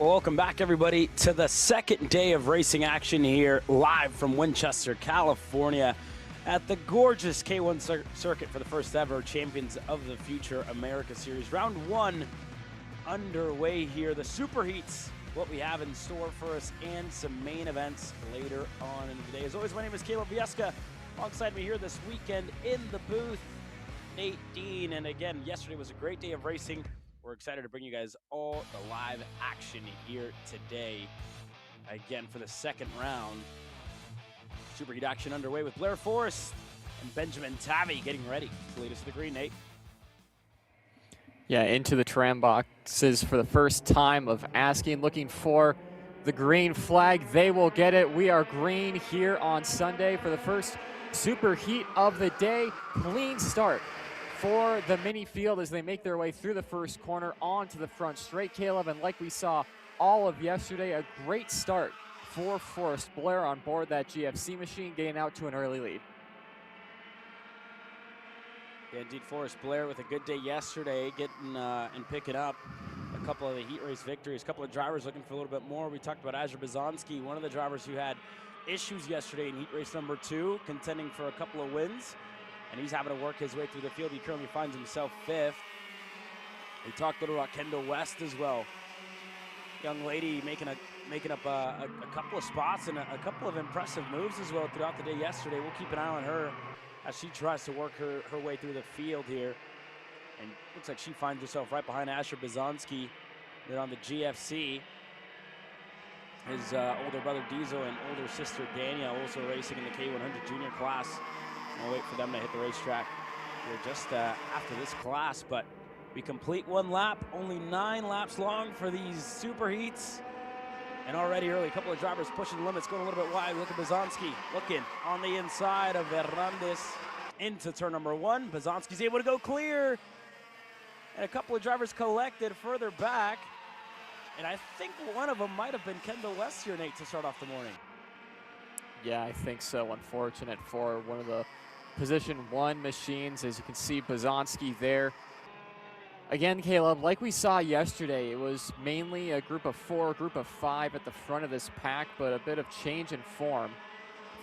Welcome back, everybody, to the second day of racing action here, live from Winchester, California, at the gorgeous K1 circuit for the first ever Champions of the Future America Series. Round one underway here. The Super Heats, what we have in store for us, and some main events later on in the day. As always, my name is Caleb Vieska. Alongside me here this weekend in the booth, Nate Dean. And again, yesterday was a great day of racing. We're excited to bring you guys all the live action here today. Again, for the second round. Super Heat action underway with Blair Forrest and Benjamin Tavy getting ready to lead us to the green, Nate. Yeah, into the tram boxes for the first time of asking, looking for the green flag. They will get it. We are green here on Sunday for the first Super Heat of the day. Clean start for the mini field as they make their way through the first corner onto the front straight, Caleb. And like we saw all of yesterday, a great start for Forrest Blair on board that GFC machine, getting out to an early lead. Yeah, indeed, Forrest Blair with a good day yesterday, getting and picking up a couple of the heat race victories. A couple of drivers looking for a little bit more. We talked about Azure Bizanski, one of the drivers who had issues yesterday in heat race number 2, contending for a couple of wins. And he's having to work his way through the field. He currently finds himself 5th. We talked a little about Kendall West as well. Young lady making up a couple of spots and a couple of impressive moves as well throughout the day yesterday. We'll keep an eye on her as she tries to work her way through the field here. And looks like she finds herself right behind Asher Bizanski. They're on the GFC. His older brother Diesel and older sister Danielle also racing in the K100 junior class. We'll wait for them to hit the racetrack here just after this class, but we complete one lap, only 9 laps long for these Super Heats. And already early, a couple of drivers pushing the limits, going a little bit wide. Look at Bizanski looking on the inside of Hernandez into turn number 1. Bizanski's able to go clear. And a couple of drivers collected further back. And I think one of them might have been Kendall West here, Nate, to start off the morning. Yeah, I think so. Unfortunate for one of the Position 1 machines. As you can see, Bizanski there. Again, Caleb, like we saw yesterday, it was mainly a group of 4, group of 5 at the front of this pack, but a bit of change in form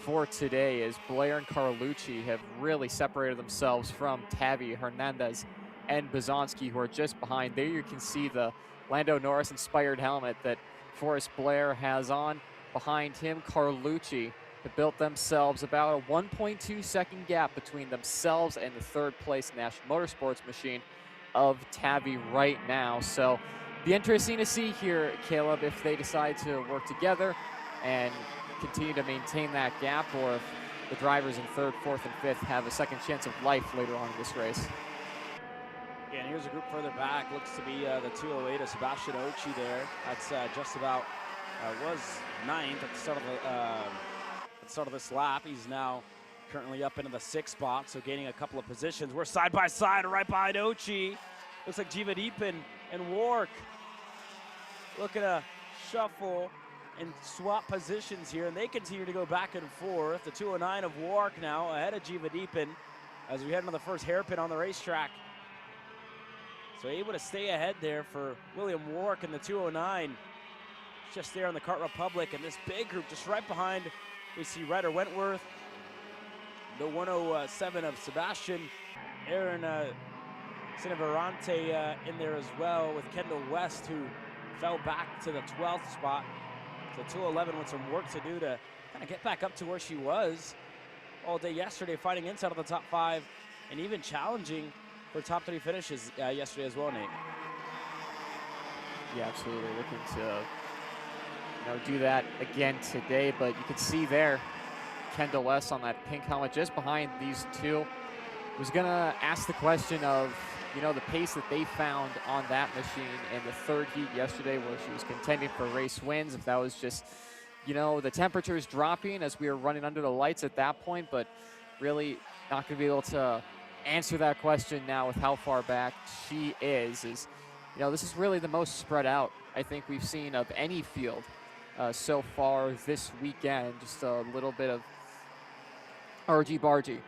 for today as Blair and Carlucci have really separated themselves from Tavy, Hernandez, and Bizanski, who are just behind. There you can see the Lando Norris-inspired helmet that Forrest Blair has on. Behind him, Carlucci have built themselves about a 1.2 second gap between themselves and the 3rd place National Motorsports machine of Tavy right now. So be interesting to see here, Caleb, if they decide to work together and continue to maintain that gap, or if the drivers in 3rd, 4th, and 5th have a second chance of life later on in this race. Yeah, and here's a group further back. Looks to be the 208 of Sebastian Ochi there. That's just about, was 9th at the start of this lap. He's now currently up into the 6th spot, so gaining a couple of positions. We're side by side right behind Ochi. Looks like Jivadeepan and Wark looking to shuffle and swap positions here, and they continue to go back and forth. The 209 of Wark now ahead of Jivadeepan as we head into the first hairpin on the racetrack. So able to stay ahead there for William Wark and the 209. Just there on the Kart Republic, and this big group just right behind. We see Ryder Wentworth, the 107 of Sebastian, Aaron Cineverante in there as well, with Kendall West, who fell back to the 12th spot. So 211 with some work to do to kind of get back up to where she was all day yesterday, fighting inside of the top 5 and even challenging for top 3 finishes yesterday as well, Nate. Yeah, absolutely. Looking to do that again today, but you can see there Kendall West on that pink helmet just behind these two. Was gonna ask the question of the pace that they found on that machine in the 3rd heat yesterday, where she was contending for race wins, if that was just the temperatures dropping as we were running under the lights at that point, but really not gonna be able to answer that question now with how far back she is. This is really the most spread out I think we've seen of any field so far this weekend. Just a little bit of argy-bargy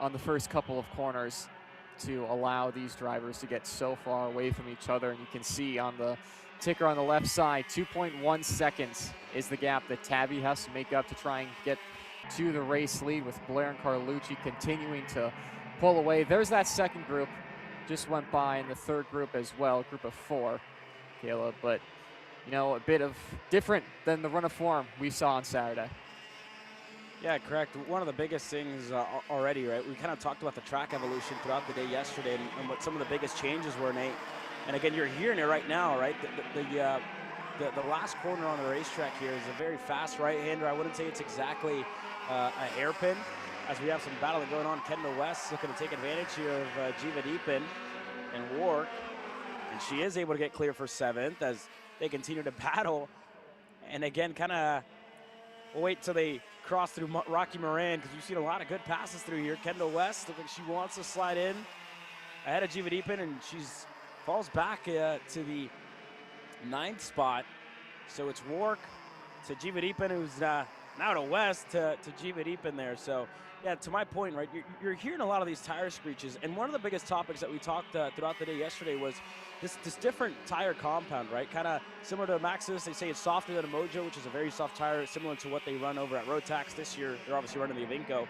on the first couple of corners to allow these drivers to get so far away from each other. And you can see on the ticker on the left side, 2.1 seconds is the gap that Tabby has to make up to try and get to the race lead, with Blair and Carlucci continuing to pull away. There's that second group, just went by, in the third group as well, group of 4, Caleb. But, you know, a bit of different than the run of form we saw on Saturday. Yeah, correct. One of the biggest things already, right? We kind of talked about the track evolution throughout the day yesterday and what some of the biggest changes were, Nate. And again, you're hearing it right now, right? The last corner on the racetrack here is a very fast right-hander. I wouldn't say it's exactly a hairpin, as we have some battling going on. Kendall West looking to take advantage here of Jiva Deepin and Wark. And she is able to get clear for 7th as they continue to battle. And again, kind of, we'll wait till they cross through Rocky Moran, because you've seen a lot of good passes through here. Kendall West looks like she wants to slide in ahead of Jiva Deepin, and she's falls back to the 9th spot. So it's Wark to Jiva Deepin, who's now to West to Jiva Deepin there. So yeah, to my point, right, you're hearing a lot of these tire screeches, and one of the biggest topics that we talked throughout the day yesterday was this different tire compound, right? Kind of similar to a Maxxis. They say it's softer than a Mojo, which is a very soft tire, similar to what they run over at Rotax this year. They're obviously running the Avinco.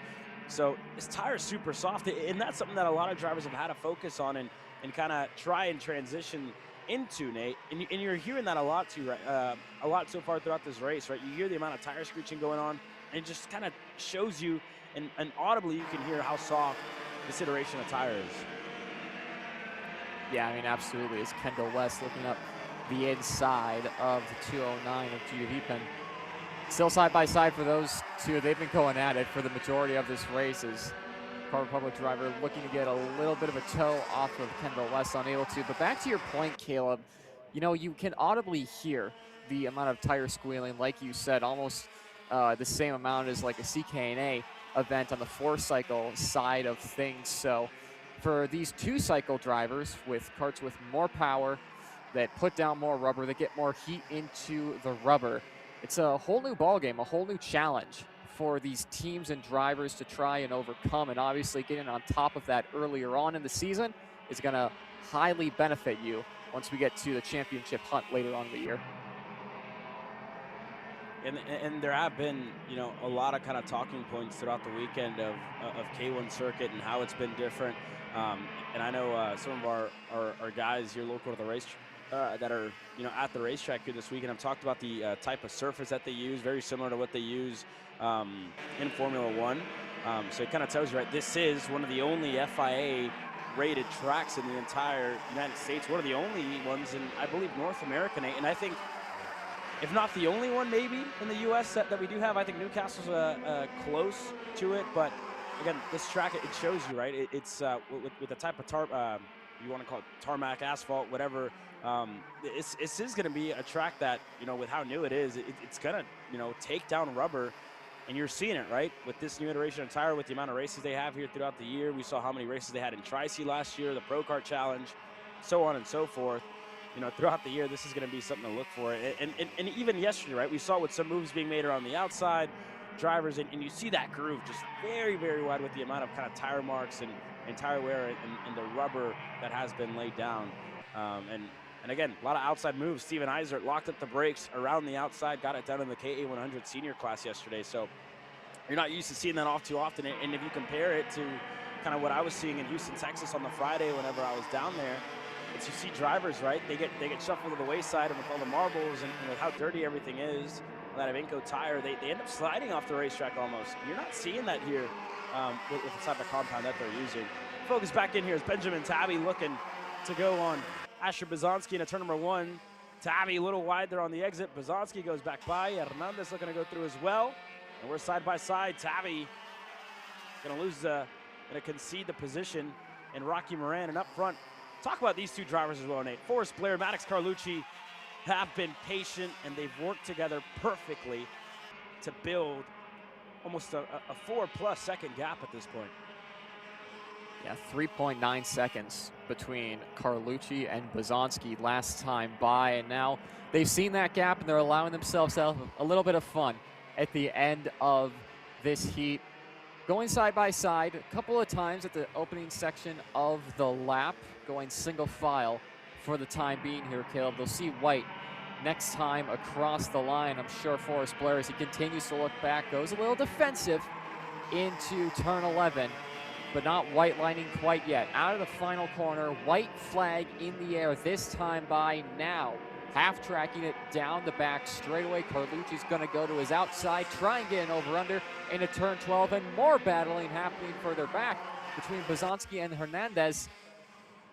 So this tire is super soft, and that's something that a lot of drivers have had to focus on and kind of try and transition into, Nate. And you're hearing that a lot too, right? A lot so far throughout this race, right? You hear the amount of tire screeching going on, and it just kind of shows you, and audibly you can hear how soft this iteration of tire is. Yeah, I mean, absolutely. As Kendall West looking up the inside of the 209 of Jiva Deepin. Still side by side for those two. They've been going at it for the majority of this race, as Car Republic driver looking to get a little bit of a toe off of Kendall West, unable to. But back to your point, Caleb, you know, you can audibly hear the amount of tire squealing, like you said, almost the same amount as like a CKNA event on the 4-cycle side of things. So for these 2-cycle drivers with karts with more power, that put down more rubber, that get more heat into the rubber, it's a whole new ballgame, a whole new challenge for these teams and drivers to try and overcome. And obviously getting on top of that earlier on in the season is going to highly benefit you once we get to the championship hunt later on in the year. And there have been, you know, a lot of kind of talking points throughout the weekend of K1 circuit and how it's been different. And I know some of our guys here local to the race that are, you know, at the racetrack here this weekend have talked about the type of surface that they use, very similar to what they use in Formula One. So it kind of tells you, right, this is one of the only FIA rated tracks in the entire United States, one of the only ones in, I believe, North America. And I think, if not the only one maybe in the U.S. that we do have, I think Newcastle's close to it. But again, this track, it shows you, right, it's with the type of you want to call it tarmac, asphalt, whatever. This is going to be a track that, you know, with how new it is, it's going to, you know, take down rubber. And you're seeing it, right, with this new iteration of tire, with the amount of races they have here throughout the year. We saw how many races they had in Tri-C last year, the Pro Kart Challenge, so on and so forth. You know, throughout the year, this is going to be something to look for. And even yesterday, right, we saw with some moves being made around the outside, drivers, and you see that groove just very, very wide with the amount of kind of tire marks and tire wear and the rubber that has been laid down. And again, a lot of outside moves. Steven Eisert locked up the brakes around the outside, got it done in the KA100 senior class yesterday. So you're not used to seeing that off too often. And if you compare it to kind of what I was seeing in Houston, Texas on the Friday whenever I was down there, it's you see drivers, right? They get shuffled to the wayside, and with all the marbles and with how dirty everything is, that Avinco tire, they end up sliding off the racetrack almost. You're not seeing that here with the type of compound that they're using. Focus back in here is Benjamin Tabby looking to go on Asher Bazanski in a turn number 1. Tabby a little wide there on the exit. Bazanski goes back by. Hernandez looking to go through as well. And we're side by side. Tabby going to concede the position. And Rocky Moran, and up front, talk about these two drivers as well, Nate. Forrest Blair, Maddox Carlucci have been patient, and they've worked together perfectly to build almost a 4+ second gap at this point. Yeah, 3.9 seconds between Carlucci and Bazanski last time by, and now they've seen that gap and they're allowing themselves a little bit of fun at the end of this heat. Going side by side a couple of times at the opening section of the lap, going single file for the time being here, Caleb. They'll see White next time across the line. I'm sure Forrest Blair, as he continues to look back, goes a little defensive into turn 11, but not White lining quite yet. Out of the final corner, White flag in the air, this time by now. Half tracking it down the back straightaway. Carlucci's going to go to his outside, try and get an over-under into turn 12, and more battling happening further back between Bazanski and Hernandez.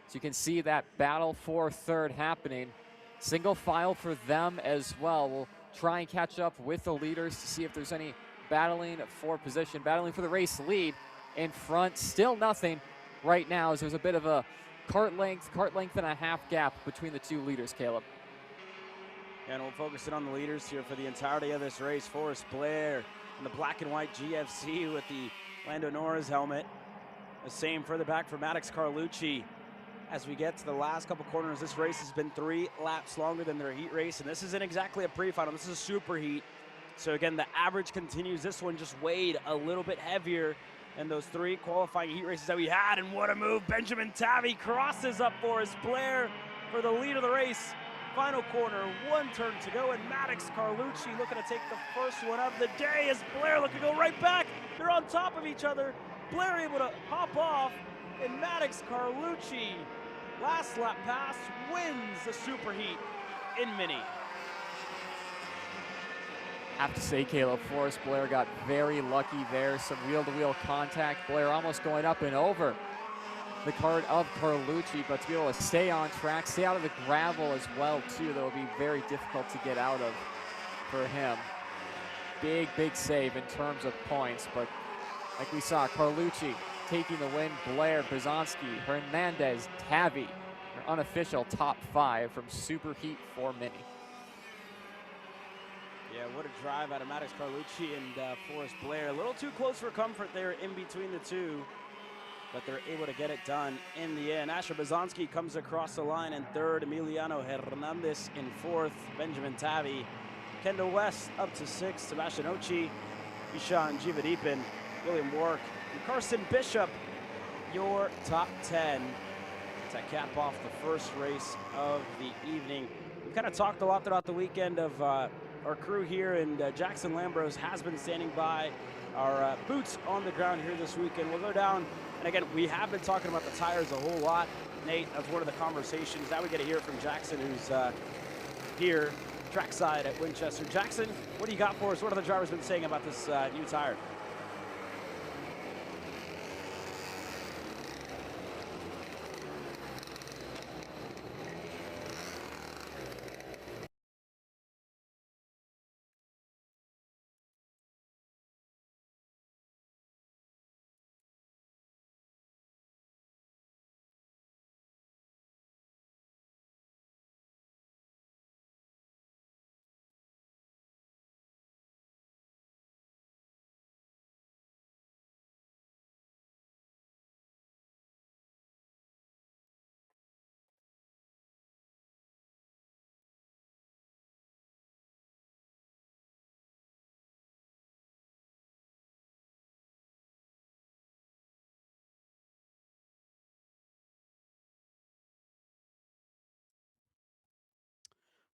So you can see that battle for third happening. Single file for them as well. We'll try and catch up with the leaders to see if there's any battling for position, battling for the race lead in front. Still nothing right now, as there's a bit of a cart length and a half gap between the two leaders, Caleb. And we'll focus in on the leaders here for the entirety of this race. Forrest Blair in the black and white GFC with the Lando Norris helmet. The same further back for Maddox Carlucci. As we get to the last couple corners, this race has been 3 laps longer than their heat race, and this isn't exactly a pre-final. This is a super heat. So again, the average continues. This one just weighed a little bit heavier than those 3 qualifying heat races that we had. And what a move. Benjamin Tavy crosses up Forrest Blair for the lead of the race. Final corner, 1 turn to go, and Maddox Carlucci looking to take the first one of the day as Blair looking to go right back. They're on top of each other. Blair able to hop off, and Maddox Carlucci, last lap pass, wins the super heat in Mini. Have to say, Caleb, Forrest Blair got very lucky there. Some wheel-to-wheel contact. Blair almost going up and over the cart of Carlucci, but to be able to stay on track, stay out of the gravel as well, too, that will be very difficult to get out of for him. Big save in terms of points, but like we saw, Carlucci taking the win. Blair, Bazanski, Hernandez, Tavy, their unofficial top 5 from Super Heat 4 Mini. Yeah, what a drive out of Maddox Carlucci and Forrest Blair. A little too close for comfort there in between the two, but they're able to get it done in the end. Asher Bazanski comes across the line in third. Emiliano Hernandez in fourth. Benjamin Tavy. Kendall West up to sixth. Sebastian Ochi, Ishan Jivadipin, William Wark, and Carson Bishop, your top 10 to cap off the first race of the evening. We kind of talked a lot throughout the weekend of our crew here, and Jackson Lambros has been standing by, our boots on the ground here this weekend. We'll go down, and again, we have been talking about the tires a whole lot. Nate, that's one of the conversations. Now we get to hear from Jackson, who's here trackside at Winchester. Jackson, what do you got for us? What have the drivers been saying about this new tire?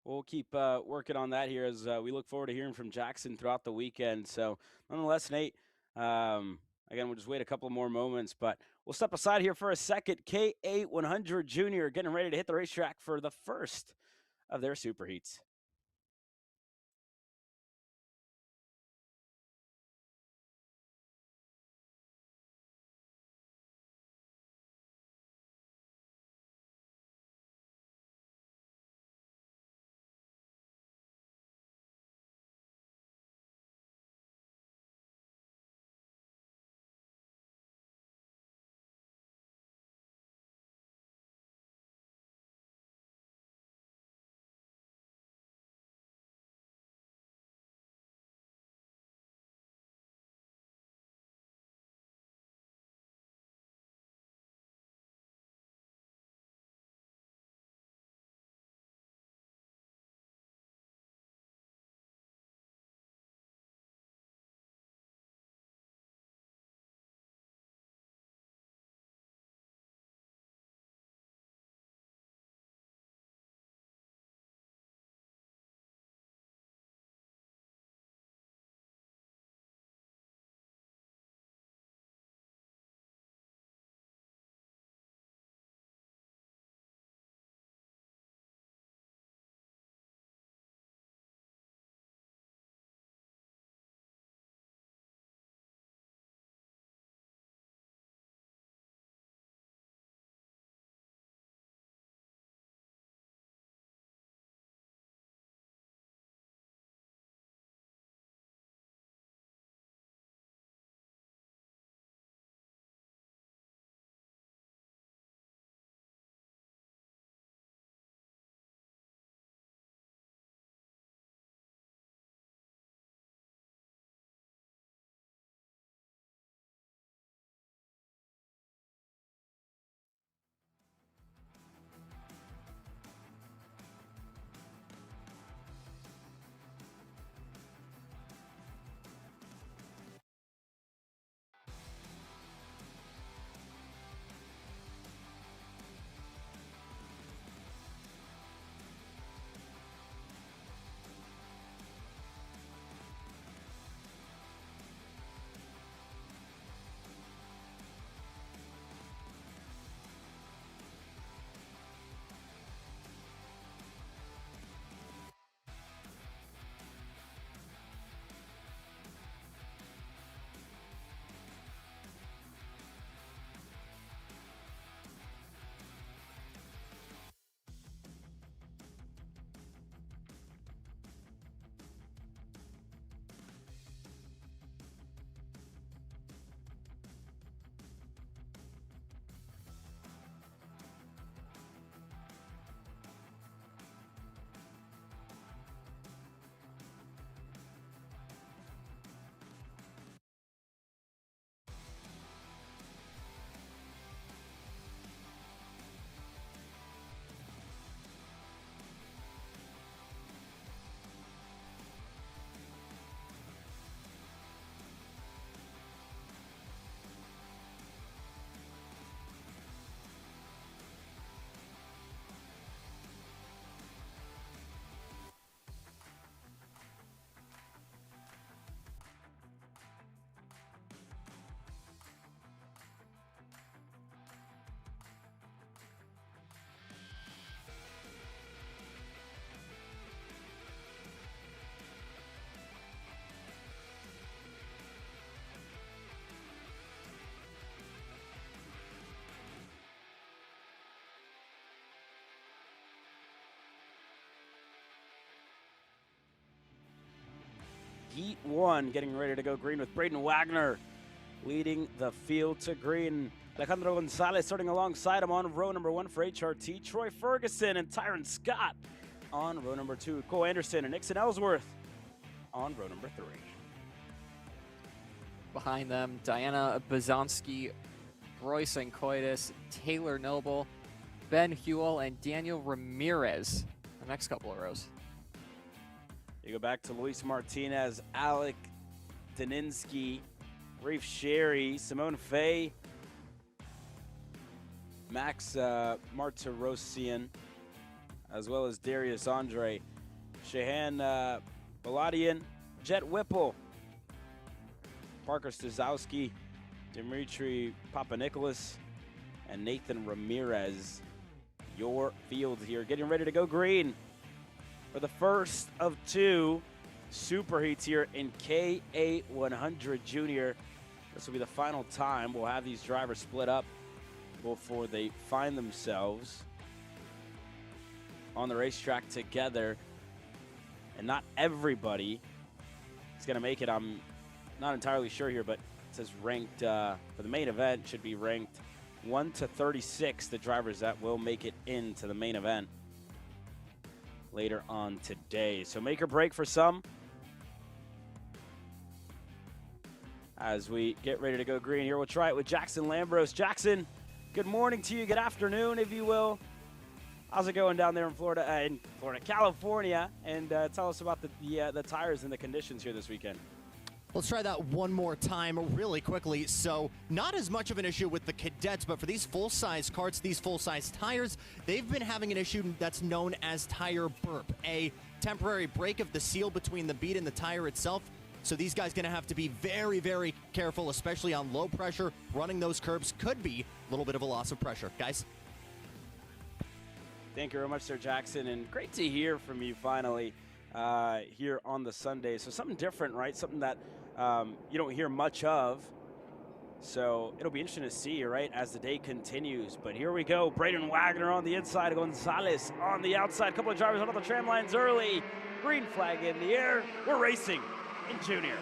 We'll keep working on that here as we look forward to hearing from Jackson throughout the weekend. So nonetheless, Nate, again, we'll just wait a couple more moments, but we'll step aside here for a second. K8 Junior getting ready to hit the racetrack for the first of their super heats. Heat 1, getting ready to go green with Braden Wagner leading the field to green. Alejandro Gonzalez starting alongside him on row number 1 for HRT. Troy Ferguson and Tyron Scott on row number 2. Cole Anderson and Nixon Ellsworth on row number 3. Behind them, Diana Bazonsky, Royce Ancoitis, Taylor Noble, Ben Hewell, and Daniel Ramirez. The next couple of rows. You go back to Luis Martinez, Alec Daninsky, Rafe Sherry, Simone Fay, Max Martirosian, as well as Darius Andre, Shahan Baladian, Jet Whipple, Parker Stazowski, Dimitri Papanikolas, and Nathan Ramirez. Your field here, getting ready to go green for the first of 2 super heats here in KA100 Junior. This will be the final time. We'll have these drivers split up before they find themselves on the racetrack together. And not everybody is going to make it. I'm not entirely sure here, but it says ranked for the main event should be ranked 1 to 36, the drivers that will make it into the main event later on today. So make or break for some as we get ready to go green here. We'll try it with Jackson Lambros. Jackson, good morning to you. Good afternoon, if you will. How's it going down there in Florida, California? And tell us about the tires and the conditions here this weekend. Let's try that one more time really quickly. So not as much of an issue with the cadets, but for these full-size karts, these full-size tires, they've been having an issue that's known as tire burp, a temporary break of the seal between the bead and the tire itself. So these guys going to have to be very, very careful, especially on low pressure. Running those curbs could be a little bit of a loss of pressure. Guys? Thank you very much, Sir Jackson, and great to hear from you finally here on the Sunday. So something different, right? Something that you don't hear much of. So it'll be interesting to see, right, as the day continues. But here we go. Braden Wagner on the inside, Gonzalez on the outside. A couple of drivers on the tram lines early. Green flag in the air. We're racing in Junior.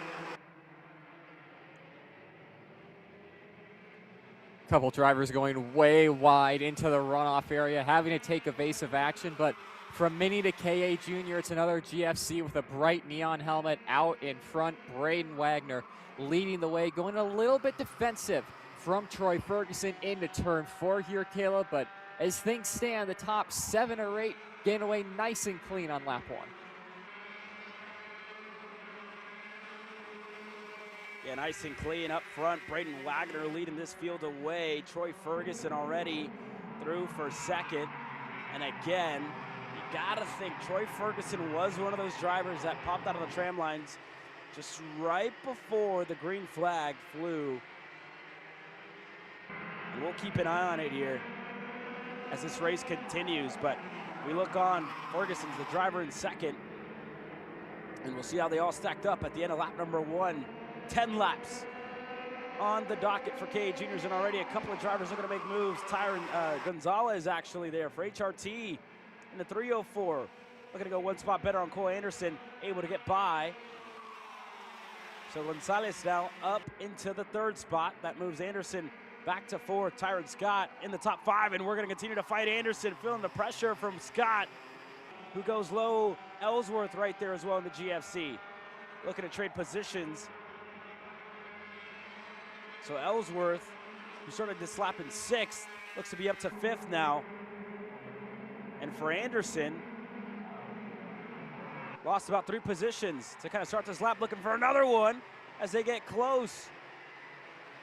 Couple drivers going way wide into the runoff area, having to take evasive action, but from Mini to KA Junior, it's another GFC with a bright neon helmet out in front. Braden Wagner leading the way, going a little bit defensive from Troy Ferguson into turn 4 here, Caleb, but as things stand, the top 7 or 8 getting away nice and clean on lap 1. Yeah, nice and clean up front. Braden Wagner leading this field away. Troy Ferguson already through for second. And again, you gotta think Troy Ferguson was one of those drivers that popped out of the tram lines just right before the green flag flew. And we'll keep an eye on it here as this race continues. But we look on, Ferguson's the driver in second. And we'll see how they all stacked up at the end of lap number 1. 10 laps on the docket for KA Juniors, and already a couple of drivers looking to make moves. Tyron Gonzalez actually there for HRT in the 304. Looking to go one spot better on Cole Anderson, able to get by. So Gonzalez now up into the 3rd spot. That moves Anderson back to 4th. Tyron Scott in the top 5, and we're going to continue to fight Anderson, feeling the pressure from Scott, who goes low. Ellsworth right there as well in the GFC. Looking to trade positions. So Ellsworth, who started this lap in 6th, looks to be up to 5th now. And for Anderson, lost about 3 positions to kind of start this lap, looking for another one as they get close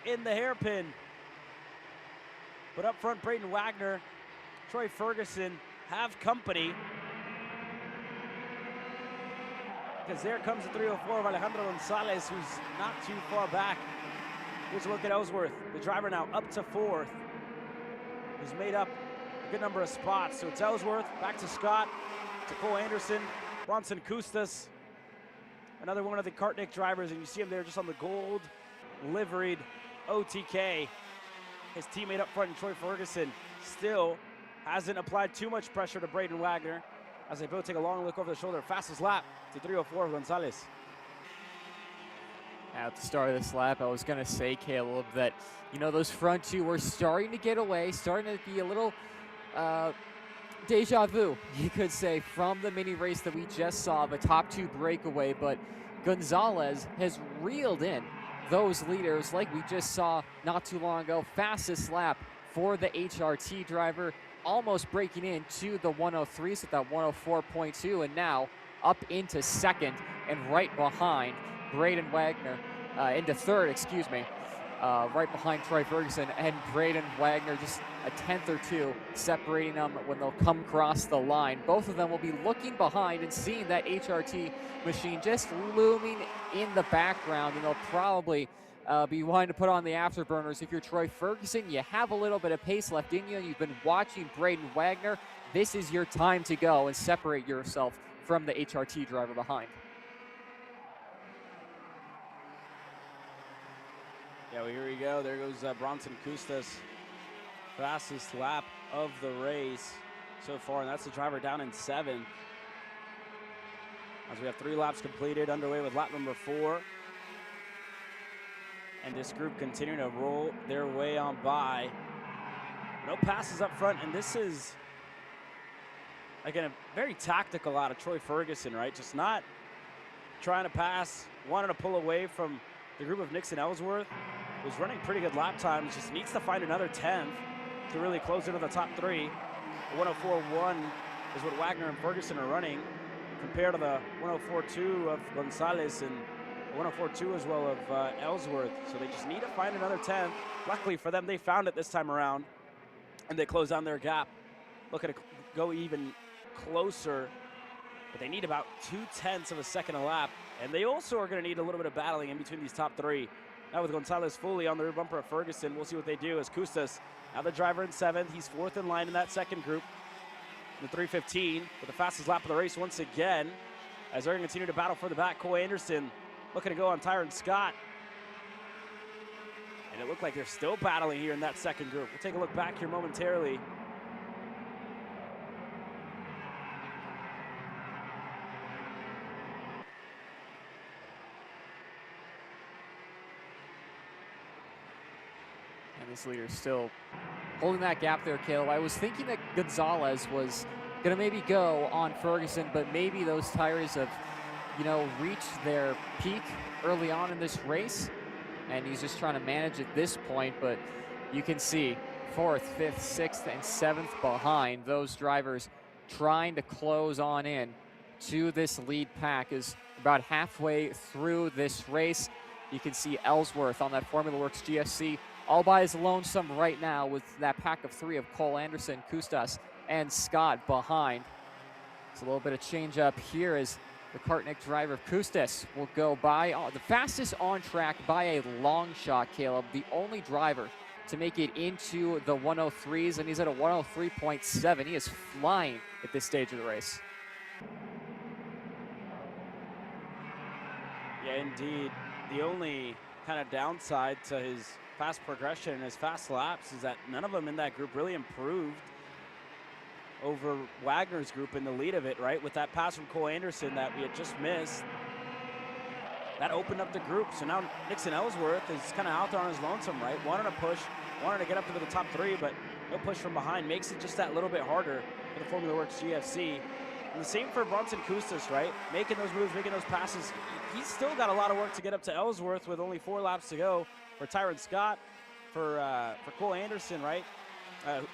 in the hairpin. But up front, Braden Wagner, Troy Ferguson have company. Because there comes the 304 of Alejandro Gonzalez, who's not too far back. Here's a look at Ellsworth, the driver now up to 4th. He's made up a good number of spots. So it's Ellsworth, back to Scott, to Cole Anderson, Bronson Custas, another one of the Kartnik drivers, and you see him there just on the gold liveried OTK. His teammate up front, Troy Ferguson, still hasn't applied too much pressure to Braden Wagner as they both take a long look over the shoulder. Fastest lap to 304 Gonzalez. At the start of this lap, I was going to say, Caleb, that, you know, those front two were starting to get away, starting to be a little deja vu, you could say, from the mini race that we just saw, the top two breakaway. But Gonzalez has reeled in those leaders like we just saw not too long ago. Fastest lap for the HRT driver, almost breaking into the 103s at that 104.2, and now up into second and right behind Braden Wagner, into third, excuse me, right behind Troy Ferguson, and Braden Wagner just a tenth or two separating them when they'll come across the line. Both of them will be looking behind and seeing that HRT machine just looming in the background, and they'll probably be wanting to put on the afterburners. If you're Troy Ferguson, you have a little bit of pace left in you, you've been watching Braden Wagner, this is your time to go and separate yourself from the HRT driver behind. Yeah, well, here we go. There goes Bronson Custas. Fastest lap of the race so far, and that's the driver down in seventh. As we have 3 laps completed, underway with lap number 4. And this group continuing to roll their way on by. No passes up front, and this is, again, a very tactical out of Troy Ferguson, right? Just not trying to pass, wanting to pull away from the group of Nixon Ellsworth, who's running pretty good lap times, just needs to find another 10th to really close into the top 3. The 104.1 is what Wagner and Ferguson are running, compared to the 104.2 of Gonzalez and the 104.2 as well of Ellsworth. So they just need to find another 10th. Luckily for them, they found it this time around, and they close down their gap. Looking to go even closer, but they need about 0.2 of a second a lap, and they also are going to need a little bit of battling in between these top 3. Now with Gonzalez fully on the rear bumper of Ferguson, we'll see what they do as Custas, now the driver in 7th. He's 4th in line in that second group. The 3:15 with the fastest lap of the race once again, as they're going to continue to battle for the back. Cole Anderson looking to go on Tyron Scott. And it looked like they're still battling here in that second group. We'll take a look back here momentarily. And this leader still holding that gap there, Caleb. I was thinking that Gonzalez was going to maybe go on Ferguson, but maybe those tires have, you know, reached their peak early on in this race, and he's just trying to manage at this point. But you can see 4th, 5th, 6th, and 7th behind those drivers trying to close on in to this lead pack. Is about halfway through this race. You can see Ellsworth on that Formula Works GSC all by his lonesome right now with that pack of 3 of Cole Anderson, Custas, and Scott behind. It's a little bit of change up here as the Kartnik driver Custas will go by the fastest on track by a long shot, Caleb. The only driver to make it into the 103s, and he's at a 103.7. He is flying at this stage of the race. Yeah, indeed. The only kind of downside to his fast progression and his fast laps is that none of them in that group really improved over Wagner's group in the lead of it, right? With that pass from Cole Anderson that we had just missed, that opened up the group. So now Nixon Ellsworth is kind of out there on his lonesome, right? Wanted to push, wanted to get up into the top 3, but no push from behind. Makes it just that little bit harder for the Formula Works GFC. And the same for Bronson Custas, right? Making those moves, making those passes. He's still got a lot of work to get up to Ellsworth with only 4 laps to go. For Tyron Scott, for Cole Anderson, right?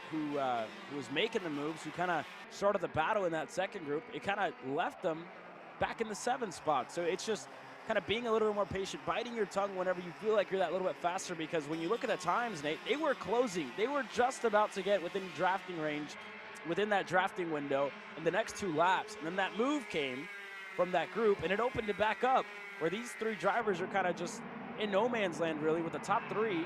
Who was making the moves, who kind of started the battle in that second group. It kind of left them back in the 7th spot. So it's just kind of being a little bit more patient, biting your tongue whenever you feel like you're that little bit faster, because when you look at the times, Nate, they were closing. They were just about to get within drafting range, within that drafting window in the next 2 laps. And then that move came from that group, and it opened it back up, where these 3 drivers are kind of just in no man's land, really, with the top 3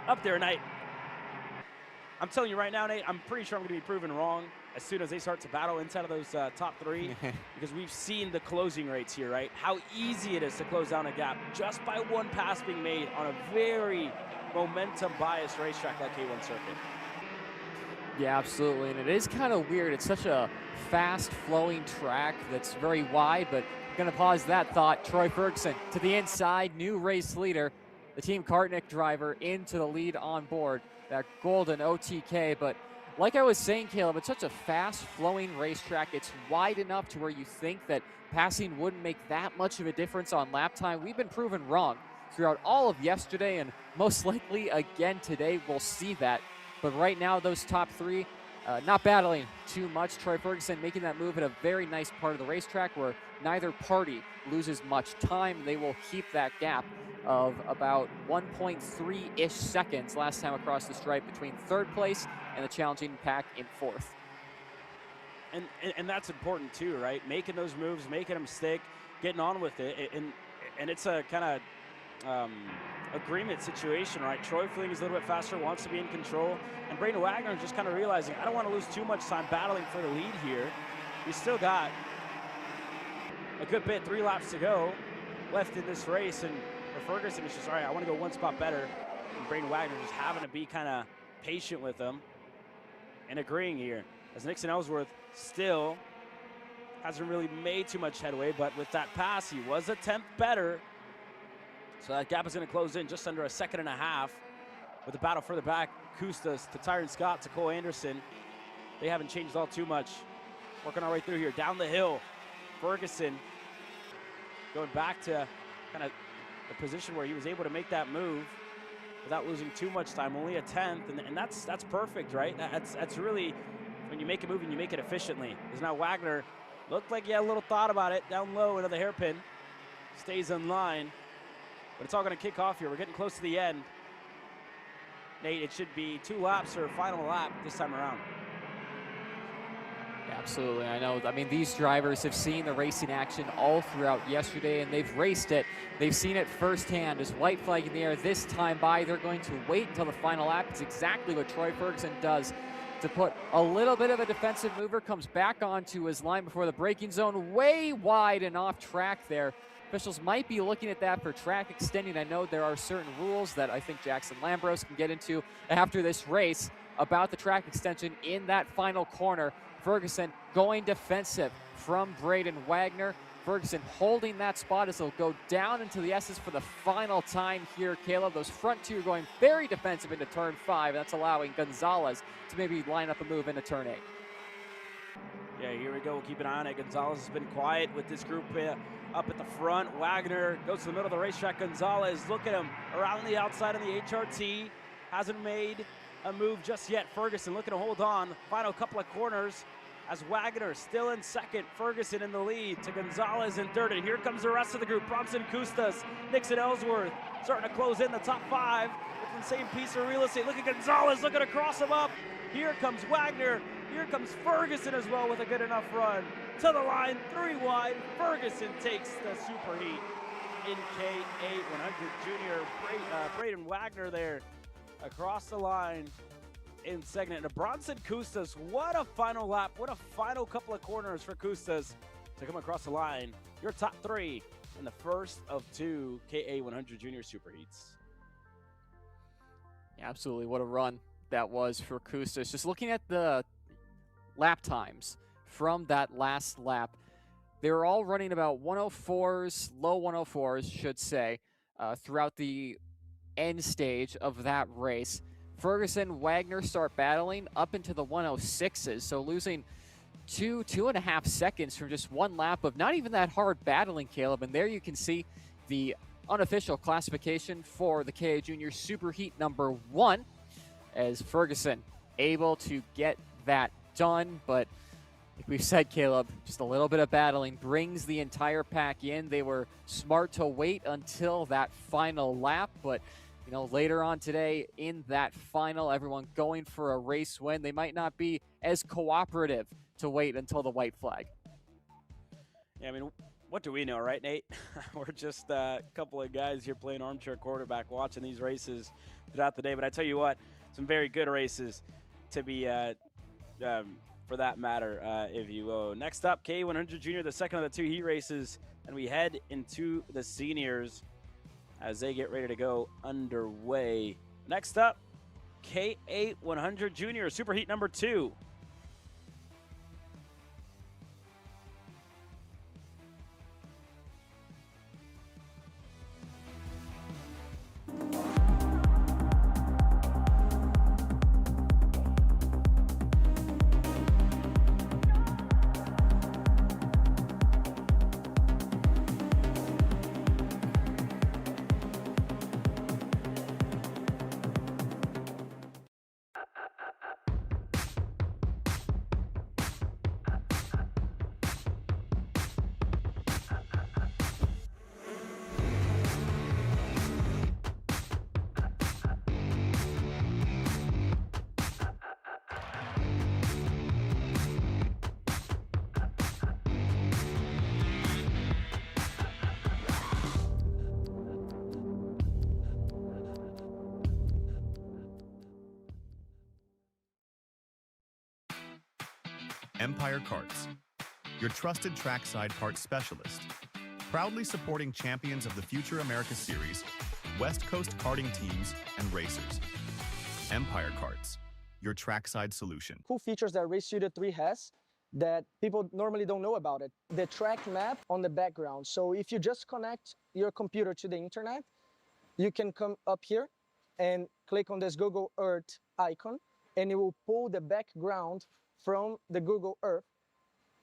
up there. And I'm telling you right now, Nate, I'm pretty sure I'm going to be proven wrong as soon as they start to battle inside of those top 3, because we've seen the closing rates here, right? How easy it is to close down a gap just by 1 pass being made on a very momentum-biased racetrack like K1 Circuit. Yeah, absolutely, and it is kind of weird. It's such a fast-flowing track that's very wide, but Going to pause that thought. Troy Ferguson to the inside, new race leader. The Team Kartnik driver into the lead on board. That golden OTK, but like I was saying, Caleb, it's such a fast-flowing racetrack. It's wide enough to where you think that passing wouldn't make that much of a difference on lap time. We've been proven wrong throughout all of yesterday, and most likely again today we'll see that. But right now, those top three not battling too much. Troy Ferguson making that move at a very nice part of the racetrack where neither party loses much time. They will keep that gap of about 1.3-ish seconds last time across the stripe between third place and the challenging pack in fourth. And that's important too, right? Making those moves, making them stick, getting on with it. And it's a kind of agreement situation, right? Troy feeling he's a little bit faster, wants to be in control. And Braden Wagner just kind of realizing, I don't want to lose too much time battling for the lead here. We still got a good bit, 3 laps to go left in this race. And for Ferguson, it's just, all right, I want to go one spot better. And Braden Wagner just having to be kind of patient with them and agreeing here. As Nixon Ellsworth still hasn't really made too much headway, but with that pass, he was a 10th better. So that gap is going to close in just under a second and a half with the battle further back. Kustas to Tyron Scott to Cole Anderson. They haven't changed all too much. Working our way through here. Down the hill, Ferguson going back to kind of the position where he was able to make that move without losing too much time. Only a 10th, and that's perfect, right? That's really when you make a move and you make it efficiently. Because now Wagner looked like he had a little thought about it. Down low into the hairpin. Stays in line. But it's all going to kick off here. We're getting close to the end. Nate, it should be 2 laps or a final lap this time around. Yeah, absolutely, I know. I mean, these drivers have seen the racing action all throughout yesterday, and they've raced it. They've seen it firsthand. As white flag in the air this time by, they're going to wait until the final lap. It's exactly what Troy Ferguson does to put a little bit of a defensive mover, comes back onto his line before the braking zone, way wide and off track there. Officials might be looking at that for track extending. I know there are certain rules that I think Jackson Lambros can get into after this race about the track extension in that final corner. Ferguson going defensive from Braden Wagner. Ferguson holding that spot as they'll go down into the S's for the final time here, Caleb. Those front two are going very defensive into turn 5. That's allowing Gonzalez to maybe line up a move into turn 8. Yeah, here we go. We'll keep an eye on it. Gonzalez has been quiet with this group up at the front. Wagner goes to the middle of the racetrack. Gonzalez, look at him around the outside of the HRT. Hasn't made a move just yet. Ferguson looking to hold on. Final couple of corners as Wagner still in second. Ferguson in the lead to Gonzalez in third. And here comes the rest of the group. Bronson Kustas, Nixon Ellsworth starting to close in the top 5 with the same piece of real estate. Look at Gonzalez looking to cross him up. Here comes Wagner. Here comes Ferguson as well with a good enough run. To the line, 3 wide. Ferguson takes the Super Heat in K8 100 Junior. Braden Wagner there across the line in second. And Bronson Kustas, what a final lap. What a final couple of corners for Kustas to come across the line. Your top 3 in the first of 2 KA 100 Junior Super Heats. Yeah, absolutely. What a run that was for Kustas. Just looking at the lap times from that last lap, they were all running about 104s, low 104s, should say, throughout the end stage of that race. Ferguson, Wagner start battling up into the 106s, so losing 2.5 seconds from just one lap of not even that hard battling, Caleb. And there you can see the unofficial classification for the KA Junior Super Heat number 1, as Ferguson able to get that done. But like we've said, Caleb, just a little bit of battling brings the entire pack in. They were smart to wait until that final lap, but you know, later on today in that final, everyone going for a race win. They might not be as cooperative to wait until the white flag. Yeah, I mean, what do we know, right, Nate? We're just a couple of guys here playing armchair quarterback, watching these races throughout the day. But I tell you what, some very good races to be, for that matter, if you will. Next up, K100 Junior, the second of the 2 heat races, and we head into the seniors as they get ready to go underway. Next up, K8 100 Junior Super Heat number 2. Empire Karts, your trusted trackside kart specialist. Proudly supporting champions of the Future America Series, West Coast karting teams, and racers. Empire Karts, your trackside solution. Cool features that Race Studio 3 has that people normally don't know about it. The track map on the background. So if you just connect your computer to the internet, you can come up here and click on this Google Earth icon, and it will pull the background from the Google Earth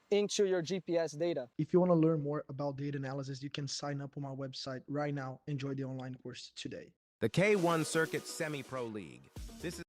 into your GPS data. If you want to learn more about data analysis, you can sign up on my website right now. Enjoy the online course today. The K1 Circuit Semi-Pro League. This is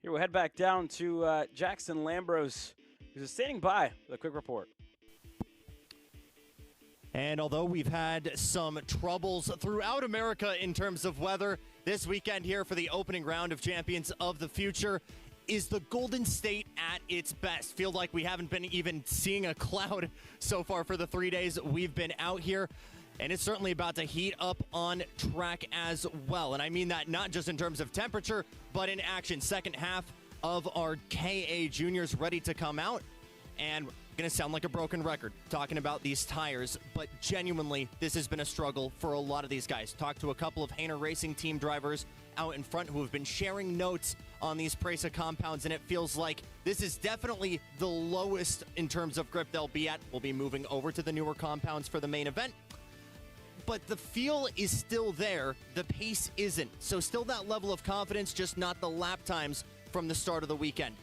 Here we'll head back down to Jackson Lambros, who's standing by with a quick report. And although we've had some troubles throughout America in terms of weather, this weekend here for the opening round of Champions of the Future is the Golden State at its best. Feel like we haven't been even seeing a cloud so far for the 3 days we've been out here. And it's certainly about to heat up on track as well. And I mean that not just in terms of temperature, but in action. Second half of our KA juniors ready to come out. And going to sound like a broken record talking about these tires, but genuinely, this has been a struggle for a lot of these guys. Talked to a couple of Hainer Racing team drivers out in front who have been sharing notes on these Presa compounds, and it feels like this is definitely the lowest in terms of grip they'll be at. We'll be moving over to the newer compounds for the main event. But the feel is still there, the pace isn't. So still that level of confidence, just not the lap times from the start of the weekend.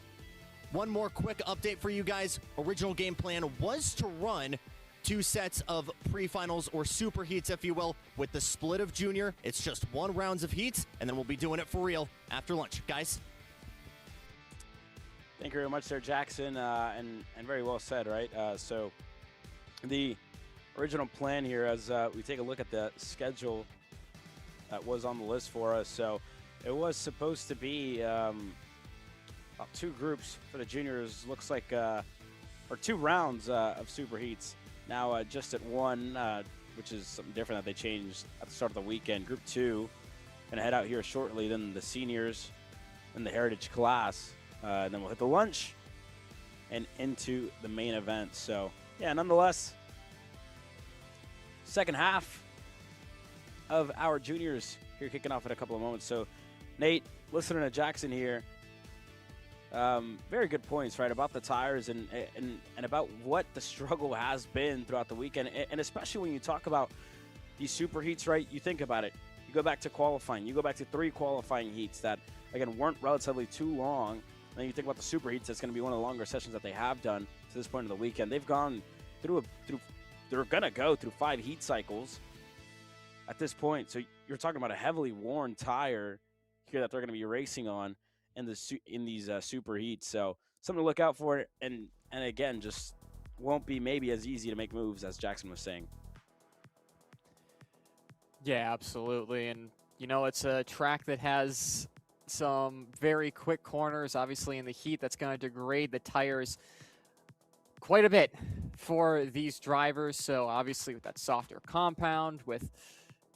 One more quick update for you guys. Original game plan was to run 2 sets of pre-finals or super heats, if you will. With the split of junior, it's just 1 round of heats, and then we'll be doing it for real after lunch. Guys? Thank you very much there, Jackson, and very well said, right? So the original plan here, as we take a look at the schedule that was on the list for us. So it was supposed to be about 2 groups for the juniors. Looks like, or 2 rounds of super heats. Now just at 1, which is something different that they changed at the start of the weekend. Group 2 gonna head out here shortly. Then the seniors, then the heritage class, and then we'll hit the lunch and into the main event. So yeah, nonetheless, second half of our juniors here kicking off in a couple of moments. So Nate, listening to Jackson here, very good points, right, about the tires and about what the struggle has been throughout the weekend. And especially when you talk about these super heats, right, you think about it. You go back to qualifying. You go back to 3 qualifying heats that, again, weren't relatively too long. And then you think about the super heats, that's going to be one of the longer sessions that they have done to this point of the weekend. They've gone through they're going to go through 5 heat cycles at this point. So you're talking about a heavily worn tire here that they're going to be racing on in these super heats. So something to look out for. And again, just won't be maybe as easy to make moves as Jackson was saying. Yeah, absolutely. And, you know, it's a track that has some very quick corners. Obviously, in the heat, that's going to degrade the tires quite a bit for these drivers. So obviously with that softer compound, with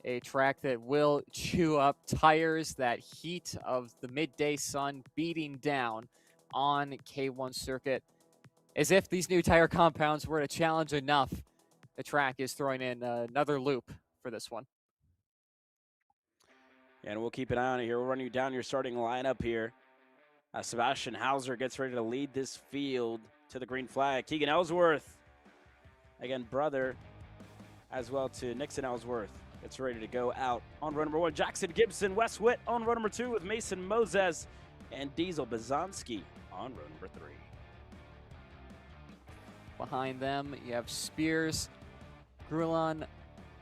a track that will chew up tires, that heat of the midday sun beating down on K1 circuit, as if these new tire compounds were to challenge enough, the track is throwing in another loop for this one. And we'll keep an eye on it here. We'll run you down your starting lineup here. Sebastian Hauser gets ready to lead this field to the green flag. Keegan Ellsworth, again, brother, as well to Nixon Ellsworth, gets ready to go out on row number 1. Jackson Gibson, Wes Witt on row number 2 with Mason Moses and Diesel Bazanski on row number 3. Behind them, you have Spears, Grulon,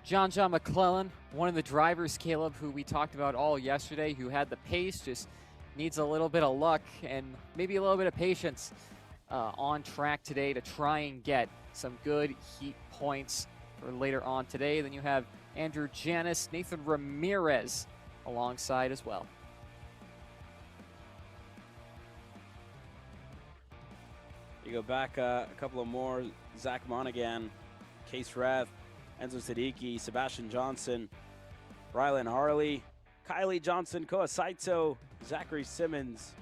John McClellan, one of the drivers, Caleb, who we talked about all yesterday, who had the pace, just needs a little bit of luck and maybe a little bit of patience on track today to try and get some good heat points for later on today. Then you have Andrew Janis, Nathan Ramirez alongside as well. You go back a couple of more, Zach Monaghan, Case Rev, Enzo Siddiqui, Sebastian Johnson, Rylan Harley, Kylie Johnson, Koa Saito, Zachary Simmons,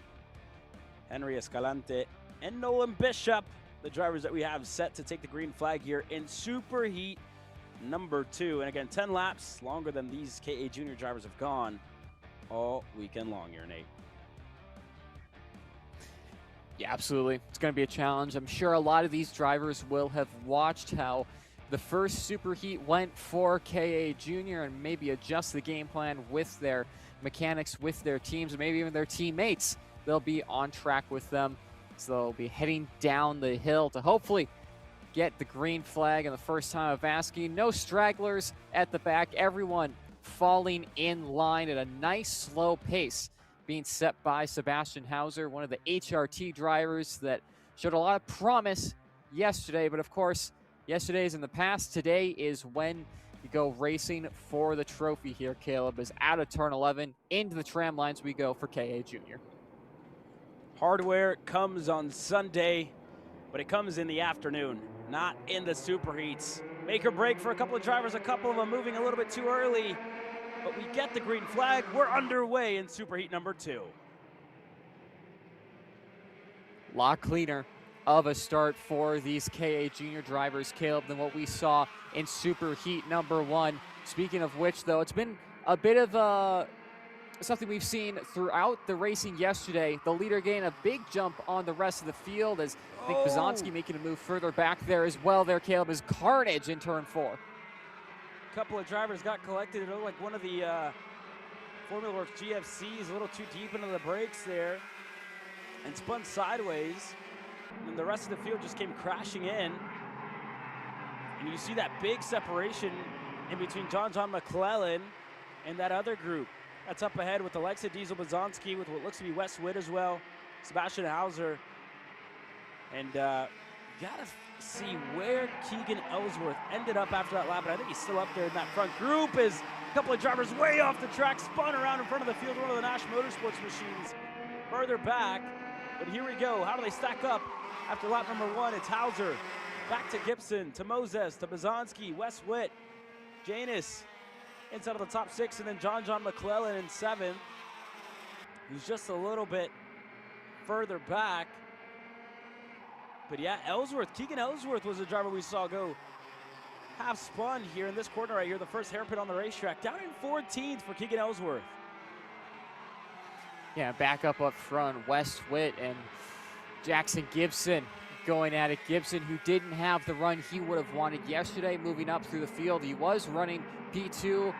Henry Escalante, and Nolan Bishop, the drivers that we have set to take the green flag here in Super Heat number 2. And again, 10 laps, longer than these KA Junior drivers have gone all weekend long here, Nate. Yeah, absolutely. It's going to be a challenge. I'm sure a lot of these drivers will have watched how the first Super Heat went for KA Junior and maybe adjust the game plan with their mechanics, with their teams, and maybe even their teammates. They'll be on track with them. So they'll be heading down the hill to hopefully get the green flag in the first time of asking. No stragglers at the back. Everyone falling in line at a nice slow pace being set by Sebastian Hauser, one of the HRT drivers that showed a lot of promise yesterday. But of course, yesterday is in the past. Today is when you go racing for the trophy here, Caleb, is out of turn 11. Into the tram lines we go for KA Junior. Hardware comes on Sunday, but it comes in the afternoon, not in the Super Heats. Make or break for a couple of drivers, a couple of them moving a little bit too early, but we get the green flag. We're underway in Super Heat number 2. A lot cleaner of a start for these KA Junior drivers, Caleb, than what we saw in Super Heat number 1. Speaking of which, though, it's been a bit of something we've seen throughout the racing yesterday. The leader gained a big jump on the rest of the field as I think Bazanski making a move further back there as well. There, Caleb, is Carnage in turn 4. A couple of drivers got collected. It looked like one of the Formula Works GFCs a little too deep into the brakes there and spun sideways. And the rest of the field just came crashing in. And you see that big separation in between John McClellan and that other group. That's up ahead with Alexa Diesel Bazanski, with what looks to be Wes Witt as well, Sebastian Hauser. And gotta see where Keegan Ellsworth ended up after that lap, but I think he's still up there in that front group. Is a couple of drivers way off the track, spun around in front of the field, one of the Nash Motorsports machines further back. But here we go. How do they stack up after lap number 1? It's Hauser, back to Gibson, to Moses, to Bazanski, Wes Witt, Janus, inside of the top 6, and then John McClellan in 7th, who's just a little bit further back. But yeah, Keegan Ellsworth was a driver we saw go half spun here in this corner right here, the first hairpin on the racetrack, down in 14th for Keegan Ellsworth. Yeah, back up front, Wes Witt and Jackson Gibson going at it. Gibson, who didn't have the run he would have wanted yesterday, moving up through the field. He was running P2,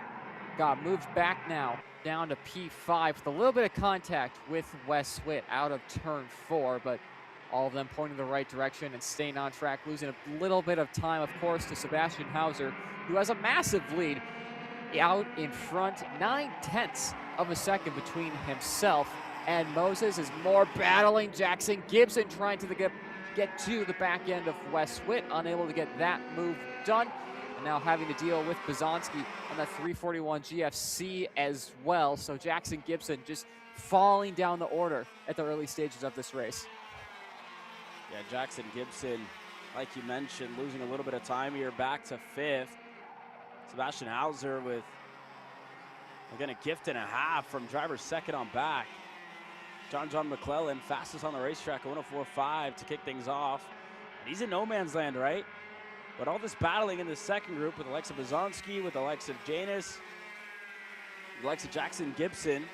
got moved back now down to P5 with a little bit of contact with Wes Witt out of turn 4, but all of them pointing the right direction and staying on track, losing a little bit of time, of course, to Sebastian Hauser, who has a massive lead out in front, 9/10 of a second between himself and Moses. Is more battling Jackson Gibson trying to get to the back end of Wes Witt, unable to get that move done, and now having to deal with Bazanski on that 341 GFC as well. So Jackson Gibson just falling down the order at the early stages of this race. Yeah, Jackson Gibson, like you mentioned, losing a little bit of time here, back to 5th. Sebastian Hauser with, again, a gift and a half from driver's second on back. John McClellan, fastest on the racetrack, 104.5 to kick things off. And he's in no man's land, right? But all this battling in the second group with Alexa Bazanski, with Alexa Janus, Alexa Jackson Gibson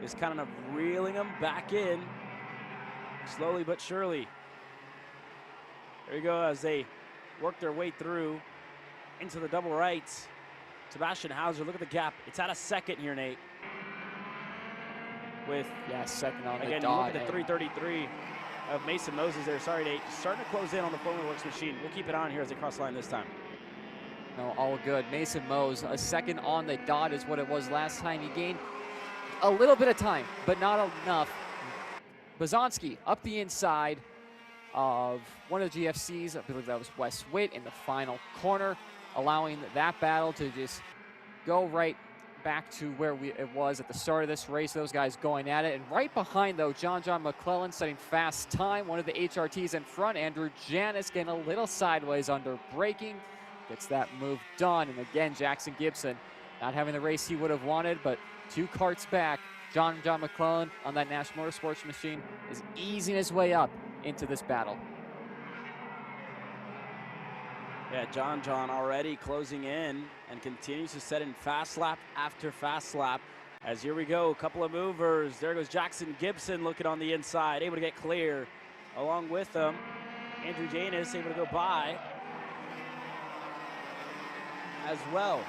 is kind of reeling them back in, slowly but surely. There you go as they work their way through into the double rights. Sebastian Hauser, look at the gap. It's at a second here, Nate. With, yeah, second on the again, dot. you look at the 333. of Mason Moses there. Sorry, Nate. Starting to close in on the Formula Works machine. We'll keep it on here as they cross the line this time. No, all good. Mason Mose, a second on the dot is what it was last time. He gained a little bit of time, but not enough. Bazanski up the inside of one of the GFCs. I believe that was Wes Witt in the final corner, allowing that battle to just go right back to where it was at the start of this race. Those guys going at it. And right behind, though, John McClellan setting fast time. One of the HRTs in front. Andrew Janis getting a little sideways under braking. Gets that move done. And again, Jackson Gibson not having the race he would have wanted, but 2 karts back. John McClellan on that National Motorsports machine is easing his way up into this battle. Yeah, John already closing in and continues to set in fast lap after fast lap. As here we go, a couple of movers. There goes Jackson Gibson looking on the inside, able to get clear. Along with them, Andrew Janis able to go by as well.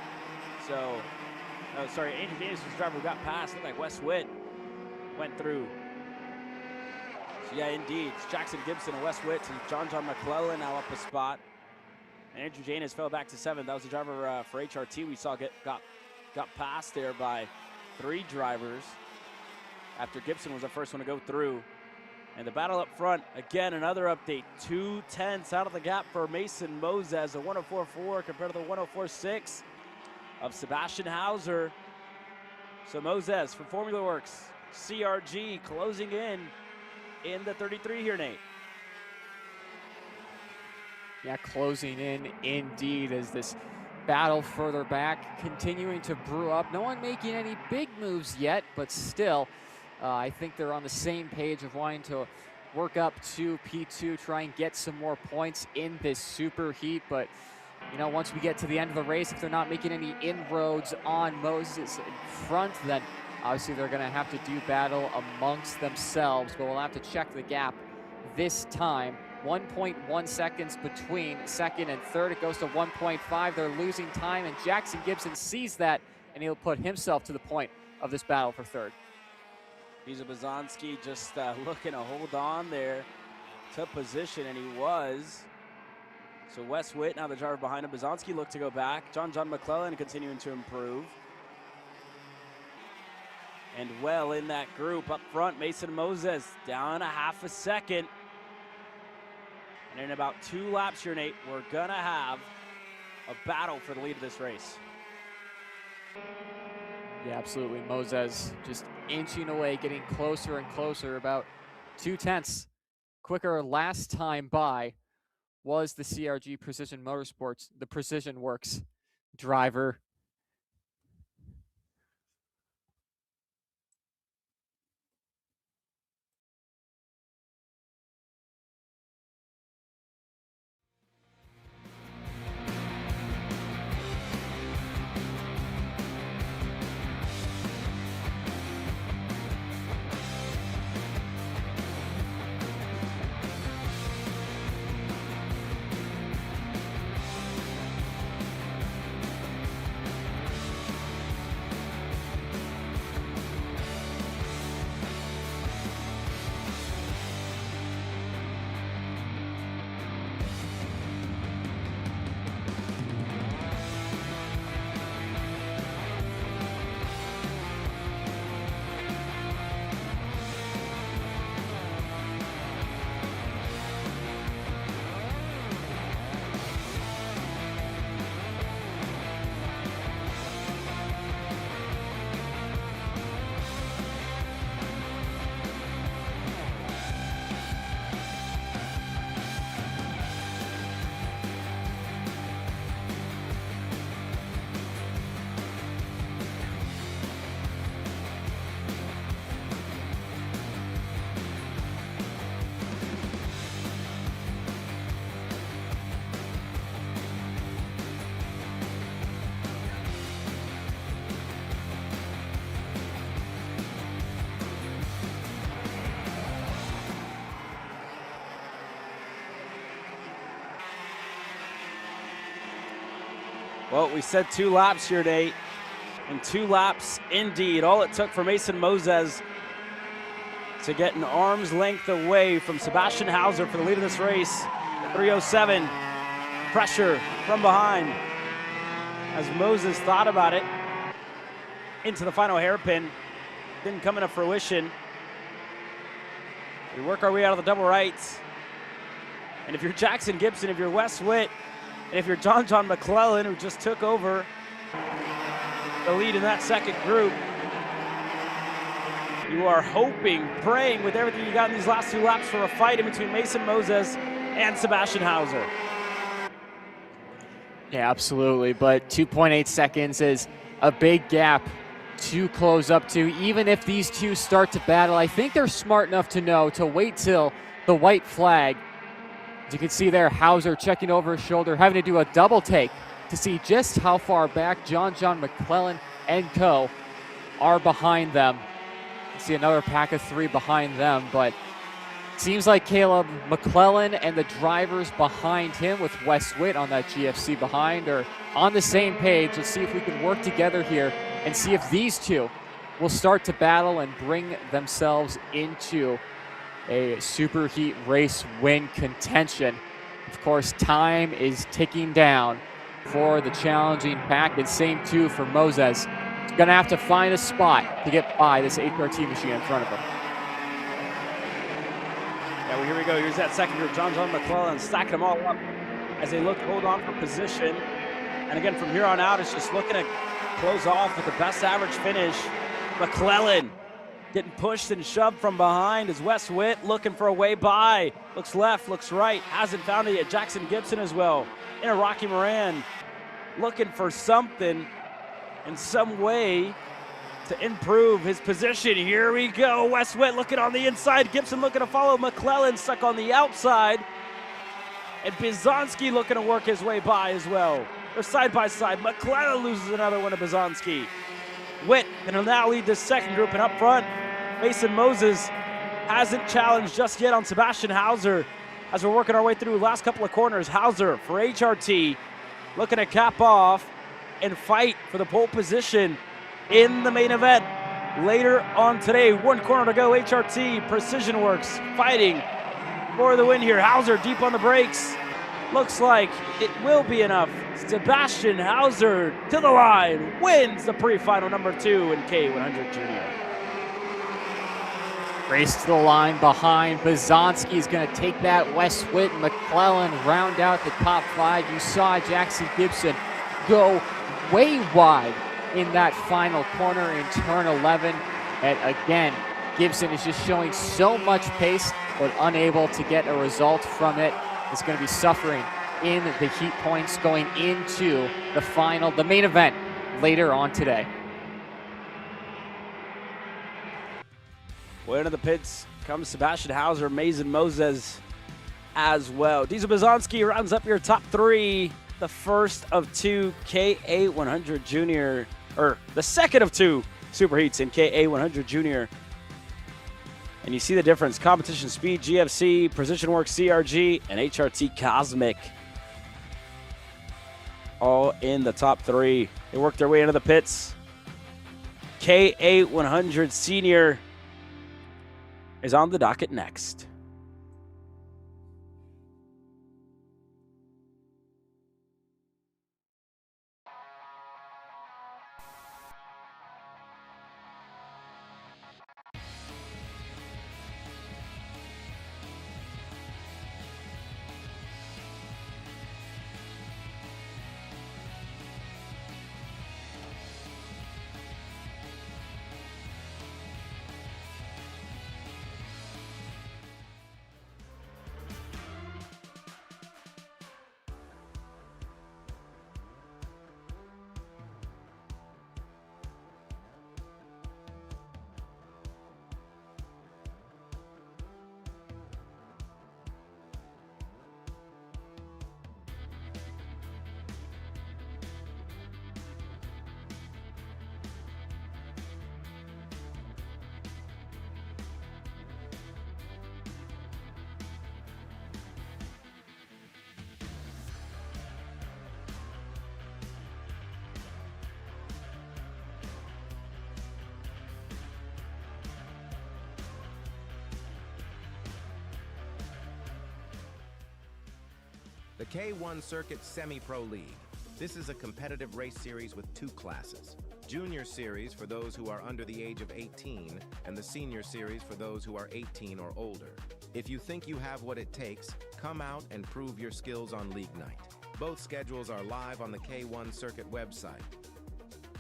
So, Andrew Janis was the driver who got past. Looked like Wes Witt went through. So yeah, indeed, it's Jackson Gibson and Wes Witt and John McClellan now up a spot. And Andrew Janis fell back to 7th. That was the driver for HRT we saw got passed there by 3 drivers after Gibson was the first one to go through. And the battle up front, again, another update. 2 tenths out of the gap for Mason Moses, a 104.4 compared to the 104.6 of Sebastian Hauser. So Moses from Formula Works, CRG closing in the 33 here, Nate. Yeah, closing in indeed as this battle further back continuing to brew up. No one making any big moves yet, but still, I think they're on the same page of wanting to work up to P2, try and get some more points in this super heat. But, you know, once we get to the end of the race, if they're not making any inroads on Moses in front, then obviously they're going to have to do battle amongst themselves. But we'll have to check the gap this time. 1.1 seconds between second and third. It goes to 1.5. They're losing time, and Jackson Gibson sees that, and he'll put himself to the point of this battle for third. Biza Bazanski just looking to hold on there to position, and he was. So Wes Witt, now the driver behind him. Bazanski looked to go back. John McClellan continuing to improve. And well in that group up front, Mason Moses down a half a second. And in about 2 laps here, Nate, we're gonna have a battle for the lead of this race. Yeah, absolutely. Moses just inching away, getting closer and closer, about 2 tenths quicker last time by was the CRG Precision Motorsports, the Precision Works driver. Well, we said 2 laps here, Nate, and 2 laps indeed. All it took for Mason Moses to get an arm's length away from Sebastian Hauser for the lead of this race. 3:07, pressure from behind as Moses thought about it into the final hairpin. Didn't come into fruition. We work our way out of the double rights. And if you're Jackson Gibson, if you're Wes Witt, and if you're John McClellan, who just took over the lead in that second group, you are hoping, praying with everything you got in these last 2 laps for a fight in between Mason Moses and Sebastian Hauser. Yeah, absolutely. But 2.8 seconds is a big gap to close up to. Even if these two start to battle, I think they're smart enough to know to wait till the white flag. As you can see there, Hauser checking over his shoulder, having to do a double take to see just how far back John McClellan and co. are behind them. You see another pack of 3 behind them, but it seems like Caleb McClellan and the drivers behind him with Wes Witt on that GFC behind are on the same page. Let's see if we can work together here and see if these two will start to battle and bring themselves into a super heat race win contention. Of course, time is ticking down for the challenging pack, and same too for Moses. He's gonna have to find a spot to get by this HRT machine in front of him. Yeah, well, here we go. Here's that second group. John McClellan stacking them all up as they look to hold on for position. And again, from here on out, it's just looking to close off with the best average finish. McClellan getting pushed and shoved from behind as Wes Witt looking for a way by. Looks left, looks right, hasn't found it yet. Jackson Gibson as well. In a Rocky Moran looking for something in some way to improve his position. Here we go. Wes Witt looking on the inside. Gibson looking to follow. McClellan stuck on the outside. And Bizonski looking to work his way by as well. They're side by side. McClellan loses another one to Bizonski. Witt going to now lead this second group, and up front, Mason Moses hasn't challenged just yet on Sebastian Hauser. As we're working our way through the last couple of corners, Hauser for HRT looking to cap off and fight for the pole position in the main event later on today. 1 corner to go. HRT Precision Works fighting for the win here. Hauser deep on the brakes. Looks like it will be enough. Sebastian Hauser to the line, wins the pre-final number 2 in K100 Junior. Race to the line behind. Bizonski is going to take that. Wes Witt and McClellan round out the top 5. You saw Jackson Gibson go way wide in that final corner in turn 11. And again, Gibson is just showing so much pace, but unable to get a result from it. It's going to be suffering in the heat points going into the final, the main event later on today. Way into the pits comes Sebastian Hauser, Mason Moses as well. Diesel Bizonski rounds up your top 3. The first of 2 KA100 Junior, or the second of 2 Super Heats in KA100 Junior. And you see the difference. Competition Speed, GFC, Precision Works, CRG, and HRT Cosmic. All in the top 3. They work their way into the pits. KA100 Senior is on the docket next. The K1 Circuit Semi-Pro League. This is a competitive race series with 2 classes. Junior Series for those who are under the age of 18, and the Senior Series for those who are 18 or older. If you think you have what it takes, come out and prove your skills on League Night. Both schedules are live on the K1 Circuit website.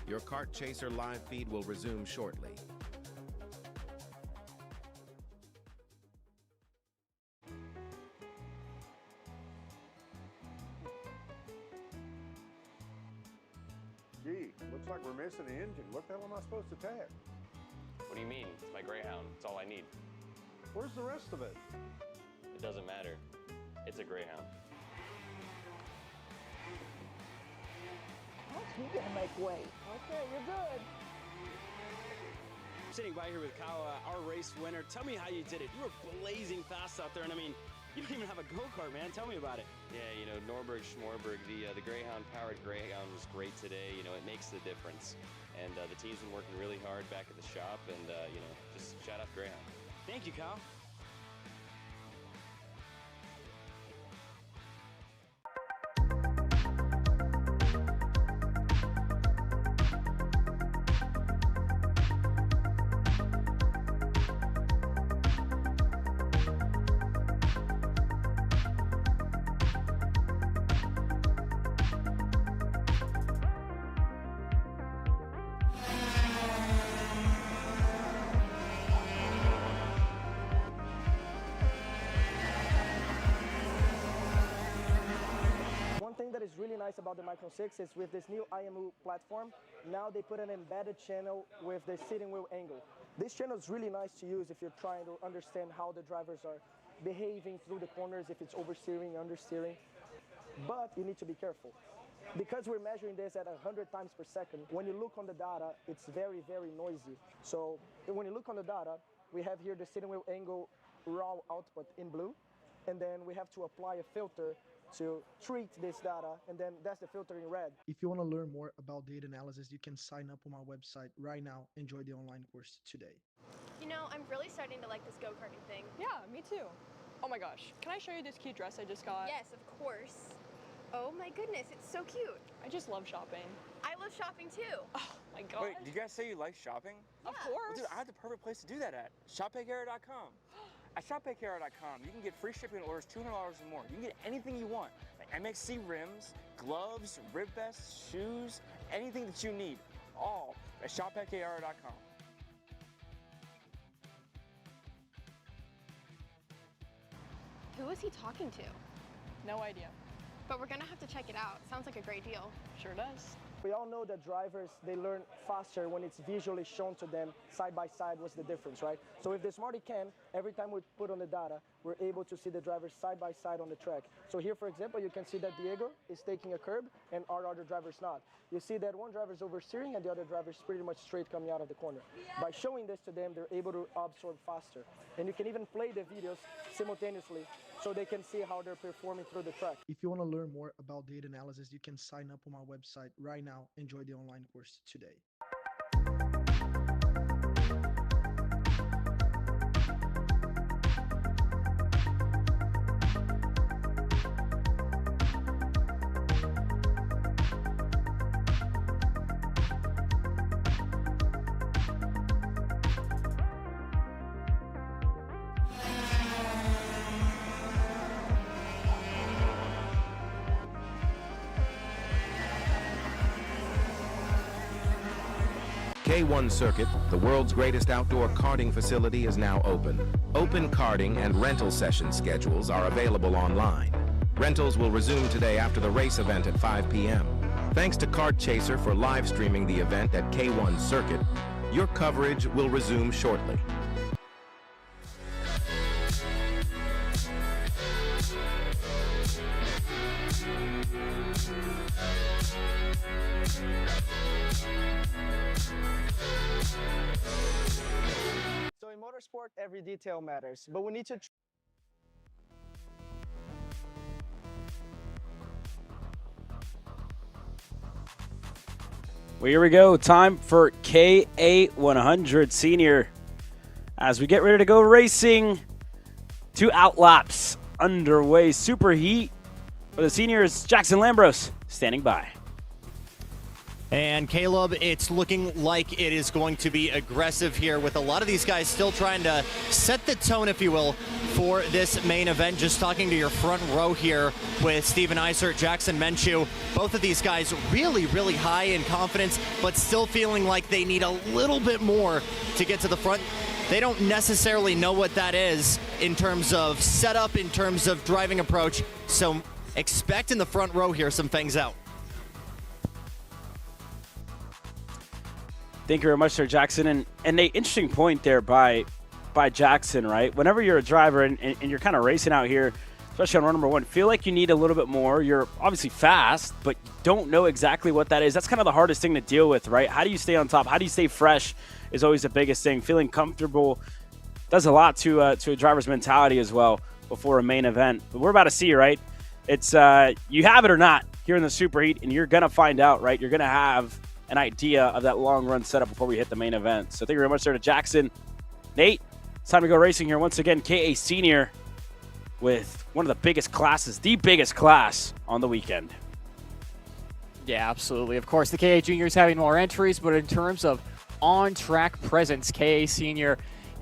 Your Kart Chaser live feed will resume shortly. Gee, looks like we're missing an engine. What the hell am I supposed to tag? What do you mean? It's my Greyhound. It's all I need. Where's the rest of it? It doesn't matter. It's a Greyhound. You gotta make way. Okay, you're good. Sitting by here with Kyle, our race winner. Tell me how you did it. You were blazing fast out there, and I mean, you don't even have a go-kart, man. Tell me about it. Yeah, you know, Norberg, Schmorberg, the Greyhound-powered Greyhound was great today. You know, it makes the difference. And the team's been working really hard back at the shop, and, you know, just shout out Greyhound. Thank you, Kyle. That is really nice about the Micro 6 is with this new IMU platform, now they put an embedded channel with the steering wheel angle. This channel is really nice to use if you're trying to understand how the drivers are behaving through the corners, if it's oversteering, understeering. But you need to be careful. Because we're measuring this at 100 times per second, when you look on the data, it's very, very noisy. So when you look on the data, we have here the steering wheel angle raw output in blue, and then we have to apply a filter to treat this data, and then that's the filter in red. If you want to learn more about data analysis, you can sign up on our website right now. Enjoy the online course today. You know, I'm really starting to like this go-karting thing. Yeah, me too. Oh my gosh, can I show you this cute dress I just got? Yes, of course. Oh my goodness, it's so cute. I just love shopping. I love shopping too. Oh my god. Wait, did you guys say you like shopping? Of Yeah. course. Well, dude, I have the perfect place to do that at. ShopPayCara.com. At ShopPayCara.com, you can get free shipping on orders $200 or more. You can get anything you want, like MXC rims, gloves, rib vests, shoes, anything that you need, all at ShopPayCara.com. Who is he talking to? No idea. But we're gonna have to check it out. Sounds like a great deal. Sure does. We all know that drivers, they learn faster when it's visually shown to them side by side what's the difference, right? So if the Smarty can, every time we put on the data, we're able to see the drivers side by side on the track. So here, for example, you can see that Diego is taking a curb and our other driver's not. You see that one driver's oversteering and the other driver's pretty much straight coming out of the corner. By showing this to them, they're able to absorb faster. And you can even play the videos simultaneously so they can see how they're performing through the track. If you want to learn more about data analysis, you can sign up on our website right now. Enjoy the online course today. K1 Circuit, the world's greatest outdoor karting facility, is now open. Open karting and rental session schedules are available online. Rentals will resume today after the race event at 5 p.m. Thanks to Kart Chaser for live streaming the event at K1 Circuit. Your coverage will resume shortly. So in motorsport, every detail matters, but we need to Well, here we go. Time for K100 Senior. As we get ready to go racing, 2 outlaps underway. Super Heat For the seniors, Jackson Lambros standing by. And Caleb, it's looking like it is going to be aggressive here with a lot of these guys still trying to set the tone, if you will, for this main event. Just talking to your front row here with Steven Eisert, Jackson Menchu. Both of these guys really, really high in confidence, but still feeling like they need a little bit more to get to the front. They don't necessarily know what that is in terms of setup, in terms of driving approach. So expect in the front row here some things out. Thank you very much, Sir Jackson. And an interesting point there by Jackson, right? Whenever you're a driver and you're kind of racing out here, especially on run number one, feel like you need a little bit more. You're obviously fast, but you don't know exactly what that is. That's kind of the hardest thing to deal with, right? How do you stay on top? How do you stay fresh is always the biggest thing. Feeling comfortable does a lot to a driver's mentality as well before a main event. But we're about to see, right? It's you have it or not here in the Super Heat, and you're going to find out, right? You're going to have an idea of that long run setup before we hit the main event. So thank you very much there to Jackson. Nate, it's time to go racing here once again. KA Senior with one of the biggest classes, the biggest class on the weekend. Yeah, absolutely. Of course, the KA Junior is having more entries, but in terms of on-track presence, KA Senior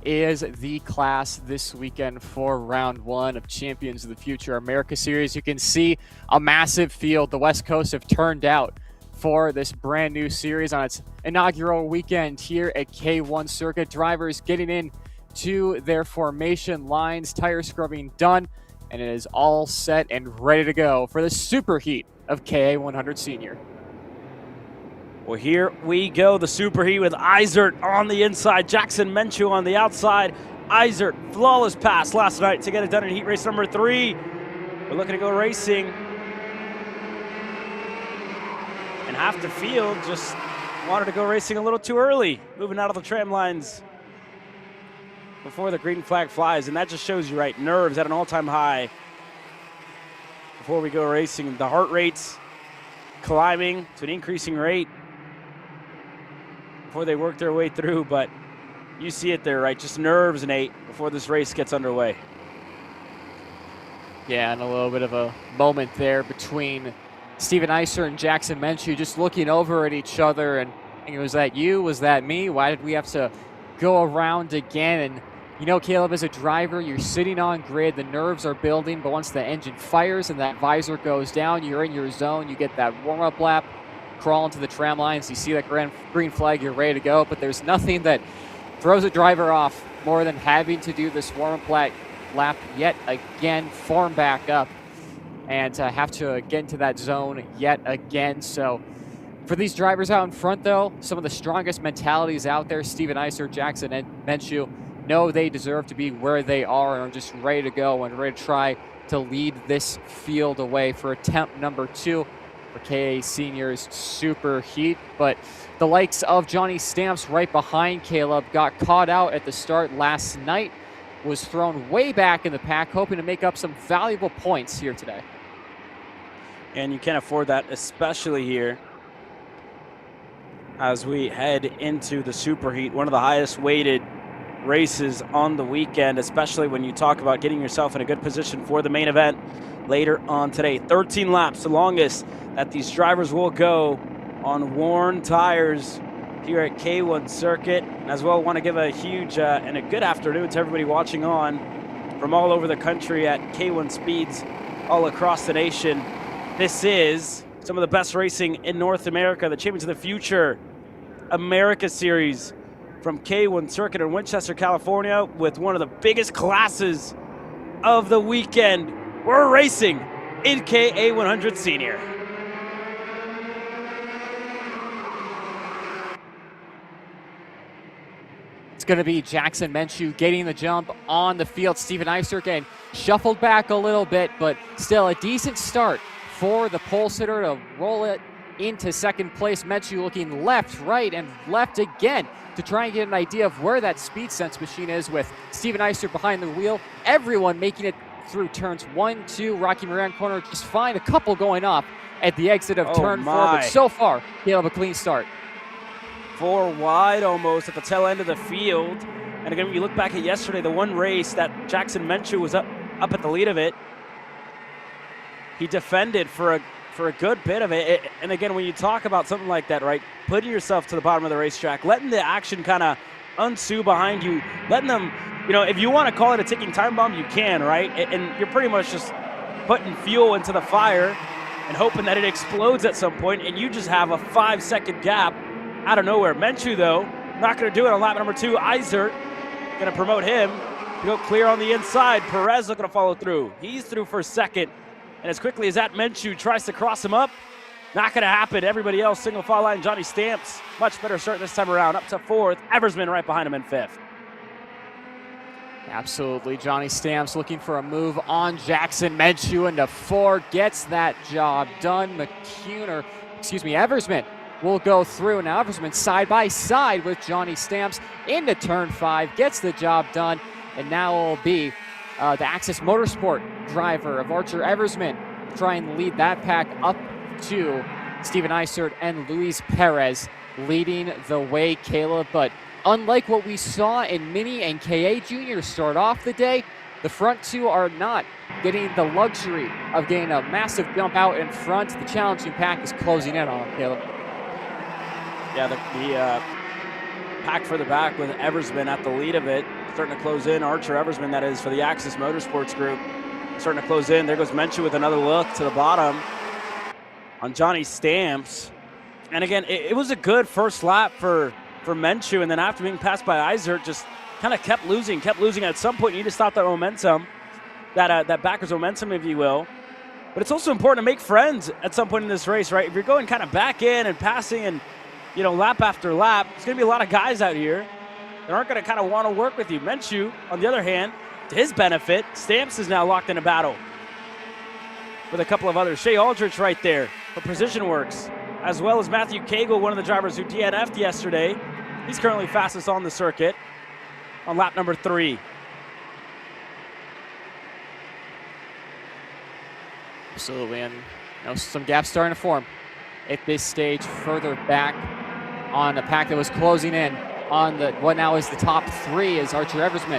is the class this weekend for round one of Champions of the Future America Series. You can see a massive field the West Coast have turned out for this brand new series on its inaugural weekend here at K1 Circuit. Drivers getting in to their formation lines, tire scrubbing done, and it is all set and ready to go for the Super Heat of KA 100 Senior. Well, here we go, the Super Heat with Eisert on the inside, Jackson Menchu on the outside. Eisert, flawless pass last night to get it done in heat race number 3. We're looking to go racing. And half the field just wanted to go racing a little too early, moving out of the tram lines before the green flag flies. And that just shows you, right, nerves at an all-time high before we go racing. The heart rate's climbing to an increasing rate before they work their way through, but you see it there, right? Just nerves, Nate, before this race gets underway. Yeah, and a little bit of a moment there between Steven Eisert and Jackson Menchu just looking over at each other and was that you? Was that me? Why did we have to go around again? And you know, Caleb, as a driver, you're sitting on grid, the nerves are building, but once the engine fires and that visor goes down, you're in your zone, you get that warm-up lap, crawl into the tram lines, you see that green flag, you're ready to go, but there's nothing that throws a driver off more than having to do this warm-up lap yet again, form back up, and have to get into that zone yet again. So for these drivers out in front, though, some of the strongest mentalities out there, Steven Eisert, Jackson, and Menchu, know they deserve to be where they are and are just ready to go and ready to try to lead this field away for attempt number 2 for KA Senior's Super Heat. But the likes of Johnny Stamps right behind Caleb got caught out at the start last night, was thrown way back in the pack, hoping to make up some valuable points here today. And you can't afford that, especially here as we head into the Super Heat, one of the highest weighted races on the weekend, especially when you talk about getting yourself in a good position for the main event later on today. 13 laps, the longest that these drivers will go on worn tires here at K1 Circuit. As well, want to give a huge and a good afternoon to everybody watching on from all over the country at K1 Speeds all across the nation. This is some of the best racing in North America, the Champions of the Future America Series from K1 Circuit in Winchester, California, with one of the biggest classes of the weekend. We're racing in KA 100 Senior. It's going to be Jackson Menchu getting the jump on the field. Steven Eisert getting shuffled back a little bit, but still a decent start for the pole sitter to roll it into second place. Menchu looking left, right, and left again to try and get an idea of where that speed sense machine is, with Steven Eisert behind the wheel. Everyone making it through turns 1, 2, Rocky Moran corner just fine. A couple going off at the exit of turn 4, but so far, Caleb, a clean start. 4 wide almost at the tail end of the field. And again, when you look back at yesterday, the one race that Jackson Menchu was up at the lead of it, he defended for a good bit of it. And again, when you talk about something like that, right, putting yourself to the bottom of the racetrack, letting the action kind of ensue behind you, letting them, you know, if you want to call it a ticking time bomb, you can, right? And you're pretty much just putting fuel into the fire and hoping that it explodes at some point, and you just have a 5-second gap out of nowhere. Menchu, though, not going to do it on lap number 2. Eisert going to promote him to go clear on the inside. Perez looking to follow through. He's through for second. And as quickly as that Menchu tries to cross him up, not going to happen. Everybody else, single file line. Johnny Stamps, much better start this time around. Up to 4th. Eversman right behind him in 5th. Absolutely. Johnny Stamps looking for a move on Jackson Menchu into 4. Gets that job done. Eversman will go through. Now Eversman side by side with Johnny Stamps into turn 5. Gets the job done. And now it will be the Axis Motorsport driver of Archer Eversman try and lead that pack up to Steven Eisert and Luis Perez leading the way, Caleb. But unlike what we saw in Mini and KA Jr. start off the day, the front two are not getting the luxury of getting a massive jump out in front. The challenging pack is closing in on them, Caleb. Yeah, the pack further back with Eversman at the lead of it, starting to close in. Archer Eversman, that is, for the Axis Motorsports group, starting to close in. There goes Menchu with another look to the bottom on Johnny Stamps. And again, it was a good first lap for Menchu, and then after being passed by Eisert, just kind of kept losing. At some point, you need to stop that momentum, that backwards momentum, if you will. But it's also important to make friends at some point in this race, right? If you're going kind of back in and passing and, you know, lap after lap, there's going to be a lot of guys out here that aren't going to kind of want to work with you. Menchu, on the other hand, to his benefit, Stamps is now locked in a battle with a couple of others. Shea Aldrich right there for Precision Works, as well as Matthew Cagle, one of the drivers who DNF'd yesterday. He's currently fastest on the circuit on lap number 3. Absolutely, and you know, some gaps starting to form at this stage further back on a pack that was closing in on what now is the top 3 as Archer Eversman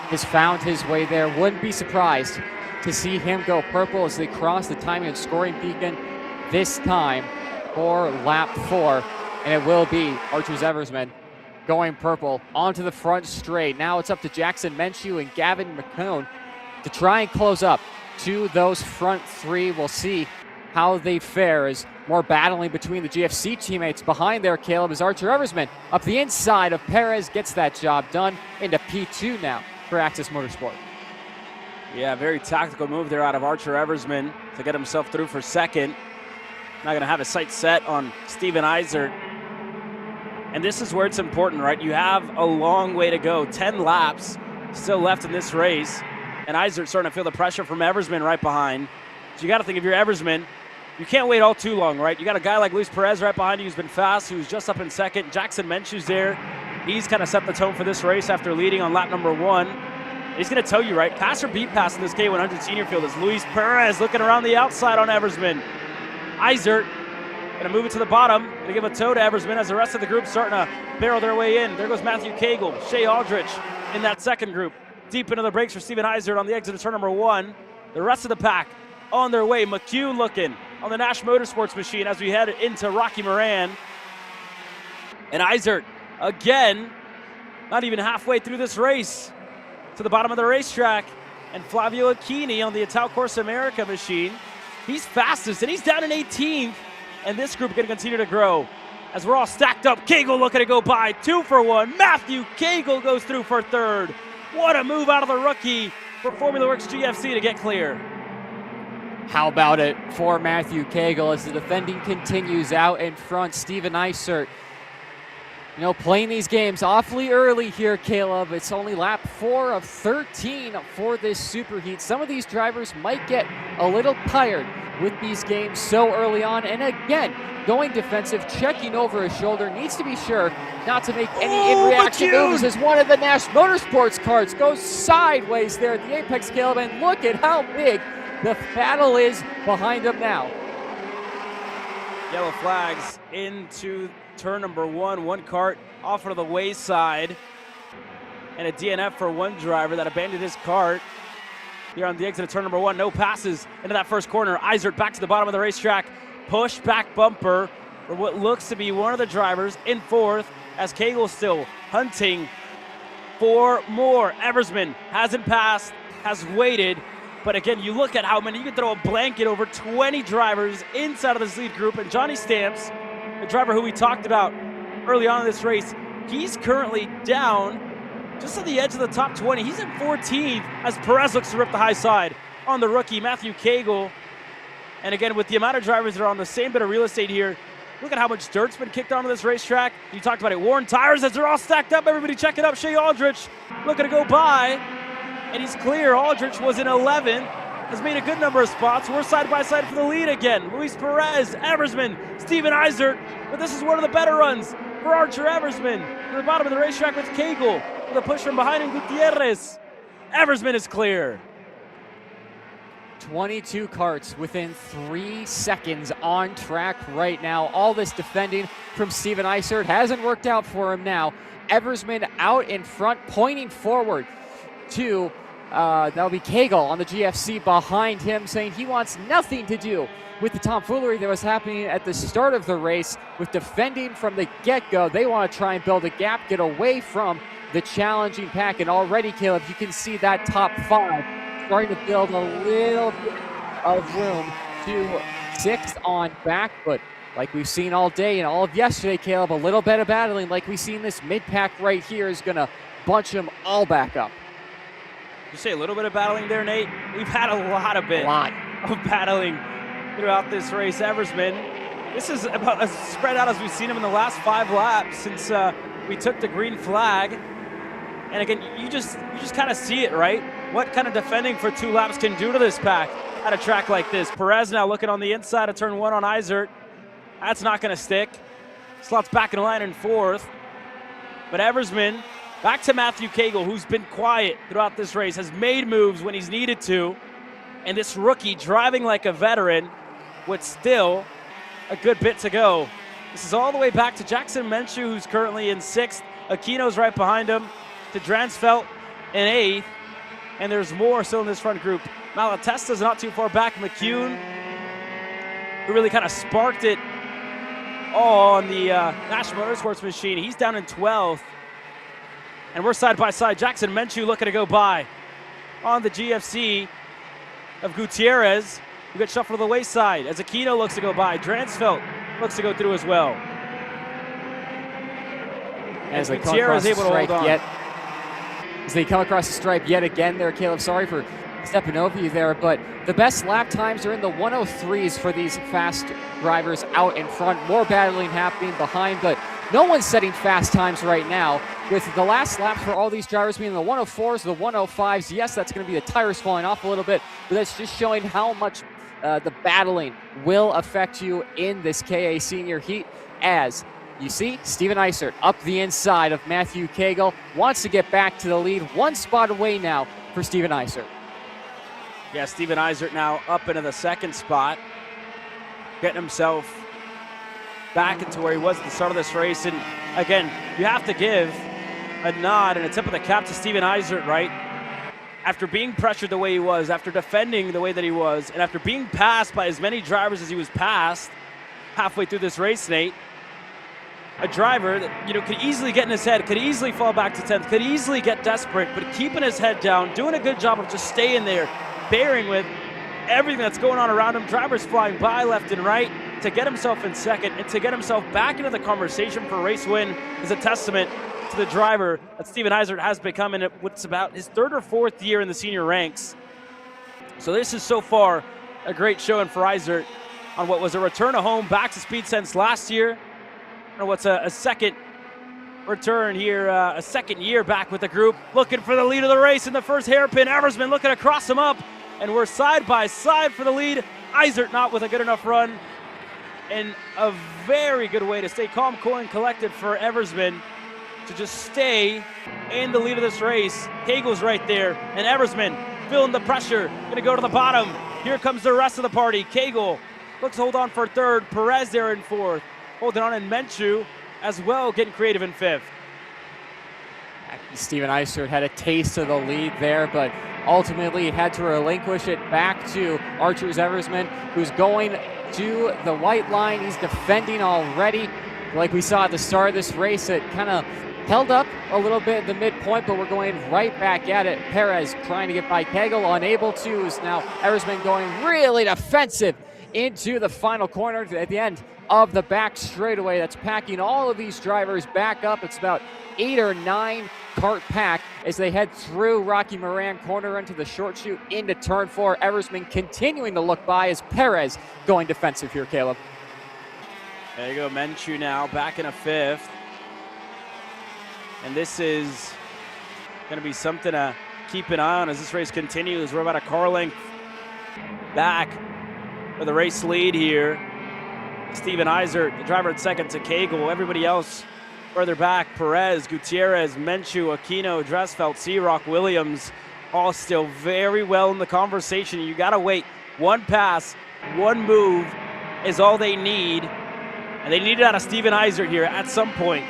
has found his way there. Wouldn't be surprised to see him go purple as they cross the timing and scoring beacon this time for lap 4, and it will be Archer Eversman going purple onto the front straight. Now it's up to Jackson Menchu and Gavin McCone to try and close up to those front 3. We'll see how they fare as more battling between the GFC teammates behind there. Caleb, as Archer Eversman up the inside of Perez gets that job done into P2 now for Axis Motorsport. Yeah, very tactical move there out of Archer Eversman to get himself through for second. Not going to have his sights set on Steven Eisert. And this is where it's important, right? You have a long way to go. 10 laps still left in this race. And Eisert starting to feel the pressure from Eversman right behind. So you got to think, if you're Eversman, you can't wait all too long, right? You got a guy like Luis Perez right behind you who's been fast, who's just up in second. Jackson Menchu's there. He's kind of set the tone for this race after leading on lap number 1. He's going to tell you, right? Pass or beat pass in this K100 senior field is Luis Perez looking around the outside on Eversman. Eisert going to move it to the bottom. Going to give a toe to Eversman as the rest of the group starting to barrel their way in. There goes Matthew Cagle, Shea Aldrich in that second group. Deep into the brakes for Steven Eisert on the exit of turn number 1. The rest of the pack on their way. McHugh looking on the Nash Motorsports machine as we head into Rocky Moran. And Eisert, again, not even halfway through this race, to the bottom of the racetrack. And Flavio Acchini on the Ital Corsa America machine. He's fastest, and he's down in 18th. And this group going to continue to grow as we're all stacked up. Cagle looking to go by, 2 for 1. Matthew Cagle goes through for third. What a move out of the rookie for Formula Works GFC to get clear. How about it for Matthew Cagle as the defending continues out in front. Steven Eisert, you know, playing these games awfully early here, Caleb. It's only lap 4 of 13 for this super heat. Some of these drivers might get a little tired with these games so early on. And again, going defensive, checking over his shoulder, needs to be sure not to make any in-reaction moves as one of the Nash Motorsports carts goes sideways there at the apex, Caleb. And look at how big the battle is behind him now. Yellow flags into turn number 1. One cart off to the wayside. And a DNF for one driver that abandoned his cart. here on the exit of turn number 1. No passes into that first corner. Eisert back to the bottom of the racetrack. Push back bumper for what looks to be one of the drivers in 4th, as Cagle still hunting for more. Eversman hasn't passed, has waited, but again, you look at how many, you can throw a blanket over 20 drivers inside of this lead group, and Johnny Stamps, the driver who we talked about early on in this race, he's currently down just on the edge of the top 20. He's in 14th as Perez looks to rip the high side on the rookie, Matthew Cagle. And again, with the amount of drivers that are on the same bit of real estate here, look at how much dirt's been kicked onto this racetrack. You talked about it, worn tires as they're all stacked up. Everybody check it up. Shea Aldrich looking to go by, and he's clear. Aldrich was in 11th, has made a good number of spots. We're side by side for the lead again. Luis Perez, Eversman, Steven Eisert, but this is one of the better runs for Archer Eversman. To the bottom of the racetrack with Cagle, with a push from behind him, Gutierrez. Eversman is clear. 22 karts within 3 seconds on track right now. All this defending from Steven Eisert hasn't worked out for him now. Eversman out in front, pointing forward to, that'll be Cagle on the GFC behind him, saying he wants nothing to do with the tomfoolery that was happening at the start of the race with defending from the get-go. They want to try and build a gap, get away from the challenging pack, and already, Caleb, you can see that top 5 starting to build a little bit of room to 6th on back, but like we've seen all day and all of yesterday, Caleb, a little bit of battling like we've seen this mid-pack right here is going to bunch them all back up. You say a little bit of battling there, Nate? We've had a lot of battling throughout this race. Eversman, this is about as spread out as we've seen him in the last 5 laps since we took the green flag. And again, you just kind of see it, right? What kind of defending for 2 laps can do to this pack at a track like this. Perez now looking on the inside of turn 1 on Eisert. That's not going to stick. Slots back in line in 4th. But Eversman, back to Matthew Cagle, who's been quiet throughout this race, has made moves when he's needed to. And this rookie driving like a veteran with still a good bit to go. This is all the way back to Jackson Menshew, who's currently in 6th. Aquino's right behind him. To Dransfeld in 8th. And there's more still in this front group. Malatesta's not too far back. McCune, who really kind of sparked it on the National Motorsports machine. He's down in 12th. And we're side by side. Jackson Menshew looking to go by on the GFC of Gutierrez, who gets shuffled to the wayside as Aquino looks to go by. Dransfeld looks to go through as well. As Gutierrez able to hold on. As they come across the stripe yet again there, Caleb, sorry for stepping over you there, but the best lap times are in the 103s for these fast drivers out in front. More battling happening behind, but no one's setting fast times right now. With the last lap for all these drivers being the 104s, the 105s, yes, that's going to be the tires falling off a little bit, but that's just showing how much the battling will affect you in this KA Senior Heat, as you see Steven Eisert up the inside of Matthew Cagle, wants to get back to the lead, 1 spot away now for Steven Eisert. Yeah, Steven Eisert now up into the 2nd spot, getting himself back into where he was at the start of this race. And again, you have to give a nod and a tip of the cap to Steven Eisert, right? After being pressured the way he was, after defending the way that he was, and after being passed by as many drivers as he was passed halfway through this race, Nate, a driver that, you know, could easily get in his head, could easily fall back to 10th, could easily get desperate, but keeping his head down, doing a good job of just staying there, bearing with everything that's going on around him, drivers flying by left and right, to get himself in 2nd and to get himself back into the conversation for a race win is a testament to the driver that Steven Eisert has become in what's about his 3rd or 4th year in the senior ranks. So this is so far a great showing for Eisert on what was a return to home back to Speed Sense last year. And what's a second return here, a 2nd year back with the group, looking for the lead of the race in the first hairpin. Eversman looking to cross him up, and we're side by side for the lead. Eisert not with a good enough run, and a very good way to stay calm, cool, and collected for Eversman to just stay in the lead of this race. Cagle's right there, and Eversman feeling the pressure, gonna go to the bottom. Here comes the rest of the party. Cagle looks to hold on for 3rd, Perez there in 4th. Holding on in Menshew as well, getting creative in 5th. Steven Eisert had a taste of the lead there, but ultimately had to relinquish it back to Archer Eversman, who's going to the white line. He's defending already. Like we saw at the start of this race, it kind of held up a little bit at the midpoint, but we're going right back at it. Perez trying to get by Kegel, unable to. Is now Eversman going really defensive into the final corner at the end of the back straightaway. That's packing all of these drivers back up. It's about 8 or 9 Kart pack as they head through Rocky Moran corner into the short chute into turn 4. Eversman continuing to look by as Perez going defensive here, Caleb. There you go, Menchu now back in a 5th. And this is going to be something to keep an eye on as this race continues. We're about a car length back for the race lead here. Steven Eisert, the driver at second to Kegel. Everybody else further back, Perez, Gutierrez, Menchu, Aquino, Dressfeld, Searock, Williams, all still very well in the conversation. You got to wait. One pass, one move is all they need. And they need it out of Steven Eisert here at some point.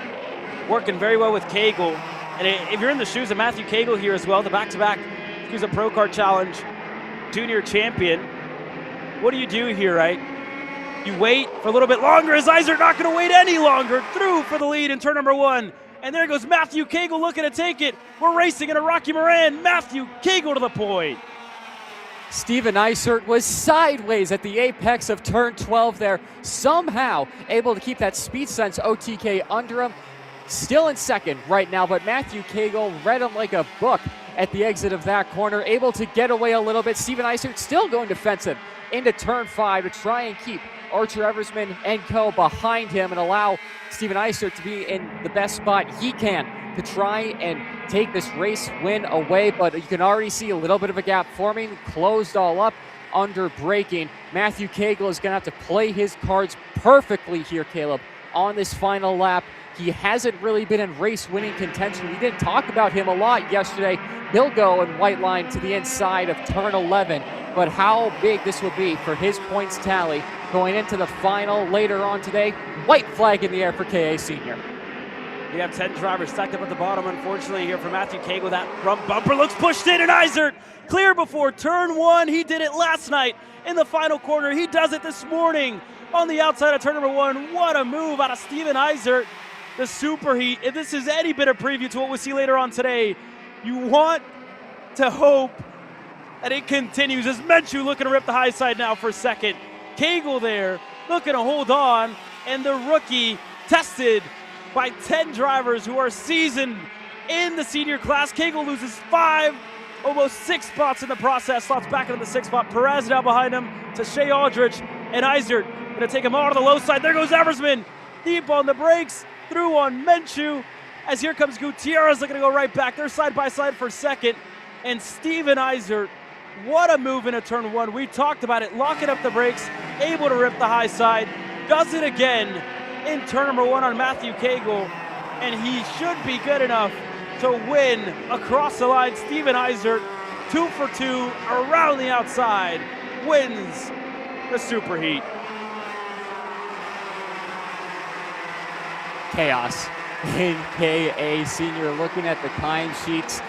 Working very well with Kegel. And if you're in the shoes of Matthew Kegel here as well, the back-to-back SKUSA Pro Kart Challenge junior champion, what do you do here, right? You wait for a little bit longer. Is Eisert not going to wait any longer? Through for the lead in turn number 1. And there goes Matthew Kegel looking to take it. We're racing in a Rocky Moran. Matthew Kegel to the point. Steven Eisert was sideways at the apex of turn 12 there, somehow able to keep that speed sense OTK under him. Still in second right now, but Matthew Kegel read him like a book at the exit of that corner, able to get away a little bit. Steven Eisert still going defensive into turn 5 to try and keep Archer Eversman and co behind him and allow Steven Eisert to be in the best spot he can to try and take this race win away. But you can already see a little bit of a gap forming, closed all up under braking. Matthew Kegel is going to have to play his cards perfectly here, Caleb, on this final lap. He hasn't really been in race-winning contention. We didn't talk about him a lot yesterday. He'll go in white line to the inside of turn 11. But how big this will be for his points tally going into the final later on today. White flag in the air for KA Senior. We have 10 drivers stacked up at the bottom, unfortunately, here for Matthew Kegel. That front bumper looks pushed in, and Eisert clear before turn 1. He did it last night in the final corner. He does it this morning on the outside of turn number 1. What a move out of Steven Eisert. The Super Heat, if this is any bit of preview to what we see later on today, you want to hope that it continues as Menchu looking to rip the high side now for second. Kegel there looking to hold on, and the rookie tested by 10 drivers who are seasoned in the senior class. Kegel loses 5, almost 6 spots in the process, slots back into the 6th spot. Perez now behind him to Shea Aldrich, and Eisert gonna take him all to the low side. There goes Eversman, deep on the brakes. Through on Menchu, as here comes Gutierrez looking to go right back. They're side by side for second. And Steven Eisert, what a move into turn 1. We talked about it, locking up the brakes, able to rip the high side. Does it again in turn number 1 on Matthew Kegel. And he should be good enough to win across the line. Steven Eisert, 2 for 2 around the outside, wins the Super Heat. Chaos in KA Senior. Looking at the time sheets,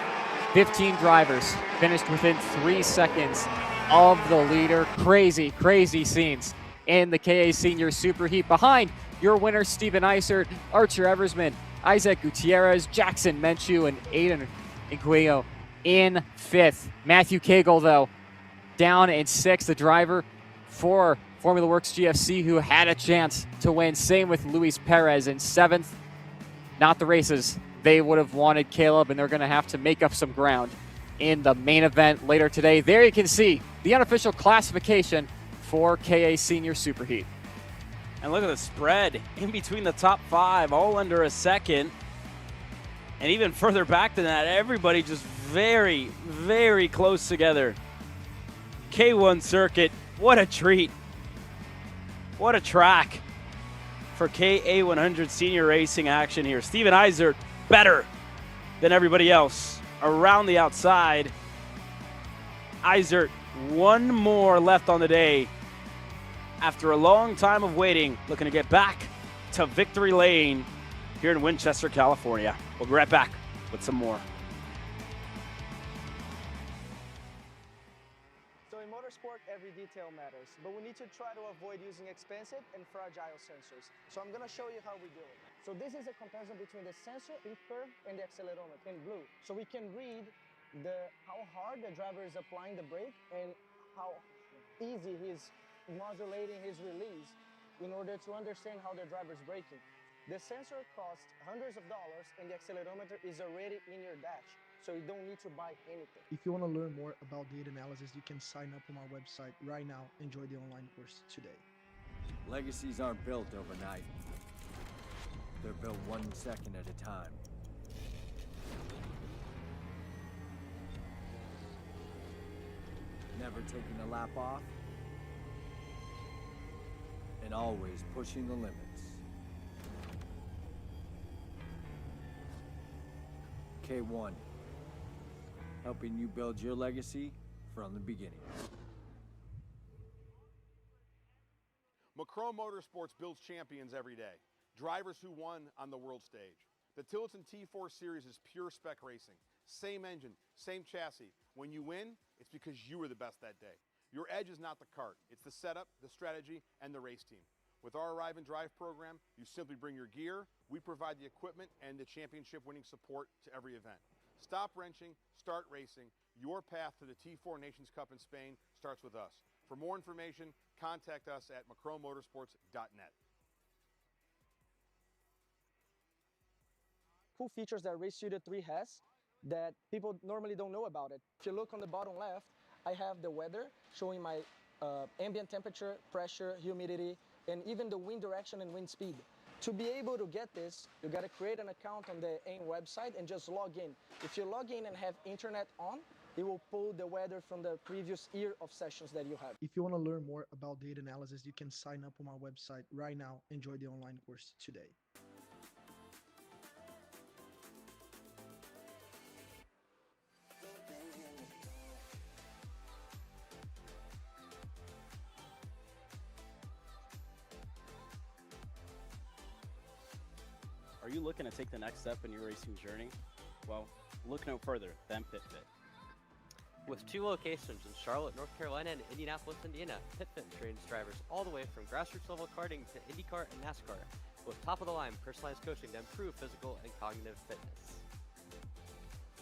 15 drivers finished within 3 seconds of the leader. Crazy, crazy scenes in the KA Senior Super Heat. Behind your winner, Steven Eisert, Archer Eversman, Isaac Gutierrez, Jackson Menchu, and Aiden Igueo in 5th. Matthew Kegel, though, down in 6th, the driver for Formula Works GFC, who had a chance to win. Same with Luis Perez in 7th. Not the races they would have wanted, Caleb, and they're going to have to make up some ground in the main event later today. There you can see the unofficial classification for KA Senior Super Heat. And look at the spread in between the top 5, all under a second. And even further back than that, everybody just very, very close together. K1 circuit, what a treat. What a track for KA100 senior racing action here. Steven Eisert better than everybody else around the outside. Eisert, one more left on the day. After a long time of waiting, looking to get back to victory lane here in Winchester, California. We'll be right back. with some more. So in motorsport, every detail matters, but we need to try to avoid using expensive and fragile sensors. So I'm gonna show you how we do it. So this is a comparison between the sensor in curve and the accelerometer in blue. So we can read how hard the driver is applying the brake and how easy he's modulating his release in order to understand how the driver's braking. The sensor costs hundreds of dollars and the accelerometer is already in your dash, so you don't need to buy anything. If you want to learn more about data analysis, you can sign up on our website right now. Enjoy the online course today. Legacies aren't built overnight. They're built 1 second at a time. Never taking a lap off, and always pushing the limits. K1, helping you build your legacy from the beginning. Macron Motorsports builds champions every day. Drivers who won on the world stage. The Tilton T4 Series is pure spec racing. Same engine, same chassis. When you win, it's because you were the best that day. Your edge is not the kart. It's the setup, the strategy, and the race team. With our Arrive and Drive program, you simply bring your gear, we provide the equipment and the championship-winning support to every event. Stop wrenching, start racing. Your path to the T4 Nations Cup in Spain starts with us. For more information, contact us at macronmotorsports.net. Cool features that Race Studio 3 has that people normally don't know about it. If you look on the bottom left, I have the weather showing my ambient temperature, pressure, humidity, and even the wind direction and wind speed. To be able to get this, you gotta create an account on the AIM website and just log in. If you log in and have internet on, it will pull the weather from the previous year of sessions that you have. If you want to learn more about data analysis, you can sign up on our website right now. Enjoy the online course today. Are you looking to take the next step in your racing journey? Well, look no further than PitFit. With 2 locations in Charlotte, North Carolina and Indianapolis, Indiana, PitFit trains drivers all the way from grassroots level karting to IndyCar and NASCAR, with top-of-the-line personalized coaching to improve physical and cognitive fitness.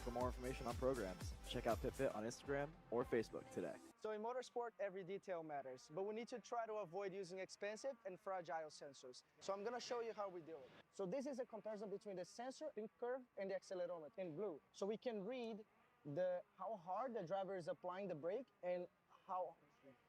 For more information on programs, check out PitFit on Instagram or Facebook today. So in motorsport, every detail matters, but we need to try to avoid using expensive and fragile sensors. So I'm gonna show you how we do it. So this is a comparison between the sensor in curve and the accelerometer in blue. So we can read how hard the driver is applying the brake and how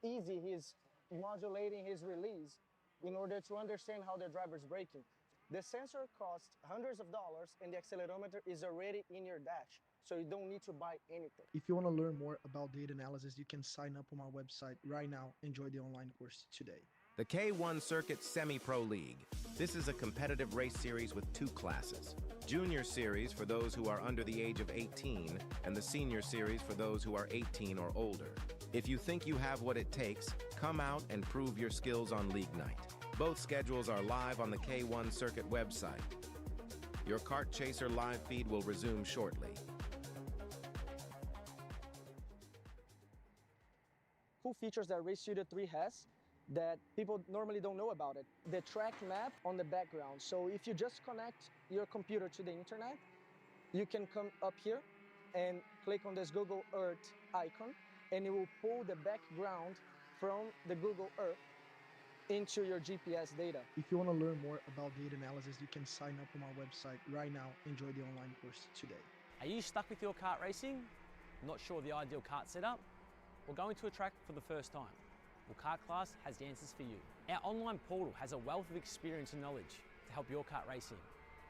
easy he's modulating his release in order to understand how the driver's braking. The sensor costs hundreds of dollars and the accelerometer is already in your dash, so you don't need to buy anything. If you want to learn more about data analysis, you can sign up on our website right now. Enjoy the online course today. The K1 Circuit Semi-Pro League. This is a competitive race series with 2 classes. Junior Series for those who are under the age of 18, and the Senior Series for those who are 18 or older. If you think you have what it takes, come out and prove your skills on League Night. Both schedules are live on the K1 Circuit website. Your Kart Chaser live feed will resume shortly. Cool features that Race Studio 3 has that people normally don't know about it. The track map on the background. So if you just connect your computer to the internet, you can come up here and click on this Google Earth icon, and it will pull the background from the Google Earth into your GPS data. If you want to learn more about data analysis, you can sign up on our website right now. Enjoy the online course today. Are you stuck with your kart racing? Not sure the ideal kart setup? Or going to a track for the first time? Well, Kart Class has the answers for you. Our online portal has a wealth of experience and knowledge to help your kart racing.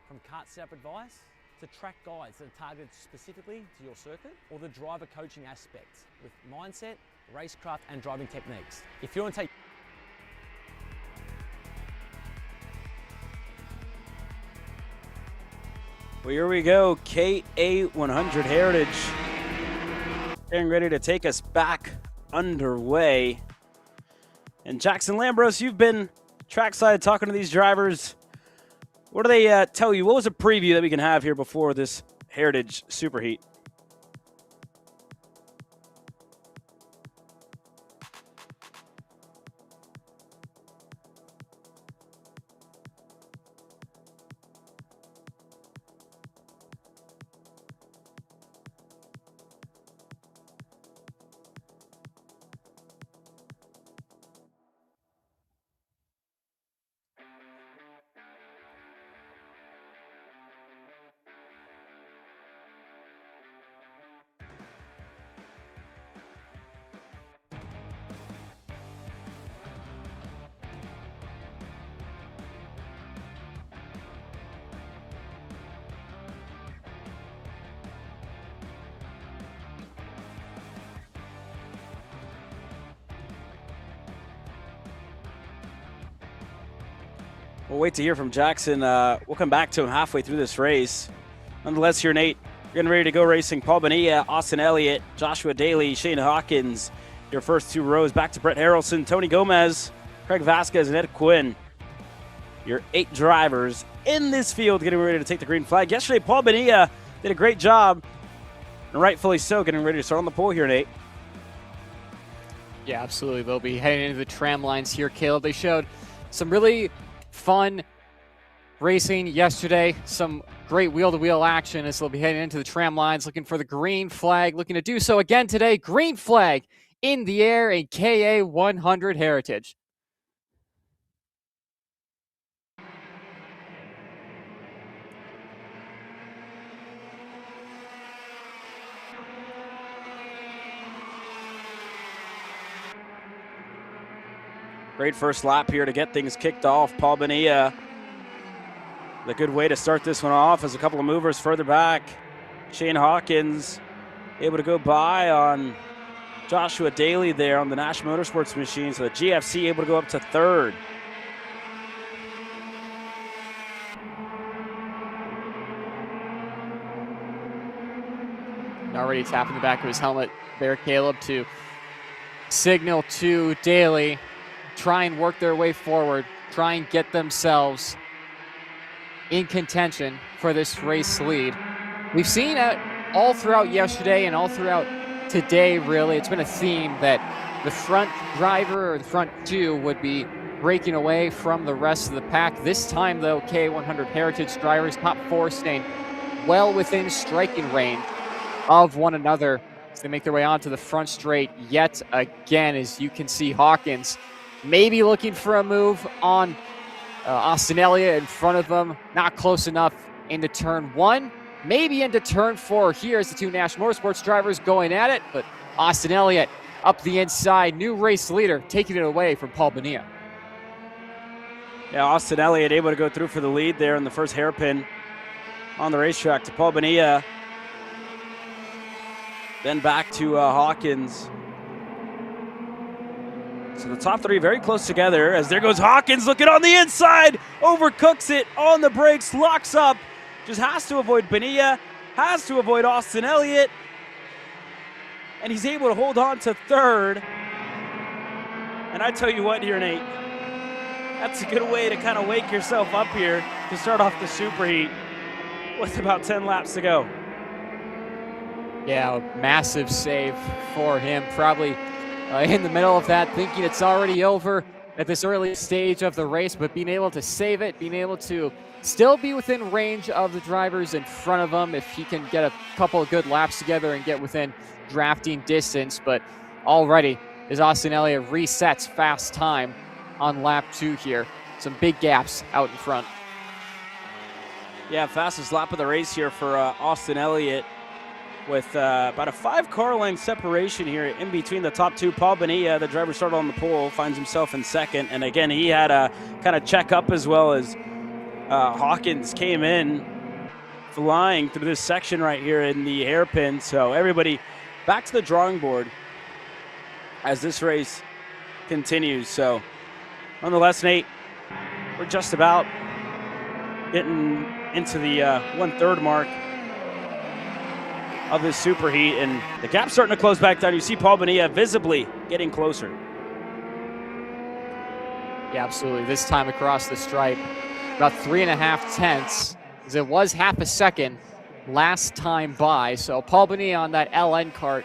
From kart setup advice to track guides that are targeted specifically to your circuit, or the driver coaching aspects with mindset, racecraft and driving techniques. If you want to take Well, here we go, KA100 Heritage. Getting ready to take us back underway. And Jackson Lambros, you've been trackside talking to these drivers. What do they tell you? What was a preview that we can have here before this Heritage Super Heat. We'll wait to hear from Jackson. We'll come back to him halfway through this race. Nonetheless, here, Nate, getting ready to go racing. Paul Bonilla, Austin Elliott, Joshua Daly, Shane Hawkins. Your first two rows back to Brett Harrelson, Tony Gomez, Craig Vasquez, and Ed Quinn. Your 8 drivers in this field getting ready to take the green flag. Yesterday, Paul Bonilla did a great job, and rightfully so, getting ready to start on the pole here, Nate. Yeah, absolutely. They'll be heading into the tram lines here, Caleb. They showed some really fun racing yesterday, some great wheel-to-wheel action as they'll be heading into the tram lines, looking for the green flag, looking to do so again today. Green flag in the air, a KA 100 Heritage. Great first lap here to get things kicked off. Paul Bonilla, the good way to start this one off is a couple of movers further back. Shane Hawkins able to go by on Joshua Daly there on the Nash Motorsports machine. So the GFC able to go up to third. Already tapping the back of his helmet there, Caleb, to signal to Daly. Try and work their way forward, try and get themselves in contention for this race lead. We've seen it all throughout yesterday and all throughout today, really. It's been a theme that the front driver or the front two would be breaking away from the rest of the pack. This time, though, K100 Heritage drivers, top 4, staying well within striking range of one another as they make their way onto the front straight yet again. As you can see, Hawkins maybe looking for a move on Austin Elliott in front of them. Not close enough into turn 1. Maybe into turn 4. Here's the two Nash Motorsports drivers going at it, but Austin Elliott up the inside. New race leader taking it away from Paul Bonilla. Yeah, Austin Elliott able to go through for the lead there in the first hairpin on the racetrack to Paul Bonilla. Then back to Hawkins. So the top 3 very close together as there goes Hawkins looking on the inside, overcooks it on the brakes, locks up, just has to avoid Bonilla, has to avoid Austin Elliott, and he's able to hold on to third. And I tell you what here, Nate, that's a good way to kind of wake yourself up here to start off the Super Heat with about 10 laps to go. Yeah, a massive save for him, probably in the middle of that, thinking it's already over at this early stage of the race, but being able to save it, being able to still be within range of the drivers in front of him if he can get a couple of good laps together and get within drafting distance. But already, as Austin Elliott resets fast time on lap 2 here, some big gaps out in front. Yeah, fastest lap of the race here for Austin Elliott, with about a 5-car length separation here in between the top 2. Paul Bonilla, the driver started on the pole, finds himself in second. And again, he had a kind of check up as well as Hawkins came in flying through this section right here in the hairpin. So everybody back to the drawing board as this race continues. So nonetheless, Nate, we're just about getting into the 1/3 mark of this Super Heat, and the gap's starting to close back down. You see Paul Bonilla visibly getting closer. Yeah, absolutely. This time across the stripe, about 3.5 tenths, as it was half a second last time by. So Paul Bonilla on that LN kart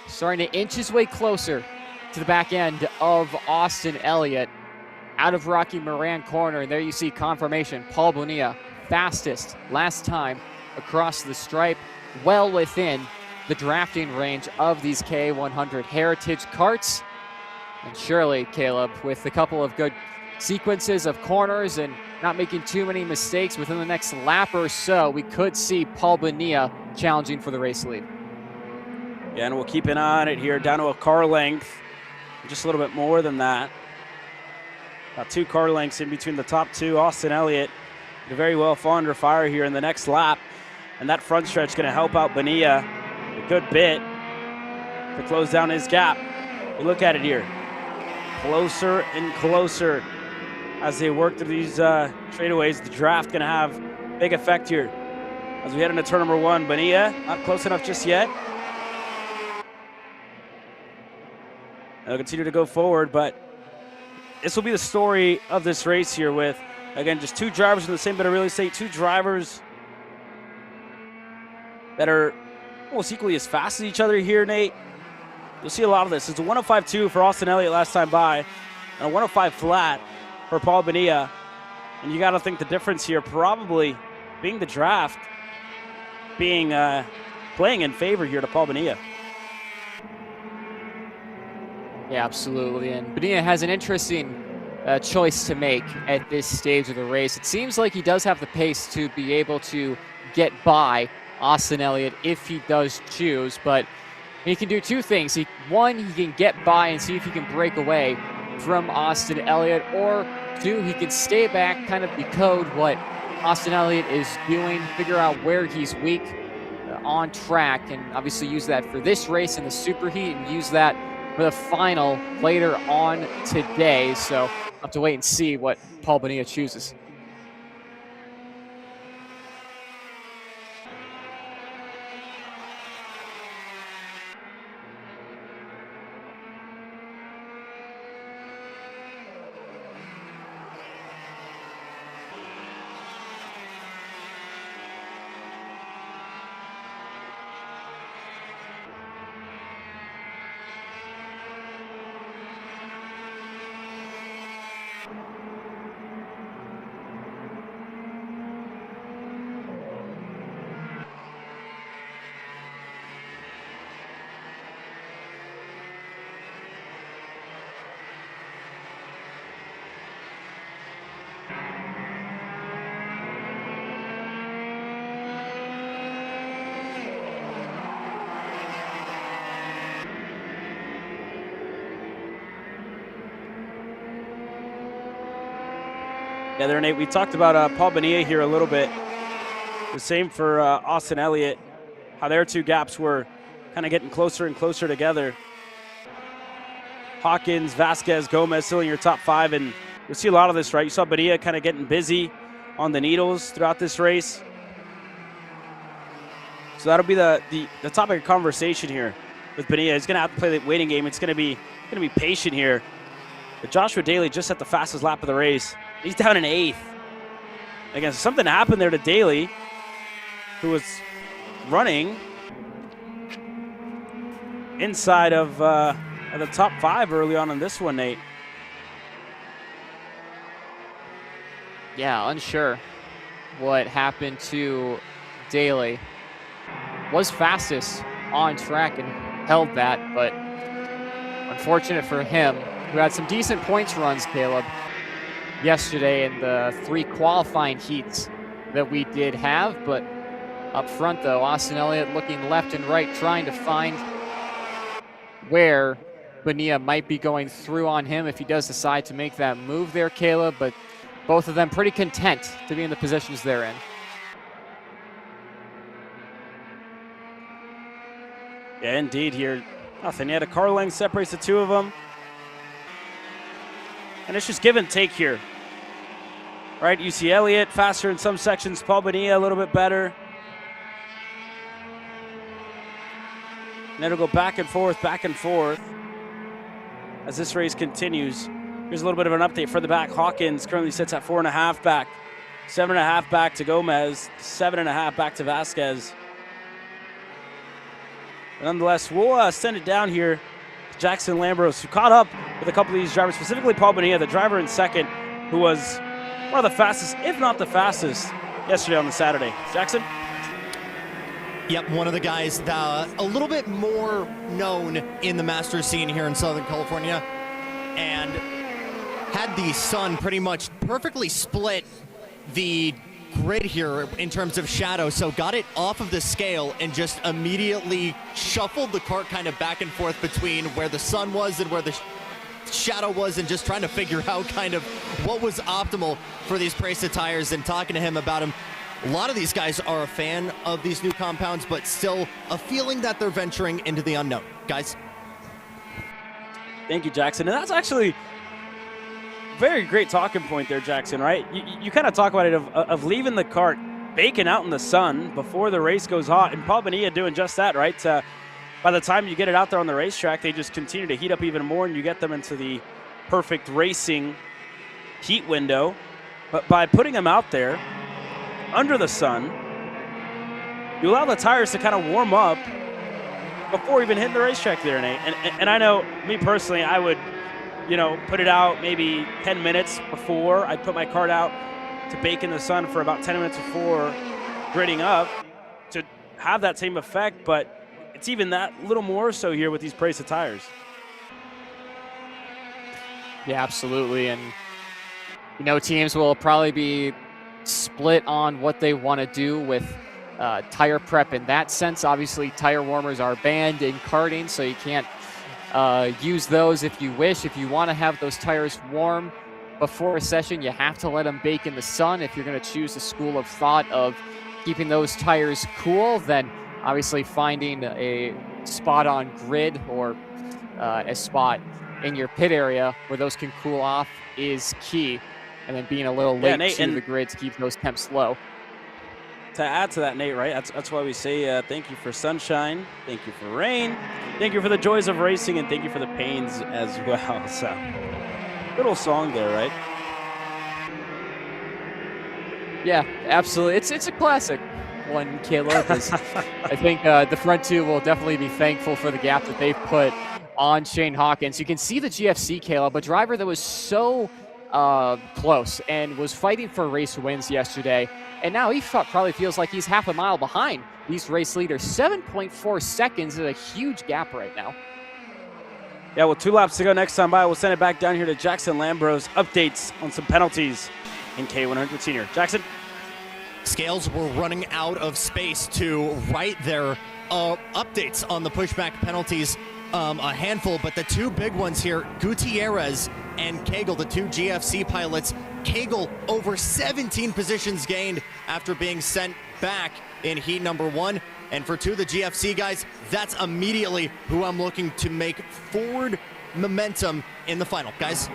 starting to inch his way closer to the back end of Austin Elliott out of Rocky Moran corner. And there you see confirmation. Paul Bonilla, fastest last time across the stripe, well within the drafting range of these K100 Heritage karts. And surely, Caleb, with a couple of good sequences of corners and not making too many mistakes within the next lap or so, we could see Paul Bonilla challenging for the race lead. Yeah, and we'll keep an eye on it here, down to a car length, just a little bit more than that. About 2 car lengths in between the top 2. Austin Elliott could very well fall under fire here in the next lap, and that front stretch going to help out Bonilla a good bit to close down his gap. You look at it here, closer and closer as they work through these straightaways. The draft going to have big effect here as we head into turn number 1. Bonilla not close enough just yet. They'll continue to go forward, but this will be the story of this race here with, again, just 2 drivers in the same bit of real estate, 2 drivers that are almost equally as fast as each other here, Nate. You'll see a lot of this. It's a 105.2 for Austin Elliott last time by, and a 105 flat for Paul Bonilla. And you got to think the difference here probably being the draft, being playing in favor here to Paul Bonilla. Yeah, absolutely. And Bonilla has an interesting choice to make at this stage of the race. It seems like he does have the pace to be able to get by Austin Elliott if he does choose, but he can do 2 things. One, he can get by and see if he can break away from Austin Elliott, or 2, he can stay back, kind of decode what Austin Elliott is doing, figure out where he's weak on track, and obviously use that for this race in the Super Heat and use that for the final later on today. So we'll have to wait and see what Paul Bonilla chooses. Yeah, there, Nate. We talked about Paul Bonilla here a little bit. The same for Austin Elliott, how their 2 gaps were kind of getting closer and closer together. Hawkins, Vasquez, Gomez still in your top 5, and you'll see a lot of this, right? You saw Bonilla kind of getting busy on the needles throughout this race. So that'll be the topic of conversation here with Bonilla. He's going to have to play the waiting game. It's going to be patient here. But Joshua Daly just at the fastest lap of the race. He's down in 8th. Again, something happened there to Daly, who was running inside of the top 5 early on in this one, Nate. Yeah, unsure what happened to Daly. Was fastest on track and held that, but unfortunate for him, who had some decent points runs, Caleb, yesterday in the 3 qualifying heats that we did have. But up front, though, Austin Elliott looking left and right, trying to find where Bonilla might be going through on him if he does decide to make that move there, Caleb. But both of them pretty content to be in the positions they're in. Yeah, indeed here. Nothing yet. A car length separates the 2 of them. And it's just give and take here. Right, you see Elliott faster in some sections, Paul Bonilla a little bit better. And it'll go back and forth as this race continues. Here's a little bit of an update for the back. Hawkins currently sits at 4.5 back. 7.5 back to Gomez, 7.5 back to Vasquez. But nonetheless, we'll send it down here to Jackson Lambros, who caught up with a couple of these drivers, specifically Paul Bonilla, the driver in second, who was one of the fastest, if not the fastest, yesterday on the Saturday. Jackson? Yep, one of the guys that a little bit more known in the Masters scene here in Southern California, and had the sun pretty much perfectly split the grid here in terms of shadow, so got it off of the scale and just immediately shuffled the cart kind of back and forth between where the sun was and where the shadow was, and just trying to figure out kind of what was optimal for these Presa tires. And talking to him about him, a lot of these guys are a fan of these new compounds, but still a feeling that they're venturing into the unknown. Guys? Thank you, Jackson. And that's actually very great talking point there, Jackson, right? You kind of talk about it of leaving the cart, baking out in the sun before the race goes hot, and Paul Bonilla doing just that, right? By the time you get it out there on the racetrack, they just continue to heat up even more, and you get them into the perfect racing heat window. But by putting them out there under the sun, you allow the tires to kind of warm up before even hitting the racetrack there, Nate. And I know, me personally, I would, put it out maybe 10 minutes before. I'd put my cart out to bake in the sun for about 10 minutes before gridding up to have that same effect, but it's even that little more so here with these Presa tires. Yeah, absolutely. And, teams will probably be split on what they want to do with tire prep in that sense. Obviously, tire warmers are banned in karting, so you can't use those if you wish. If you want to have those tires warm before a session, you have to let them bake in the sun. If you're going to choose a school of thought of keeping those tires cool, then obviously finding a spot on grid or a spot in your pit area where those can cool off is key. And then being a little late Nate, to the grid to keep those temps low. To add to that, Nate, right? That's why we say thank you for sunshine, thank you for rain, thank you for the joys of racing, and thank you for the pains as well. So, little song there, right? Yeah, absolutely. It's a classic one, Caleb. I think the front two will definitely be thankful for the gap that they've put on Shane Hawkins. You can see the GFC, Caleb, a driver that was so close and was fighting for race wins yesterday. And now he probably feels like he's half a mile behind these race leaders. 7.4 seconds is a huge gap right now. Yeah, well, 2 laps to go next time by. We'll send it back down here to Jackson Lambros. Updates on some penalties in K100 Senior. Jackson? Scales were running out of space to write their updates on the pushback penalties. A handful, but the two big ones here, Gutierrez and Cagle, the two GFC pilots. Cagle over 17 positions gained after being sent back in heat number 1. And for two of the GFC guys, that's immediately who I'm looking to make forward momentum in the final. Guys?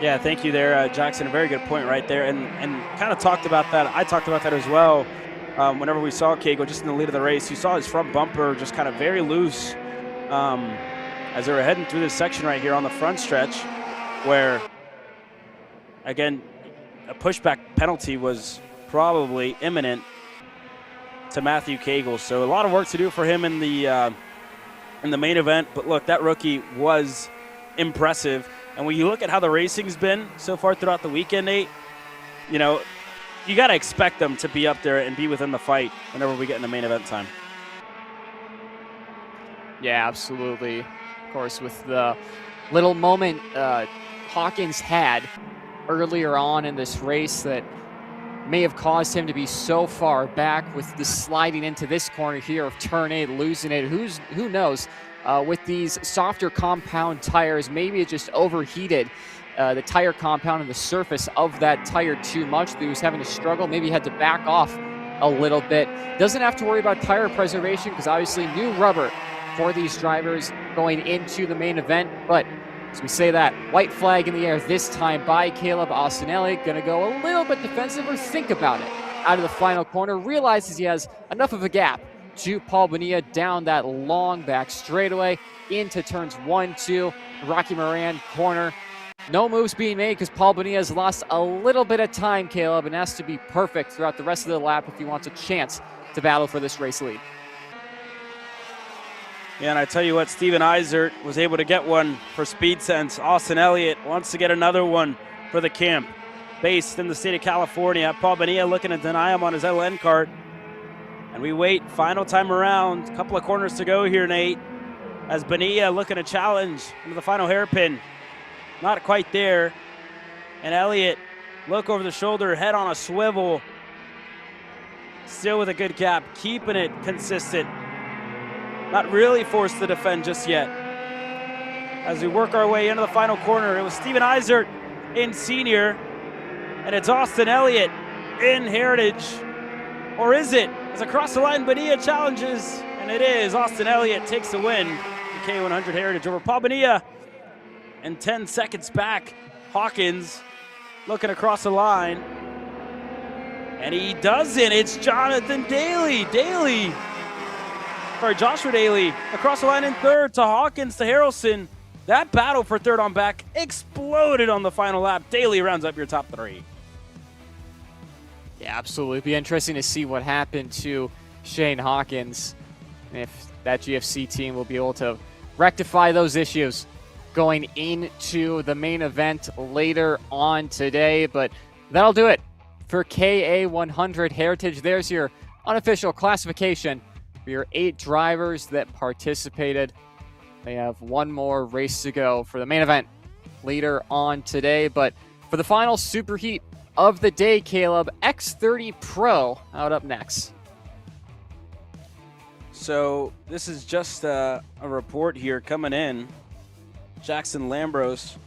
Yeah, thank you there, Jackson. A very good point right there. And kind of talked about that. I talked about that as well. Whenever we saw Cagle just in the lead of the race, you saw his front bumper just kind of very loose as they were heading through this section right here on the front stretch, where, again, a pushback penalty was probably imminent to Matthew Cagle. So a lot of work to do for him in the main event. But look, that rookie was impressive. And when you look at how the racing's been so far throughout the weekend, Nate, you got to expect them to be up there and be within the fight whenever we get in the main event time. Yeah, absolutely. Of course, with the little moment Hawkins had earlier on in this race that may have caused him to be so far back with the sliding into this corner here of turn 8, losing it. Who knows? With these softer compound tires, maybe it just overheated the tire compound and the surface of that tire too much. He was having to struggle, maybe had to back off a little bit. Doesn't have to worry about tire preservation because obviously new rubber for these drivers going into the main event. But as we say that, white flag in the air this time by Caleb Austinelli. Going to go a little bit defensive or think about it out of the final corner. Realizes he has enough of a gap to Paul Bonilla down that long back straightaway into turns 1, 2, Rocky Moran corner. No moves being made because Paul Bonilla has lost a little bit of time, Caleb, and has to be perfect throughout the rest of the lap if he wants a chance to battle for this race lead. Yeah, and I tell you what, Steven Eisert was able to get one for Speed Sense. Austin Elliott wants to get another one for the camp. Based in the state of California, Paul Bonilla looking to deny him on his LN kart. And we wait, final time around, a couple of corners to go here, Nate, as Bonilla looking to challenge into the final hairpin. Not quite there. And Elliott, look over the shoulder, head on a swivel. Still with a good gap, keeping it consistent. Not really forced to defend just yet. As we work our way into the final corner, it was Steven Eisert in senior, and it's Austin Elliott in heritage. Or is it? As across the line, Bonilla challenges, and it is. Austin Elliott takes the win. The K100 heritage over Paul Bonilla. And 10 seconds back, Hawkins looking across the line. And he doesn't. It's Jonathan Daly. Joshua Daly across the line in third to Hawkins to Harrelson. That battle for third on back exploded on the final lap. Daly rounds up your top three. Yeah, absolutely. It'd be interesting to see what happened to Shane Hawkins, and if that GFC team will be able to rectify those issues going into the main event later on today. But that'll do it for KA100 Heritage. There's your unofficial classification for your 8 drivers that participated. They have one more race to go for the main event later on today. But for the final super heat of the day, Caleb, X30 Pro out up next. So this is just a report here coming in. Jackson Lambros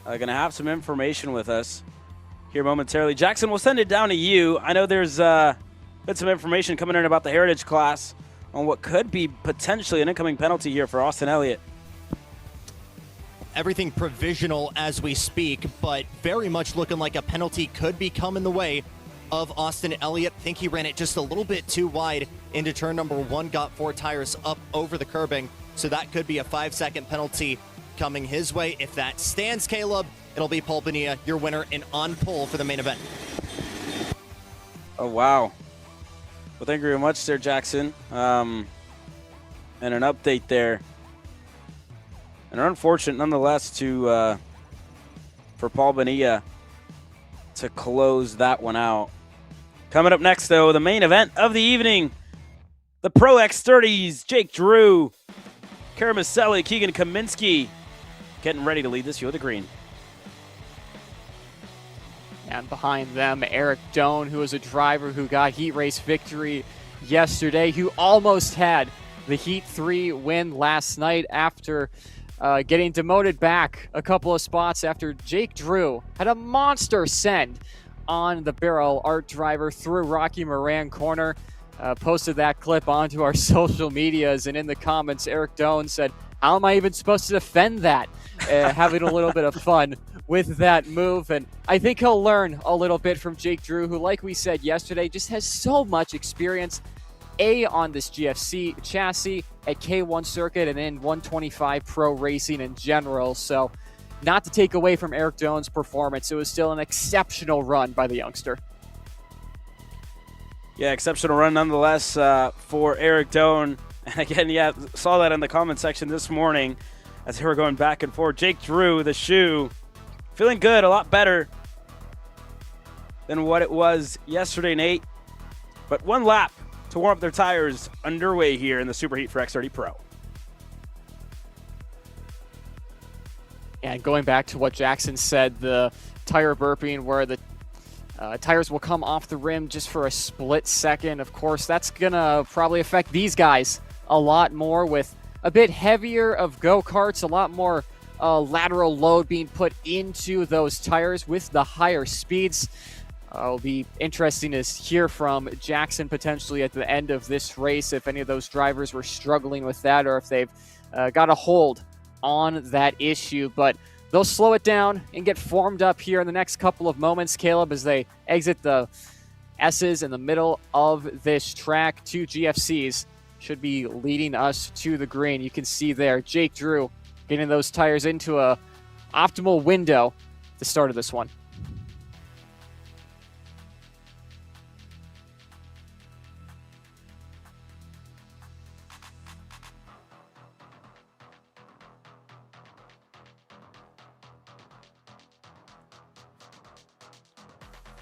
going to have some information with us here momentarily. Jackson, we'll send it down to you. I know there's been some information coming in about the Heritage class on what could be potentially an incoming penalty here for Austin Elliott. Everything provisional as we speak, but very much looking like a penalty could be coming the way of Austin Elliott. I think he ran it just a little bit too wide into turn number 1, got 4 tires up over the curbing, so that could be a 5-second penalty coming his way. If that stands, Caleb, it'll be Paul Bonilla, your winner and on pole for the main event. Oh, wow. Well, thank you very much there, Jackson. And an update there. And unfortunate, nonetheless, for Paul Bonilla to close that one out. Coming up next, though, the main event of the evening. The Pro X30s, Jake Drew, Karamaselli, Keegan Kaminsky, getting ready to lead this year with the green. And behind them, Eric Doan, who was a driver who got heat race victory yesterday, who almost had the Heat 3 win last night after getting demoted back a couple of spots after Jake Drew had a monster send on the barrel art driver through Rocky Moran corner. Posted that clip onto our social medias, and in the comments, Eric Doan said, "How am I even supposed to defend that?" Having a little bit of fun with that move, and I think he'll learn a little bit from Jake Drew, who, like we said yesterday, just has so much experience, on this GFC chassis, at K1 circuit, and in 125 Pro racing in general. So not to take away from Eric Doan's performance, it was still an exceptional run by the youngster. Yeah, exceptional run nonetheless for Eric Doan. And again, yeah, saw that in the comment section this morning as they were going back and forth. Jake Drew, the shoe, feeling good, a lot better than what it was yesterday, Nate. But one lap to warm up their tires underway here in the Super Heat for X30 Pro. And going back to what Jackson said, the tire burping where the tires will come off the rim just for a split second. Of course, that's going to probably affect these guys a lot more with a bit heavier of go-karts, a lot more lateral load being put into those tires with the higher speeds. It'll be interesting to hear from Jackson potentially at the end of this race if any of those drivers were struggling with that or if they've got a hold on that issue. But they'll slow it down and get formed up here in the next couple of moments, Caleb, as they exit the S's in the middle of this track. 2 GFCs should be leading us to the green. You can see there Jake Drew getting those tires into a optimal window at the start of this one.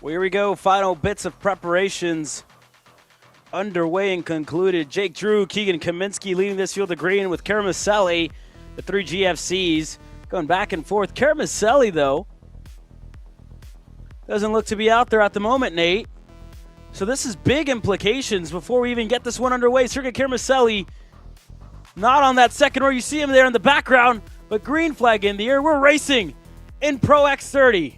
Well, here we go. Final bits of preparations underway and concluded. Jake Drew, Keegan Kaminsky leading this field of green with Karamaselli, the 3 GFCs, going back and forth. Karamaselli, though, doesn't look to be out there at the moment, Nate. So this is big implications before we even get this one underway. Sergei Karamaselli not on that second row. You see him there in the background, but green flag in the air. We're racing in Pro X30.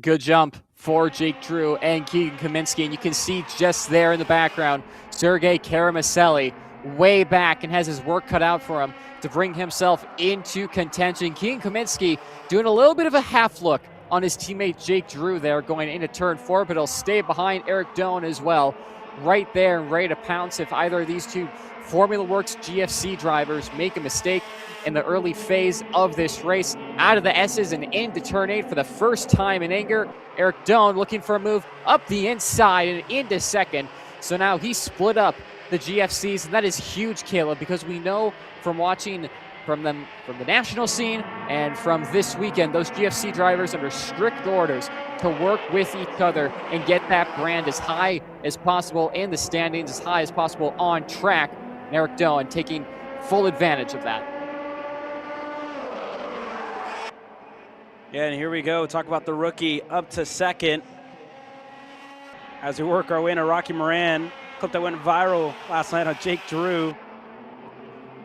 Good jump for Jake Drew and Keegan Kaminsky, and you can see just there in the background, Sergei Karamaselli way back and has his work cut out for him to bring himself into contention. Keegan Kaminsky doing a little bit of a half look on his teammate Jake Drew there going into turn 4, but he'll stay behind Eric Doan as well, right there and ready to pounce if either of these two Formula Works GFC drivers make a mistake in the early phase of this race. Out of the S's and into turn 8 for the first time in anger. Eric Doan looking for a move up the inside and into second. So now he split up the GFCs, and that is huge, Caleb, because we know from watching from the national scene and from this weekend, those GFC drivers under strict orders to work with each other and get that brand as high as possible in the standings, as high as possible on track. And Eric Doan taking full advantage of that. Yeah, and here we go. Talk about the rookie up to second as we work our way into Rocky Moran. Clip that went viral last night on Jake Drew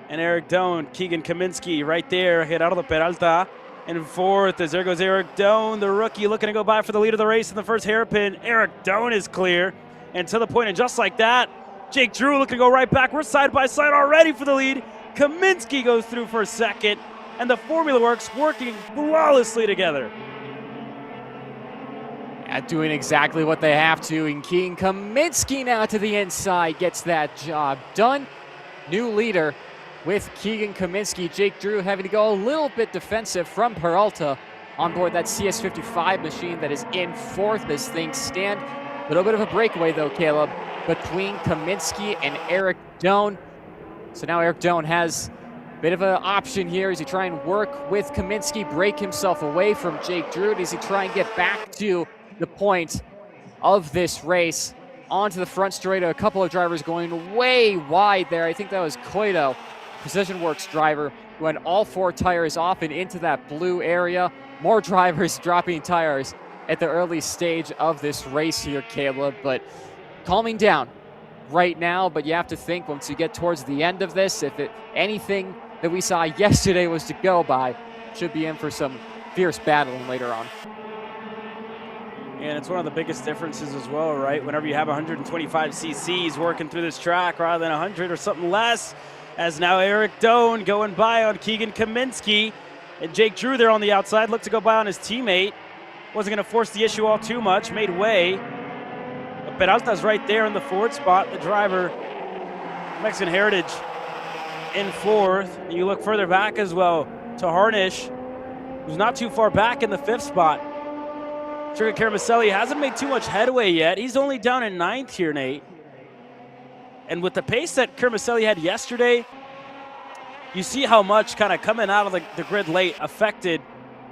and Eric Doan. Keegan Kaminsky right there, hit out of the Peralta. And fourth, as there goes Eric Doan, the rookie looking to go by for the lead of the race in the first hairpin. Eric Doan is clear. And to the point, and just like that, Jake Drew looking to go right back. We're side by side already for the lead. Kaminsky goes through for a second. And the Formula Works working flawlessly together. Yeah, doing exactly what they have to. And Keegan Kaminsky now to the inside gets that job done. New leader with Keegan Kaminsky. Jake Drew having to go a little bit defensive from Peralta on board that CS55 machine that is in fourth as things stand. A little bit of a breakaway though, Caleb, between Kaminsky and Eric Doan. So now Eric Doan has bit of an option here. Does he try and work with Kaminsky, break himself away from Jake Drew? Does he try and get back to the point of this race? Onto the front straight, a couple of drivers going way wide there. I think that was Koito, Precision Works driver, who had all 4 tires off and into that blue area. More drivers dropping tires at the early stage of this race here, Caleb, but calming down right now. But you have to think once you get towards the end of this, if anything that we saw yesterday was to go by, should be in for some fierce battling later on. And it's one of the biggest differences as well, right? Whenever you have 125 cc's working through this track rather than 100 or something less, as now Eric Doan going by on Keegan Kaminsky, and Jake Drew there on the outside, looked to go by on his teammate. Wasn't going to force the issue all too much, made way. But Peralta's right there in the fourth spot, the driver, Mexican heritage, in fourth. And you look further back as well to Harnish, who's not too far back in the 5th spot. Sergei Karamaselli hasn't made too much headway yet. He's only down in 9th here, Nate. And with the pace that Karamaselli had yesterday, you see how much kind of coming out of the grid late affected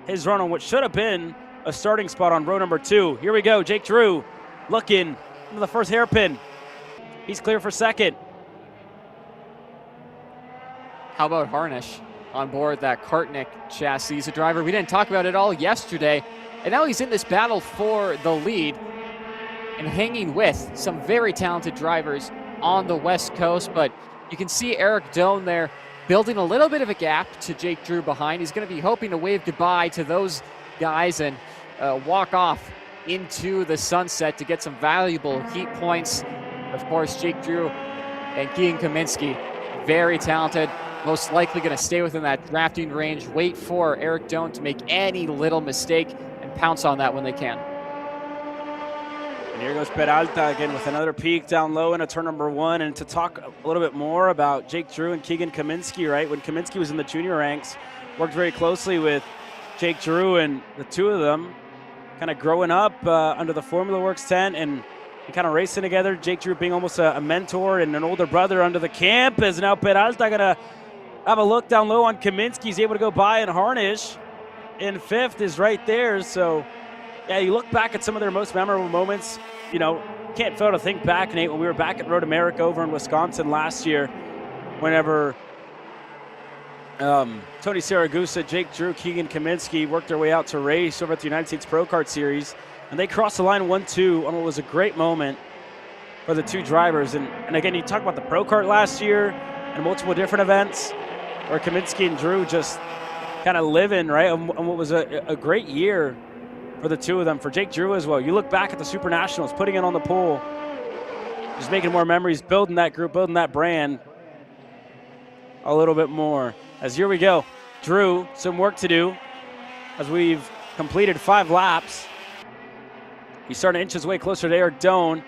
his run on what should have been a starting spot on row number 2. Here we go, Jake Drew looking into the first hairpin. He's clear for second. How about Harnish on board that Kartnik chassis? He's a driver we didn't talk about at all yesterday, and now he's in this battle for the lead and hanging with some very talented drivers on the West Coast. But you can see Eric Doan there building a little bit of a gap to Jake Drew behind. He's going to be hoping to wave goodbye to those guys and walk off into the sunset to get some valuable heat points. Of course, Jake Drew and Keegan Kaminsky, very talented, most likely going to stay within that drafting range. Wait for Eric Doan to make any little mistake and pounce on that when they can. And here goes Peralta again with another peak down low into turn number 1. And to talk a little bit more about Jake Drew and Keegan Kaminsky, right? When Kaminsky was in the junior ranks, worked very closely with Jake Drew, and the two of them kind of growing up under the Formula Works tent and kind of racing together. Jake Drew being almost a mentor and an older brother under the camp. Is now Peralta going to have a look down low on Kaminsky. He's able to go by and Harnish in 5th is right there. So, yeah, you look back at some of their most memorable moments. You know, can't fail to think back, Nate, when we were back at Road America over in Wisconsin last year, whenever Tony Saragusa, Jake Drew, Keegan Kaminsky worked their way out to race over at the United States Pro Kart Series. And they crossed the line 1-2 on what was a great moment for the two drivers. And again, you talk about the Pro Kart last year and multiple different events where Kaminsky and Drew just kind of living, right, on what was a great year for the two of them, for Jake Drew as well. You look back at the Super Nationals, putting it on the pole, just making more memories, building that group, building that brand a little bit more. As here we go, Drew, some work to do as we've completed 5 laps. He's starting to inch his way closer to Eric Doan,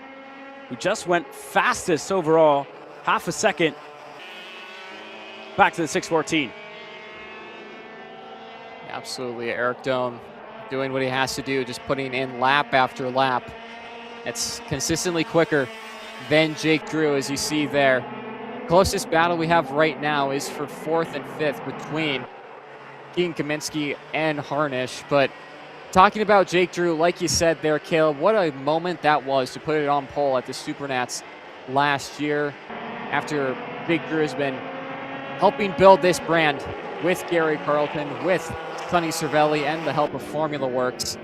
who just went fastest overall, half a second back to the 6:14. Absolutely, Eric Doan doing what he has to do, just putting in lap after lap. It's consistently quicker than Jake Drew, as you see there. Closest battle we have right now is for 4th and 5th between Keegan Kaminsky and Harnish. But talking about Jake Drew, like you said there, Caleb, what a moment that was to put it on pole at the Supernats last year, after Big Drew has been helping build this brand with Gary Carlton, with Sonny Cervelli, and the help of Formula Works.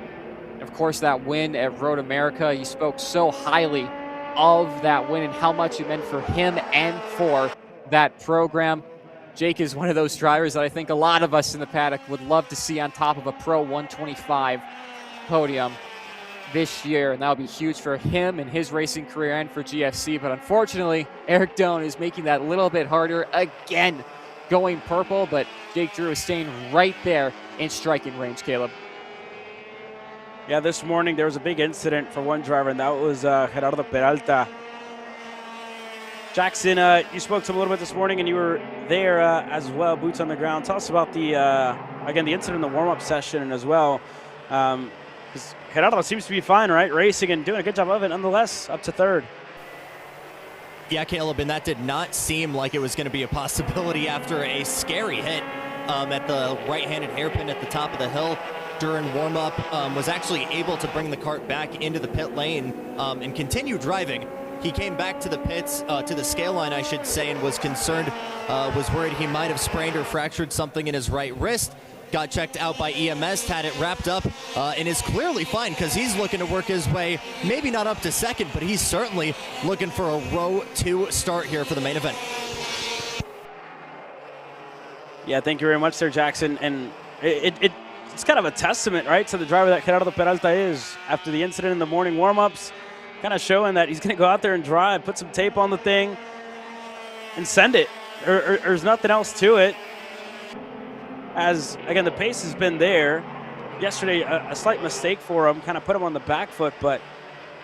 Of course, that win at Road America, you spoke so highly of that win and how much it meant for him and for that program. Jake is one of those drivers that I think a lot of us in the paddock would love to see on top of a Pro 125 podium this year, and that would be huge for him and his racing career and for GFC. But unfortunately, Eric Doan is making that a little bit harder again, going purple, but Jake Drew is staying right there in striking range, Caleb. Yeah, this morning there was a big incident for one driver, and that was Gerardo Peralta. Jackson, you spoke to him a little bit this morning, and you were there as well, boots on the ground. Tell us about the, again, the incident in the warm-up session as well. Because Gerardo seems to be fine, right? Racing and doing a good job of it, nonetheless, up to 3rd. Yeah, Caleb, and that did not seem like it was going to be a possibility after a scary hit at the right-handed hairpin at the top of the hill during warm-up. Was actually able to bring the kart back into the pit lane and continue driving. He came back to the pits, to the scale line, I should say, and was concerned, was worried he might have sprained or fractured something in his right wrist. Got checked out by EMS, had it wrapped up, and is clearly fine because he's looking to work his way, maybe not up to 2nd, but he's certainly looking for a row 2 start here for the main event. Yeah, thank you very much there, Jackson. And it's kind of a testament, right, to the driver that Gerardo Peralta is. After the incident in the morning warm-ups, kind of showing that he's going to go out there and drive, put some tape on the thing, and send it. There's nothing else to it. As, again, the pace has been there. Yesterday, a slight mistake for him, kind of put him on the back foot, but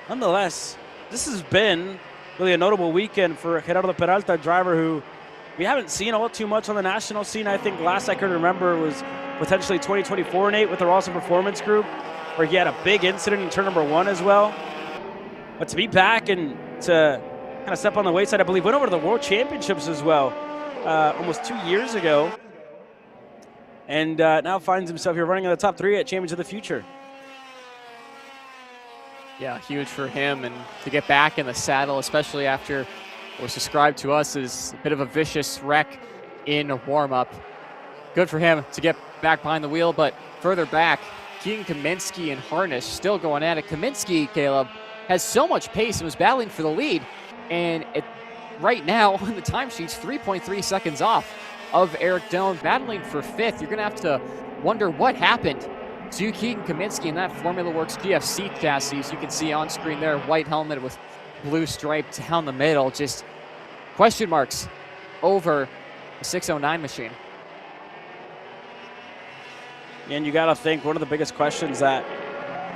nonetheless, this has been really a notable weekend for Gerardo Peralta, a driver who we haven't seen all too much on the national scene. I think last I could remember was potentially 2024, Nate, with the Rawson Performance Group, where he had a big incident in turn number 1 as well. But to be back and to kind of step on the weight side, I believe, went over to the World Championships as well almost 2 years ago. And now finds himself here running in the top 3 at Champions of the Future. Yeah, huge for him, and to get back in the saddle, especially after what was described to us as a bit of a vicious wreck in a warm-up. Good for him to get back behind the wheel, but further back, Keegan Kaminsky and Harnish still going at it. Kaminsky, Caleb, has so much pace and was battling for the lead, and right now on the timesheets, 3.3 seconds off of Eric Doan, battling for 5th. You're going to have to wonder what happened to Keegan Kaminsky in that Formula Works GFC chassis. As you can see on screen there, white helmet with blue stripe down the middle. Just question marks over the 609 machine. And you got to think one of the biggest questions that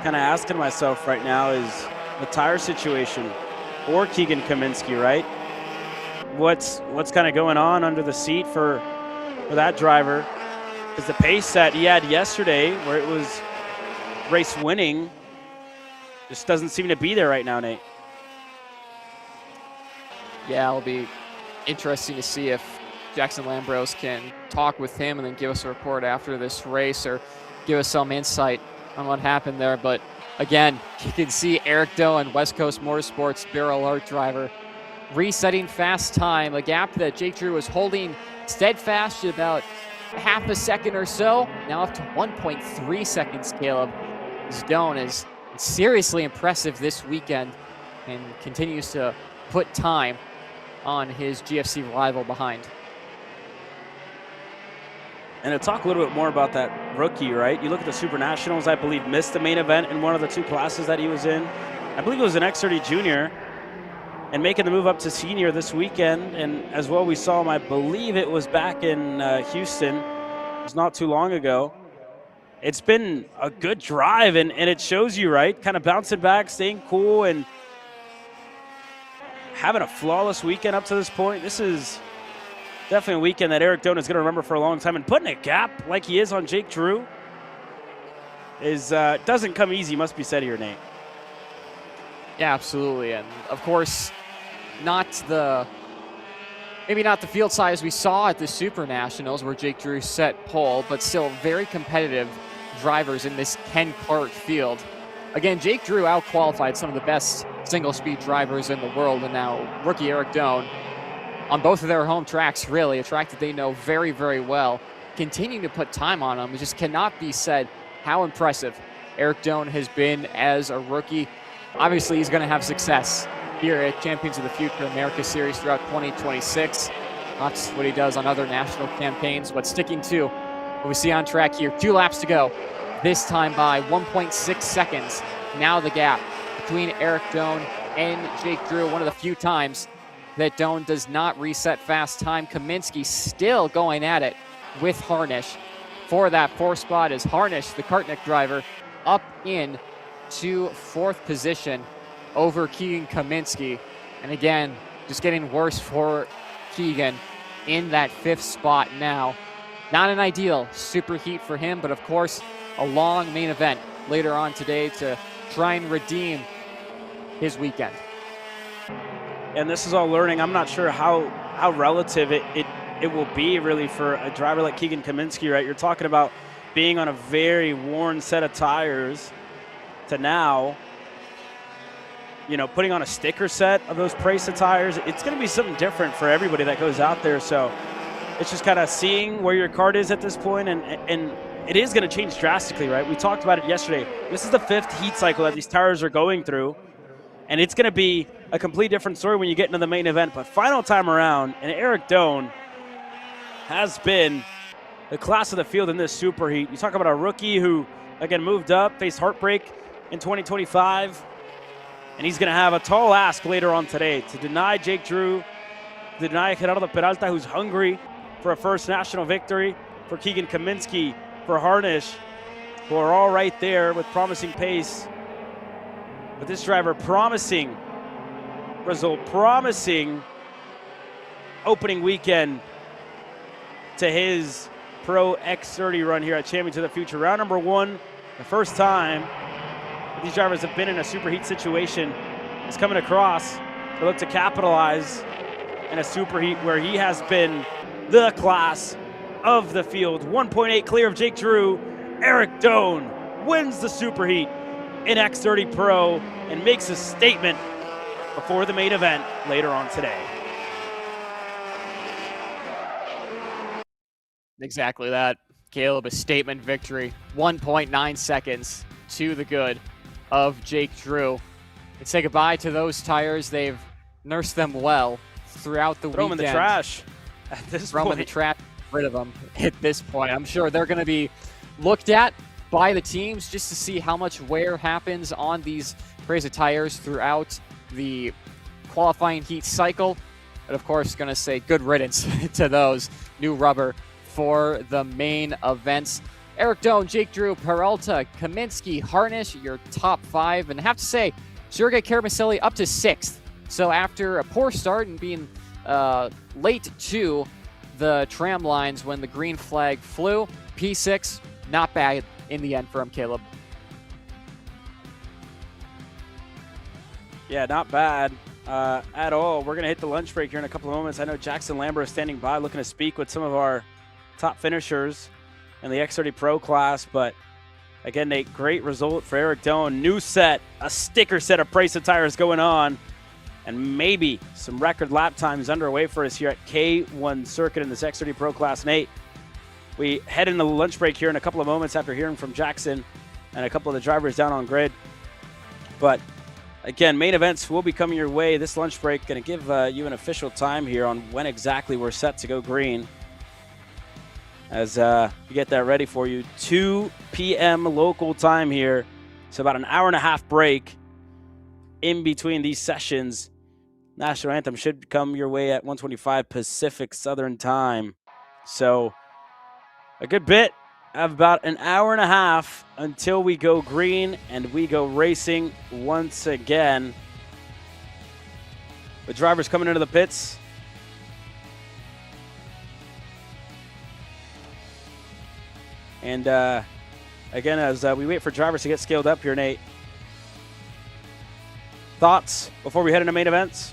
kind of asking myself right now is, the tire situation for Keegan Kaminsky, right? What's kind of going on under the seat for that driver? Because the pace that he had yesterday, where it was race winning, just doesn't seem to be there right now, Nate. Yeah, it'll be interesting to see if Jackson Lambros can talk with him and then give us a report after this race or give us some insight on what happened there. But again, you can see Eric Doe and West Coast Motorsports Barrel Art driver resetting fast time, a gap that Jake Drew was holding steadfast at about half a second or so, now up to 1.3 seconds, Caleb. Doan is seriously impressive this weekend and continues to put time on his GFC rival behind. And to talk a little bit more about that rookie, right? You look at the Super Nationals, I believe, missed the main event in one of the two classes that he was in. I believe it was an X30 Junior, and making the move up to senior this weekend. And as well, we saw him, I believe it was back in Houston. It was not too long ago. It's been a good drive, and it shows you, right? Kind of bouncing back, staying cool, and having a flawless weekend up to this point. This is definitely a weekend that Eric Doan is going to remember for a long time. And putting a gap like he is on Jake Drew is doesn't come easy, must be said here, Nate. Yeah, absolutely. And of course, maybe not the field size we saw at the Super Nationals where Jake Drew set pole, but still very competitive drivers in this Ken Kart field. Again, Jake Drew out-qualified some of the best single-speed drivers in the world, and now rookie Eric Doan on both of their home tracks, really, a track that they know very, very well, continuing to put time on them. It just cannot be said how impressive Eric Doan has been as a rookie. Obviously, he's going to have success here at Champions of the Future America Series throughout 2026. That's what he does on other national campaigns, but sticking to what we see on track here. 2 laps to go, this time by 1.6 seconds. Now the gap between Eric Doan and Jake Drew, one of the few times that Doan does not reset fast time. Kaminsky still going at it with Harnish for that 4th spot as Harnish, the Kartnik driver, up in to 4th position over Keegan Kaminsky. And again, just getting worse for Keegan in that 5th spot now. Not an ideal super heat for him, but of course, a long main event later on today to try and redeem his weekend. And this is all learning. I'm not sure how relative it will be really for a driver like Keegan Kaminsky, right? You're talking about being on a very worn set of tires to now, you know, putting on a sticker set of those Presa tires. It's going to be something different for everybody that goes out there. So it's just kind of seeing where your kart is at this point, and it is going to change drastically, right? We talked about it yesterday. This is the 5th heat cycle that these tires are going through, and it's going to be a complete different story when you get into the main event. But final time around, and Eric Doan has been the class of the field in this super heat. You talk about a rookie who, again, moved up, faced heartbreak in 2025, and he's going to have a tall ask later on today to deny Jake Drew, to deny Gerardo Peralta, who's hungry for a first national victory, for Keegan Kaminsky, for Harnish, who are all right there with promising pace. But this driver promising result, promising opening weekend to his Pro X30 run here at Champions of the Future. Round number 1, the first time that these drivers have been in a super heat situation, is coming across to look to capitalize in a super heat where he has been the class of the field. 1.8 clear of Jake Drew. Eric Doan wins the super heat in X30 Pro and makes a statement before the main event later on today. Exactly that, Caleb, a statement victory. 1.9 seconds to the good of Jake Drew. And say goodbye to those tires. They've nursed them well throughout the weekend. Throw them in the trash at this point. Throw them in the trash, rid of them at this point. I'm sure they're going to be looked at by the teams just to see how much wear happens on these Presa tires throughout the qualifying heat cycle. But of course, going to say good riddance to those. New rubber for the main events. Eric Doan, Jake Drew, Peralta, Kaminsky, Harnish, your top 5. And I have to say, Sergei Karabaselli up to 6th. So after a poor start and being late to the tram lines when the green flag flew, P6, not bad in the end for him, Caleb. Yeah, not bad at all. We're going to hit the lunch break here in a couple of moments. I know Jackson Lambro is standing by looking to speak with some of our top finishers in the X30 Pro class. But again, Nate, great result for Eric Doan. New set, a sticker set of price of tires going on, and maybe some record lap times underway for us here at K1 Circuit in this X30 Pro class. Nate, we head into the lunch break here in a couple of moments after hearing from Jackson and a couple of the drivers down on grid. But again, main events will be coming your way. This lunch break going to give you an official time here on when exactly we're set to go green. As we get that ready for you, 2 p.m. local time here. So about an hour and a half break in between these sessions. National Anthem should come your way at 1:25 Pacific Southern Time. So a good bit of about an hour and a half until we go green and we go racing once again. With drivers coming into the pits. And again, as we wait for drivers to get scaled up here, Nate, thoughts before we head into main events?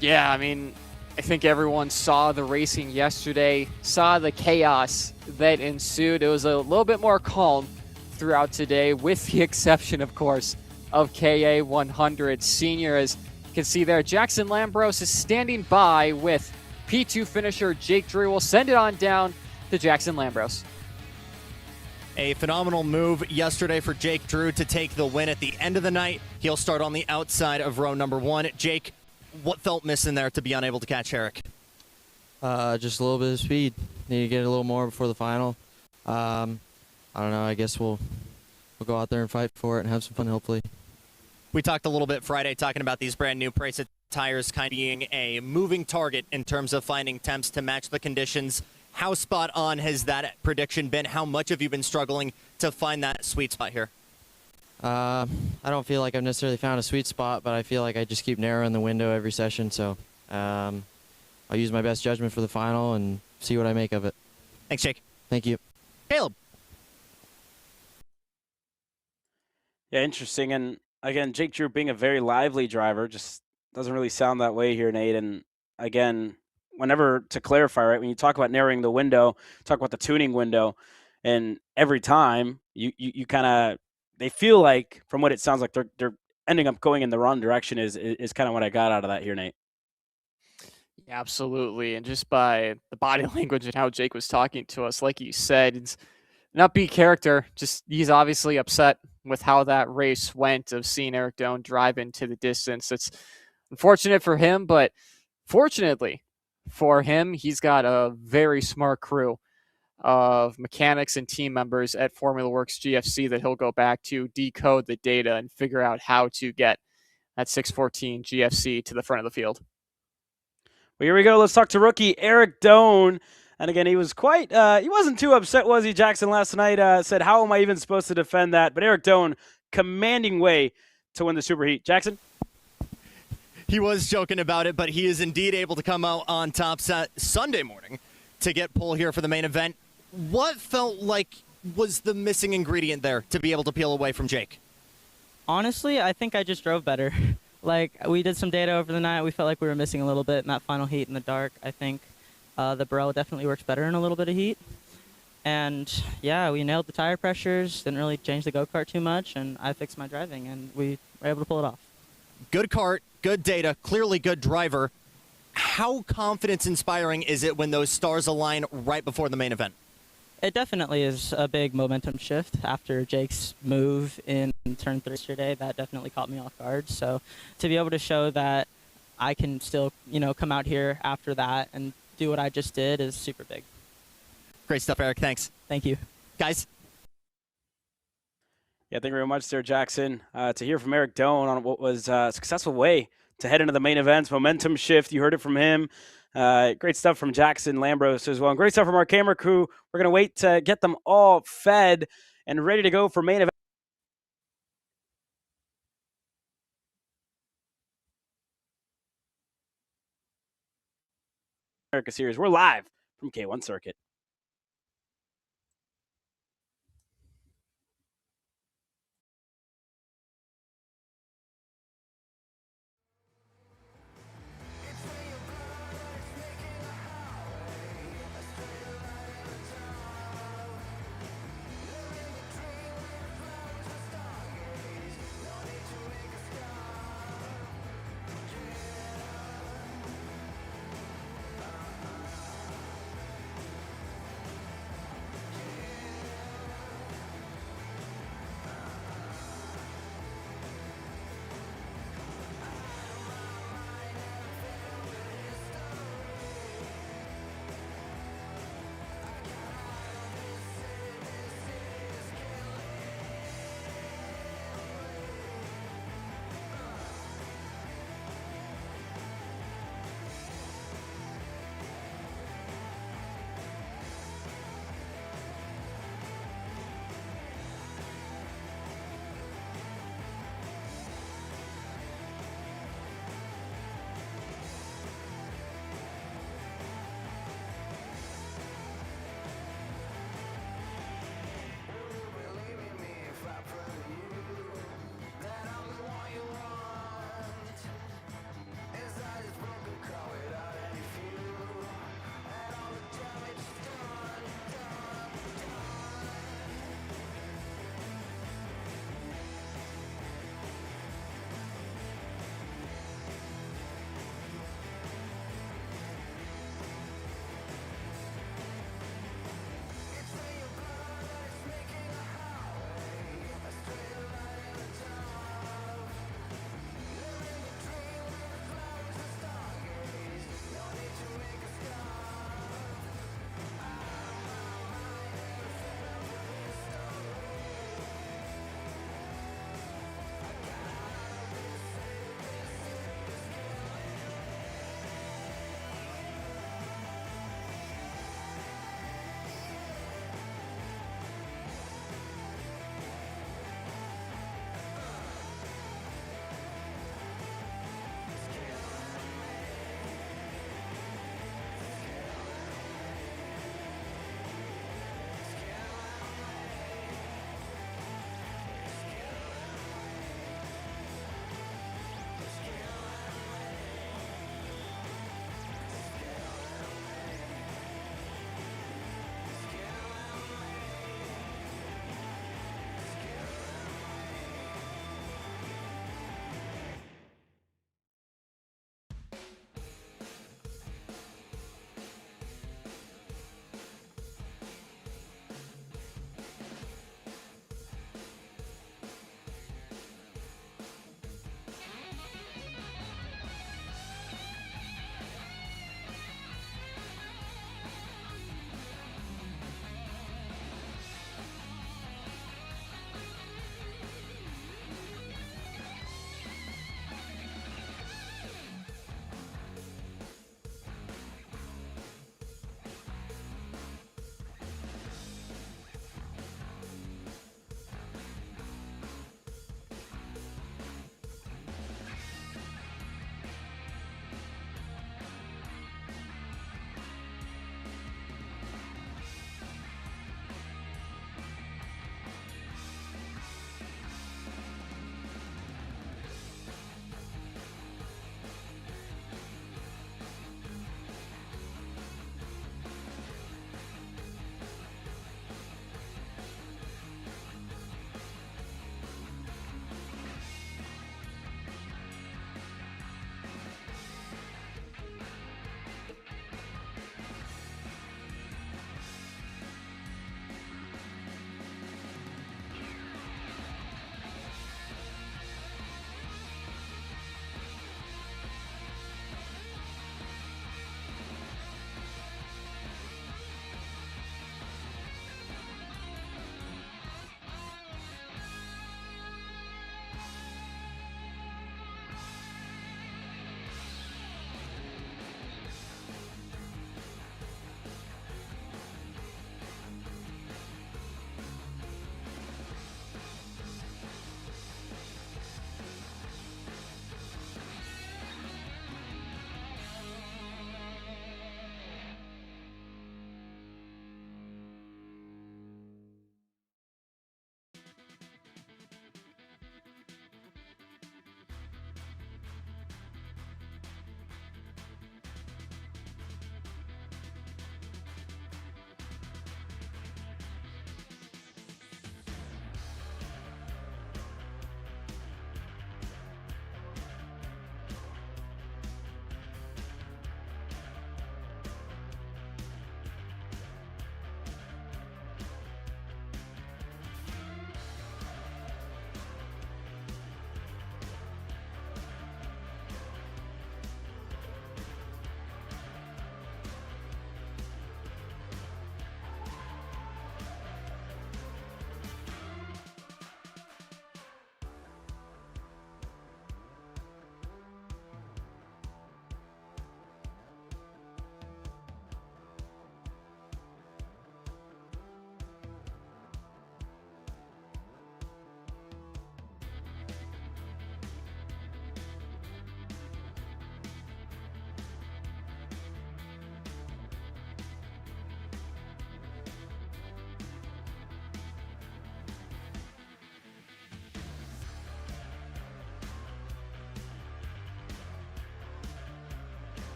Yeah, I mean, I think everyone saw the racing yesterday, saw the chaos that ensued. It was a little bit more calm throughout today, with the exception, of course, of KA 100 Senior. As you can see there, Jackson Lambros is standing by with P2 finisher Jake Drew. We'll send it on down to Jackson Lambros. A phenomenal move yesterday for Jake Drew to take the win at the end of the night. He'll start on the outside of row number 1. Jake, what felt missing there to be unable to catch Eric? Just a little bit of speed. Need to get a little more before the final. I don't know. I guess we'll go out there and fight for it and have some fun, hopefully. We talked a little bit Friday talking about these brand new price of tires kind of being a moving target in terms of finding temps to match the conditions. How spot on has that prediction been? How much have you been struggling to find that sweet spot here? I don't feel like I've necessarily found a sweet spot, but I feel like I just keep narrowing the window every session. So I'll use my best judgment for the final and see what I make of it. Thanks, Jake. Thank you. Caleb. Yeah, interesting. And again, Jake Drew being a very lively driver just doesn't really sound that way here, Nate. And again, whenever, to clarify, right, when you talk about narrowing the window, talk about the tuning window, and every time you kind of, they feel like, from what it sounds like, they're ending up going in the wrong direction is kind of what I got out of that here, Nate. Yeah, absolutely. And just by the body language and how Jake was talking to us, like you said, it's an upbeat character. Just he's obviously upset with how that race went, of seeing Eric Doan drive into the distance. It's unfortunate for him, but fortunately for him, he's got a very smart crew of mechanics and team members at Formula Works GFC that he'll go back to, decode the data, and figure out how to get that 614 GFC to the front of the field. Well, here we go. Let's talk to rookie Eric Doan. And again, he was quite, he wasn't too upset, was he, Jackson, last night? Said, how am I even supposed to defend that? But Eric Doan, commanding way to win the Super Heat. Jackson? He was joking about it, but he is indeed able to come out on top Sunday morning to get pole here for the main event. What felt like was the missing ingredient there to be able to peel away from Jake? Honestly, I think I just drove better. Like, we did some data over the night. We felt like we were missing a little bit in that final heat in the dark. I think the Barella definitely works better in a little bit of heat. And, yeah, we nailed the tire pressures, didn't really change the go-kart too much, and I fixed my driving, and we were able to pull it off. Good kart, good data, clearly good driver. How confidence-inspiring is it when those stars align right before the main event? It definitely is a big momentum shift after Jake's move in turn 3 yesterday. That definitely caught me off guard. So to be able to show that I can still, come out here after that and do what I just did is super big. Great stuff, Eric. Thanks. Thank you. Guys? Yeah, thank you very much there, Jackson. To hear from Eric Doan on what was a successful way to head into the main events, momentum shift. You heard it from him. Great stuff from Jackson Lambros as well. And great stuff from our camera crew. We're going to wait to get them all fed and ready to go for main event. America Series. We're live from K1 Circuit.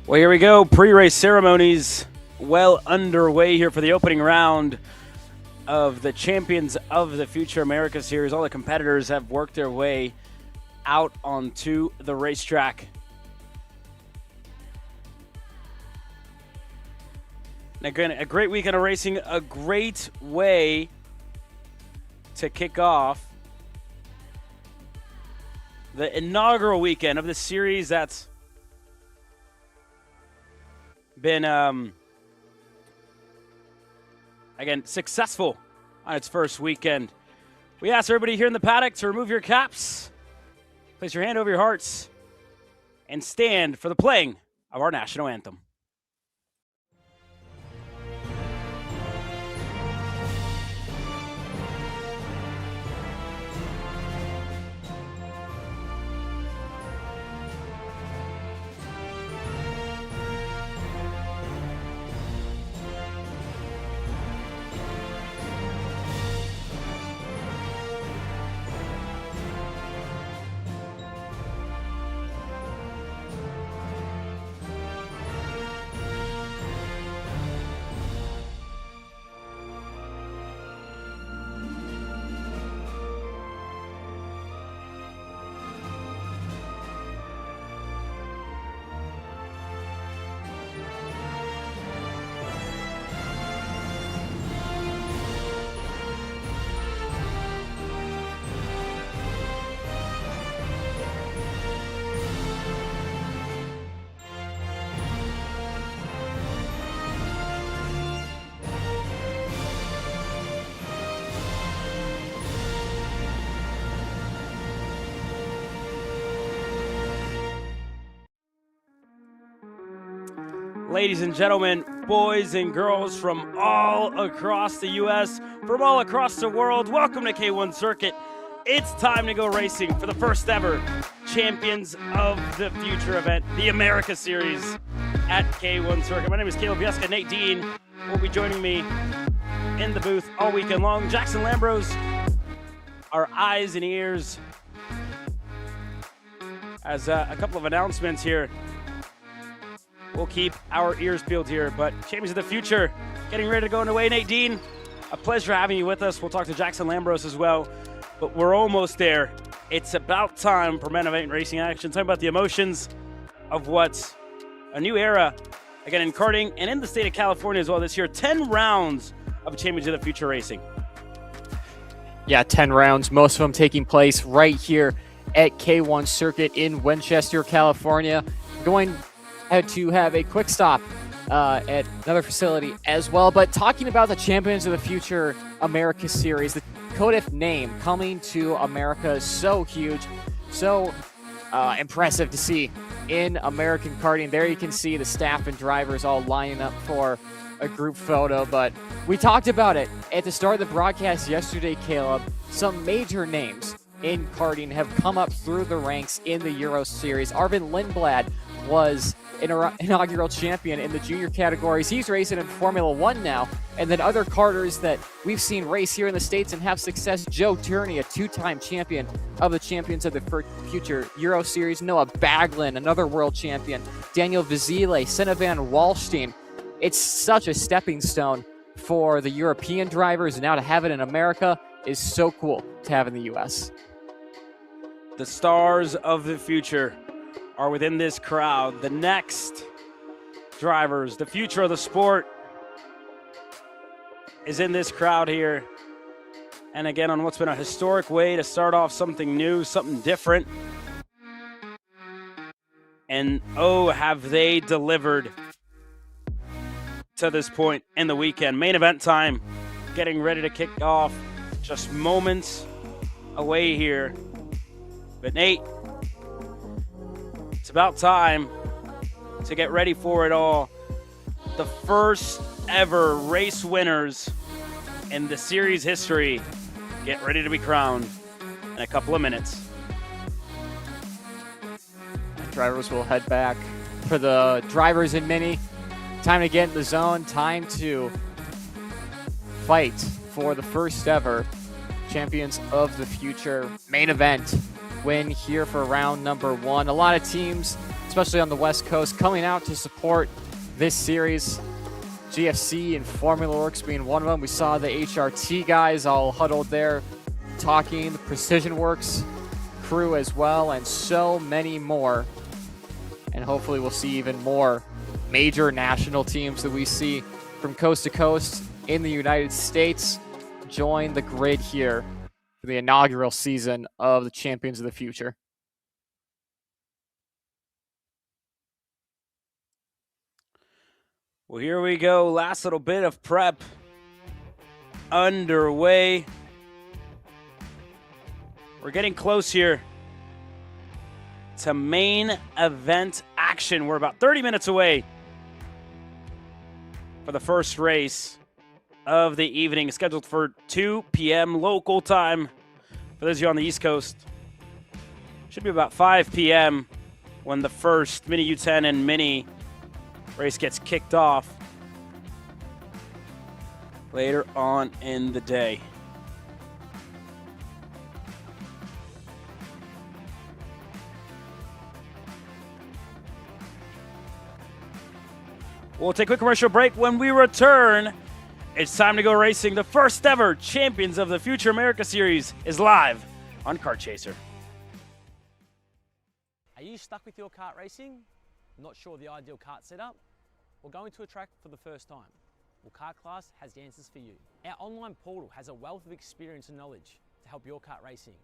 Well, here we go. Pre-race ceremonies well underway here for the opening round of the Champions of the Future America Series. All the competitors have worked their way out onto the racetrack. And again, a great weekend of racing, a great way to kick off the inaugural weekend of the series that's been, again, successful on its first weekend. We ask everybody here in the paddock to remove your caps, place your hand over your hearts, and stand for the playing of our national anthem. Ladies and gentlemen, boys and girls from all across the U.S., from all across the world, welcome to K1 Circuit. It's time to go racing for the first ever Champions of the Future event, the America Series at K1 Circuit. My name is Caleb Yeska. Nate Dean will be joining me in the booth all weekend long. Jackson Lambros, our eyes and ears. As a couple of announcements here. We'll keep our ears peeled here, but Champions of the Future getting ready to go underway. Nate Dean, a pleasure having you with us. We'll talk to Jackson Lambros as well, but we're almost there. It's about time for Men Event Racing Action. Talking about the emotions of what's a new era, again, in karting and in the state of California as well this year. 10 rounds of Champions of the Future Racing. Yeah, 10 rounds, most of them taking place right here at K1 Circuit in Winchester, California. Had to have a quick stop at another facility as well. But talking about the Champions of the Future America Series, the CODIF name coming to America is so huge, so impressive to see in American karting. There you can see the staff and drivers all lining up for a group photo. But we talked about it at the start of the broadcast yesterday, Caleb. Some major names in karting have come up through the ranks in the Euro Series. Arvin Lindblad was inaugural champion in the junior categories. He's racing in Formula One now. And then other karters that we've seen race here in the States and have success. Joe Turney, a two-time champion of the Champions of the Future Euro Series. Noah Baglin, another world champion. Daniel Vizile, Senovan Wallstein. It's such a stepping stone for the European drivers. And now to have it in America is so cool to have in the U.S. The stars of the future are within this crowd. The next drivers, the future of the sport is in this crowd here. And again, on what's been a historic way to start off something new, something different. And oh, have they delivered to this point in the weekend. Main event time, getting ready to kick off, just moments away here. But Nate, it's about time to get ready for it all. The first ever race winners in the series history get ready to be crowned in a couple of minutes. Drivers will head back for the drivers in mini. Time to get in the zone. Time to fight for the first ever Champions of the Future main event win here for round number one. A lot of teams, especially on the West Coast, coming out to support this series. GFC and Formula Works being one of them. We saw the HRT guys all huddled there talking, the Precision Works crew as well, and so many more. And hopefully we'll see even more major national teams that we see from coast to coast in the United States join the grid here for the inaugural season of the Champions of the Future. Well, here we go. Last little bit of prep underway. We're getting close here to main event action. We're about 30 minutes away for the first race of the evening, scheduled for 2 p.m. local time. For those of you on the East Coast, should be about 5 p.m. when the first Mini U10 and Mini race gets kicked off later on in the day. We'll take a quick commercial break. When we return, it's time to go racing. The first ever Champions of the Future America Series is live on Kart Chaser. Are you stuck with your kart racing? Not sure the ideal kart setup? Or going to a track for the first time? Well, Kart Class has the answers for you. Our online portal has a wealth of experience and knowledge to help your kart racing.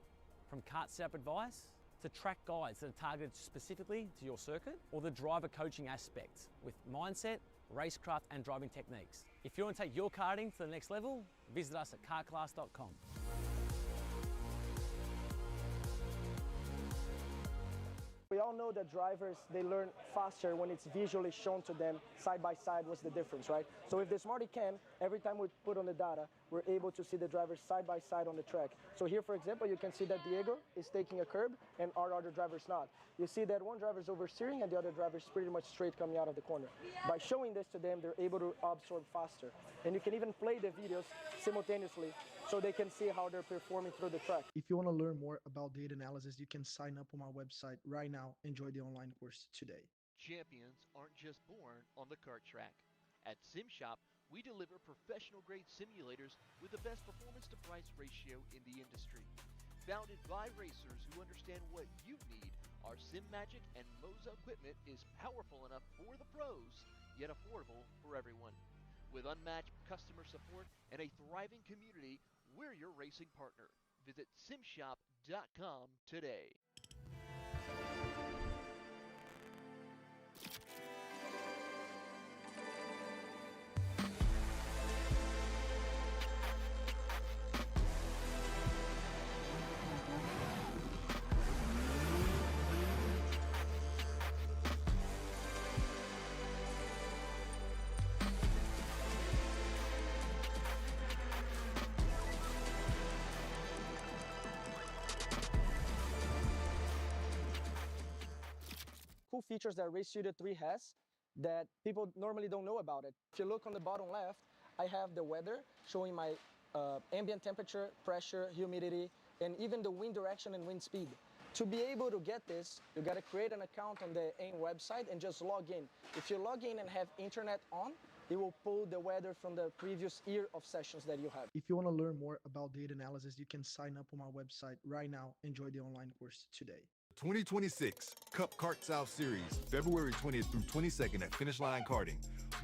From kart setup advice to track guides that are targeted specifically to your circuit, or the driver coaching aspect with mindset, racecraft and driving techniques. If you want to take your karting to the next level, visit us at kartclass.com. We all know that drivers, they learn faster when it's visually shown to them side by side what's the difference, right? So with the Smarty Cam, every time we put on the data, we're able to see the drivers side by side on the track. So here, for example, you can see that Diego is taking a curb and our other driver's not. You see that one driver's oversteering and the other driver's pretty much straight coming out of the corner. By showing this to them, they're able to absorb faster. And you can even play the videos simultaneously so they can see how they're performing through the track. If you want to learn more about data analysis, you can sign up on our website right now. Enjoy the online course today. Champions aren't just born on the kart track. At SimShop, we deliver professional-grade simulators with the best performance-to-price ratio in the industry. Founded by racers who understand what you need, our SimMagic and Moza equipment is powerful enough for the pros, yet affordable for everyone. With unmatched customer support and a thriving community, we're your racing partner. Visit simshop.com today. Cool features that Race Studio 3 has that people normally don't know about it. If you look on the bottom left, I have the weather showing my ambient temperature, pressure, humidity, and even the wind direction and wind speed. To be able to get this, you got to create an account on the AIM website and just log in. If you log in and have internet on, it will pull the weather from the previous year of sessions that you have. If you want to learn more about data analysis, you can sign up on our website right now. Enjoy the online course today. 2026 Cup Kart South Series, February 20th through 22nd at Finish Line Karting,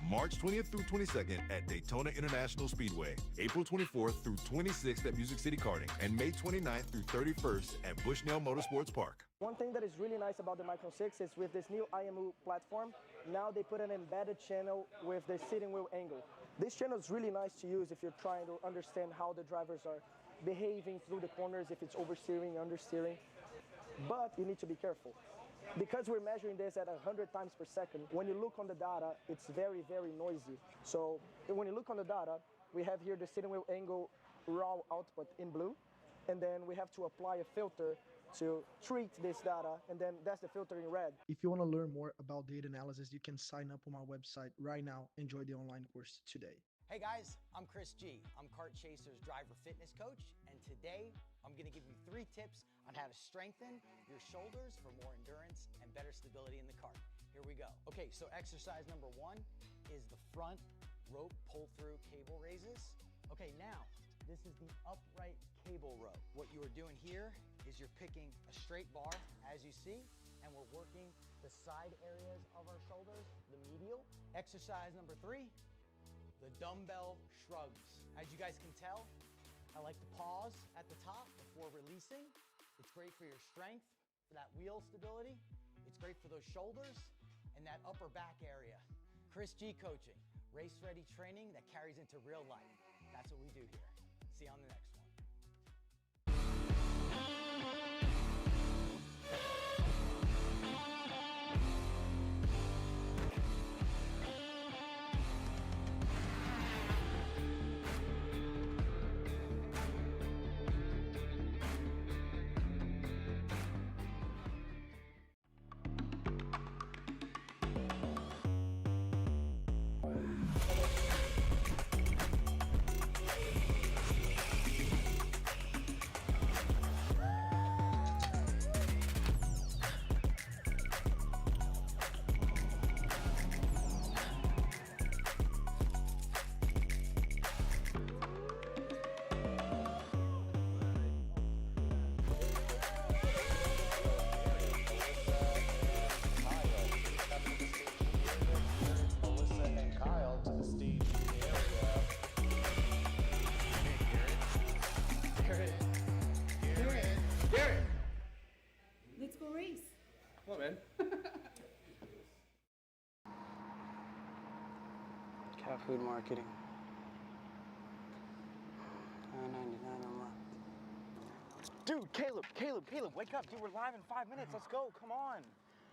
March 20th through 22nd at Daytona International Speedway, April 24th through 26th at Music City Karting, and May 29th through 31st at Bushnell Motorsports Park. One thing that is really nice about the Micro 6 is with this new IMU platform, now they put an embedded channel with the steering wheel angle. This channel is really nice to use if you're trying to understand how the drivers are behaving through the corners, if it's oversteering, understeering. But you need to be careful. Because we're measuring this at 100 times per second, when you look on the data, it's very, very noisy. So when you look on the data, we have here the steering wheel angle raw output in blue, and then we have to apply a filter to treat this data, and then that's the filter in red. If you want to learn more about data analysis, you can sign up on our website right now. Enjoy the online course today. Hey guys, I'm Chris G. I'm Kart Chaser's driver fitness coach, and today I'm gonna give you 3 tips on how to strengthen your shoulders for more endurance and better stability in the kart. Here we go. Okay, so exercise number 1 is the front rope pull-through cable raises. Okay, now, this is the upright cable row. What you are doing here is you're picking a straight bar, as you see, and we're working the side areas of our shoulders, the medial. Exercise number 3, the dumbbell shrugs. As you guys can tell, I like to pause at the top before releasing. It's great for your strength, for that wheel stability. It's great for those shoulders and that upper back area. Chris G coaching, race-ready training that carries into real life. That's what we do here. See you on the next one. Let's go race. Come on, man. Cat food marketing. $9.99 a month. Dude, Caleb, wake up. Dude, we're live in 5 minutes. Let's go. Come on.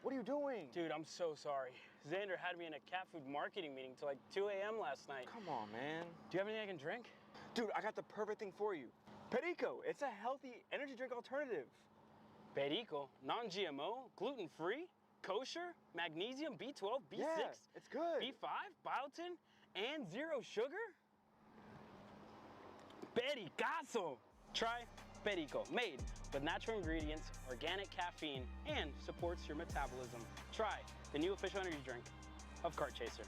What are you doing? Dude, I'm so sorry. Xander had me in a cat food marketing meeting till like 2 a.m. last night. Come on, man. Do you have anything I can drink? Dude, I got the perfect thing for you. Perico. It's a healthy energy drink alternative. Perico, non-GMO, gluten-free, kosher, magnesium, B12, B6, Yeah, it's good. B5, biotin, and 0 sugar? Pericazo! Try Perico, made with natural ingredients, organic caffeine, and supports your metabolism. Try the new official energy drink of Kart Chaser.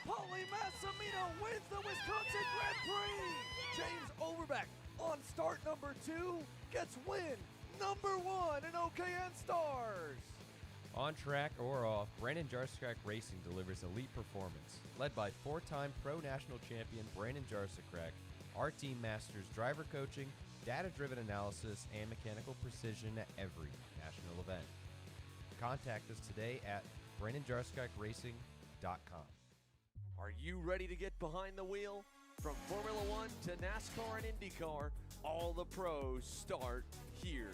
Paulie Massimino wins the Wisconsin Grand Prix! James Overbeck on start number 2 gets win number 1 in OKN Stars! On track or off, Brandon Jarskrek Racing delivers elite performance. Led by 4-time Pro National Champion Brandon Jarskrek, our team masters driver coaching, data-driven analysis, and mechanical precision at every national event. Contact us today at BrandonJarskrekRacing.com. Are you ready to get behind the wheel? From Formula One to NASCAR and IndyCar, all the pros start here.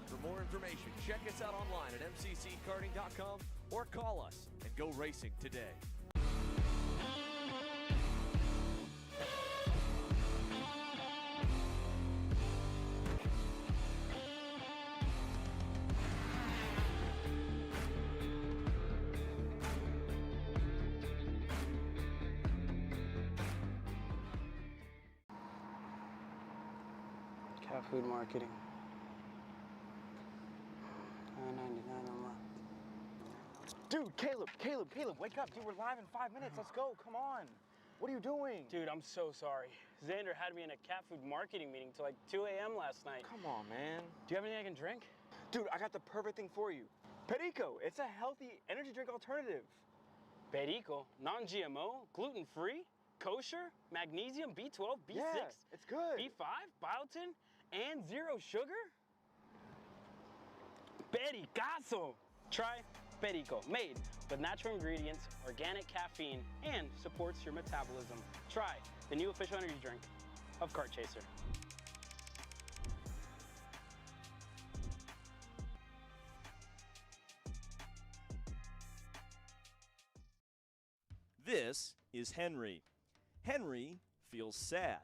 For more information, check us out online at mcckarting.com or call us and go racing today. Cat food marketing. $9.99 a month. Dude, Caleb, wake up. Dude, we're live in 5 minutes. Let's go. Come on. What are you doing? Dude, I'm so sorry. Xander had me in a cat food marketing meeting till like 2 a.m. last night. Come on, man. Do you have anything I can drink? Dude, I got the perfect thing for you. Perico. It's a healthy energy drink alternative. Perico, non-GMO, gluten-free, kosher, magnesium, B12, B6, Yeah, it's good. B5, biotin, and 0 sugar? Pericazo! Try Perico, made with natural ingredients, organic caffeine, and supports your metabolism. Try the new official energy drink of Kart Chaser. This is Henry. Henry feels sad.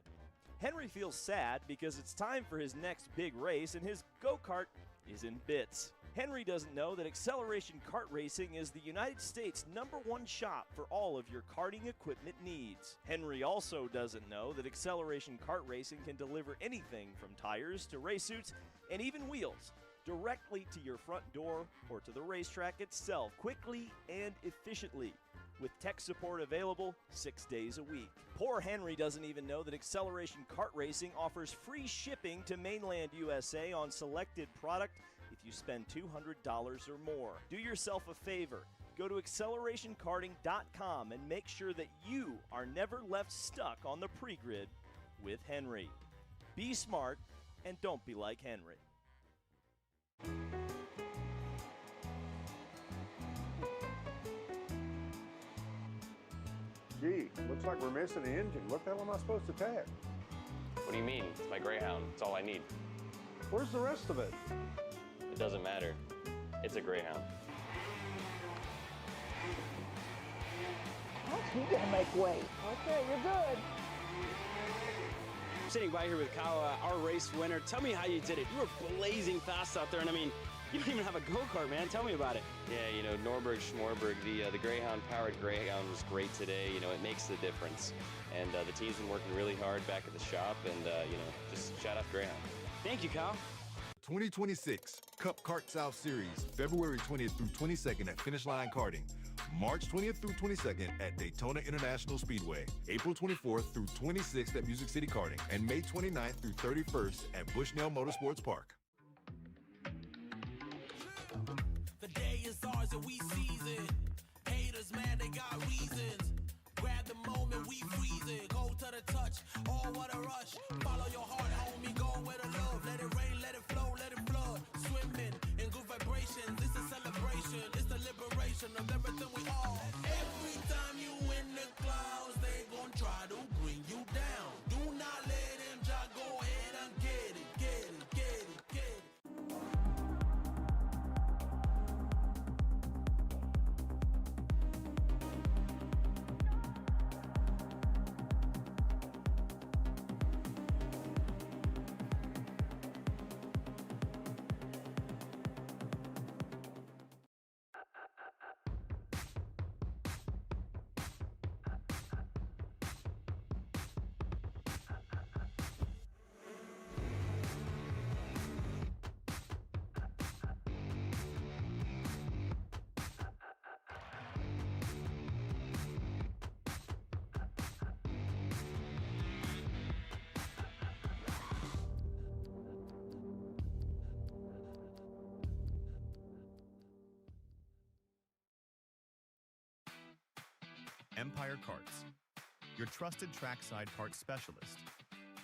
Henry feels sad because it's time for his next big race and his go-kart is in bits. Henry doesn't know that Acceleration Kart Racing is the United States' #1 shop for all of your karting equipment needs. Henry also doesn't know that Acceleration Kart Racing can deliver anything from tires to race suits and even wheels directly to your front door or to the racetrack itself quickly and efficiently, with tech support available 6 days a week. Poor Henry doesn't even know that Acceleration Kart Racing offers free shipping to mainland USA on selected product if you spend $200 or more. Do yourself a favor. Go to accelerationkarting.com and make sure that you are never left stuck on the pre-grid with Henry. Be smart and don't be like Henry. Gee, looks like we're missing the engine. What the hell am I supposed to tag? What do you mean? It's my Greyhound. It's all I need. Where's the rest of it? It doesn't matter. It's a Greyhound. You gotta make way. Okay, you're good. Sitting by here with Kyle, our race winner. Tell me how you did it. You were blazing fast out there, and I mean, you don't even have a go-kart, man. Tell me about it. Yeah, you know, Norberg, Schmorberg, the Greyhound-powered Greyhound was great today. You know, it makes the difference. And the team's been working really hard back at the shop, and, you know, just shout out Greyhound. Thank you, Kyle. 2026 Cup Kart South Series, February 20th through 22nd at Finish Line Karting. March 20th through 22nd at Daytona International Speedway. April 24th through 26th at Music City Karting. And May 29th through 31st at Bushnell Motorsports Park. The day is ours and we seize it. Haters, man, they got reasons. Grab the moment, we freeze it. Go to the touch, oh, what a rush. Follow your heart, homie, go where the love. Let it rain, let it flow, let it flood. Swimming in good vibrations, it's a celebration. It's the liberation of everything we are. Every time you in the clouds, they gon' try to bring you down. Do not let them try, go ahead and get it, get it, get it, get it. Empire Karts, your trusted trackside kart specialist,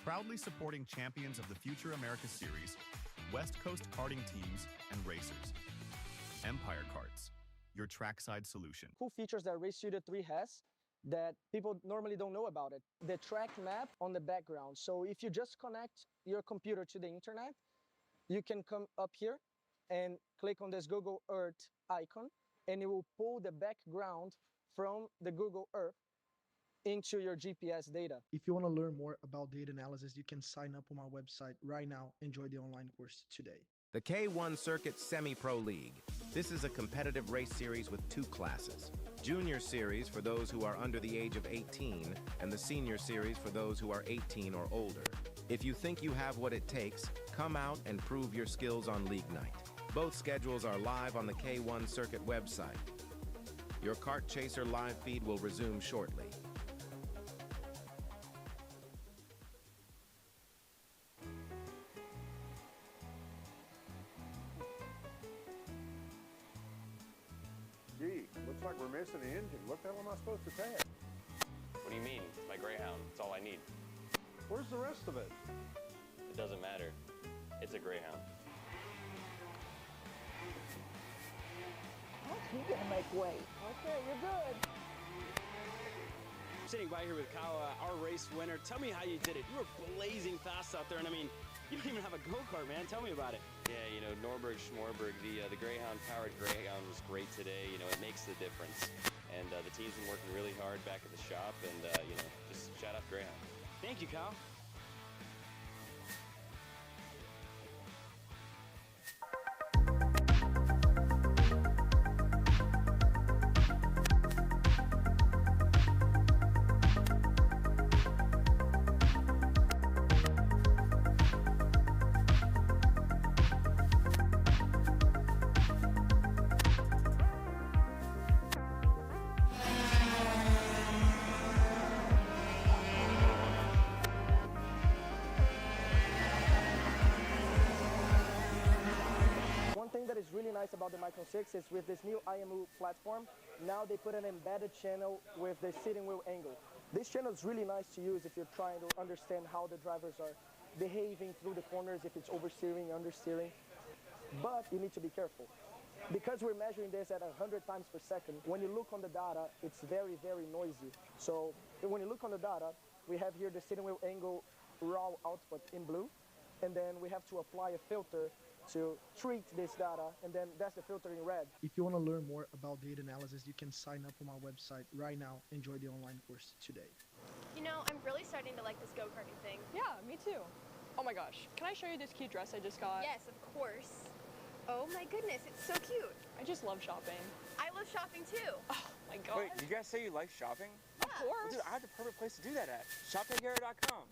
proudly supporting champions of the Future America Series, West Coast karting teams, and racers. Empire Karts, your trackside solution. Cool features that Race Studio 3 has that people normally don't know about it. The track map on the background. So if you just connect your computer to the internet, you can come up here and click on this Google Earth icon, and it will pull the background from the Google Earth into your GPS data. If you want to learn more about data analysis, you can sign up on our website right now. Enjoy the online course today. The K1 Circuit Semi-Pro League. This is a competitive race series with 2 classes. Junior Series for those who are under the age of 18, and the Senior Series for those who are 18 or older. If you think you have what it takes, come out and prove your skills on League Night. Both schedules are live on the K1 Circuit website. Your Kart Chaser live feed will resume shortly. Gee, looks like we're missing the engine. What the hell am I supposed to tag? What do you mean? It's my Greyhound. It's all I need. Where's the rest of it? It doesn't matter. It's a Greyhound. You gotta make way. Okay, you're good. Sitting by here with Kyle, our race winner. Tell me how you did it. You were blazing fast out there, and I mean, you don't even have a go-kart, man. Tell me about it. Yeah, you know, Norberg, Schmorberg, the Greyhound-powered Greyhound was great today. You know, it makes the difference. And the team's been working really hard back at the shop, and just shout out Greyhound. Thank you, Kyle. One thing that is really nice about the Micron 6 is with this new IMU platform, now they put an embedded channel with the steering wheel angle. This channel is really nice to use if you're trying to understand how the drivers are behaving through the corners, if it's oversteering, understeering. But you need to be careful. Because we're measuring this at 100 times per second, when you look on the data, it's very, very noisy. So when you look on the data, we have here the steering wheel angle raw output in blue, and then we have to apply a filter to treat this data, and then that's the filter in red. If you want to learn more about data analysis, you can sign up on our website right now. Enjoy the online course today. You know, I'm really starting to like this go-karting thing. Yeah, me too. Oh my gosh, can I show you this cute dress I just got? Yes, of course. Oh my goodness, it's so cute. I just love shopping. I love shopping too. Oh my god. Wait, you guys say you like shopping? Of course. Well, dude, I have the perfect place to do that at. ShopTakeAir.com.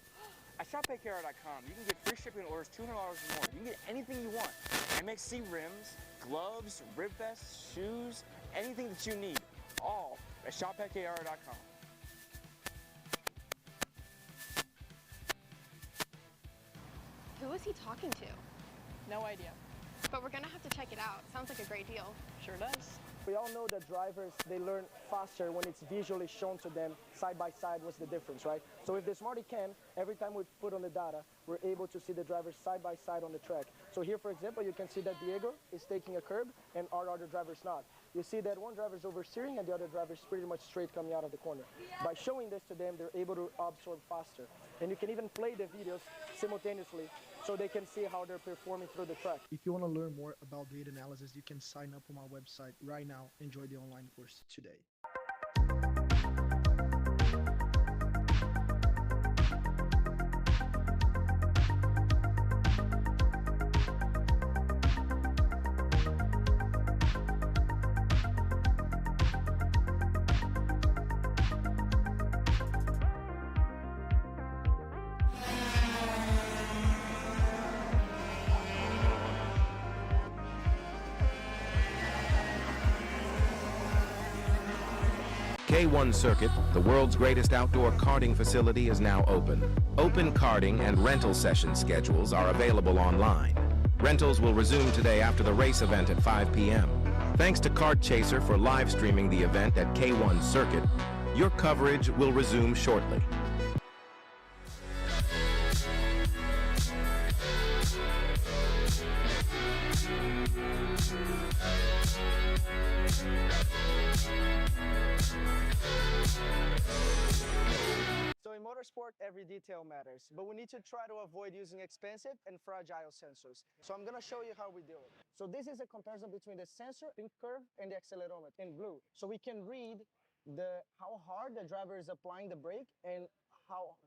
At ShopTakeAir.com, you can get free shipping on orders $200 or more. You can get anything you want. MXC rims, gloves, rib vests, shoes, anything that you need. All at ShopTakeAir.com. Who is he talking to? No idea. But we're gonna have to check it out. Sounds like a great deal. Sure does. We all know that drivers, they learn faster when it's visually shown to them side by side what's the difference, right? So with the Smarty Can, every time we put on the data, we're able to see the drivers side by side on the track. So here, for example, you can see that Diego is taking a curb and our other driver's not. You see that one driver's oversteering and the other driver's pretty much straight coming out of the corner. By showing this to them, they're able to absorb faster. And you can even play the videos simultaneously so they can see how they're performing through the track. If you want to learn more about data analysis, you can sign up on our website right now. Enjoy the online course today. K1 Circuit, the world's greatest outdoor karting facility, is now open. Open karting and rental session schedules are available online. Rentals will resume today after the race event at 5 p.m. Thanks to Kart Chaser for live streaming the event at K1 Circuit. Your coverage will resume shortly. So in motorsport, every detail matters, but we need to try to avoid using expensive and fragile sensors. So I'm gonna show you how we do it. So this is a comparison between the sensor, pink curve, and the accelerometer in blue. So we can read how hard the driver is applying the brake and how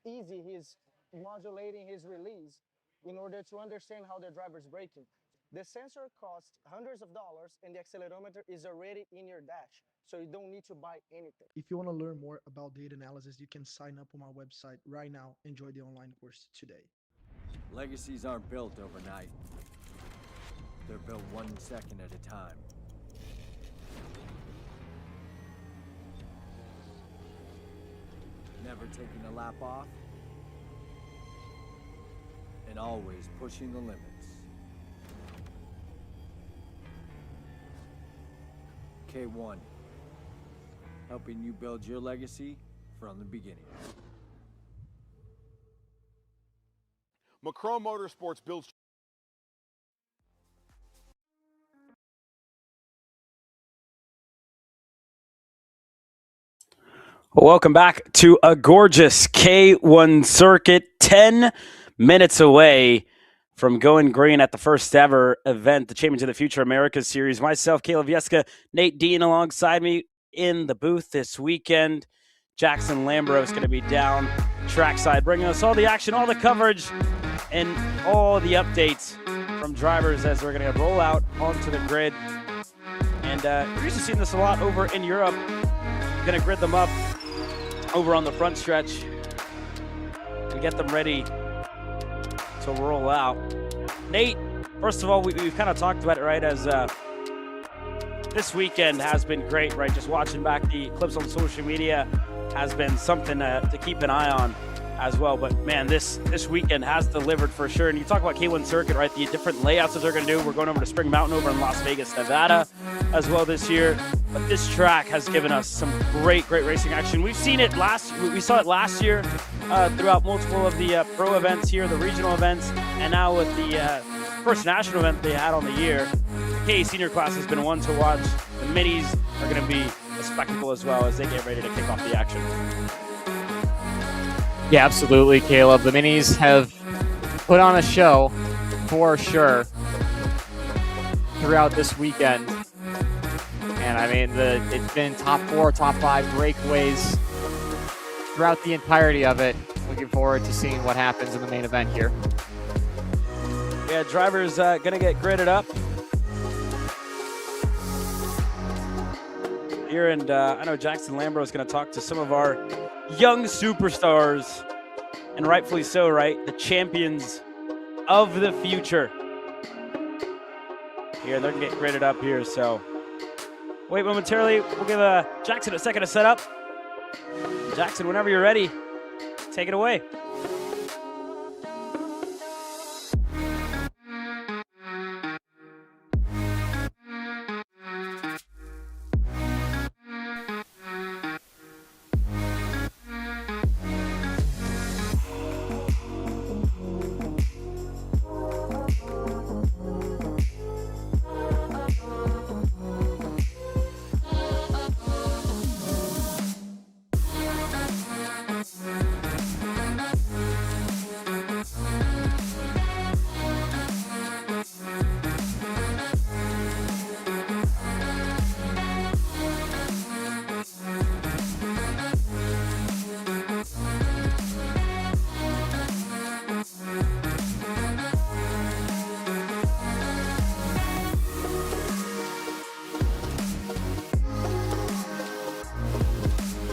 easy he's modulating his release in order to understand how the driver's braking. The sensor costs hundreds of dollars and the accelerometer is already in your dash, so you don't need to buy anything. If you want to learn more about data analysis, you can sign up on our website right now. Enjoy the online course today. Legacies aren't built overnight. They're built 1 second at a time. Never taking a lap off, and always pushing the limits. K1, helping you build your legacy from the beginning. Macron Motorsports builds. Welcome back to a gorgeous K1 circuit, 10 minutes away from going green at the first ever event, the Champions of the Future Americas Series. Myself, Caleb Vieska, Nate Dean alongside me. in the booth this weekend. Jackson Lambro is going to be down trackside, bringing us all the action, all the coverage, and all the updates from drivers as we're going to roll out onto the grid. And we're used to seeing this a lot over in Europe. Going to grid them up over on the front stretch and get them ready to roll out. Nate, first of all, we've kind of talked about it, right, as this weekend has been great, right? Just watching back the clips on social media has been something to keep an eye on as well. But man, this weekend has delivered for sure. And you talk about K1 Circuit, right? The different layouts that they're going to do. We're going over to Spring Mountain over in Las Vegas, Nevada as well this year. But this track has given us some great racing action. We've seen it we saw it last year throughout multiple of the pro events here, the regional events, and now with the first national event they had on the year. The KA senior class has been one to watch. The minis are going to be a spectacle as well as they get ready to kick off the action. Yeah, absolutely, Caleb. The minis have put on a show for sure throughout this weekend. And I mean, it's been top 4, top 5 breakaways throughout the entirety of it. Looking forward to seeing what happens in the main event here. Yeah, drivers going to get gridded up here, and I know Jackson Lambro is going to talk to some of our young superstars, and rightfully so, right? The champions of the future. Here, they're going to get gridded up here, so wait momentarily. We'll give Jackson a second to set up. Jackson, whenever you're ready, take it away.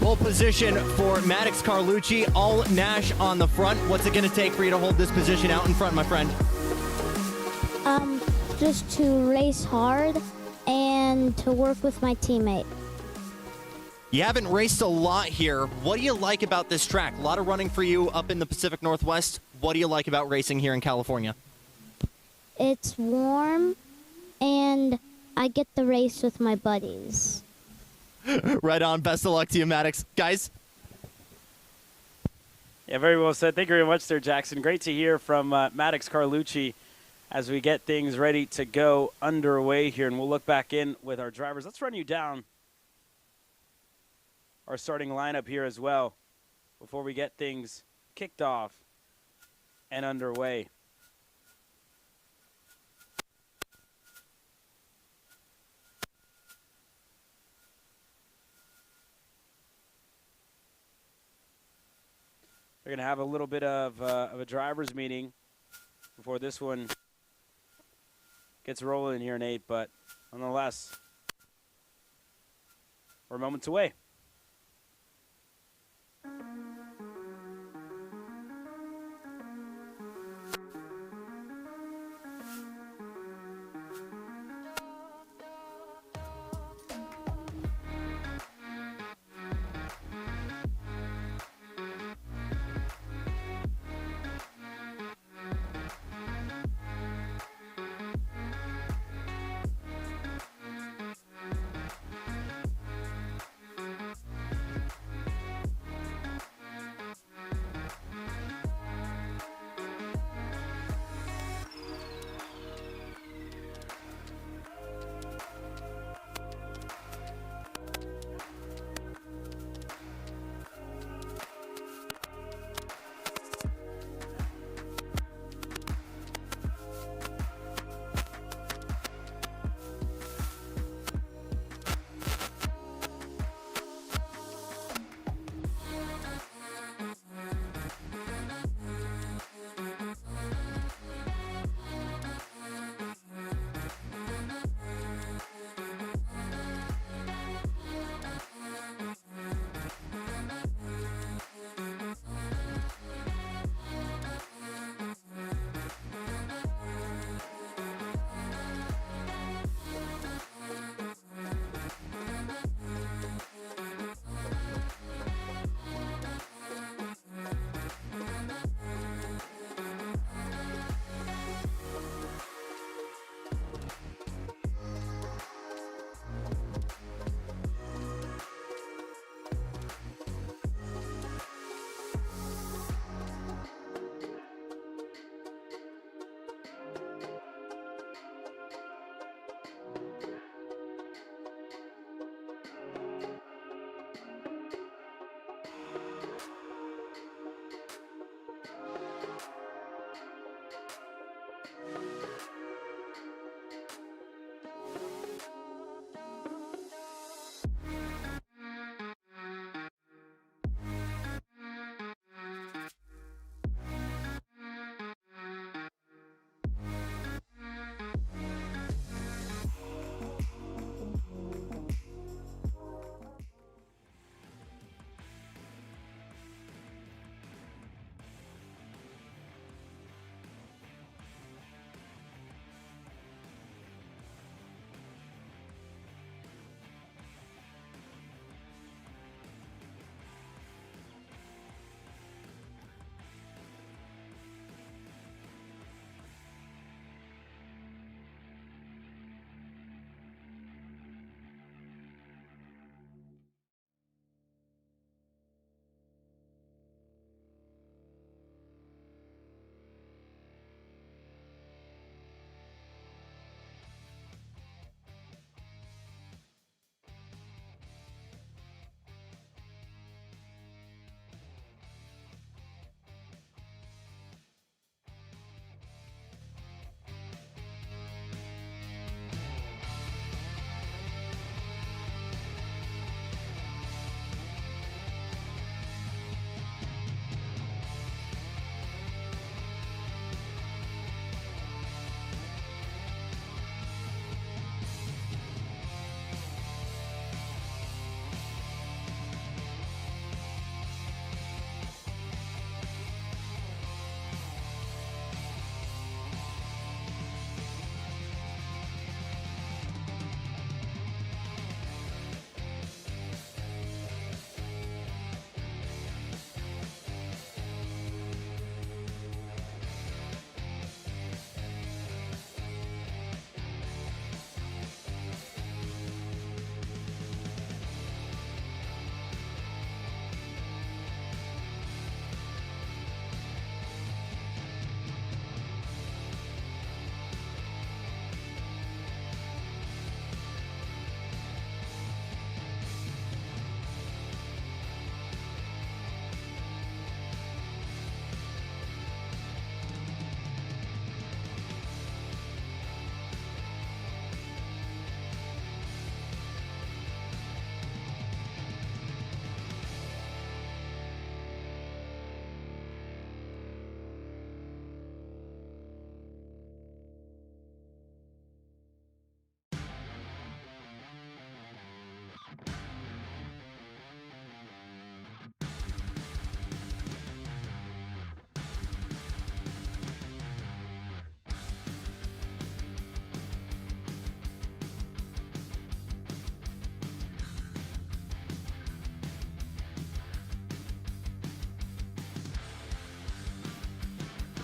Pole position for Maddox Carlucci, all Nash on the front. What's it going to take for you to hold this position out in front, my friend? Just to race hard and to work with my teammate. You haven't raced a lot here. What do you like about this track? A lot of running for you up in the Pacific Northwest. What do you like about racing here in California? It's warm and I get to race with my buddies. Right on. Best of luck to you, Maddox. Guys? Yeah, very well said. Thank you very much there, Jackson. Great to hear from Maddox Carlucci as we get things ready to go underway here. And we'll look back in with our drivers. Let's run you down our starting lineup here as well before we get things kicked off and underway. We're going to have a little bit of a driver's meeting before this one gets rolling here, Nate, but nonetheless, we're moments away.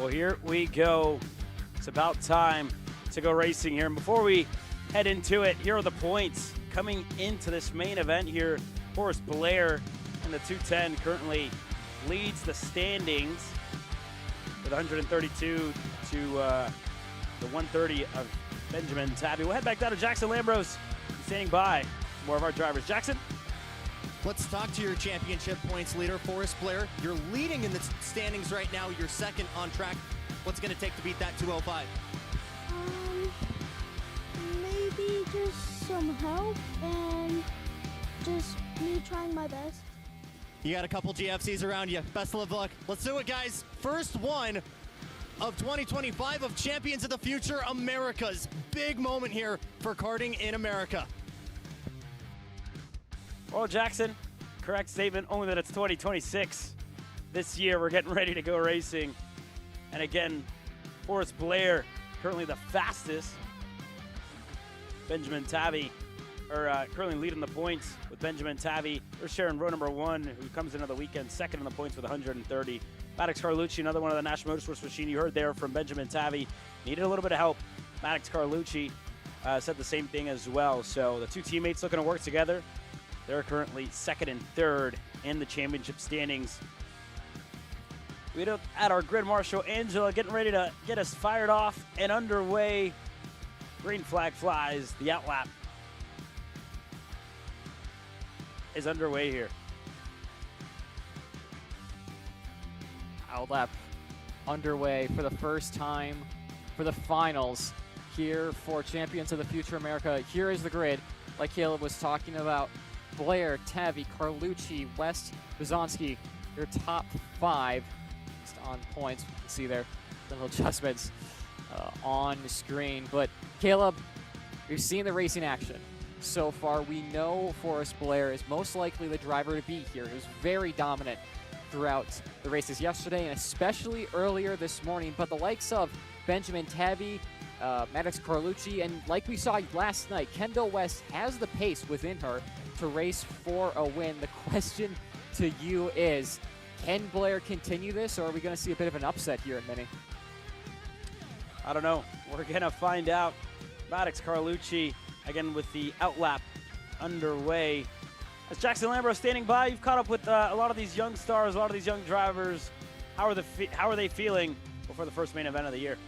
Well, here we go. It's about time to go racing here. And before we head into it, here are the points coming into this main event here. Forrest Blair in the 210 currently leads the standings with 132 to the 130 of Benjamin Tabby. We'll head back down to Jackson Lambros, standing by. More of our drivers. Jackson? Let's talk to your championship points leader, Forrest Blair. You're leading in the standings right now. You're second on track. What's it going to take to beat that 205? Maybe just some help and just me trying my best. You got a couple GFCs around you. Best of luck. Let's do it, guys. First one of 2025 of Champions of the Future Americas. Big moment here for karting in America. Well, Jackson, correct statement, only that it's 2026. This year, we're getting ready to go racing. And again, Forrest Blair, currently the fastest. Benjamin Tabby, currently leading the points with Benjamin Tabby. They're sharing row number 1, who comes into the weekend second in the points with 130. Maddox Carlucci, another one of the National Motorsports machine. You heard there from Benjamin Tabby. Needed a little bit of help. Maddox Carlucci said the same thing as well. So the two teammates looking to work together. They're currently second and third in the championship standings. We look at our grid marshal, Angela, getting ready to get us fired off and underway. Green flag flies. The outlap is underway here. Outlap underway for the first time for the finals here for Champions of the Future America. Here is the grid, like Caleb was talking about. Blair, Tabby, Carlucci, West, Bizonsky, your top 5 just on points. You can see there the little adjustments on the screen. But Caleb, we've seen the racing action so far. We know Forrest Blair is most likely the driver to beat here. He was very dominant throughout the races yesterday and especially earlier this morning. But the likes of Benjamin Tabby, Maddox Carlucci, and like we saw last night, Kendall West has the pace within her to race for a win. The question to you is, can Blair continue this, or are we going to see a bit of an upset here in Mini? I don't know. We're going to find out. Maddox Carlucci, again with the outlap underway. As Jackson Lambro standing by, you've caught up with a lot of these young stars, a lot of these young drivers. How are they feeling before the first main event of the year?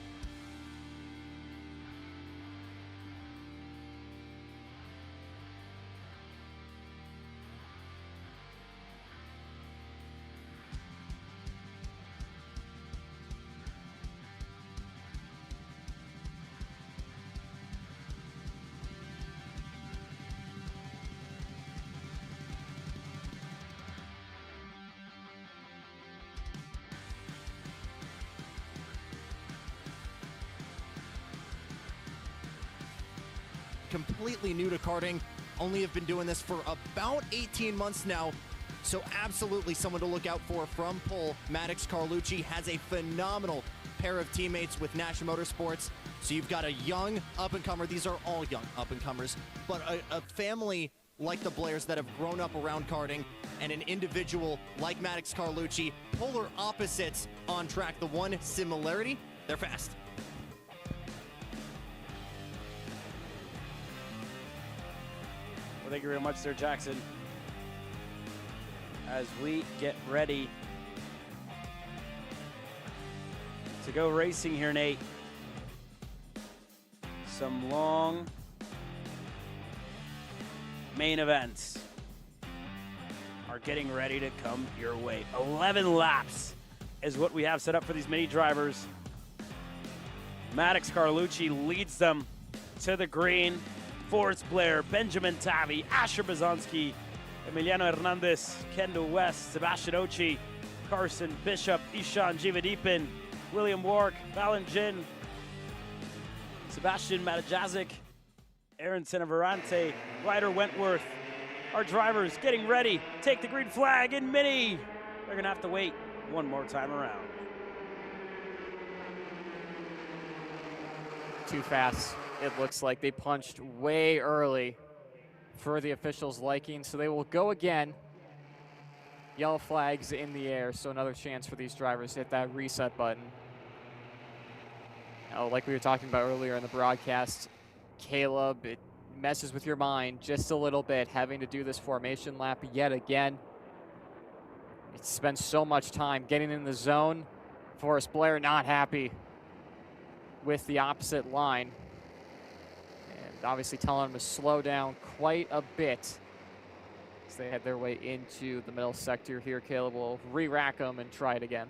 Completely new to karting, only have been doing this for about 18 months now, so absolutely someone to look out for from pole. Maddox Carlucci has a phenomenal pair of teammates with National Motorsports, so you've got a young up-and-comer. These are all young up-and-comers, but a family like the Blairs that have grown up around karting, and an individual like Maddox Carlucci, polar opposites on track. The one similarity, they're fast. Thank you very much, Sir Jackson. As we get ready to go racing here, Nate. Some long main events are getting ready to come your way. 11 laps is what we have set up for these mini drivers. Maddox Carlucci leads them to the green. Forrest Blair, Benjamin Tabby, Asher Bizonsky, Emiliano Hernandez, Kendall West, Sebastian Ochi, Carson Bishop, Ishan Jivadipin, William Wark, Valen Jin, Sebastian Matajazic, Aaron Senavarante, Ryder Wentworth. Our drivers getting ready. Take the green flag in mini. They're going to have to wait one more time around. Too fast. It looks like they punched way early for the officials' liking, so they will go again. Yellow flags in the air, so another chance for these drivers to hit that reset button. Like we were talking about earlier in the broadcast, Caleb, it messes with your mind just a little bit, having to do this formation lap yet again. He spends so much time getting in the zone. Forrest Blair not happy with the opposite line. And obviously telling him to slow down quite a bit as they head their way into the middle sector here. Caleb will re-rack them and try it again.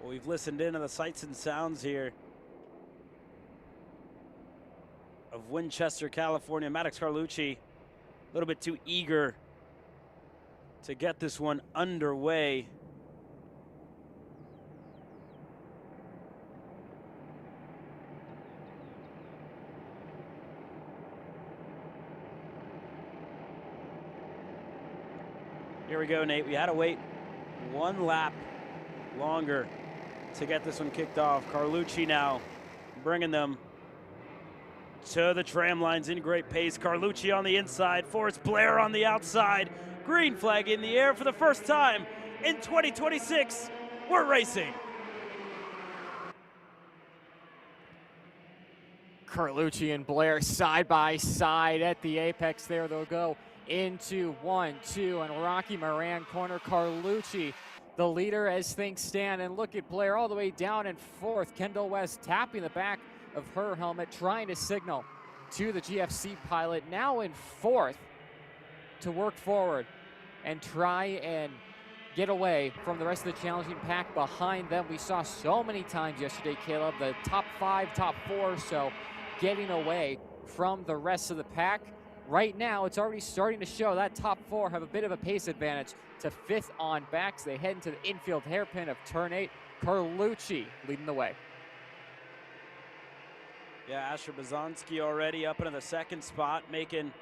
Well, we've listened in on the sights and sounds here of Winchester, California. Maddox Carlucci a little bit too eager to get this one underway. Here we go, Nate. We had to wait one lap longer to get this one kicked off. Carlucci now bringing them to the tram lines in great pace. Carlucci on the inside, Forrest Blair on the outside. Green flag in the air for the first time in 2026. We're racing. Carlucci and Blair side by side at the apex there. They'll go into 1, 2, and Rocky Moran corner. Carlucci the leader as things stand, and look at Blair all the way down in fourth. Kendall West tapping the back of her helmet, trying to signal to the GFC pilot, now in fourth, to work forward and try and get away from the rest of the challenging pack behind them. We saw so many times yesterday, Caleb, the top 5, top 4, so getting away from the rest of the pack. Right now, it's already starting to show that top 4 have a bit of a pace advantage to 5th on backs. They head into the infield hairpin of turn 8. Carlucci leading the way. Yeah, Asher Bazanski already up into the 2nd spot, making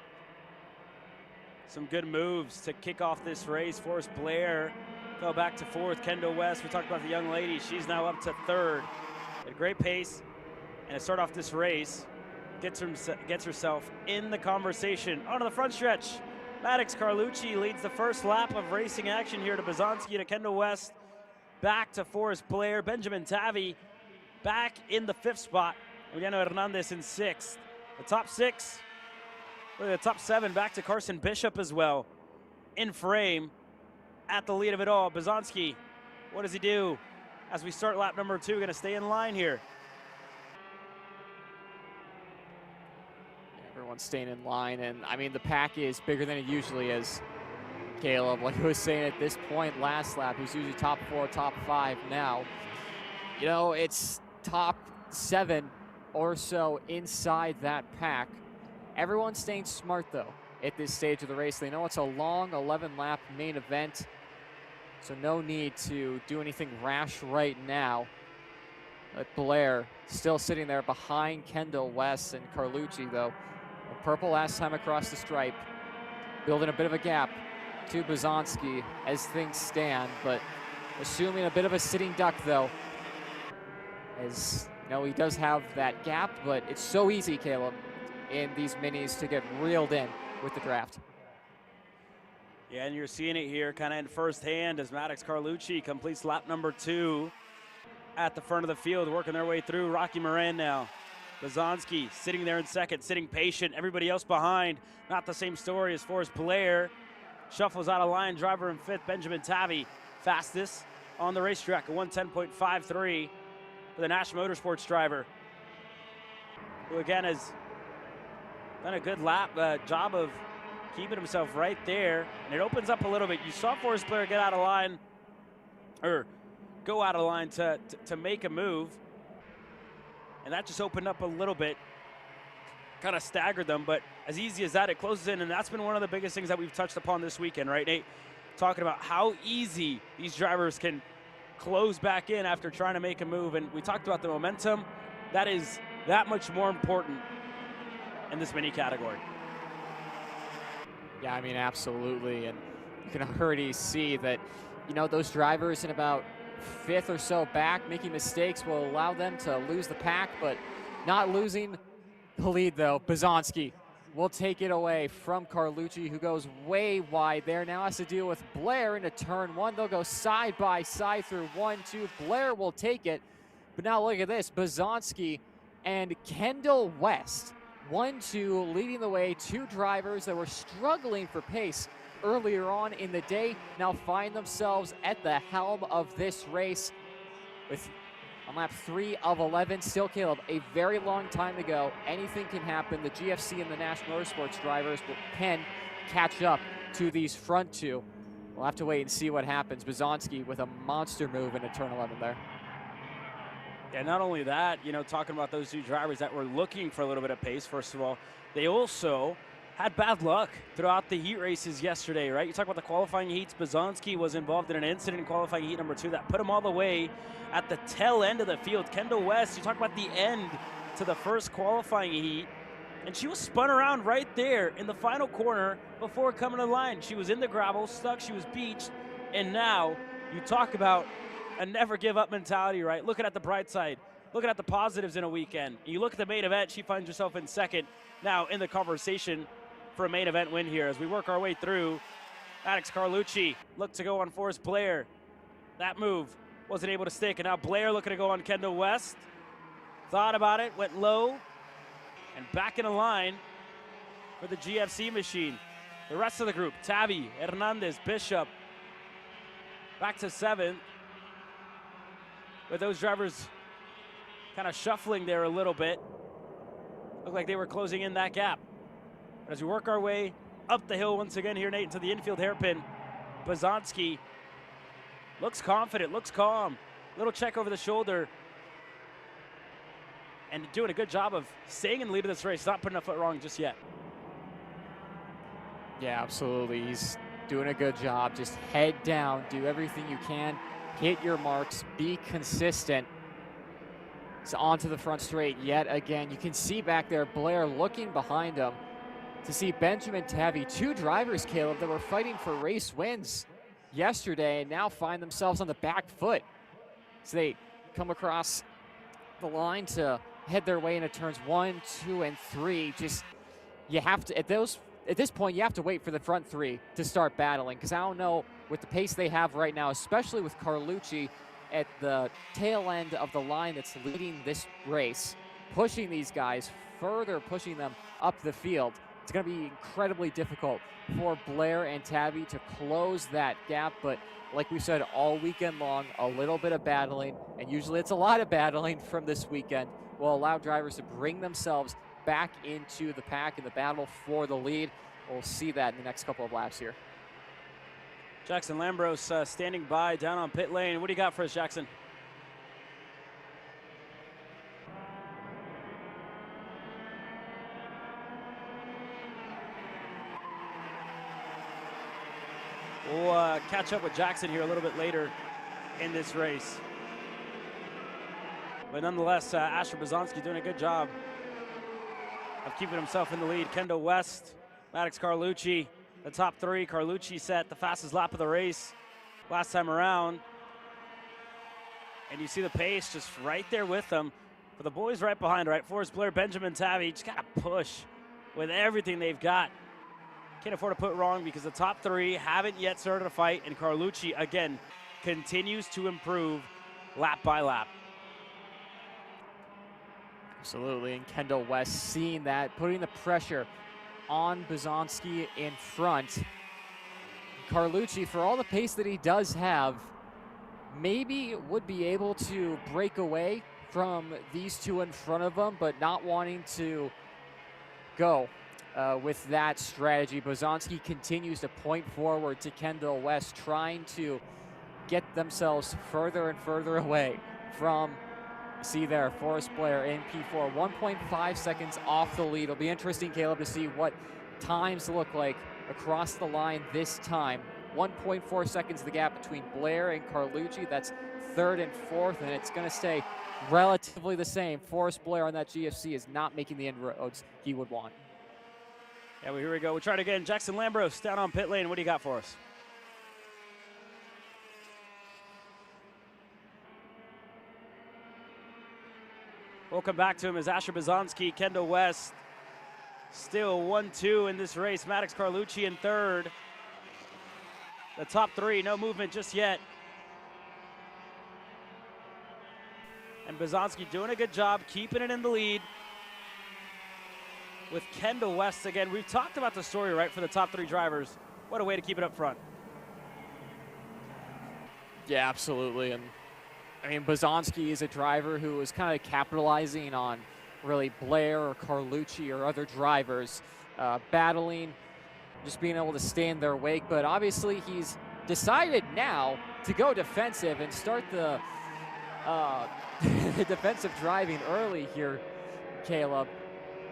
some good moves to kick off this race. Forrest Blair fell back to 4th. Kendall West, we talked about the young lady. She's now up to 3rd. At a great pace, and to start off this race, gets herself in the conversation. Onto the front stretch. Maddox Carlucci leads the first lap of racing action here to Bazanski, to Kendall West, back to Forrest Blair. Benjamin Tavi back in the 5th spot. Emiliano Hernandez in 6th. The top 6, look at the top 7, back to Carson Bishop as well. In frame, at the lead of it all. Bazanski, what does he do as we start lap number 2? Going to stay in line here. Everyone's staying in line, and I mean, the pack is bigger than it usually is, Caleb. Like I was saying, at this point last lap, it was usually top 4, top 5. Now, you know, it's top 7 or so inside that pack. Everyone's staying smart, though, at this stage of the race. They know it's a long 11-lap main event, so no need to do anything rash right now. But Blair still sitting there behind Kendall West and Carlucci, though. Purple last time across the stripe, building a bit of a gap to Bazanski as things stand, but assuming a bit of a sitting duck, though, as you know, he does have that gap, but it's so easy, Caleb, in these minis to get reeled in with the draft. Yeah, and you're seeing it here kind of in firsthand as Maddox Carlucci completes lap number 2 at the front of the field, working their way through. Rocky Moran now. Bazanski sitting there in 2nd, sitting patient. Everybody else behind. Not the same story as Forrest Blair. Shuffles out of line. Driver in 5th, Benjamin Tavi, fastest on the racetrack, a 1:10.53 for the Nash Motorsports driver, who again has done a good job of keeping himself right there, and it opens up a little bit. You saw Forrest Blair get out of line, or go out of line to make a move, and that just opened up a little bit, kind of staggered them, but as easy as that, it closes in, and that's been one of the biggest things that we've touched upon this weekend, right, Nate? Talking about how easy these drivers can close back in after trying to make a move, and we talked about the momentum. That is that much more important in this mini category. Yeah, I mean, absolutely, and you can already see that, you know, those drivers in about 5th or so back making mistakes will allow them to lose the pack, but not losing the lead, though. Bazanski will take it away from Carlucci, who goes way wide there. Now has to deal with Blair into turn 1. They'll go side by side through 1-2. Blair will take it, but now look at this. Bazanski and Kendall West, 1-2, leading the way. 2 drivers that were struggling for pace earlier on in the day now find themselves at the helm of this race with on lap 3 of 11. Still, Caleb, a very long time to go. Anything can happen. The GFC and the National Motorsports drivers can catch up to these front 2. We'll have to wait and see what happens. Bazanski with a monster move into turn 11 there. Yeah, not only that, you know, talking about those 2 drivers that were looking for a little bit of pace, first of all, they also had bad luck throughout the heat races yesterday, right? You talk about the qualifying heats. Bazanski was involved in an incident in qualifying heat number 2 that put him all the way at the tail end of the field. Kendall West, you talk about the end to the first qualifying heat, and she was spun around right there in the final corner before coming to the line. She was in the gravel, stuck, she was beached, and now you talk about a never give up mentality, right? Looking at the bright side, looking at the positives in a weekend. You look at the main event, she finds herself in second, now in the conversation for a main event win here. As we work our way through, Maddox Carlucci looked to go on Forrest Blair. That move wasn't able to stick, and now Blair looking to go on Kendall West. Thought about it, went low, and back in a line for the GFC machine. The rest of the group, Tabby, Hernandez, Bishop, back to 7th. With those drivers kind of shuffling there a little bit. Looked like they were closing in that gap. But as we work our way up the hill once again here, Nate, into the infield hairpin, Bazanski looks confident, looks calm. Little check over the shoulder. And doing a good job of staying in the lead of this race, not putting a foot wrong just yet. Yeah, absolutely. He's doing a good job. Just head down, do everything you can, hit your marks, be consistent. It's onto the front straight yet again. You can see back there Blair looking behind him to see Benjamin Tavy, 2 drivers, Caleb, that were fighting for race wins yesterday and now find themselves on the back foot. So they come across the line to head their way into turns 1, 2, and 3. Just, you have to, at this point, you have to wait for the front 3 to start battling, because I don't know, with the pace they have right now, especially with Carlucci at the tail end of the line that's leading this race, pushing these guys, further pushing them up the field. It's going to be incredibly difficult for Blair and Tabby to close that gap, but like we said all weekend long, a little bit of battling, and usually it's a lot of battling from this weekend, will allow drivers to bring themselves back into the pack in the battle for the lead. We'll see that in the next couple of laps here. Jackson Lambros standing by down on pit lane. What do you got for us, Jackson? We'll catch up with Jackson here a little bit later in this race. But nonetheless, Asher Bazanski doing a good job of keeping himself in the lead. Kendall West, Maddox Carlucci, the top 3. Carlucci set the fastest lap of the race last time around. And you see the pace just right there with them. For the boys right behind, right? Forrest Blair, Benjamin Tavy, just got to push with everything they've got. Can't afford to put wrong because the top 3 haven't yet started a fight, and Carlucci, again, continues to improve lap by lap. Absolutely, and Kendall West seeing that, putting the pressure on Bazanski in front. Carlucci, for all the pace that he does have, maybe would be able to break away from these 2 in front of him, but not wanting to go with that strategy. Bozanski continues to point forward to Kendall West, trying to get themselves further and further away from, see there, Forrest Blair in P4, 1.5 seconds off the lead. It'll be interesting, Caleb, to see what times look like across the line this time. 1.4 seconds the gap between Blair and Carlucci. That's third and fourth, and it's going to stay relatively the same. Forrest Blair on that GFC is not making the inroads he would want. Yeah, well, here we go. We'll try it again. Jackson Lambros down on pit lane. What do you got for us? We'll come back to him as Asher Bozanski, Kendall West, still 1-2 in this race. Maddox Carlucci in third. The top three, no movement just yet. And Bozanski doing a good job keeping it in the lead with Kendall West again. We've talked about the story, right, for the top three drivers. What a way to keep it up front. Yeah, absolutely. And I mean, Bozanski is a driver who is kind of capitalizing on really Blair or Carlucci or other drivers battling, just being able to stay in their wake. But obviously he's decided now to go defensive and start the defensive driving early here, Caleb.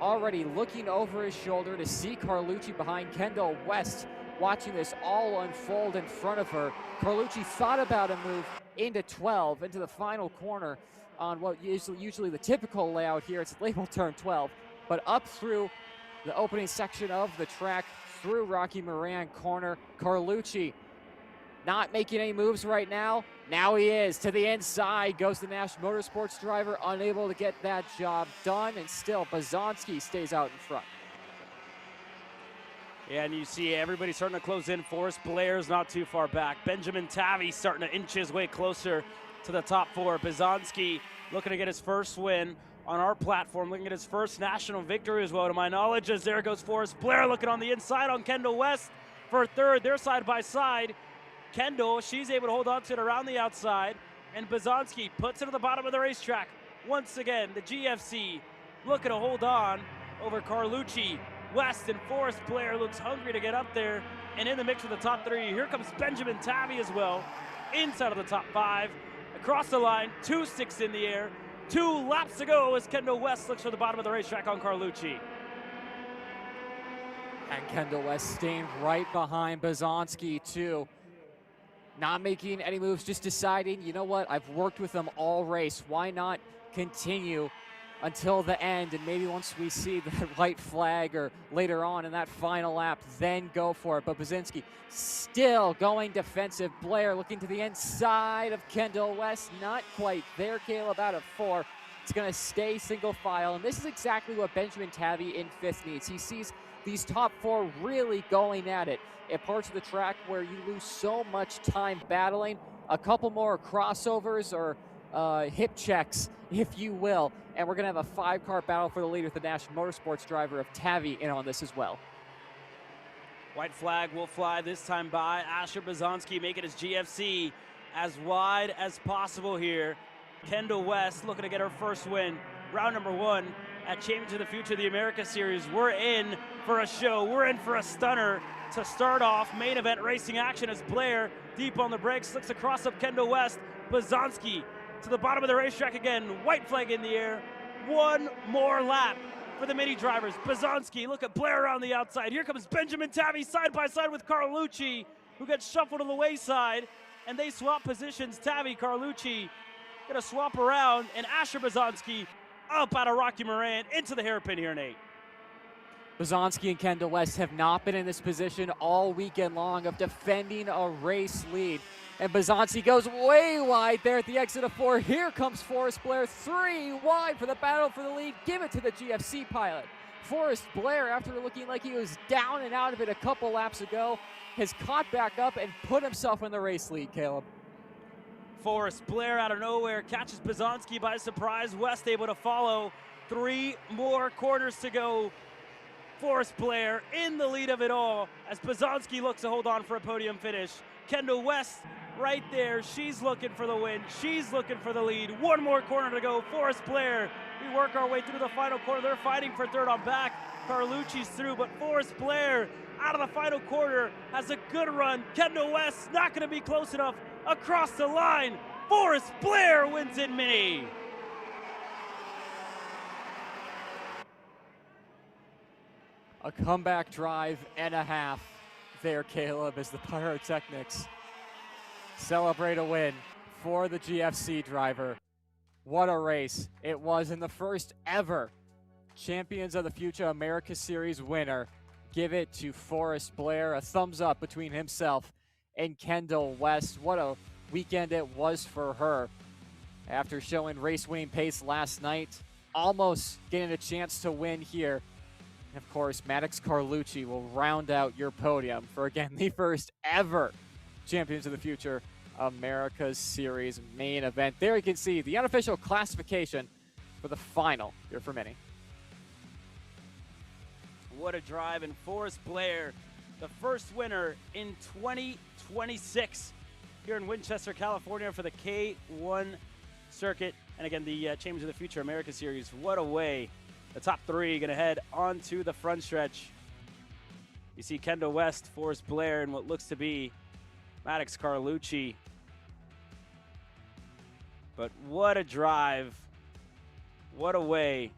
Already looking over his shoulder to see Carlucci behind Kendall West, watching this all unfold in front of her. Carlucci thought about a move into 12, into the final corner on what is usually the typical layout here. It's labeled turn 12, but up through the opening section of the track, through Rocky Moran corner. Carlucci not making any moves right now. Now he is. To the inside goes the Nash Motorsports driver, unable to get that job done, and still Bozanski stays out in front. Yeah, and you see everybody starting to close in. Forrest Blair's not too far back. Benjamin Tavy starting to inch his way closer to the top four. Bozanski looking to get his first win on our platform, looking at his first national victory as well, to my knowledge, as there goes Forrest Blair looking on the inside on Kendall West for third. They're side by side. Kendall, she's able to hold on to it around the outside, and Bozanski puts it at the bottom of the racetrack. Once again, the GFC looking to hold on over Carlucci. West and Forrest Blair looks hungry to get up there and in the mix with the top three. Here comes Benjamin Tavy as well, inside of the top five. Across the line, 2-6 in the air. 2 laps to go as Kendall West looks for the bottom of the racetrack on Carlucci. And Kendall West staying right behind Bozanski too. Not making any moves, just deciding, you know what, I've worked with them all race. Why not continue until the end, and maybe once we see the white flag or later on in that final lap, then go for it. But Bozanski still going defensive. Blair looking to the inside of Kendall West. Not quite there, Caleb, out of 4. It's going to stay single file, and this is exactly what Benjamin Tavy in 5th needs. He sees these top 4 really going at it at parts of the track where you lose so much time battling. A couple more crossovers or hip checks, if you will, and we're going to have a 5-car battle for the lead with the Nash Motorsports driver of Tavy in on this as well. White flag will fly this time by Asher Bozanski, making his GFC as wide as possible here. Kendall West looking to get her first win. Round number 1 at Championship of the Future of the America Series. We're in for a show. We're in for a stunner to start off main event racing action as Blair deep on the brakes, looks across up Kendall West. Bozanski to the bottom of the racetrack again. White flag in the air. One more lap for the mini drivers. Bozanski, look at Blair around the outside. Here comes Benjamin Tavy side by side with Carlucci, who gets shuffled to the wayside, and they swap positions. Tavy, Carlucci gonna swap around, and Asher Bozanski up out of Rocky Moran into the hairpin here, Nate. Bozanski and Kendall West have not been in this position all weekend long of defending a race lead. And Bozanski goes way wide there at the exit of 4. Here comes Forrest Blair, 3 wide for the battle for the lead. Give it to the GFC pilot. Forrest Blair, after looking like he was down and out of it a couple laps ago, has caught back up and put himself in the race lead, Caleb. Forrest Blair out of nowhere catches Bozanski by surprise. West able to follow. 3 more corners to go. Forrest Blair in the lead of it all as Bozanski looks to hold on for a podium finish. Kendall West right there. She's looking for the win. She's looking for the lead. 1 more corner to go. Forrest Blair. We work our way through the final corner. They're fighting for third on back. Carlucci's through, but Forrest Blair out of the final quarter has a good run. Kendall West not going to be close enough across the line. Forrest Blair wins in mini. A comeback drive and a half there, Caleb, as the Pyrotechnics celebrate a win for the GFC driver. What a race it was, in the first ever Champions of the Future America Series winner. Give it to Forrest Blair. A thumbs up between himself and Kendall West. What a weekend it was for her. After showing race-winning pace last night, almost getting a chance to win here. And of course, Maddox Carlucci will round out your podium for, again, the first ever Champions of the Future America's Series main event. There you can see the unofficial classification for the final here for Mini. What a drive, and Forrest Blair, the first winner in 2026 here in Winchester, California for the K1 circuit. And again, the Champions of the Future America Series. What a way. The top three going to head onto the front stretch. You see Kendall West, Forrest Blair, and what looks to be Maddox Carlucci. But what a drive. What a way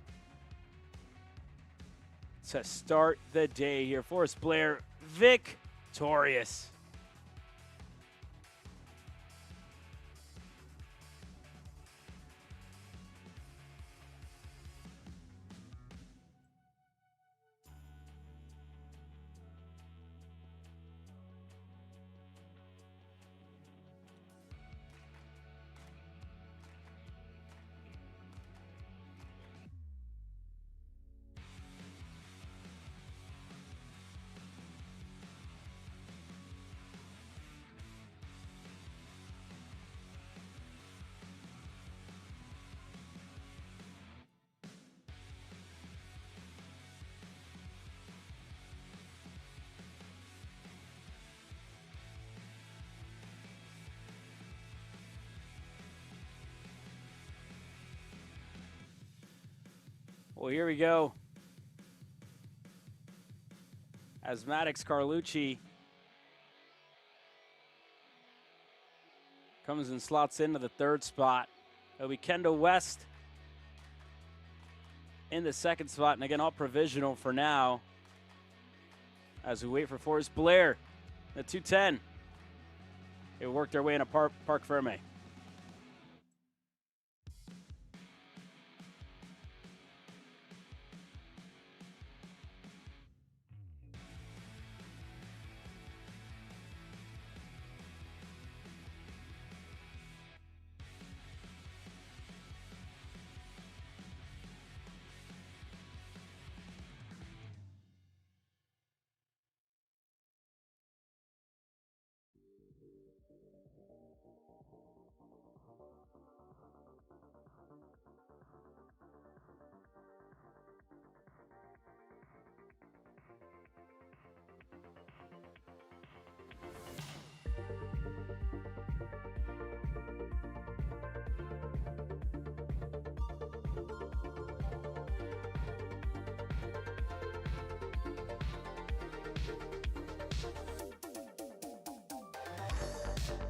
to start the day here. Forrest Blair victorious. Well, here we go. As Maddox Carlucci comes and slots into the third spot. It'll be Kendall West in the second spot. And again, all provisional for now as we wait for Forrest Blair, the 210. They worked their way into Park Ferme.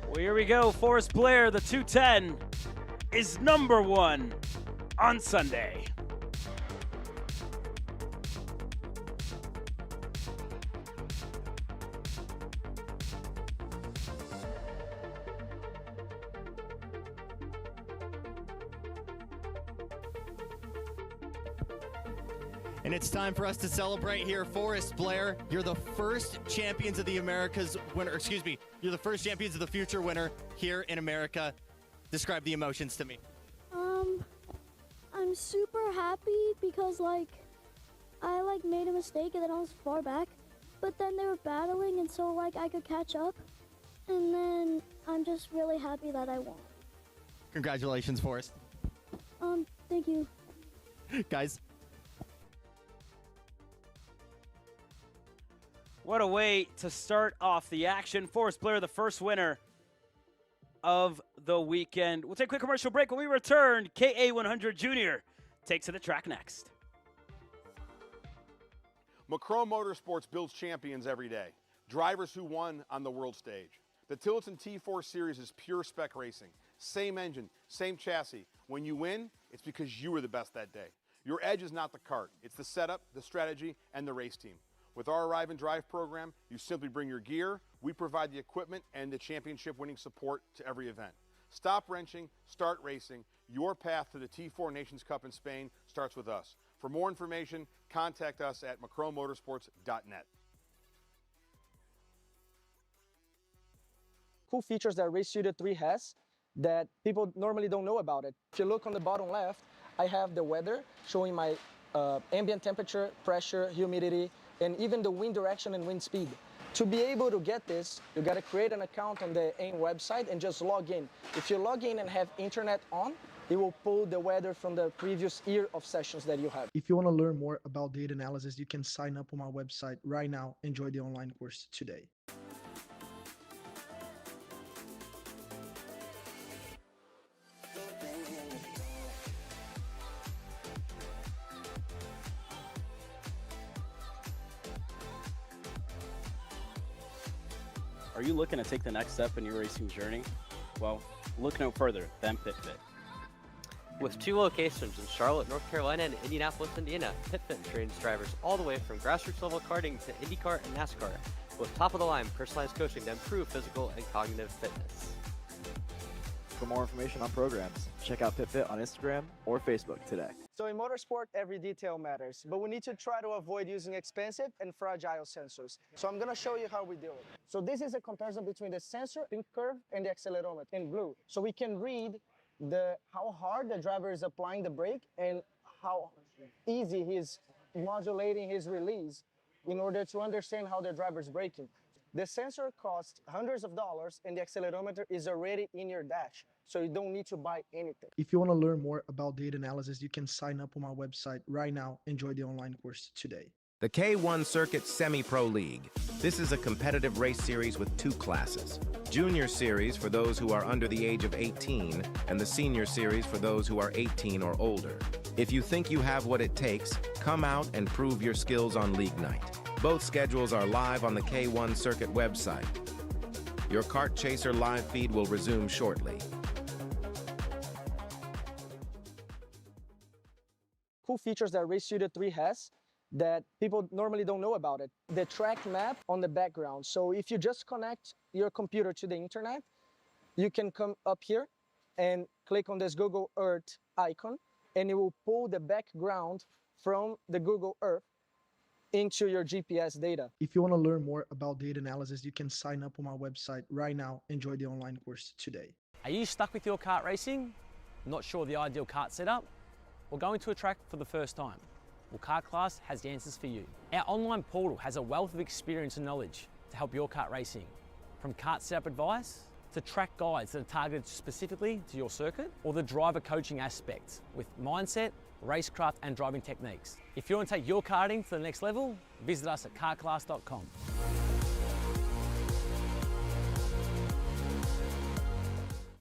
Well, here we go. Forrest Blair, the 210, is number one on Sunday. And it's time for us to celebrate here. Forrest Blair, you're the first Champions of the Americas winner, you're the first Champions of the Future winner here in America. Describe the emotions to me. I'm super happy because I made a mistake and then I was far back, but then they were battling and so I could catch up, and then I'm just really happy that I won. Congratulations, Forrest. Thank you. Guys. What a way to start off the action. Forrest Blair, the first winner of the weekend. We'll take a quick commercial break. When we return, KA100 Junior takes to the track next. Macron Motorsports builds champions every day, drivers who won on the world stage. The Tillotson T4 Series is pure spec racing. Same engine, same chassis. When you win, it's because you were the best that day. Your edge is not the kart, it's the setup, the strategy, and the race team. With our Arrive and Drive program, you simply bring your gear, we provide the equipment and the championship-winning support to every event. Stop wrenching, start racing. Your path to the T4 Nations Cup in Spain starts with us. For more information, contact us at macronmotorsports.net. Cool features that Race Studio 3 has that people normally don't know about it. If you look on the bottom left, I have the weather showing my ambient temperature, pressure, humidity, and even the wind direction and wind speed. To be able to get this, you gotta create an account on the AIM website and just log in. If you log in and have internet on, it will pull the weather from the previous year of sessions that you have. If you want to learn more about data analysis, you can sign up on our website right now. Enjoy the online course today. Are you looking to take the next step in your racing journey? Well, look no further than PitFit. With 2 locations in Charlotte, North Carolina and Indianapolis, Indiana, PitFit trains drivers all the way from grassroots level karting to IndyCar and NASCAR with top-of-the-line personalized coaching to improve physical and cognitive fitness. For more information on programs, check out PitFit on Instagram or Facebook today. So in motorsport, every detail matters, but we need to try to avoid using expensive and fragile sensors. So I'm gonna show you how we do it. So this is a comparison between the sensor, pink curve, and the accelerometer in blue. So we can read how hard the driver is applying the brake and how easy he's modulating his release in order to understand how the driver is braking. The sensor costs hundreds of dollars and the accelerometer is already in your dash, so you don't need to buy anything. If you want to learn more about data analysis, you can sign up on our website right now. Enjoy the online course today. The K1 Circuit Semi-Pro League. This is a competitive race series with 2 classes. Junior Series for those who are under the age of 18, and the Senior Series for those who are 18 or older. If you think you have what it takes, come out and prove your skills on League Night. Both schedules are live on the K1 Circuit website. Your Kart Chaser live feed will resume shortly. Cool features that Race Studio 3 has that people normally don't know about it. The track map on the background. So if you just connect your computer to the internet, you can come up here and click on this Google Earth icon, and it will pull the background from the Google Earth into your GPS data. If you want to learn more about data analysis, you can sign up on our website right now. Enjoy the online course today. Are you stuck with your kart racing? Not sure of the ideal kart setup? Or going to a track for the first time? Well, Kart Class has the answers for you. Our online portal has a wealth of experience and knowledge to help your kart racing. From kart setup advice to track guides that are targeted specifically to your circuit, or the driver coaching aspect with mindset, racecraft and driving techniques. If you want to take your karting to the next level, visit us at kartclass.com.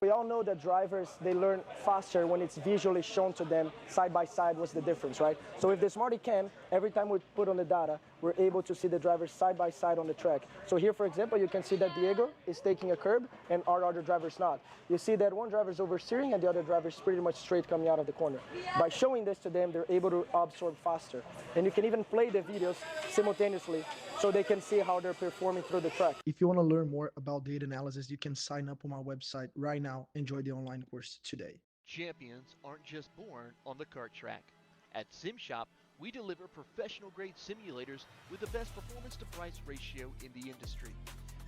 We all know that drivers, they learn faster when it's visually shown to them side by side what's the difference, right? So with the Smarty Cam, every time we put on the data, we're able to see the drivers side by side on the track. So here, for example, you can see that Diego is taking a curb and our other driver's not. You see that one driver's oversteering and the other driver's pretty much straight coming out of the corner. By showing this to them, they're able to absorb faster. And you can even play the videos simultaneously so they can see how they're performing through the track. If you want to learn more about data analysis, you can sign up on our website right now. Enjoy the online course today. Champions aren't just born on the kart track. At SimShop, we deliver professional-grade simulators with the best performance-to-price ratio in the industry.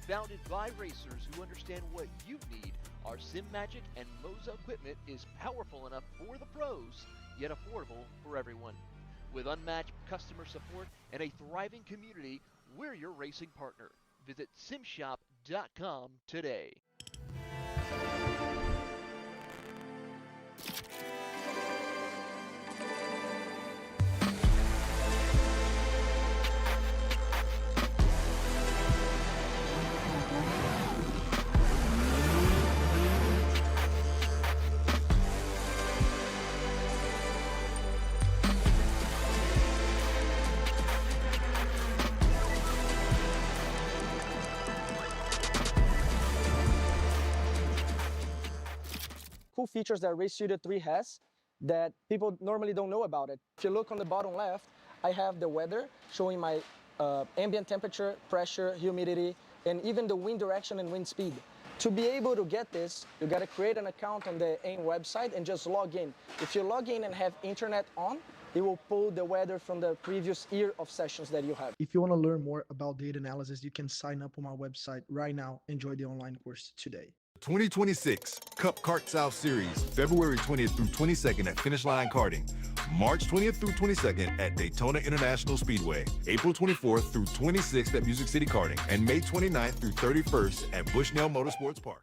Founded by racers who understand what you need, our SimMagic and Moza equipment is powerful enough for the pros, yet affordable for everyone. With unmatched customer support and a thriving community, we're your racing partner. Visit simshop.com today. cool features that Race Studio 3 has that people normally don't know about it. If you look on the bottom left, I have the weather showing my ambient temperature, pressure, humidity, and even the wind direction and wind speed. To be able to get this, you got to create an account on the AIM website and just log in. If you log in and have internet on, it will pull the weather from the previous year of sessions that you have. If you want to learn more about data analysis, you can sign up on our website right now. Enjoy the online course today. 2026 Cup Kart South Series, February 20th through 22nd at Finish Line Karting, March 20th through 22nd at Daytona International Speedway, April 24th through 26th at Music City Karting, and May 29th through 31st at Bushnell Motorsports Park.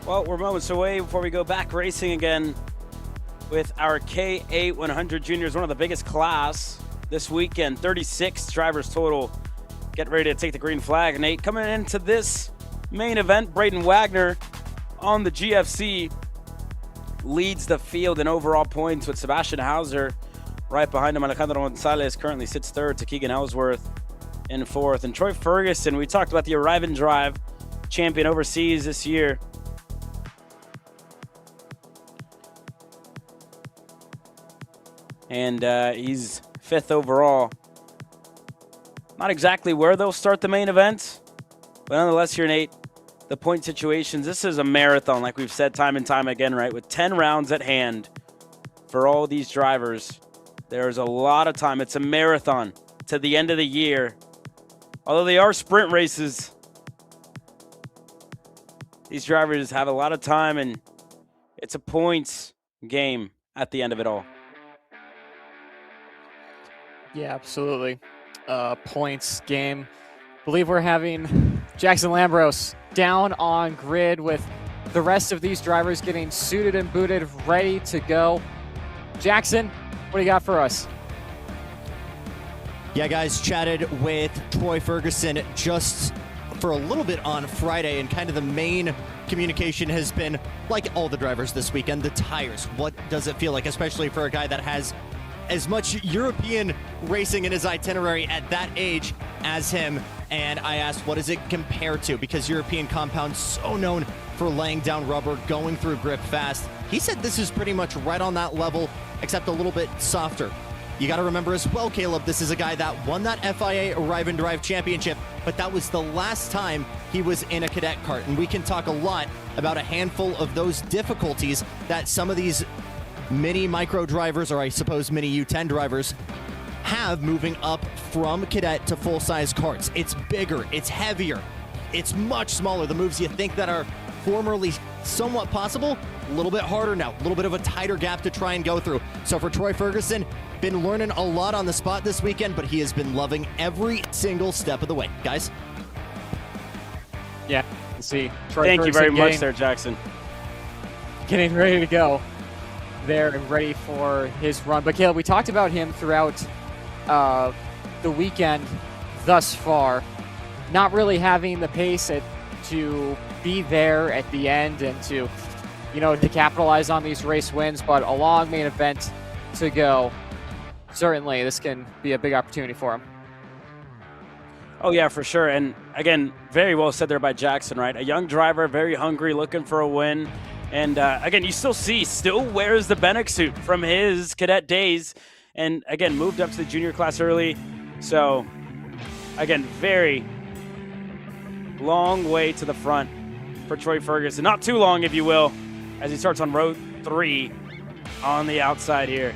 Well, we're moments away before we go back racing again with our K8 100 juniors, one of the biggest class this weekend. 36 drivers total. Get ready to take the green flag. Nate, coming into this main event, Braden Wagner on the GFC leads the field in overall points with Sebastian Hauser right behind him. Alejandro Gonzalez currently sits third to Keegan Ellsworth in fourth. And Troy Ferguson, we talked about the Arrive and Drive champion overseas this year. And he's fifth overall. Not exactly where they'll start the main event, but nonetheless here, Nate, the point situations, this is a marathon, like we've said time and time again, right? With 10 rounds at hand for all these drivers. There's a lot of time. It's a marathon to the end of the year. Although they are sprint races, these drivers have a lot of time, and it's a points game at the end of it all. Yeah, absolutely. Points game. Believe we're having Jackson Lambros down on grid with the rest of these drivers getting suited and booted, ready to go. Jackson, what do you got for us? Yeah, guys, chatted with Troy Ferguson just for a little bit on Friday, and kind of the main communication has been, like all the drivers this weekend, the tires. What does it feel like, especially for a guy that has as much European racing in his itinerary at that age as him? And I asked, what does it compare to? Because European compound's so known for laying down rubber, going through grip fast. He said this is pretty much right on that level, except a little bit softer. You got to remember as well, Caleb, this is a guy that won that FIA Arrive and Drive Championship, but that was the last time he was in a cadet kart. And we can talk a lot about a handful of those difficulties that some of these mini micro drivers, or I suppose mini U10 drivers, have moving up from cadet to full-size karts. It's bigger, it's heavier, it's much smaller. The moves you think that are formerly somewhat possible, a little bit harder now, a little bit of a tighter gap to try and go through. So for Troy Ferguson, been learning a lot on the spot this weekend, but he has been loving every single step of the way. Guys? Yeah, see. Troy Thank you Ferguson very much there, Jackson. Getting ready to go there and ready for his run. But Caleb, we talked about him throughout the weekend thus far, not really having the pace to be there at the end and to capitalize on these race wins, but a long main event to go. Certainly, this can be a big opportunity for him. Oh, yeah, for sure. And again, very well said there by Jackson, right? A young driver, very hungry, looking for a win. And again, you still wears the Bennick suit from his cadet days. And again, moved up to the junior class early. So again, very long way to the front for Troy Ferguson. Not too long, if you will, as he starts on row 3 on the outside here.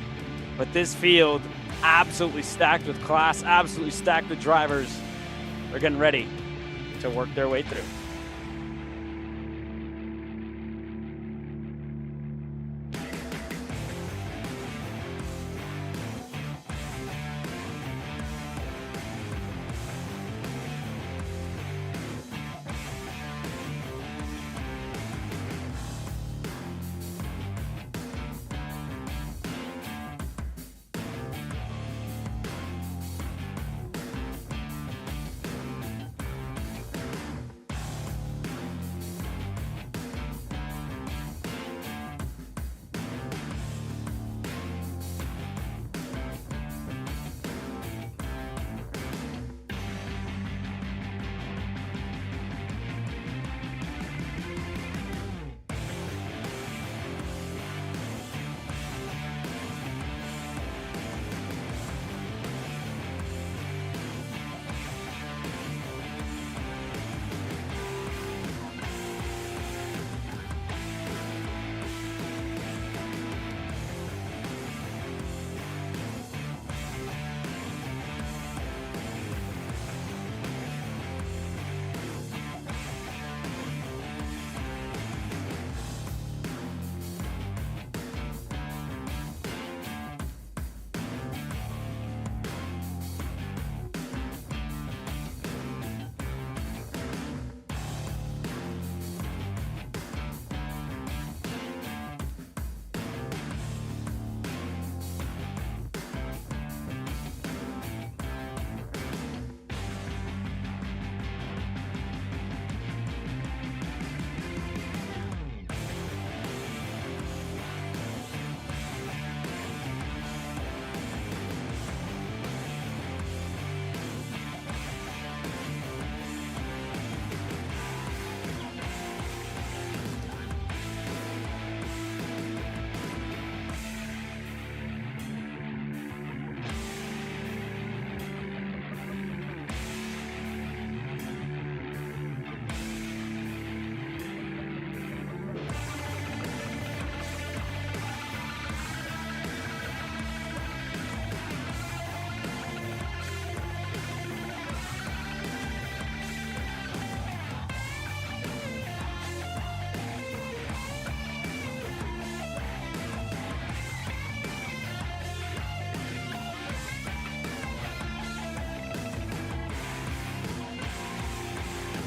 But this field absolutely stacked with class, absolutely stacked with drivers. They're getting ready to work their way through.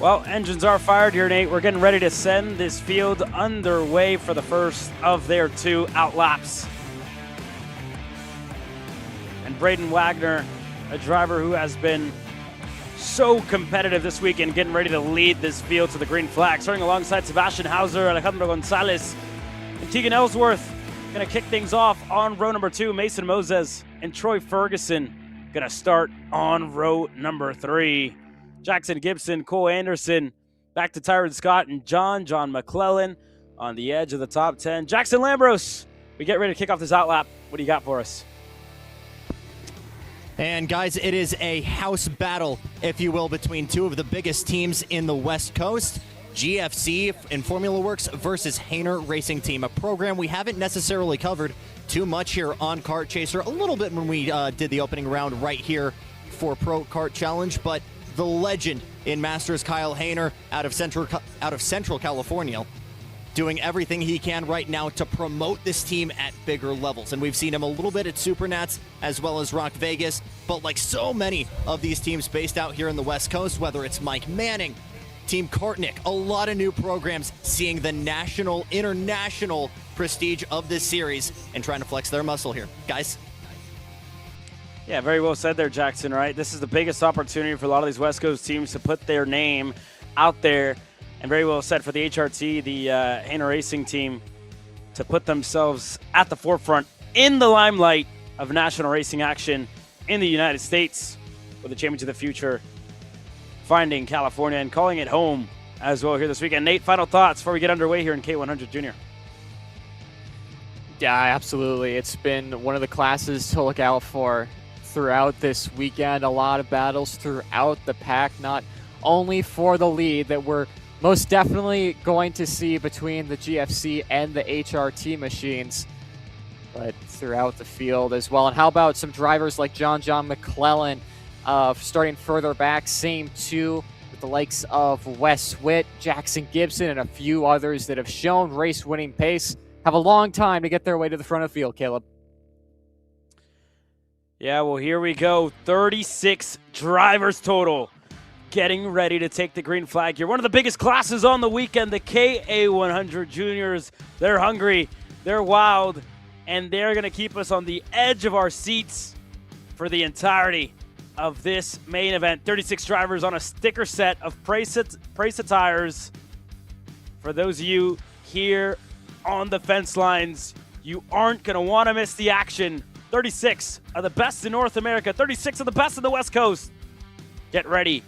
Well, engines are fired here, Nate. We're getting ready to send this field underway for the first of their 2 out laps. And Braden Wagner, a driver who has been so competitive this weekend, getting ready to lead this field to the green flag. Starting alongside Sebastian Hauser, Alejandro Gonzalez, and Tegan Ellsworth. Going to kick things off on row number 2. Mason Moses and Troy Ferguson going to start on row number 3. Jackson Gibson, Cole Anderson, back to Tyron Scott and John McClellan on the edge of the top 10. Jackson Lambros, we get ready to kick off this out lap. What do you got for us? And guys, it is a house battle, if you will, between 2 of the biggest teams in the West Coast. GFC in Formula Works versus Hainer Racing Team, a program we haven't necessarily covered too much here on Kart Chaser. A little bit when we did the opening round right here for Pro Kart Challenge, but the legend in Masters, Kyle Hainer, out of Central California, doing everything he can right now to promote this team at bigger levels. And we've seen him a little bit at Supernats as well as Rock Vegas, but like so many of these teams based out here in the West Coast, whether it's Mike Manning, Team Kartnik, a lot of new programs seeing the national, international prestige of this series and trying to flex their muscle here. Guys? Yeah, very well said there, Jackson, right? This is the biggest opportunity for a lot of these West Coast teams to put their name out there. And very well said for the HRT, the Hainer Racing Team, to put themselves at the forefront in the limelight of national racing action in the United States with the Championship of the Future finding California and calling it home as well here this weekend. Nate, final thoughts before we get underway here in K100 Junior. Yeah, absolutely. It's been one of the classes to look out for throughout this weekend. A lot of battles throughout the pack, not only for the lead that we're most definitely going to see between the GFC and the HRT machines, but throughout the field as well. And how about some drivers like John McClellan, starting further back, same 2 with the likes of Wes Witt, Jackson Gibson, and a few others that have shown race-winning pace, have a long time to get their way to the front of the field, Caleb. Yeah, well, here we go. 36 drivers total getting ready to take the green flag here. One of the biggest classes on the weekend, the KA100 Juniors. They're hungry, they're wild, and they're going to keep us on the edge of our seats for the entirety of this main event. 36 drivers on a sticker set of Price tires. For those of you here on the fence lines, you aren't going to want to miss the action. 36 of the best in North America, 36 of the best in the West Coast. Get ready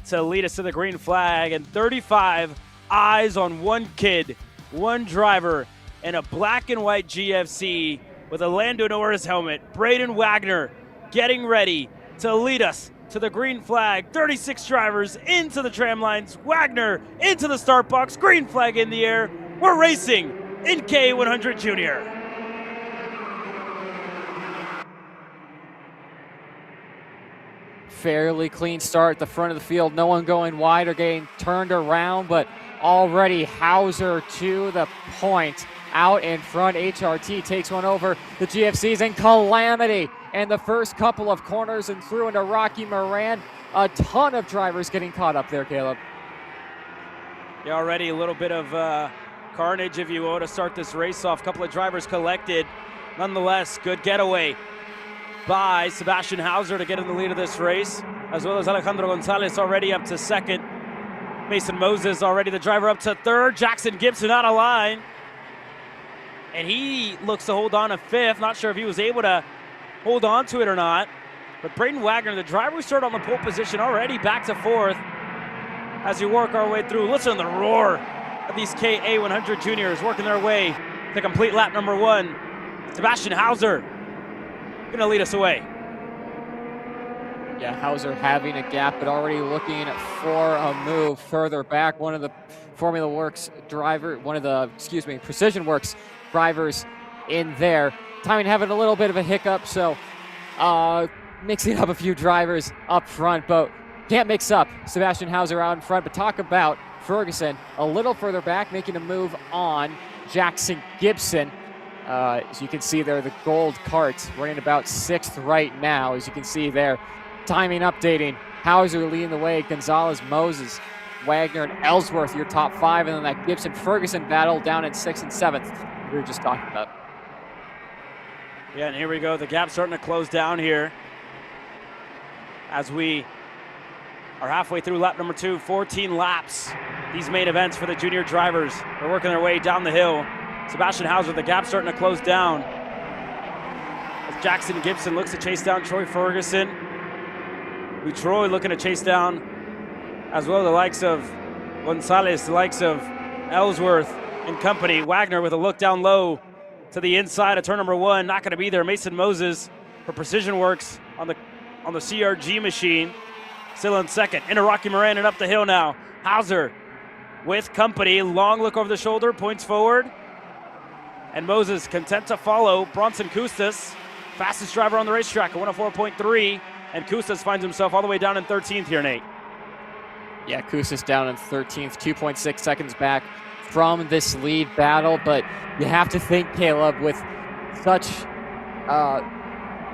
to lead us to the green flag, and 35 eyes on one kid, one driver, in a black and white GFC with a Lando Norris helmet. Braden Wagner getting ready to lead us to the green flag. 36 drivers into the tram lines. Wagner into the start box. Green flag in the air. We're racing in K100 Junior. Fairly clean start at the front of the field. No one going wide or getting turned around, but already Hauser to the point. Out in front, HRT takes one over the GFCs, and calamity in the first couple of corners and through into Rocky Moran. A ton of drivers getting caught up there, Caleb. Yeah, already a little bit of carnage, if you will, to start this race off. A couple of drivers collected. Nonetheless, good getaway by Sebastian Hauser to get in the lead of this race, as well as Alejandro Gonzalez already up to second. Mason Moses already the driver up to third. Jackson Gibson out of line. And he looks to hold on to fifth. Not sure if he was able to hold on to it or not. But Braden Wagner, the driver who started on the pole position, already back to fourth as we work our way through. Listen to the roar of these KA100 juniors working their way to complete lap number 1. Sebastian Hauser going to lead us away. Yeah, Hauser having a gap, but already looking for a move further back. One of the Formula Works driver, Precision Works drivers in there. Timing having a little bit of a hiccup, so mixing up a few drivers up front, but can't mix up Sebastian Hauser out in front. But talk about Ferguson a little further back, making a move on Jackson Gibson. As you can see there, the gold Kart running about 6th right now. As you can see there, timing updating. Hauser leading the way. Gonzalez, Moses Wagner and Ellsworth, your top 5, and then that Gibson-Ferguson battle down in 6th and 7th we were just talking about. Yeah, and here we go. The gap starting to close down here as we are halfway through lap number 2, 14 laps. These main events for the junior drivers. They're working their way down the hill. Sebastian Hauser, the gap starting to close down. As Jackson Gibson looks to chase down Troy Ferguson. Troy looking to chase down as well the likes of Gonzalez, the likes of Ellsworth and company. Wagner with a look down low to the inside of turn number 1. Not going to be there. Mason Moses for Precision Works on the CRG machine. Still in second. Into Rocky Moran and up the hill now. Hauser with company. Long look over the shoulder. Points forward. And Moses content to follow. Bronson Kustas, fastest driver on the racetrack, a 104.3. And Kustas finds himself all the way down in 13th here, Nate. Yeah, Kustas down in 13th, 2.6 seconds back from this lead battle. But you have to think, Caleb, with such,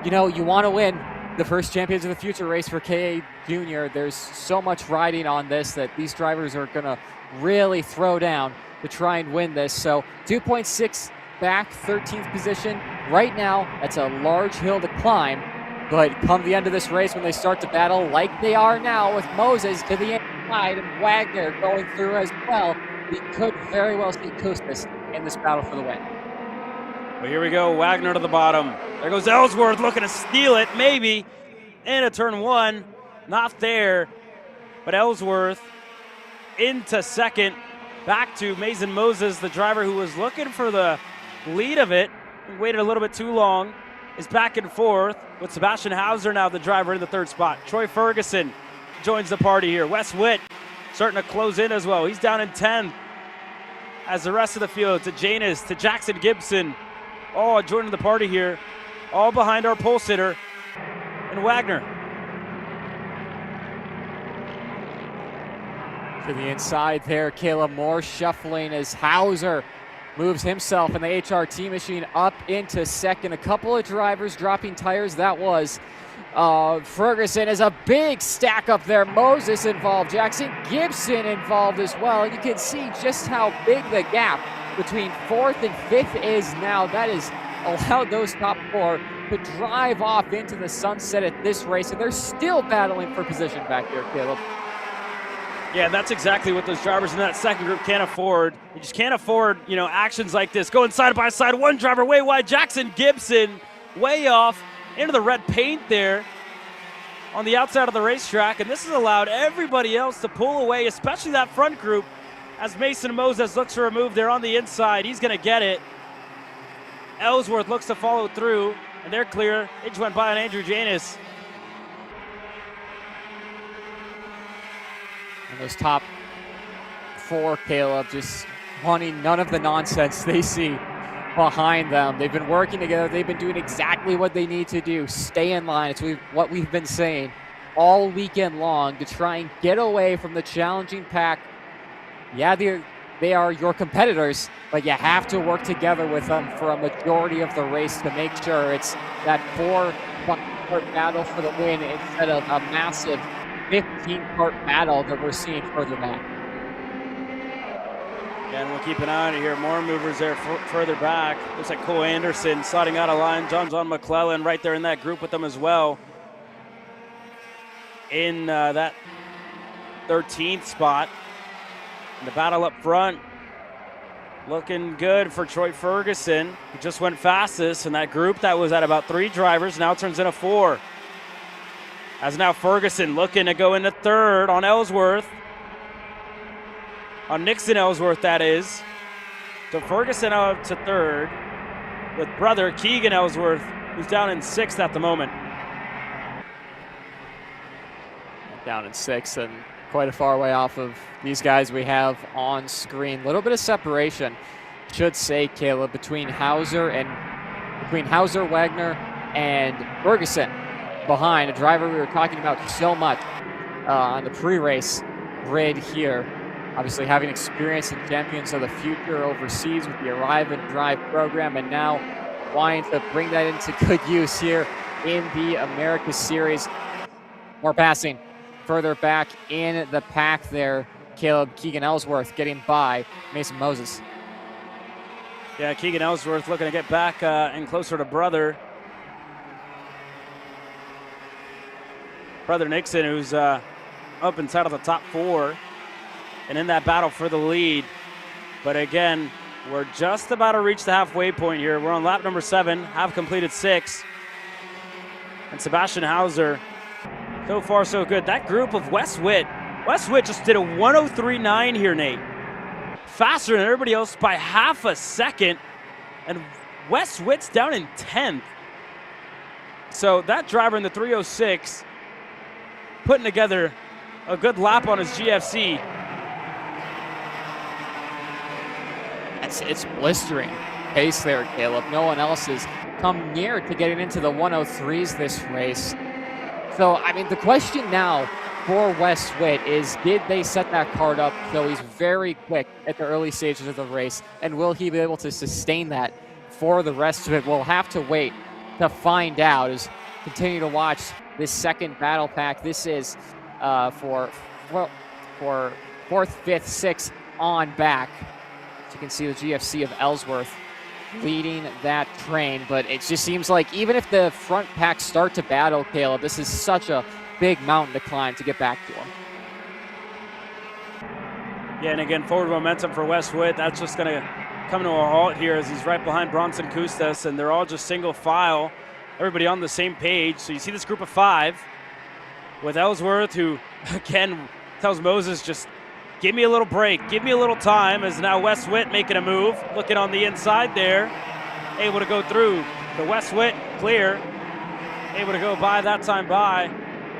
you want to win the first Champions of the Future race for KA Junior. There's so much riding on this that these drivers are going to really throw down to try and win this. So 2.6 back, 13th position. Right now, that's a large hill to climb. But come the end of this race, when they start to battle like they are now with Moses to the inside and Wagner going through as well, we could very well see Kustas in this battle for the win. Well, here we go. Wagner to the bottom. There goes Ellsworth looking to steal it, maybe. Into turn 1. Not there. But Ellsworth into second. Back to Mason Moses, the driver who was looking for the lead of it. Waited a little bit too long. Is back and forth with Sebastian Hauser now the driver in the 3rd spot. Troy Ferguson joins the party here. Wes Witt starting to close in as well. He's down in 10th as the rest of the field to Janus, to Jackson Gibson, all joining the party here, all behind our pole sitter and Wagner. To the inside there, Caleb Moore shuffling as Hauser moves himself in the HRT machine up into second. A couple of drivers dropping tires. That was Ferguson is a big stack up there. Moses involved. Jackson Gibson involved as well. And you can see just how big the gap between 4th and 5th is now. That has allowed those top 4 to drive off into the sunset at this race. And they're still battling for position back there, Caleb. Yeah, that's exactly what those drivers in that second group can't afford. You just can't afford, actions like this. Going side by side, one driver way wide. Jackson Gibson way off into the red paint there on the outside of the racetrack. And this has allowed everybody else to pull away, especially that front group, as Mason Moses looks for a move there on the inside. He's going to get it. Ellsworth looks to follow through, and they're clear. They just went by on Andrew Janus. And those top 4, Caleb, just wanting none of the nonsense they see behind them. They've been working together. They've been doing exactly what they need to do. Stay in line. It's what we've been saying all weekend long to try and get away from the challenging pack. Yeah, they are your competitors, but you have to work together with them for a majority of the race to make sure it's that 4-part battle for the win instead of a massive 15-part battle that we're seeing further back. Yeah, and we'll keep an eye on it here. More movers there further back. Looks like Cole Anderson sliding out of line. John McClellan right there in that group with them as well. In that 13th spot. And the battle up front looking good for Troy Ferguson, who just went fastest in that group that was at about 3 drivers. Now turns into 4. As now Ferguson looking to go into 3rd on Ellsworth. On Nixon Ellsworth, that is. So Ferguson up to 3rd with brother Keegan Ellsworth, who's down in 6th at the moment. Down in 6th and quite a far way off of these guys we have on screen. A little bit of separation, should say, Caleb, between Hauser, Wagner, and Ferguson behind a driver we were talking about so much on the pre-race grid here. Obviously having experience in Champions of the Future overseas with the Arrive and Drive program, and now wanting to bring that into good use here in the Americas Series. More passing further back in the pack there, Caleb, Keegan Ellsworth getting by Mason Moses. Yeah, Keegan Ellsworth looking to get back and closer to brother Nixon, who's up inside of the top 4 and in that battle for the lead. But again, we're just about to reach the halfway point here. We're on lap number 7, have completed 6. And Sebastian Hauser, so far so good. That group of Wes Witt just did a 103.9 here, Nate. Faster than everybody else by half a second. And Wes Witt's down in 10th. So that driver in the 306 putting together a good lap on his GFC. It's blistering pace there, Caleb. No one else has come near to getting into the 103s this race. So, I mean, the question now for Wes Witt is, did they set that Kart up so he's very quick at the early stages of the race, and will he be able to sustain that for the rest of it? We'll have to wait to find out. As continue to watch this second battle pack. This is for 4th, 5th, 6th on back. As you can see the GFC of Ellsworth leading that train, but it just seems like even if the front packs start to battle, Caleb, this is such a big mountain to climb to get back to him. Yeah, and again, forward momentum for Wes Witt. That's just going to come to a halt here as he's right behind Bronson Kustas, and they're all just single file, everybody on the same page. So you see this group of 5 with Ellsworth, who again tells Moses, just give me a little break, give me a little time, as now Wes Witt making a move, looking on the inside there, able to go through. The Wes Witt clear, able to go by that time by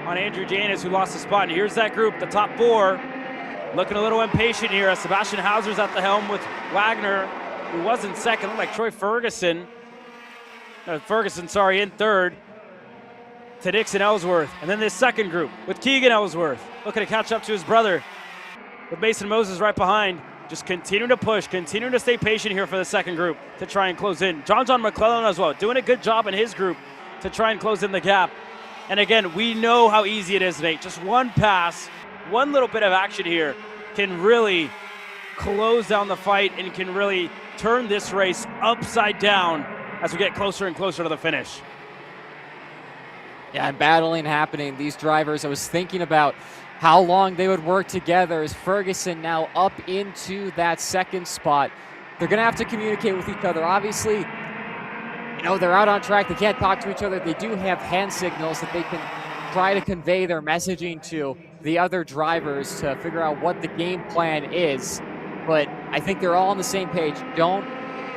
on Andrew Janis, who lost the spot. And here's that group, the top 4, looking a little impatient here as Sebastian Hauser's at the helm with Wagner, who was in second, looked like Troy Ferguson. In 3rd to Dixon Ellsworth. And then this second group with Keegan Ellsworth looking to catch up to his brother, with Mason Moses right behind. Just continue to push, continue to stay patient here for the second group to try and close in. John McClellan as well, doing a good job in his group to try and close in the gap. And again, we know how easy it is, Nate. Just one pass, one little bit of action here can really close down the fight and can really turn this race upside down as we get closer and closer to the finish. Yeah, and battling happening. These drivers, I was thinking about how long they would work together as Ferguson now up into that second spot. They're going to have to communicate with each other. Obviously, you know, they're out on track. They can't talk to each other. They do have hand signals that they can try to convey their messaging to the other drivers to figure out what the game plan is. But I think they're all on the same page. Don't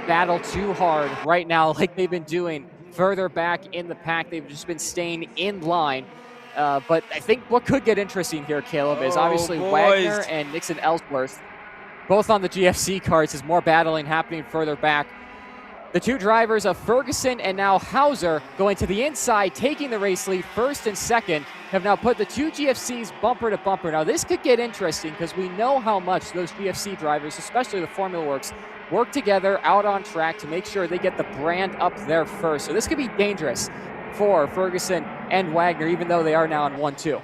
battle too hard right now like they've been doing further back in the pack. They've just been staying in line. But I think what could get interesting here, Caleb, is obviously Wagner and Nixon Ellsworth, both on the GFC carts. There's more battling happening further back. The two drivers of Ferguson and now Hauser going to the inside, taking the race lead, 1st and 2nd, have now put the two GFCs bumper to bumper. Now this could get interesting because we know how much those GFC drivers, especially the Formula Works, work together out on track to make sure they get the brand up there first. So this could be dangerous for Ferguson and Wagner, even though they are now on 1-2.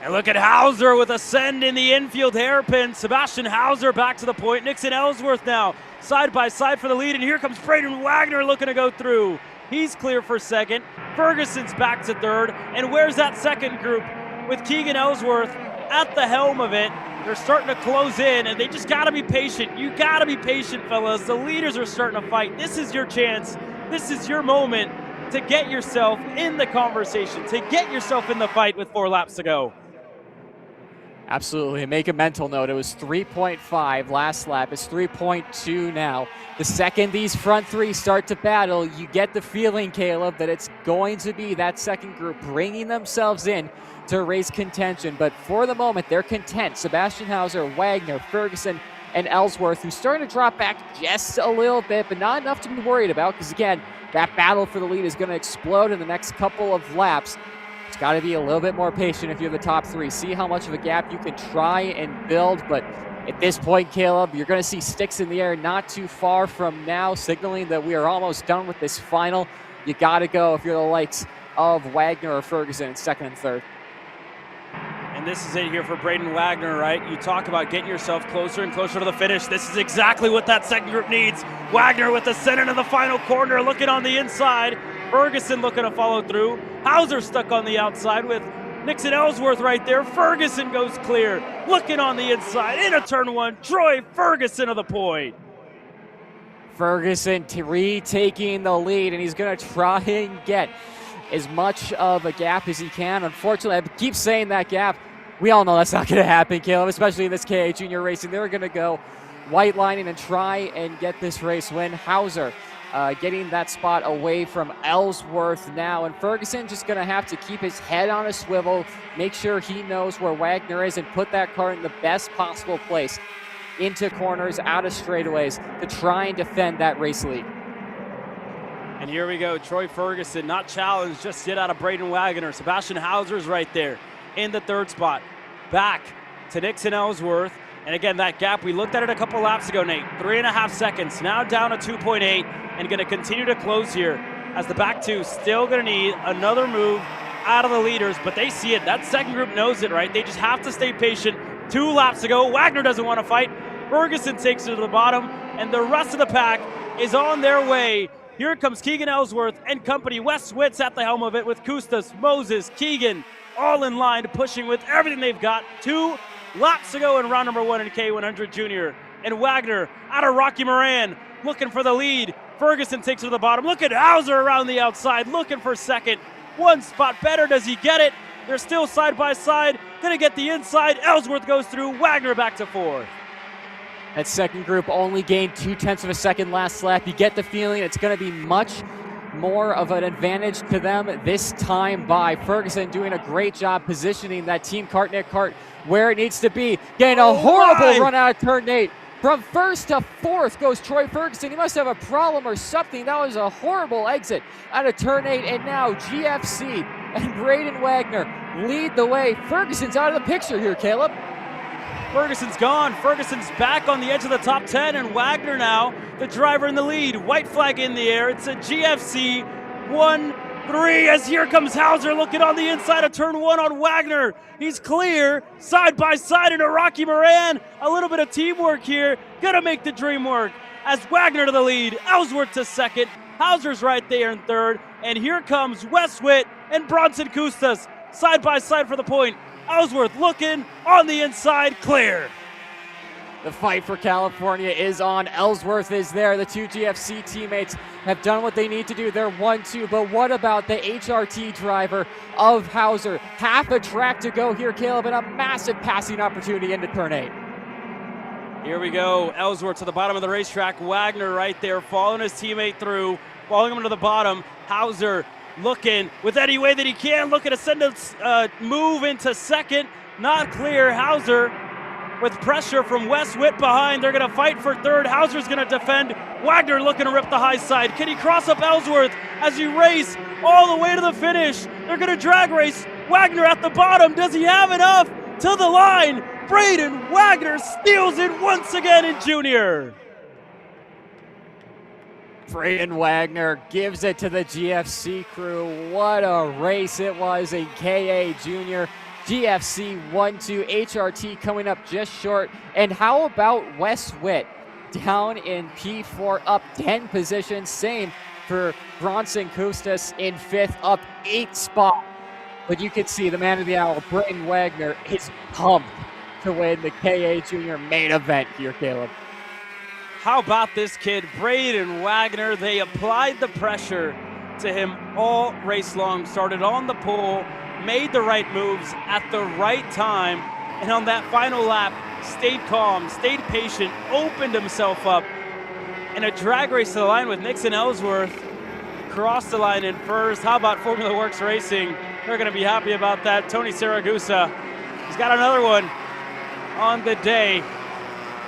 And look at Hauser with a send in the infield hairpin. Sebastian Hauser back to the point. Nixon Ellsworth now side by side for the lead. And here comes Braden Wagner looking to go through. He's clear for 2nd. Ferguson's back to 3rd. And where's that second group with Keegan Ellsworth at the helm of it? They're starting to close in, and they just got to be patient. You got to be patient, fellas. The leaders are starting to fight. This is your chance. This is your moment to get yourself in the conversation, to get yourself in the fight with 4 laps to go. Absolutely. Make a mental note. It was 3.5 last lap. It's 3.2 now. The second these front 3 start to battle, you get the feeling, Caleb, that it's going to be that second group bringing themselves in to race contention. But for the moment, they're content. Sebastian Hauser, Wagner, Ferguson, and Ellsworth, who's starting to drop back just a little bit, but not enough to be worried about because, again, that battle for the lead is going to explode in the next couple of laps. It's got to be a little bit more patient if you're the top 3. See how much of a gap you can try and build. But at this point, Caleb, you're going to see sticks in the air not too far from now, signaling that we are almost done with this final. You got to go if you're the likes of Wagner or Ferguson in 2nd and 3rd. And this is it here for Braden Wagner, right? You talk about getting yourself closer and closer to the finish. This is exactly what that second group needs. Wagner with the center to the final corner, looking on the inside. Ferguson looking to follow through. Hauser stuck on the outside with Nixon Ellsworth right there. Ferguson goes clear, looking on the inside into turn one. Troy Ferguson of the point. Ferguson retaking the lead, and he's going to try and get as much of a gap as he can. Unfortunately, I keep saying that gap. We all know that's not going to happen, Caleb, especially in this KA Junior Racing. They're going to go white lining and try and get this race win. Hauser getting that spot away from Ellsworth now, and Ferguson just going to have to keep his head on a swivel, make sure he knows where Wagner is, and put that car in the best possible place into corners, out of straightaways to try and defend that race lead. And here we go, Troy Ferguson not challenged just yet out of Braden Wagner. Sebastian Hauser's right there in the third spot. Back to Nixon Ellsworth. And again, that gap, we looked at it a couple laps ago, Nate. 3.5 seconds, now down to 2.8, and going to continue to close here as the back two still going to need another move out of the leaders, but they see it. That second group knows it, right? They just have to stay patient. 2 laps to go. Wagner doesn't want to fight. Ferguson takes it to the bottom, and the rest of the pack is on their way. Here comes Keegan Ellsworth and company. Wes Witt's at the helm of it with Kustas, Moses, Keegan, all in line, pushing with everything they've got. 2 laps to go in round number 1 in K100 Junior. And Wagner out of Rocky Moran looking for the lead. Ferguson takes it to the bottom. Look at Hauser around the outside looking for second. 1 spot better. Does he get it? They're still side by side. Gonna get the inside. Ellsworth goes through. Wagner back to 4th. That second group only gained 0.2 of a second last lap. You get the feeling it's going to be much more of an advantage to them this time by Ferguson doing a great job positioning that Team Kartnik Kart where it needs to be. Getting a horrible run out of turn 8. From 1st to 4th goes Troy Ferguson. He must have a problem or something. That was a horrible exit out of turn 8. And now GFC and Braden Wagner lead the way. Ferguson's out of the picture here, Caleb. Ferguson's gone. Ferguson's back on the edge of the top 10, and Wagner now, the driver in the lead. White flag in the air. It's a GFC 1-3 as here comes Hauser looking on the inside of turn 1 on Wagner. He's clear, side by side into Rocky Moran. A little bit of teamwork here. Gonna make the dream work as Wagner to the lead, Ellsworth to second. Hauser's right there in third, and here comes Wes Witt and Bronson Kustas side by side for the point. Ellsworth looking on the inside, clear. The fight for California is on. Ellsworth is there. The 2 GFC teammates have done what they need to do. They're 1-2, but what about the HRT driver of Hauser? Half a track to go here, Caleb, and a massive passing opportunity into turn 8. Here we go. Ellsworth to the bottom of the racetrack. Wagner right there, following his teammate through, following him to the bottom. Hauser looking with any way that he can, looking to send a move into second. Not clear. Hauser with pressure from Wes Witt behind. They're going to fight for third. Hauser's going to defend. Wagner looking to rip the high side. Can he cross up Ellsworth as he race all the way to the finish? They're going to drag race. Wagner at the bottom. Does he have enough? To the line. Braden Wagner steals it once again in junior. Braden Wagner gives it to the GFC crew. What a race it was in KA Junior. GFC 1-2, HRT coming up just short. And how about Wes Witt down in P4, up 10 positions. Same for Bronson Kustas in 5th, up 8 spots. But you can see the man of the hour, Braden Wagner, is pumped to win the KA Junior main event here, Caleb. How about this kid, Braden Wagner? They applied the pressure to him all race long. Started on the pole, made the right moves at the right time, and on that final lap, stayed calm, stayed patient, opened himself up. In a drag race to the line with Nixon Ellsworth, crossed the line in first. How about Formula Works Racing? They're going to be happy about that. Tony Saragusa, he's got another one on the day.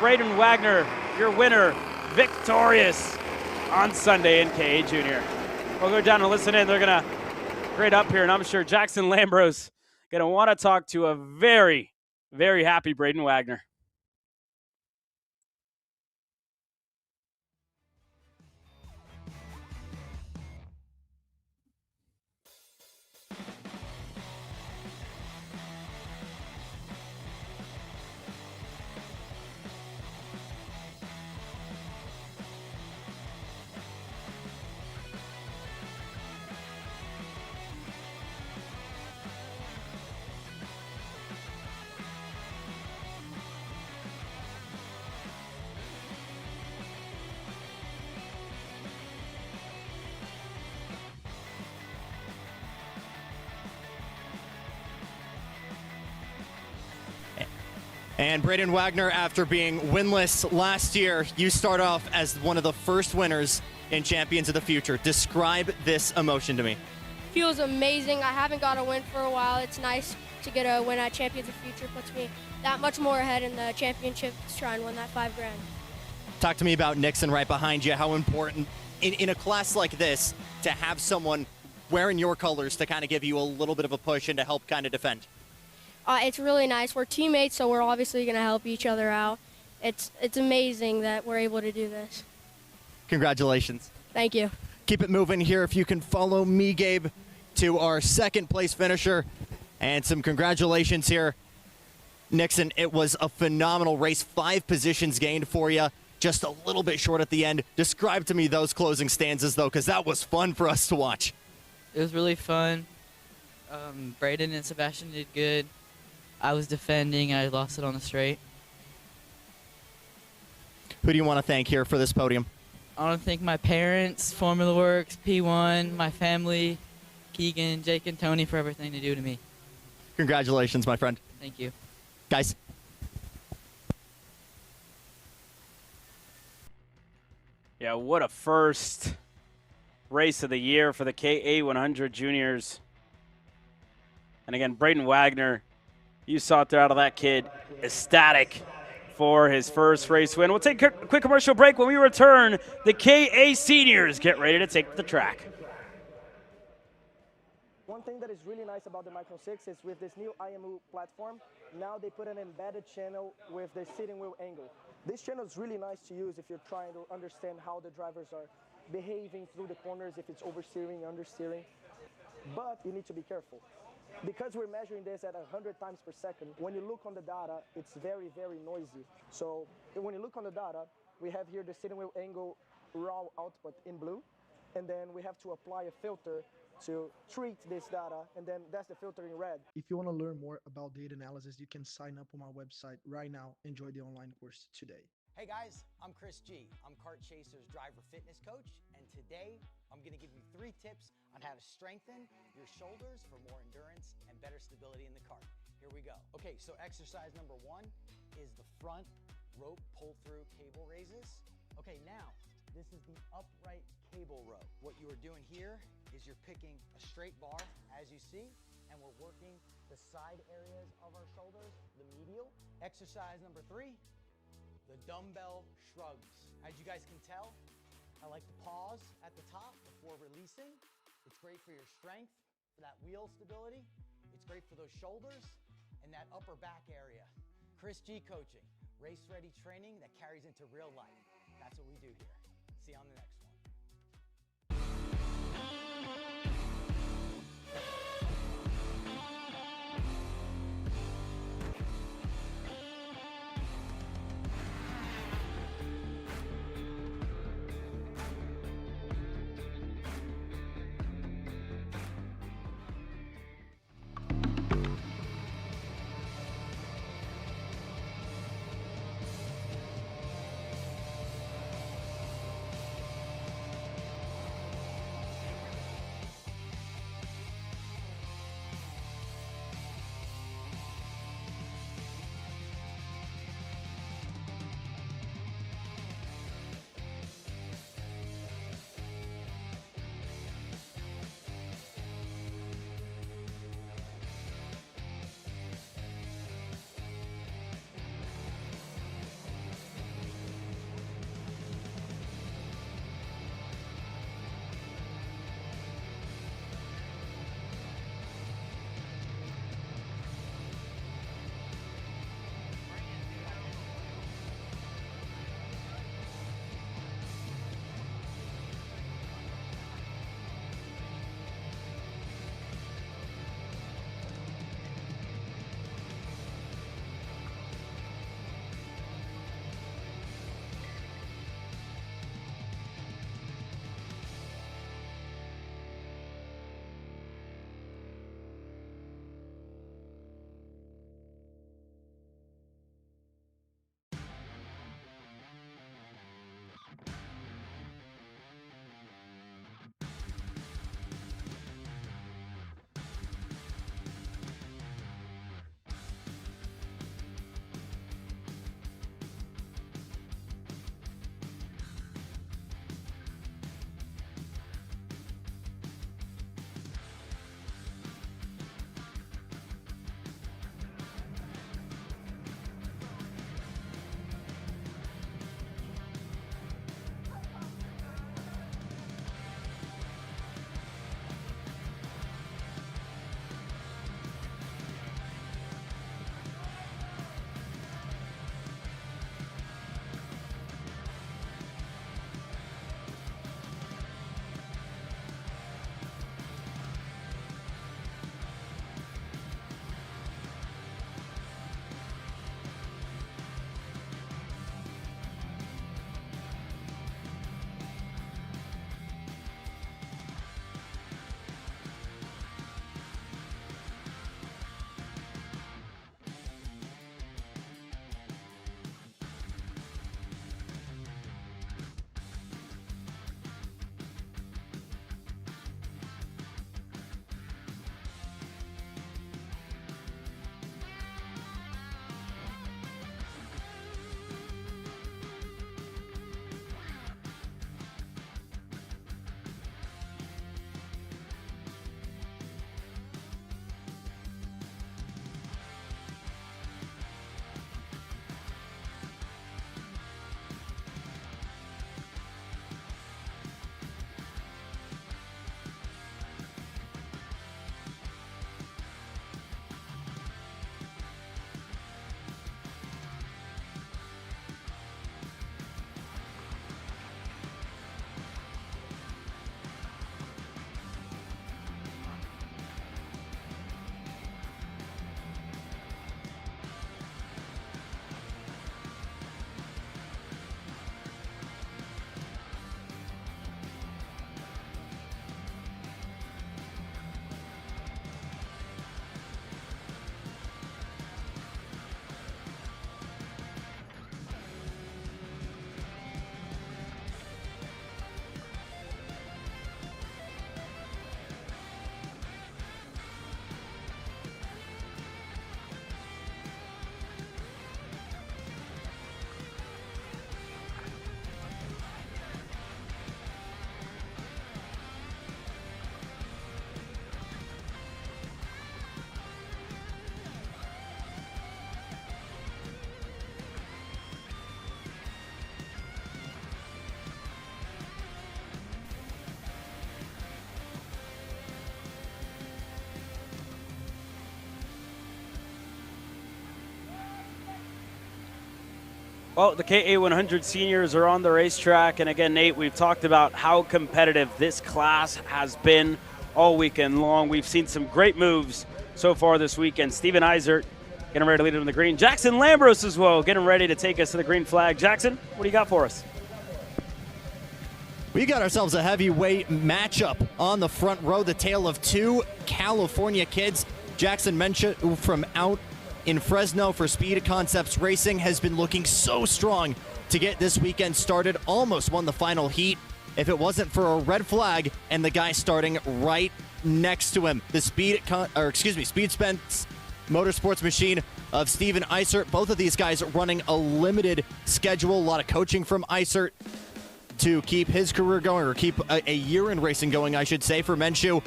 Braden Wagner, your winner, victorious on Sunday in KA Junior. We'll go down and listen in. They're going to grade up here, and I'm sure Jackson Lambros going to want to talk to a very, very happy Braden Wagner. And Braden Wagner, after being winless last year, you start off as one of the first winners in Champions of the Future. Describe this emotion to me. Feels amazing. I haven't got a win for a while. It's nice to get a win at Champions of the Future. Puts me that much more ahead in the championship to try and win that $5 grand. Talk to me about Nixon right behind you. How important in a class like this to have someone wearing your colors to kind of give you a little bit of a push and to help kind of defend? It's really nice. We're teammates, so we're obviously going to help each other out. It's amazing that we're able to do this. Congratulations. Thank you. Keep it moving here. If you can follow me, Gabe, to our second place finisher. And some congratulations here. Nixon, it was a phenomenal race. 5 positions gained for you. Just a little bit short at the end. Describe to me those closing stanzas, though, because that was fun for us to watch. It was really fun. Braden and Sebastian did good. I was defending, and I lost it on the straight. Who do you want to thank here for this podium? I want to thank my parents, Formula Works, P1, my family, Keegan, Jake, and Tony for everything they do to me. Congratulations, my friend. Thank you. Guys. Yeah, what a first race of the year for the KA100 juniors. And again, Braden Wagner, you saw it there out of that kid, ecstatic for his first race win. We'll take a quick commercial break. When we return, the KA seniors get ready to take the track. One thing that is really nice about the Micro 6 is with this new IMU platform, now they put an embedded channel with the steering wheel angle. This channel is really nice to use if you're trying to understand how the drivers are behaving through the corners, if it's oversteering, understeering. But you need to be careful. Because we're measuring this at 100 times per second, when you look on the data, it's very, very noisy. So when you look on the data, we have here the steering wheel angle raw output in blue, and then we have to apply a filter to treat this data, and then that's the filter in red. If you want to learn more about data analysis, you can sign up on our website right now. Enjoy the online course today. Hey guys, I'm Chris G. I'm Kart Chaser's driver fitness coach, and today I'm going to give you 3 tips on how to strengthen your shoulders for more endurance and better stability in the kart. Here we go. Okay, so exercise number 1 is the front rope pull-through cable raises. Okay, now this is the upright cable row. What you are doing here is you're picking a straight bar, as you see, and we're working the side areas of our shoulders, the medial. Exercise number 3, the dumbbell shrugs. As you guys can tell, I like to pause at the top before releasing. It's great for your strength, for that wheel stability. It's great for those shoulders and that upper back area. Chris G coaching, race-ready training that carries into real life. That's what we do here. See you on the next one. Well, the KA100 seniors are on the racetrack, and again, Nate, we've talked about how competitive this class has been all weekend long. We've seen some great moves so far this weekend. Steven Eisert getting ready to lead it in the green. Jackson Lambros as well, getting ready to take us to the green flag. Jackson, what do you got for us? We got ourselves a heavyweight matchup on the front row, the tale of two California kids. Jackson Mencha from out in Fresno for Speed Concepts Racing has been looking so strong to get this weekend started. Almost won the final heat if it wasn't for a red flag and the guy starting right next to him. The Speed Spence Motorsports machine of Steven Eisert. Both of these guys running a limited schedule. A lot of coaching from Eisert to keep his career going, or keep a year in racing going, I should say, for Menchu.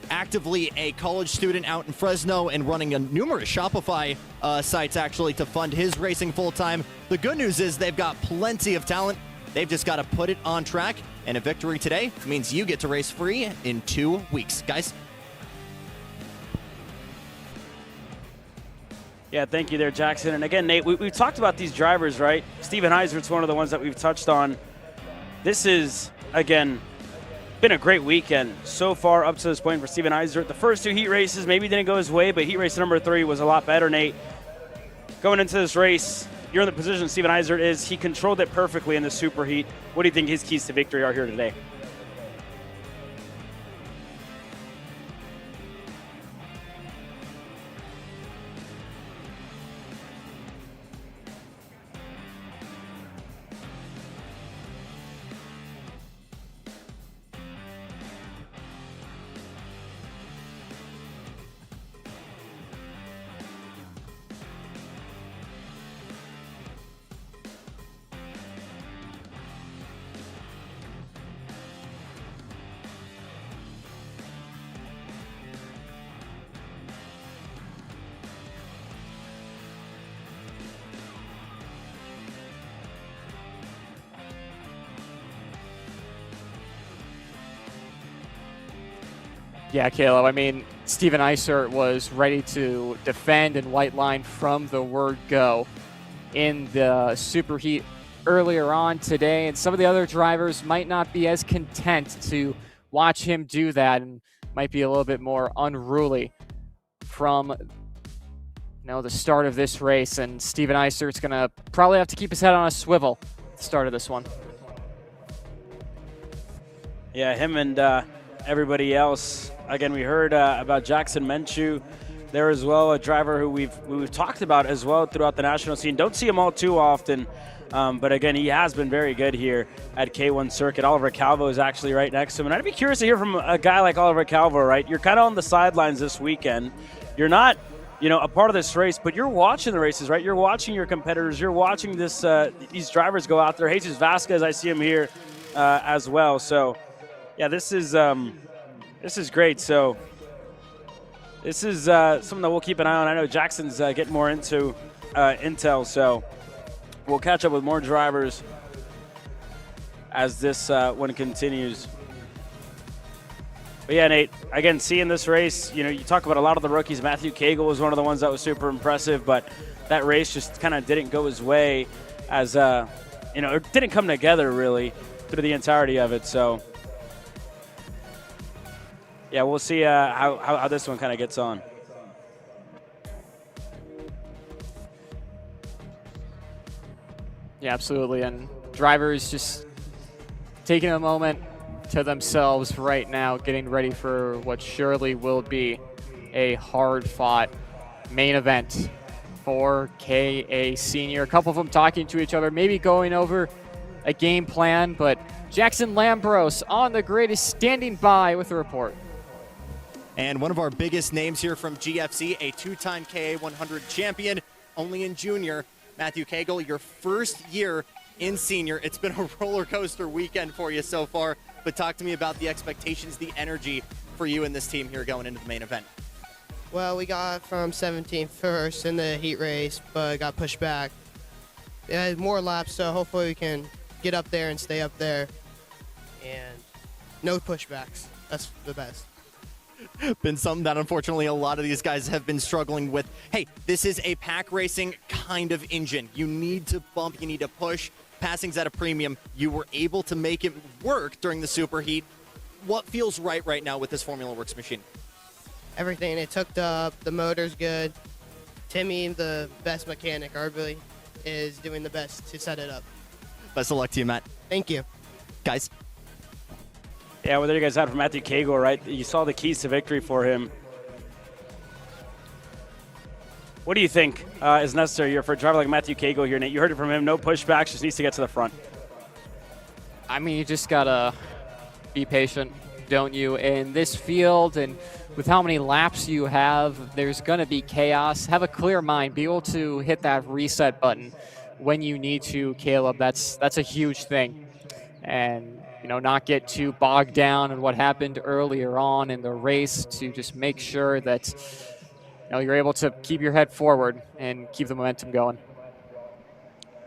Actively a college student out in Fresno and running numerous Shopify sites actually to fund his racing full-time. The good news is they've got plenty of talent. They've just got to put it on track, and a victory today means you get to race free in 2 weeks. Guys? Yeah, thank you there, Jackson. And again, Nate, we've talked about these drivers, right? Steven Eisert's one of the ones that we've touched on. This is, again, been a great weekend so far up to this point for Steven Eisert. The first 2 heat races maybe didn't go his way, but heat race number 3 was a lot better, Nate. Going into this race, you're in the position Steven Eisert is. He controlled it perfectly in the super heat. What do you think his keys to victory are here today? Yeah, Caleb, I mean, Steven Eisert was ready to defend and white line from the word go in the super heat earlier on today, and some of the other drivers might not be as content to watch him do that and might be a little bit more unruly from the start of this race, and Steven Eisert's going to probably have to keep his head on a swivel at the start of this one. Yeah, him and everybody else. Again, we heard about Jackson Menchu there as well, a driver who we've talked about as well throughout the national scene. Don't see him all too often, but again, he has been very good here at K1 Circuit. Oliver Calvo is actually right next to him, and I'd be curious to hear from a guy like Oliver Calvo, right? You're kind of on the sidelines this weekend. You're not, a part of this race, but you're watching the races, right? You're watching your competitors. You're watching these drivers go out there. Jesus Vasquez, I see him here as well. So, yeah, this is great. So this is something that we'll keep an eye on. I know Jackson's getting more into intel, so we'll catch up with more drivers as this one continues. But yeah, Nate, again, seeing this race, you talk about a lot of the rookies. Matthew Cagle was one of the ones that was super impressive, but that race just kind of didn't go his way as, it didn't come together really through the entirety of it. So yeah, we'll see how this one kind of gets on. Yeah, absolutely. And drivers just taking a moment to themselves right now, getting ready for what surely will be a hard-fought main event for KA Senior. A couple of them talking to each other, maybe going over a game plan, but Jackson Lambros on the grid is standing by with a report. And one of our biggest names here from GFC, a 2-time KA100 champion, only in junior, Matthew Cagle, your first year in senior. It's been a roller coaster weekend for you so far, but talk to me about the expectations, the energy for you and this team here going into the main event. Well, we got from 17th first in the heat race, but got pushed back. It had more laps, so hopefully we can get up there and stay up there. And no pushbacks. That's the best. Been something that unfortunately a lot of these guys have been struggling with. Hey, this is a pack racing kind of engine. You need to bump, you need to push. Passing's at a premium. You were able to make it work during the Super Heat. What feels right now with this Formula Works machine? Everything. It's hooked up. The motor's good. Timmy, the best mechanic, arguably, is doing the best to set it up. Best of luck to you, Matt. Thank you. Guys. Yeah, well, there you guys had from Matthew Cagle, right? You saw the keys to victory for him. What do you think is necessary here for a driver like Matthew Cagle here, Nate? You heard it from him. No pushbacks, just needs to get to the front. I mean, you just got to be patient, don't you? In this field and with how many laps you have, there's going to be chaos. Have a clear mind. Be able to hit that reset button when you need to, Caleb. That's a huge thing. And, you know, not get too bogged down in what happened earlier on in the race to just make sure that, you know, you're able to keep your head forward and keep the momentum going.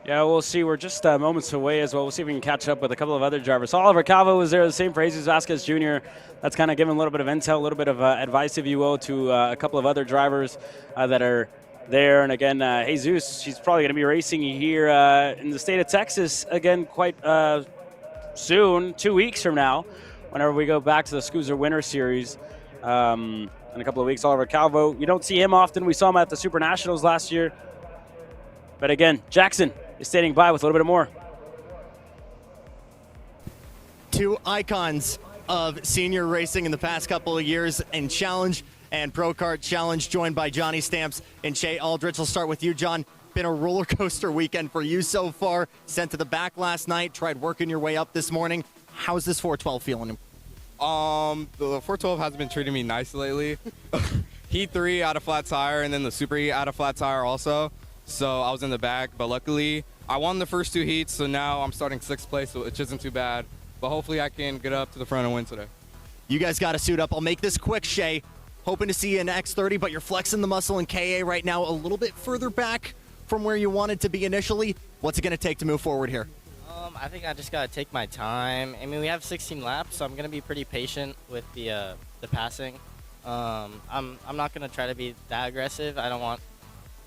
Yeah, we'll see. We're just moments away as well. We'll see if we can catch up with a couple of other drivers. So Oliver Calvo was there, the same for Jesus Vasquez Jr. That's kind of giving a little bit of intel, a little bit of advice, if you will, to a couple of other drivers that are there. And again, Jesus, she's probably going to be racing here in the state of Texas again quite soon, 2 weeks from now, whenever we go back to the Scuser Winter Series in a couple of weeks. Oliver Calvo, you don't see him often. We saw him at the Super Nationals last year. But again, Jackson is standing by with a little bit more. Two icons of senior racing in the past couple of years in Challenge and Pro Kart Challenge, joined by Johnny Stamps and Shea Aldrich. I'll start with you, John. Been a roller coaster weekend for you so far. Sent to the back last night, tried working your way up this morning. How's this 412 feeling? The 412 hasn't been treating me nice lately. Heat 3 out of flat tire, and then the Super Heat out of flat tire also. So I was in the back, but luckily I won the first two heats, so now I'm starting 6th place, which isn't too bad. But hopefully I can get up to the front and win today. You guys got to suit up. I'll make this quick, Shea. Hoping to see you in X30, but you're flexing the muscle in KA right now a little bit further back from where you wanted to be initially. What's it going to take to move forward here? I think I just got to take my time. I mean, we have 16 laps, so I'm going to be pretty patient with the passing. I'm not going to try to be that aggressive. I don't want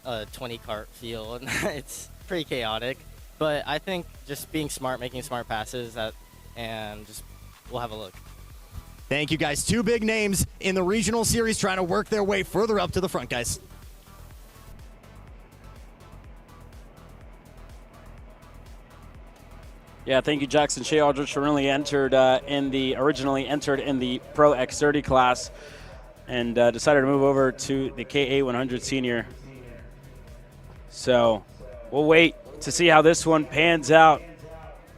a 20 kart field. It's pretty chaotic. But I think just being smart, making smart passes, and just we'll have a look. Thank you, guys. Two big names in the regional series trying to work their way further up to the front, guys. Yeah, thank you, Jackson. Shea Aldrich originally entered in the Pro X30 class and decided to move over to the KA 100 Senior. So we'll wait to see how this one pans out.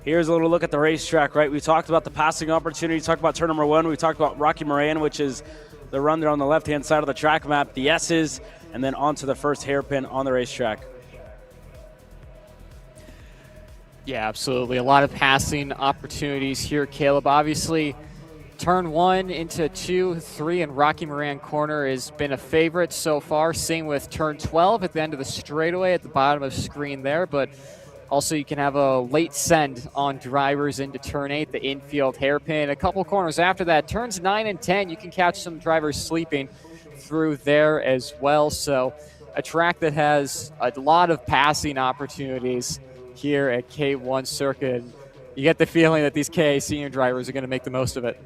Here's a little look at the racetrack, right? We talked about the passing opportunity. We talked about turn number 1. We talked about Rocky Moran, which is the run there on the left-hand side of the track map, the S's, and then onto the first hairpin on the racetrack. Yeah, absolutely. A lot of passing opportunities here, Caleb. Obviously, turn 1 into 2, 3, and Rocky Moran corner has been a favorite so far. Same with turn 12 at the end of the straightaway at the bottom of the screen there. But also you can have a late send on drivers into turn 8, the infield hairpin. A couple corners after that, turns 9 and 10, you can catch some drivers sleeping through there as well. So a track that has a lot of passing opportunities here at K1 Circuit. You get the feeling that these KA senior drivers are going to make the most of it.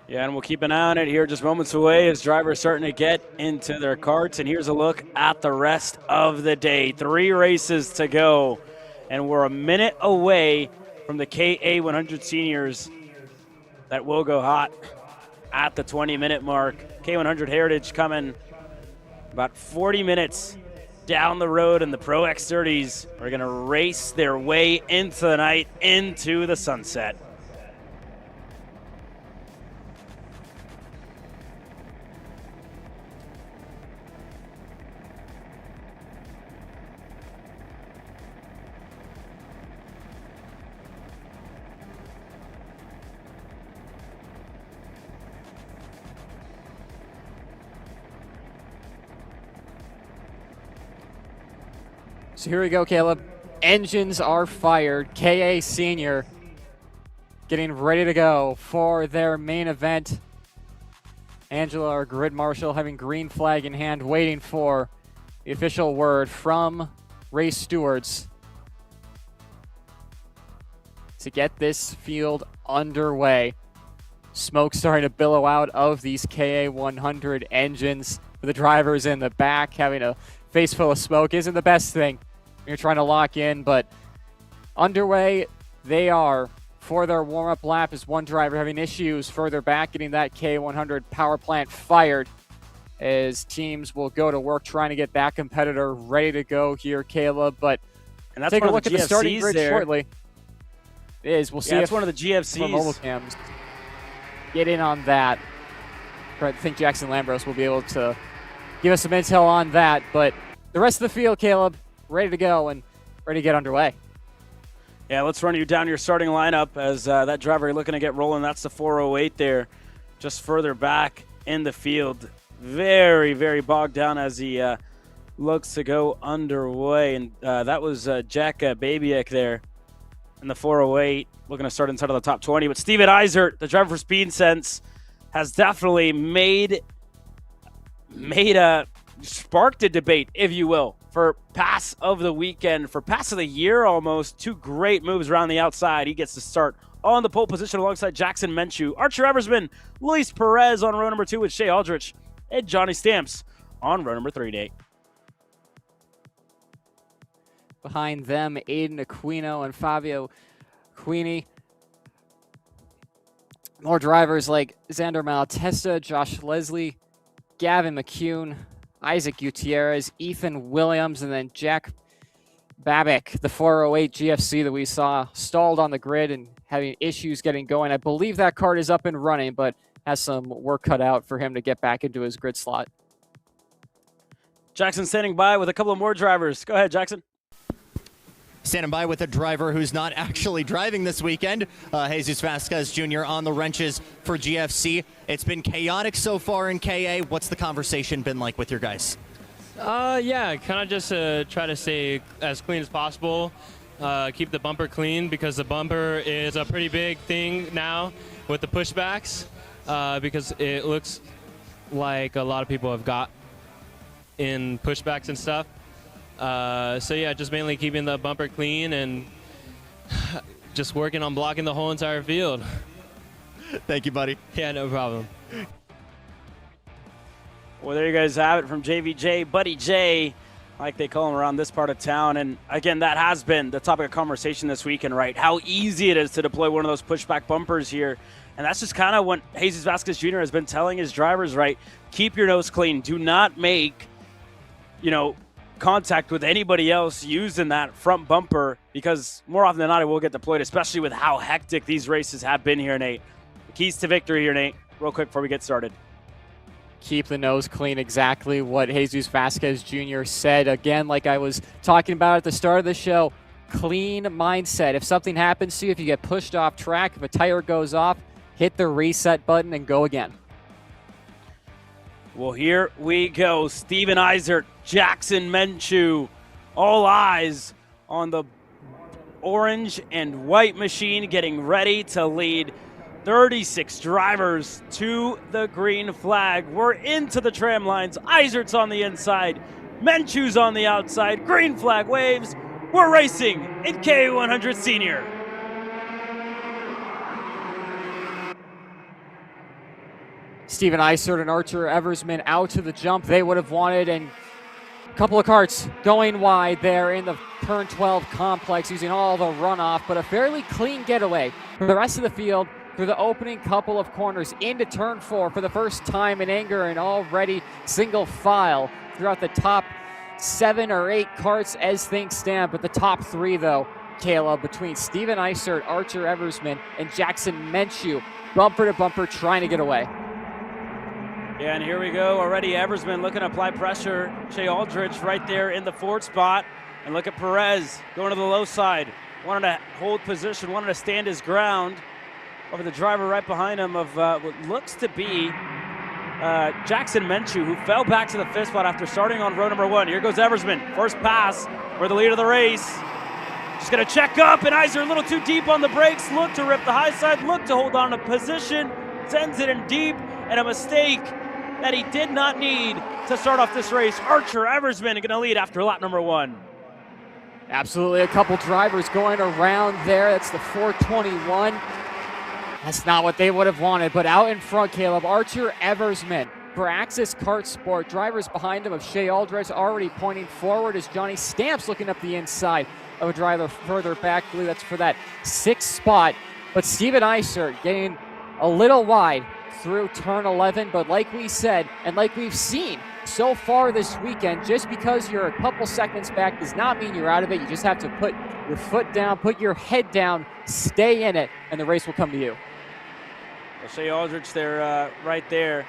Yeah, and we'll keep an eye on it here just moments away as drivers starting to get into their karts. And here's a look at the rest of the day. 3 races to go, and we're a minute away from the KA 100 seniors that will go hot at the 20-minute mark. K100 Heritage coming about 40 minutes down the road, and the Pro X30s are going to race their way into the night, into the sunset. So here we go, Caleb. Engines are fired. KA Senior getting ready to go for their main event. Angela, our grid marshal, having green flag in hand, waiting for the official word from race stewards to get this field underway. Smoke starting to billow out of these KA100 engines. For the drivers in the back, having a face full of smoke isn't the best thing when you're trying to lock in, but underway they are for their warm-up lap. Is one driver having issues further back getting that K100 power plant fired, as teams will go to work trying to get that competitor ready to go here, Caleb. But and that's take a one look of the at the starting GFCs grid there. shortly. It is. We'll see That's if one of the GFCs. from mobile cams get in on that. I think Jackson Lambros will be able to give us some intel on that. But the rest of the field, Caleb, ready to go and ready to get underway. Yeah, let's run you down your starting lineup as that driver you're looking to get rolling. That's the 408 there, just further back in the field. Very, very bogged down as he looks to go underway. And that was Jack Babiak there in the 408, looking to start inside of the top 20. But Steven Eisert, the driver for Speed Sense, has definitely sparked a debate, if you will, for pass of the weekend, for pass of the year almost. Two great moves around the outside. He gets to start on the pole position alongside Jackson Menchu, Archer Eversman, Luis Perez on row number 2 with Shea Aldrich, and Johnny Stamps on row number 3 to 8. Behind them, Aiden Aquino and Fabio Queenie. More drivers like Xander Malatesta, Josh Leslie, Gavin McCune, Isaac Gutierrez, Ethan Williams, and then Jack Babick, the 408 GFC that we saw stalled on the grid and having issues getting going. I believe that cart is up and running, but has some work cut out for him to get back into his grid slot. Jackson standing by with a couple of more drivers. Go ahead, Jackson. Standing by with a driver who's not actually driving this weekend, Jesus Vasquez Jr. on the wrenches for GFC. It's been chaotic so far in KA. What's the conversation been like with your guys? Yeah, kind of just try to stay as clean as possible, keep the bumper clean, because the bumper is a pretty big thing now with the pushbacks, because it looks like a lot of people have got in pushbacks and stuff. So yeah, just mainly keeping the bumper clean and just working on blocking the whole entire field. Thank you, buddy. Yeah, no problem. Well, there you guys have it from JVJ, Buddy J, like they call him around this part of town. And again, that has been the topic of conversation this weekend, right? How easy it is to deploy one of those pushback bumpers here. And that's just kind of what Jesus Vasquez Jr. has been telling his drivers, right? Keep your nose clean. Do not make, contact with anybody else using that front bumper, because more often than not it will get deployed, especially with how hectic these races have been here, Nate. The keys to victory here, Nate, real quick before we get started. Keep the nose clean, exactly what Jesus Vasquez Jr. said. Again, like I was talking about at the start of the show, clean mindset. If something happens to you, if you get pushed off track, if a tire goes off, hit the reset button and go again. Well, here we go. Steven Eisert, Jackson Menchu, all eyes on the orange and white machine, getting ready to lead 36 drivers to the green flag. We're into the tram lines. Eisert's on the inside. Menchu's on the outside. Green flag waves. We're racing in K100 Senior. Steven Eisert and Archer Eversman out to the jump they would have wanted, and a couple of karts going wide there in the turn 12 complex using all the runoff, but a fairly clean getaway for the rest of the field through the opening couple of corners into turn 4 for the first time in anger, and already single file throughout the top 7 or 8 karts as things stand. But the top 3, though, Caleb, between Steven Eisert, Archer Eversman, and Jackson Menchu, bumper to bumper trying to get away. Yeah, and here we go. Already Eversman looking to apply pressure. Shea Aldrich right there in the forward spot. And look at Perez going to the low side. Wanted to hold position, wanted to stand his ground over the driver right behind him of what looks to be Jackson Menchu, who fell back to the 5th spot after starting on row number 1. Here goes Eversman. First pass for the lead of the race. Just going to check up, and Iser a little too deep on the brakes. Look to rip the high side, look to hold on to position, sends it in deep, and a mistake that he did not need to start off this race. Archer Eversman going to lead after lap number 1. Absolutely, a couple drivers going around there. That's the 421. That's not what they would have wanted, but out in front, Caleb, Archer Eversman for Axis Kart Sport. Drivers behind him of Shea Aldrich already pointing forward as Johnny Stamps looking up the inside of a driver further back. I believe that's for that 6th spot. But Steven Iser getting a little wide through turn 11, but like we said, and like we've seen so far this weekend, just because you're a couple seconds back does not mean you're out of it. You just have to put your foot down, put your head down, stay in it, and the race will come to you. Well, Shea Aldrich there, right there,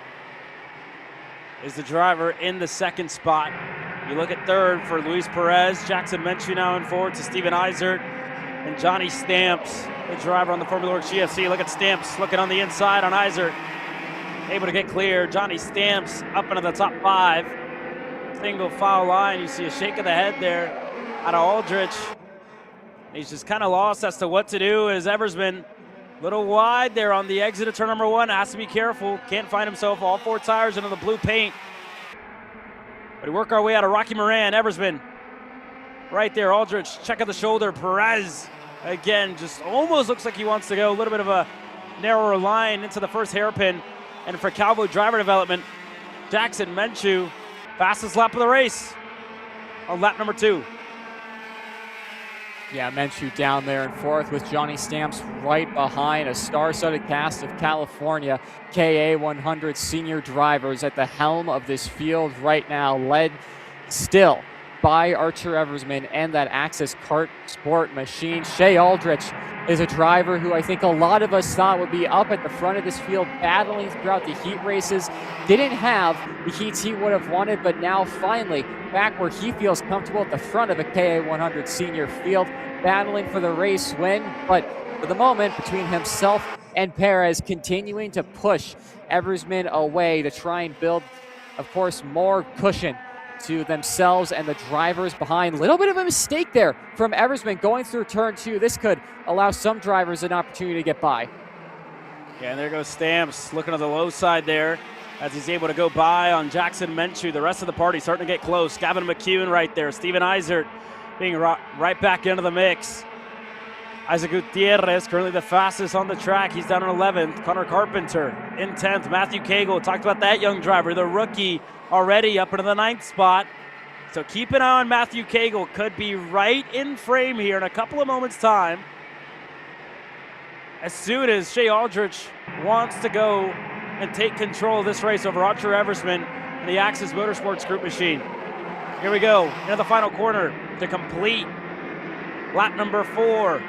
is the driver in the 2nd spot. You look at 3rd for Luis Perez. Jackson Menchu now in 4th to Steven Isert. And Johnny Stamps, the driver on the Formula Works GFC. Look at Stamps looking on the inside on Isert. Able to get clear. Johnny Stamps up into the top 5. Single foul line. You see a shake of the head there out of Aldrich. He's just kind of lost as to what to do as Eversman a little wide there on the exit of turn number 1. Has to be careful. Can't find himself. All 4 tires into the blue paint. But we work our way out of Rocky Moran. Eversman right there. Aldrich, check of the shoulder. Perez again, just almost looks like he wants to go. A little bit of a narrower line into the first hairpin. And for Calvo driver development, Jackson Menchu, fastest lap of the race on lap number 2. Yeah, Menchu down there in 4th with Johnny Stamps right behind. A star-studded cast of California KA 100 senior drivers at the helm of this field right now, led still by Archer Eversman and that Axis Kart Sport machine. Shea Aldrich is a driver who I think a lot of us thought would be up at the front of this field, battling throughout the heat races. Didn't have the heats he would have wanted, but now finally back where he feels comfortable at the front of the KA 100 senior field, battling for the race win. But for the moment, between himself and Perez, continuing to push Eversman away to try and build, of course, more cushion to themselves and the drivers behind. Little bit of a mistake there from Eversman going through turn 2. This could allow some drivers an opportunity to get by. Yeah, and there goes Stamps looking to the low side there as he's able to go by on Jackson Menchu. The rest of the party starting to get close. Gavin McCune right there. Steven Isert being right back into the mix. Isaac Gutierrez, currently the fastest on the track. He's down in 11th. Connor Carpenter in 10th. Matthew Cagle, talked about that young driver, the rookie, already up into the 9th spot. So keep an eye on Matthew Cagle. Could be right in frame here in a couple of moments' time. As soon as Shea Aldrich wants to go and take control of this race over Archer Eversman and the Axis Motorsports Group machine. Here we go, into the final corner to complete lap number 4.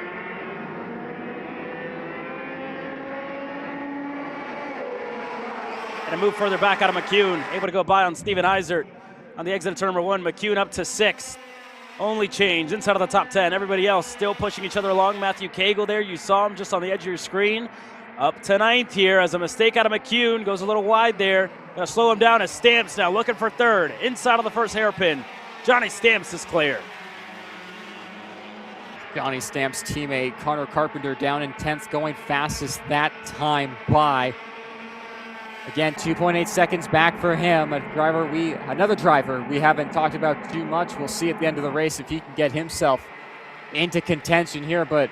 And a move further back out of McCune, able to go by on Steven Isert on the exit of turn number 1. McCune up to 6th. Only change inside of the top 10. Everybody else still pushing each other along. Matthew Cagle there, you saw him just on the edge of your screen. Up to 9th here as a mistake out of McCune. Goes a little wide there. Gonna slow him down as Stamps now looking for 3rd. Inside of the first hairpin. Johnny Stamps is clear. Johnny Stamps' teammate Connor Carpenter down in 10th, going fastest that time by. Again, 2.8 seconds back for him. Another driver we haven't talked about too much. We'll see at the end of the race if he can get himself into contention here. But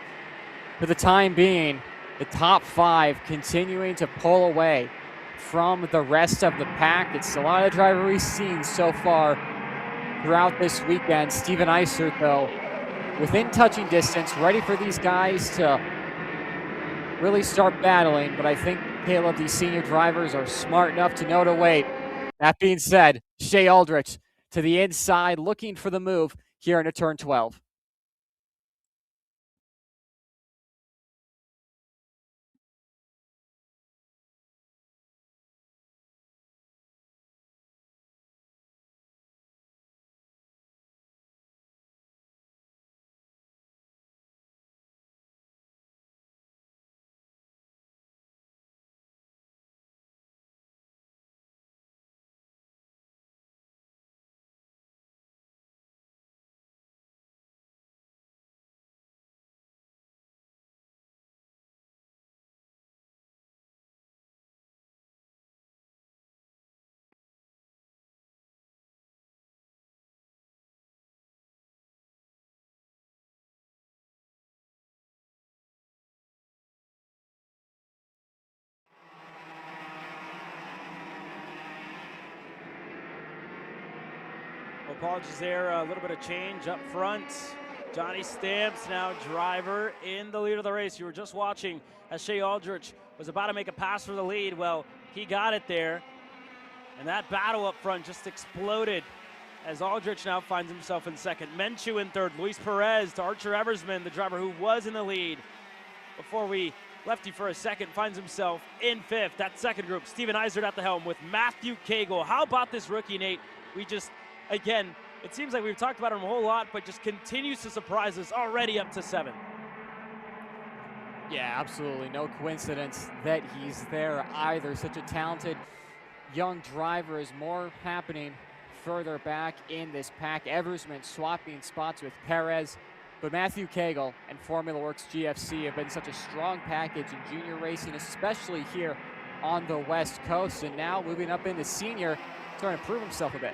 for the time being, the top 5 continuing to pull away from the rest of the pack. It's a lot of the driver we've seen so far throughout this weekend. Steven Isert, though, within touching distance, ready for these guys to really start battling. But I think, Caleb, these senior drivers are smart enough to know to wait. That being said, Shea Aldrich to the inside, looking for the move here into turn 12. Apologies there, a little bit of change up front. Johnny Stamps now driver in the lead of the race. You were just watching as Shea Aldrich was about to make a pass for the lead. Well, he got it there. And that battle up front just exploded as Aldrich now finds himself in second. Menchu in third. Luis Perez to Archer Eversman, the driver who was in the lead before we left you for a second, finds himself in fifth. That second group, Steven Eisert at the helm with Matthew Cagle. How about this rookie, Nate? We just, again, it seems like we've talked about him a whole lot, but just continues to surprise us, already up to 7th. Yeah, absolutely. No coincidence that he's there either. Such a talented young driver. Is more happening further back in this pack. Eversman swapping spots with Perez. But Matthew Cagle and Formula Works GFC have been such a strong package in junior racing, especially here on the West Coast. And now moving up into senior, trying to prove himself a bit.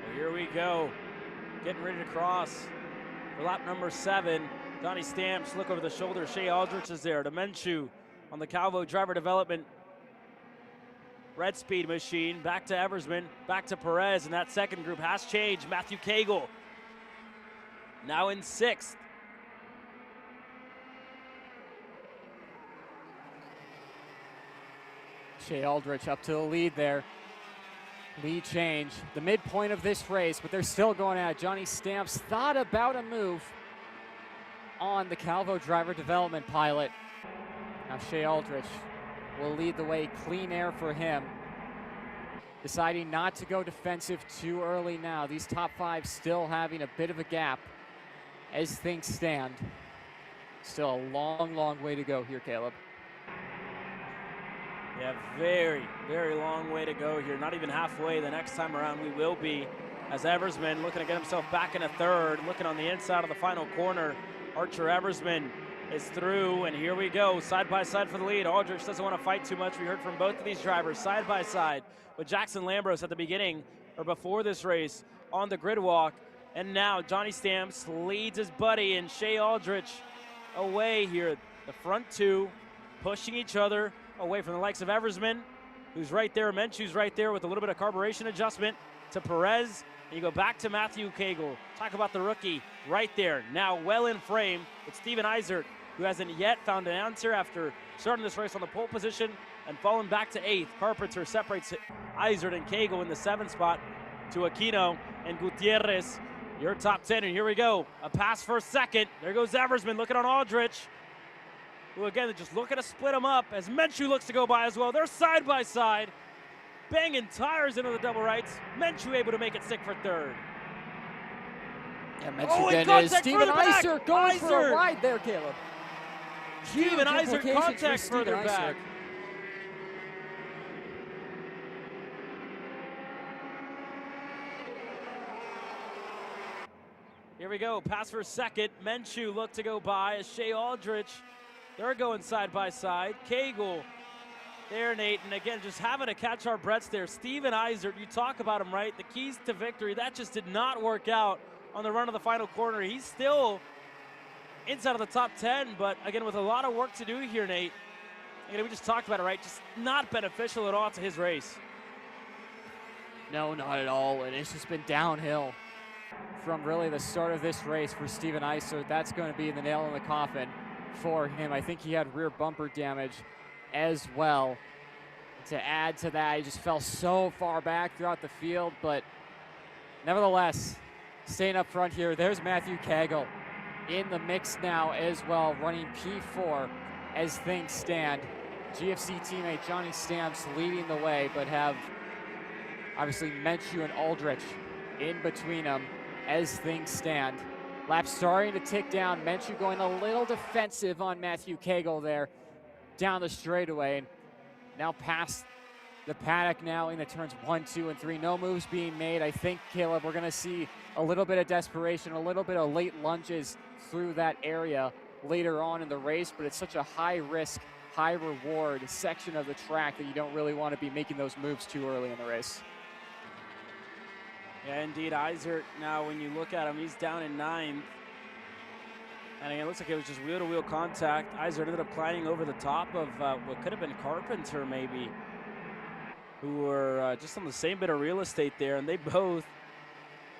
Well, here we go. Getting ready to cross for lap number 7. Donnie Stamps, look over the shoulder. Shea Aldrich is there. Demenchu on the Calvo driver development red speed machine. Back to Eversman, back to Perez, and that second group has changed. Matthew Cagle now in 6th. Shea Aldrich up to the lead there. Lead change, the midpoint of this race, but they're still going at it. Johnny Stamps thought about a move on the Calvo driver development pilot. Now Shea Aldrich will lead the way, clean air for him. Deciding not to go defensive too early now. These top 5 still having a bit of a gap as things stand. Still a long, long way to go here, Caleb. Yeah, very, very long way to go here. Not even halfway. The next time around we will be, as Eversman looking to get himself back in a third, looking on the inside of the final corner. Archer Eversman is through, and here we go, side by side for the lead. Aldrich doesn't want to fight too much. We heard from both of these drivers side by side with Jackson Lambros at the beginning or before this race on the grid walk. And now Johnny Stamps leads his buddy and Shea Aldrich away here. The front 2 pushing each other away from the likes of Eversman, who's right there. Menchu's right there with a little bit of carburation adjustment, to Perez. And you go back to Matthew Cagle. Talk about the rookie right there. Now well in frame with Steven Eisert, who hasn't yet found an answer after starting this race on the pole position and falling back to 8th. Carpenter separates Eisert and Cagle in the 7th spot to Aquino and Gutierrez. Your top 10, and here we go. A pass for a second. There goes Eversman looking on Aldrich, who again, they're just looking to split them up as Menchu looks to go by as well. They're side by side, banging tires into the double rights. Menchu able to make it sick for 3rd. Yeah, Menchu is Steven Eisert going for a ride there, Caleb. Steven Eisert contact further back. Here we go, pass for second. Menchu look to go by as Shea Aldrich, they're going side by side. Cagle there, Nate, and again, just having to catch our breaths there. Steven Eisert, you talk about him, right? The keys to victory, that just did not work out on the run of the final corner. He's still inside of the top 10, but again, with a lot of work to do here, Nate. Again, we just talked about it, right? Just not beneficial at all to his race. No, not at all, and it's just been downhill from really the start of this race for Steven Eisert. That's going to be the nail in the coffin for him. I think he had rear bumper damage as well. To add to that, he just fell so far back throughout the field, but nevertheless, staying up front here, there's Matthew Cagle in the mix now as well, running P4 as things stand. GFC teammate Johnny Stamps leading the way, but have obviously Menchu and Aldrich in between them as things stand. Lap starting to tick down. Menchu going a little defensive on Matthew Cagle there down the straightaway. And now past the paddock now in the turns 1, 2, and 3. No moves being made. I think, Caleb, we're going to see a little bit of desperation, a little bit of late lunges through that area later on in the race, but it's such a high-risk, high-reward section of the track that you don't really want to be making those moves too early in the race. Yeah, indeed, Eisert, now when you look at him, he's down in 9th. And again, it looks like it was just wheel-to-wheel contact. Eisert ended up climbing over the top of what could have been Carpenter, maybe. who were just on the same bit of real estate there, and they both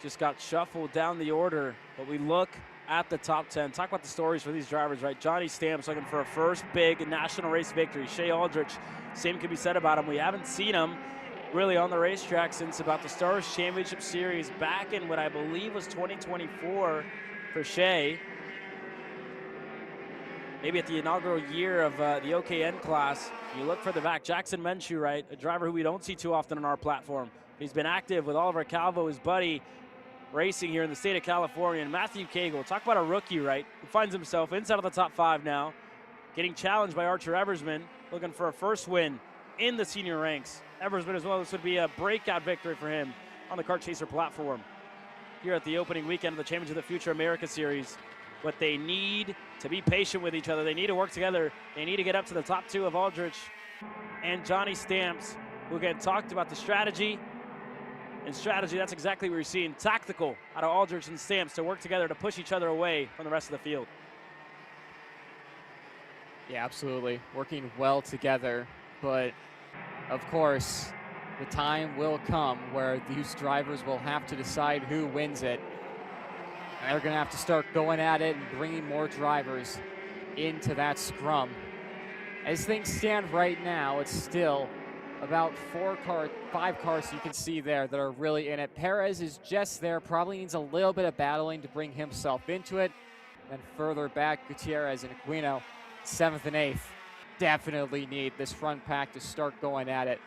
just got shuffled down the order. But we look at the top 10. Talk about the stories for these drivers, right? Johnny Stamps looking for a first big national race victory. Shea Aldrich, same can be said about him. We haven't seen him really on the racetrack since about the Stars Championship Series back in what I believe was 2024 for Shea. Maybe at the inaugural year of the OKN class. You look for the back. Jackson Menchu, right? A driver who we don't see too often on our platform. He's been active with Oliver Calvo, his buddy, racing here in the state of California. And Matthew Cagle, talk about a rookie, right? Who finds himself inside of the top 5 now, getting challenged by Archer Eversman, looking for a first win in the senior ranks. Eversman as well, this would be a breakout victory for him on the Kart Chaser platform here at the opening weekend of the Championship of the Future America Series. But they need to be patient with each other. They need to work together. They need to get up to the top 2 of Aldrich and Johnny Stamps, who again talked about the strategy. And strategy, that's exactly what we're seeing. Tactical out of Aldrich and Stamps to work together to push each other away from the rest of the field. Yeah, absolutely. Working well together. But, of course, the time will come where these drivers will have to decide who wins it. And they're going to have to start going at it and bringing more drivers into that scrum. As things stand right now, it's still about 5 cars you can see there that are really in it. Perez is just there, probably needs a little bit of battling to bring himself into it. Then further back, Gutierrez and Aquino, 7th and 8th, definitely need this front pack to start going at it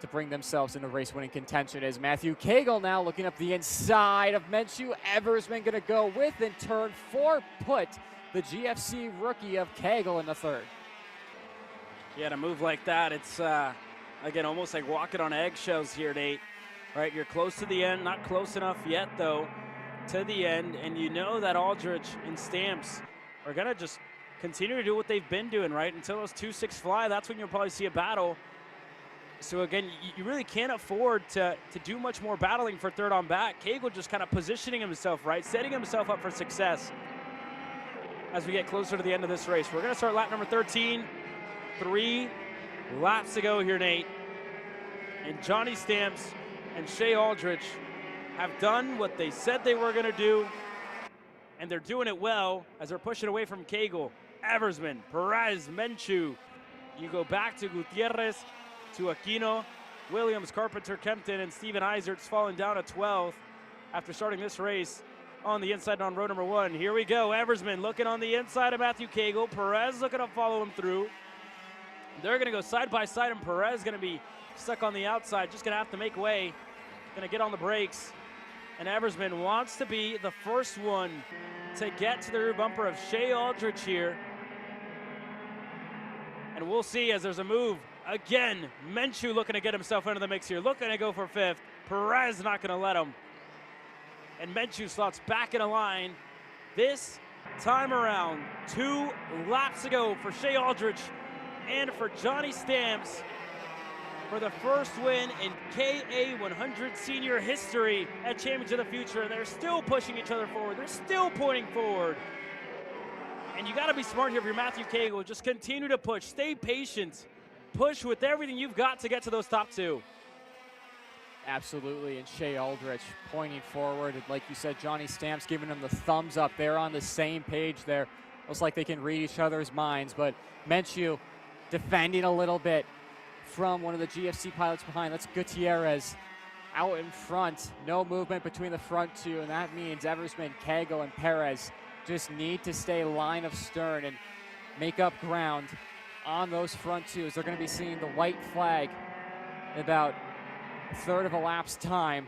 to bring themselves into race-winning contention. As Matthew Cagle now looking up the inside of Menchu. Eversman going to go with in turn 4, put the GFC rookie of Cagle in the 3rd. Yeah, to move like that, it's again almost like walking on eggshells here, Nate. Right, you're close to the end, not close enough yet though to the end, and you know that Aldrich and Stamps are gonna just continue to do what they've been doing, right? Until those 2-6 fly, that's when you'll probably see a battle. So again, you really can't afford to do much more battling for 3rd on back. Cagle just kind of positioning himself, right? Setting himself up for success as we get closer to the end of this race. We're gonna start lap number 13. 3 laps to go here, Nate. And Johnny Stamps and Shea Aldrich have done what they said they were gonna do, and they're doing it well as they're pushing away from Cagle, Eversman, Perez, Menchu. You go back to Gutierrez, to Aquino, Williams, Carpenter, Kempton, and Steven Eisert's falling down to 12th after starting this race on the inside on row number 1. Here we go. Eversman looking on the inside of Matthew Cagle. Perez looking to follow him through. They're going to go side by side, and Perez going to be stuck on the outside. Just going to have to make way. Going to get on the brakes. And Eversman wants to be the first one to get to the rear bumper of Shea Aldrich here. And we'll see as there's a move. Again, Menchu looking to get himself into the mix here. Looking to go for 5th. Perez not going to let him. And Menchu slots back in a line. This time around, 2 laps to go for Shea Aldrich and for Johnny Stamps for the first win in KA100 senior history at Championship of the Future. And they're still pushing each other forward. They're still pointing forward. And you got to be smart here if you're Matthew Cagle. Just continue to push. Stay patient. Push with everything you've got to get to those top 2. Absolutely, and Shea Aldrich pointing forward. And like you said, Johnny Stamps giving him the thumbs up. They're on the same page there. Looks like they can read each other's minds, but Menchu defending a little bit from one of the GFC pilots behind. That's Gutierrez out in front. No movement between the front 2, and that means Eversman, Cagle, and Perez just need to stay line of stern and make up ground on those front 2s. They're going to be seeing the white flag in about a 1/3 of a lap's time.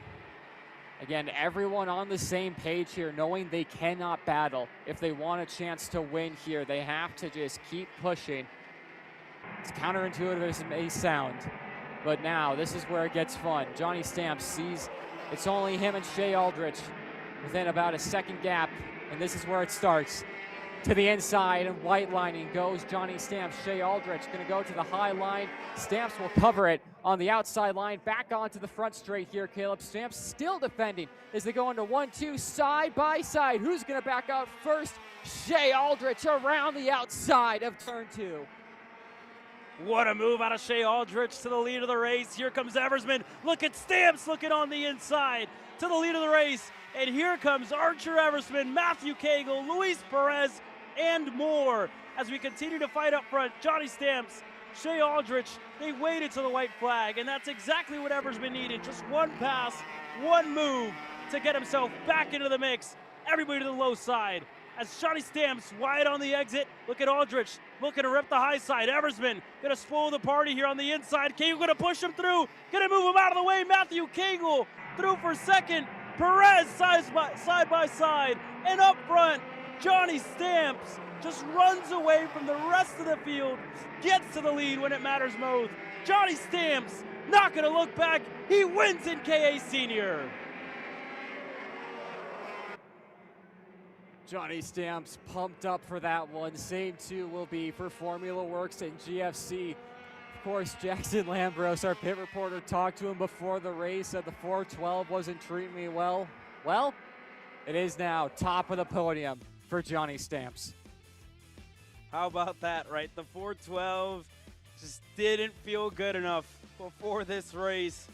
Again, everyone on the same page here, knowing they cannot battle. If they want a chance to win here, they have to just keep pushing. It's counterintuitive as it may sound, but now this is where it gets fun. Johnny Stamps sees it's only him and Shea Aldrich within about a 2nd gap, and this is where it starts. To the inside and white lining goes Johnny Stamps. Shea Aldrich going to go to the high line. Stamps will cover it on the outside line. Back onto the front straight here. Caleb Stamps still defending as they go into 1-2 side by side. Who's going to back out first? Shea Aldrich around the outside of turn 2. What a move out of Shea Aldrich to the lead of the race. Here comes Eversman. Look at Stamps looking on the inside to the lead of the race. And here comes Archer Eversman, Matthew Cagle, Luis Perez, and more. As we continue to fight up front, Johnny Stamps, Shea Aldrich, they waited to the white flag, and that's exactly what Eversman needed. Just one pass, one move to get himself back into the mix. Everybody to the low side. As Johnny Stamps wide on the exit, look at Aldrich looking to rip the high side. Eversman gonna spoil the party here on the inside. Cagle gonna push him through, gonna move him out of the way. Matthew Cagle through for second. Perez side by side, and up front, Johnny Stamps just runs away from the rest of the field, gets to the lead when it matters most. Johnny Stamps not gonna look back. He wins in KA Senior. Johnny Stamps pumped up for that one. Same too will be for Formula Works and GFC. Of course, Jackson Lambros, our pit reporter, talked to him before the race, said the 412 wasn't treating me well. Well, it is now top of the podium for Johnny Stamps. How about that, right? The 412 just didn't feel good enough before this race.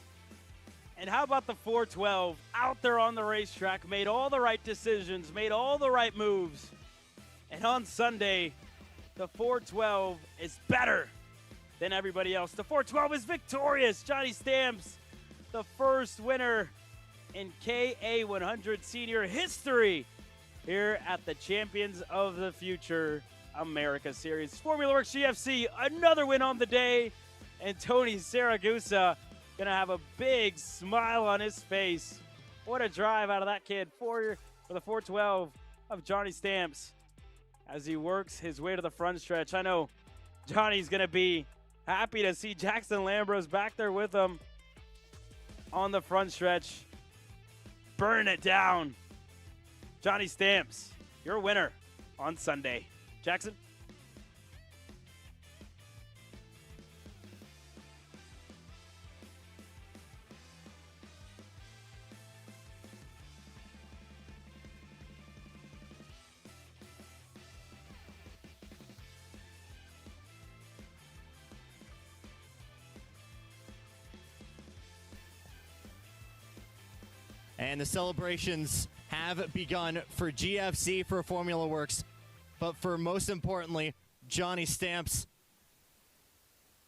And how about the 412 out there on the racetrack, made all the right decisions, made all the right moves. And on Sunday, the 412 is better than everybody else. The 412 is victorious. Johnny Stamps, the first winner in KA100 senior history here at the Champions of the Future America Series. Formula Works GFC, another win on the day. And Tony Saragusa gonna have a big smile on his face. What a drive out of that kid for the 412 of Johnny Stamps as he works his way to the front stretch. I know Johnny's gonna be happy to see Jackson Lambros back there with him on the front stretch. Burn it down. Johnny Stamps, your winner on Sunday. Jackson? And the celebrations have begun for GFC, for Formula Works, but for most importantly, Johnny Stamps.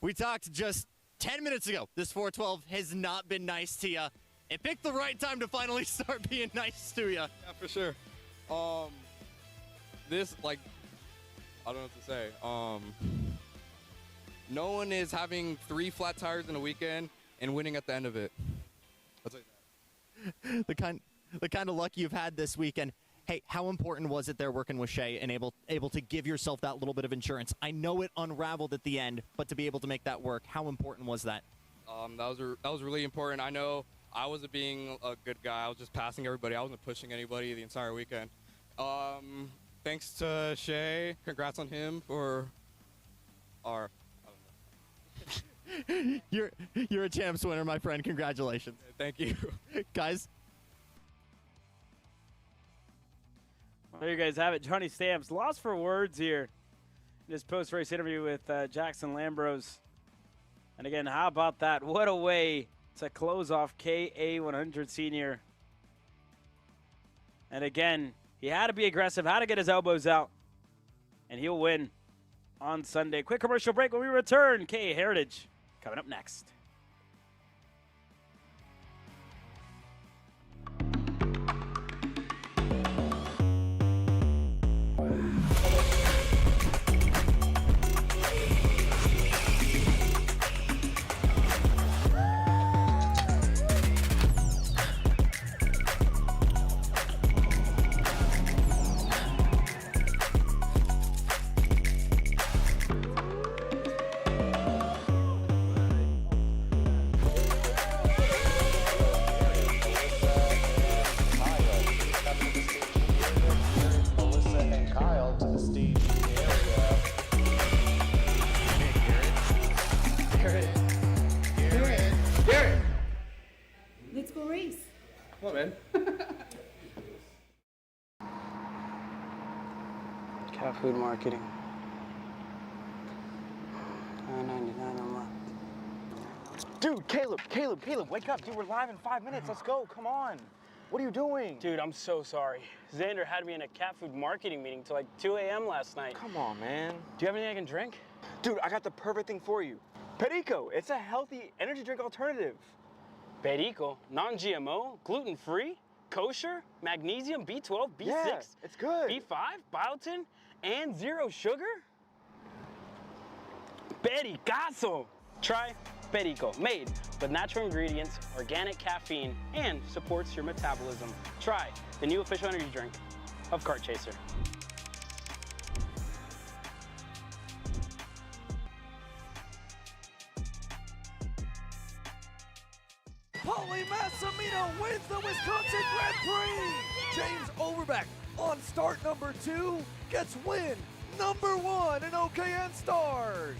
We talked just 10 minutes ago. This 412 has not been nice to you. It picked the right time to finally start being nice to you. Yeah, for sure. This, like, I don't know what to say. No one is having 3 flat tires in a weekend and winning at the end of it. That's like that. The kind of luck you've had this weekend. Hey, how important was it there working with Shea and able to give yourself that little bit of insurance? I know it unraveled at the end, but to be able to make that work, how important was that? That was really important. I know I wasn't being a good guy. I was just passing everybody. I wasn't pushing anybody the entire weekend. Thanks to Shea. Congrats on him for our. You're a champs winner, my friend. Congratulations. Thank you. Guys. Well, there you guys have it. Johnny Stamps lost for words here in his post-race interview with Jackson Lambros. And again, how about that? What a way to close off KA100 senior. And again, he had to be aggressive, had to get his elbows out, and he'll win on Sunday. Quick commercial break. When we return, KA Heritage coming up next. Let's go race. Come on, man. Cat food marketing. 9.99. Dude, Caleb, wake up. Dude, we're live in 5 minutes. Let's go. Come on. What are you doing? Dude, I'm so sorry. Xander had me in a cat food marketing meeting till like 2 a.m. last night. Come on, man. Do you have anything I can drink? Dude, I got the perfect thing for you. Perico. It's a healthy energy drink alternative. Perico, non-GMO, gluten-free, kosher, magnesium, B12, B6, Yeah, it's good. B5, biotin, and 0 sugar? Pericazo! Try Perico, made with natural ingredients, organic caffeine, and supports your metabolism. Try the new official energy drink of Kart Chaser. Paulie Massimino wins the Wisconsin Grand Prix. James Overbeck on start number 2 gets win number 1 in OKN Stars.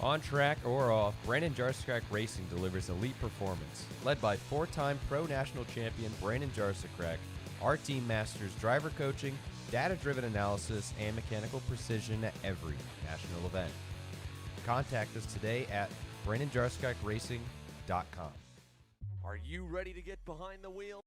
On track or off, Brandon Jarsekrak Racing delivers elite performance. Led by 4-time Pro National Champion Brandon Jarsekrak, our team masters driver coaching, data-driven analysis, and mechanical precision at every national event. Contact us today at BrandonJarsekrakracing.com. Are you ready to get behind the wheel?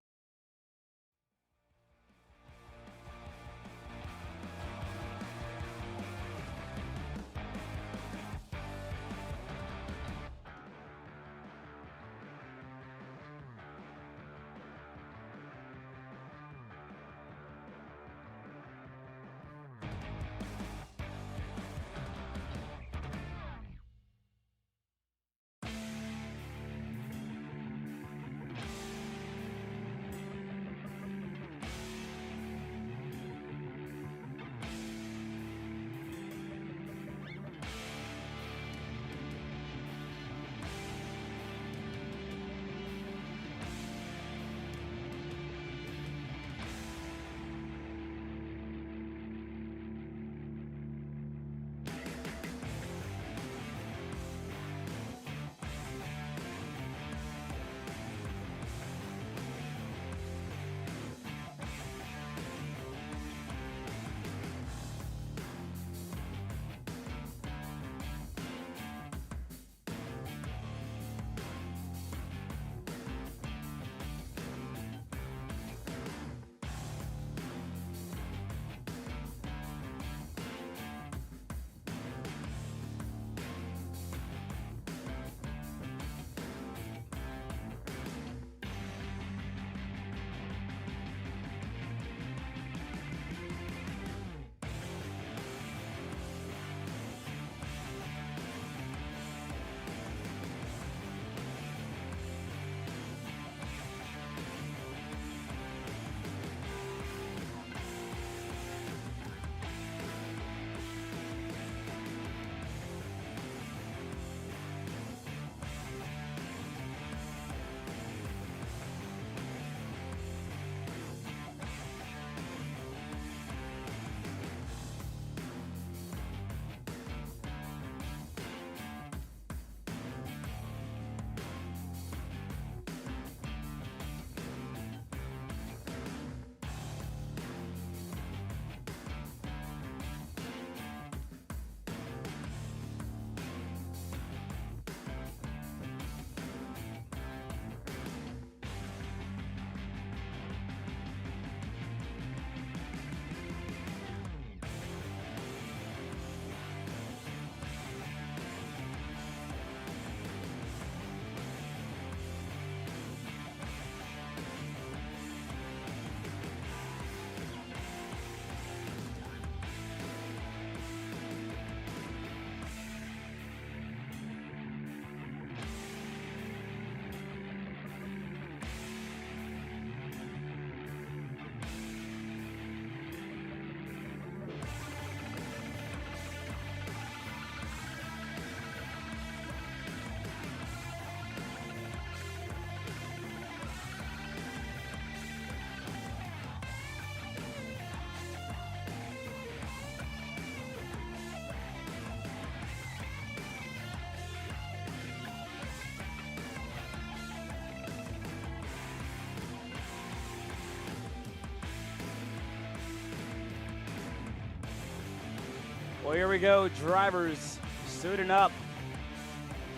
Well, here we go, drivers suiting up.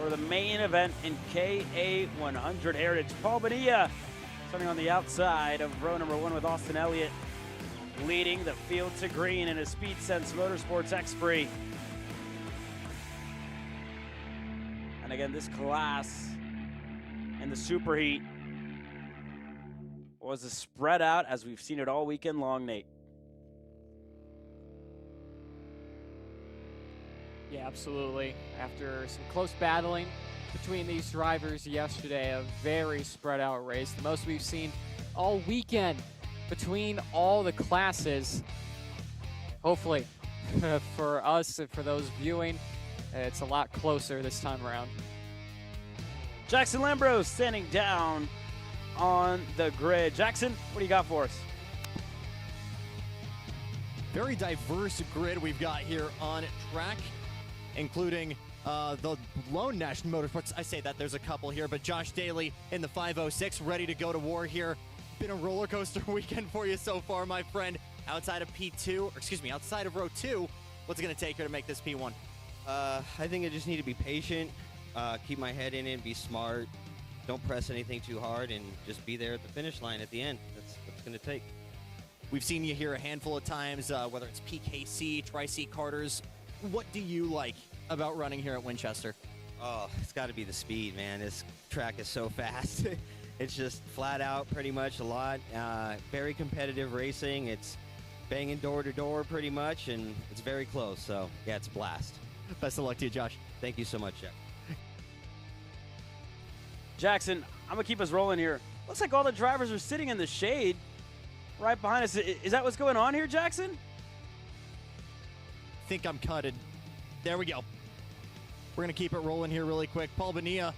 for the main event in KA100 Heritage. Paul Bonilla starting on the outside of row number 1 with Austin Elliott leading the field to green in a Speed Sense Motorsports X-Free. And again, this class in the Super Heat was a spread out as we've seen it all weekend long, Nate. Yeah, absolutely. After some close battling between these drivers yesterday, a very spread out race, the most we've seen all weekend between all the classes. Hopefully for us and for those viewing, it's a lot closer this time around. Jackson Lambros standing down on the grid. Jackson, what do you got for us? Very diverse grid we've got here on track, including the lone National Motorsports. I say that there's a couple here, but Josh Daly in the 506 ready to go to war here. Been a roller coaster weekend for you so far, my friend. Outside of outside of row 2, what's it going to take here to make this P1? I think I just need to be patient, keep my head in it, be smart, don't press anything too hard, and just be there at the finish line at the end. That's what it's going to take. We've seen you here a handful of times, whether it's PKC, Tri-C Carters. What do you like about running here at Winchester? Oh, it's got to be the speed, man. This track is so fast. It's just flat out pretty much a lot. Very competitive racing. It's banging door to door pretty much, and it's very close. So, yeah, it's a blast. Best of luck to you, Josh. Thank you so much, Jack. Jackson, I'm going to keep us rolling here. Looks like all the drivers are sitting in the shade right behind us. Is that what's going on here, Jackson? Think I'm cutted. There we go. We're going to keep it rolling here really quick. Paul Bonilla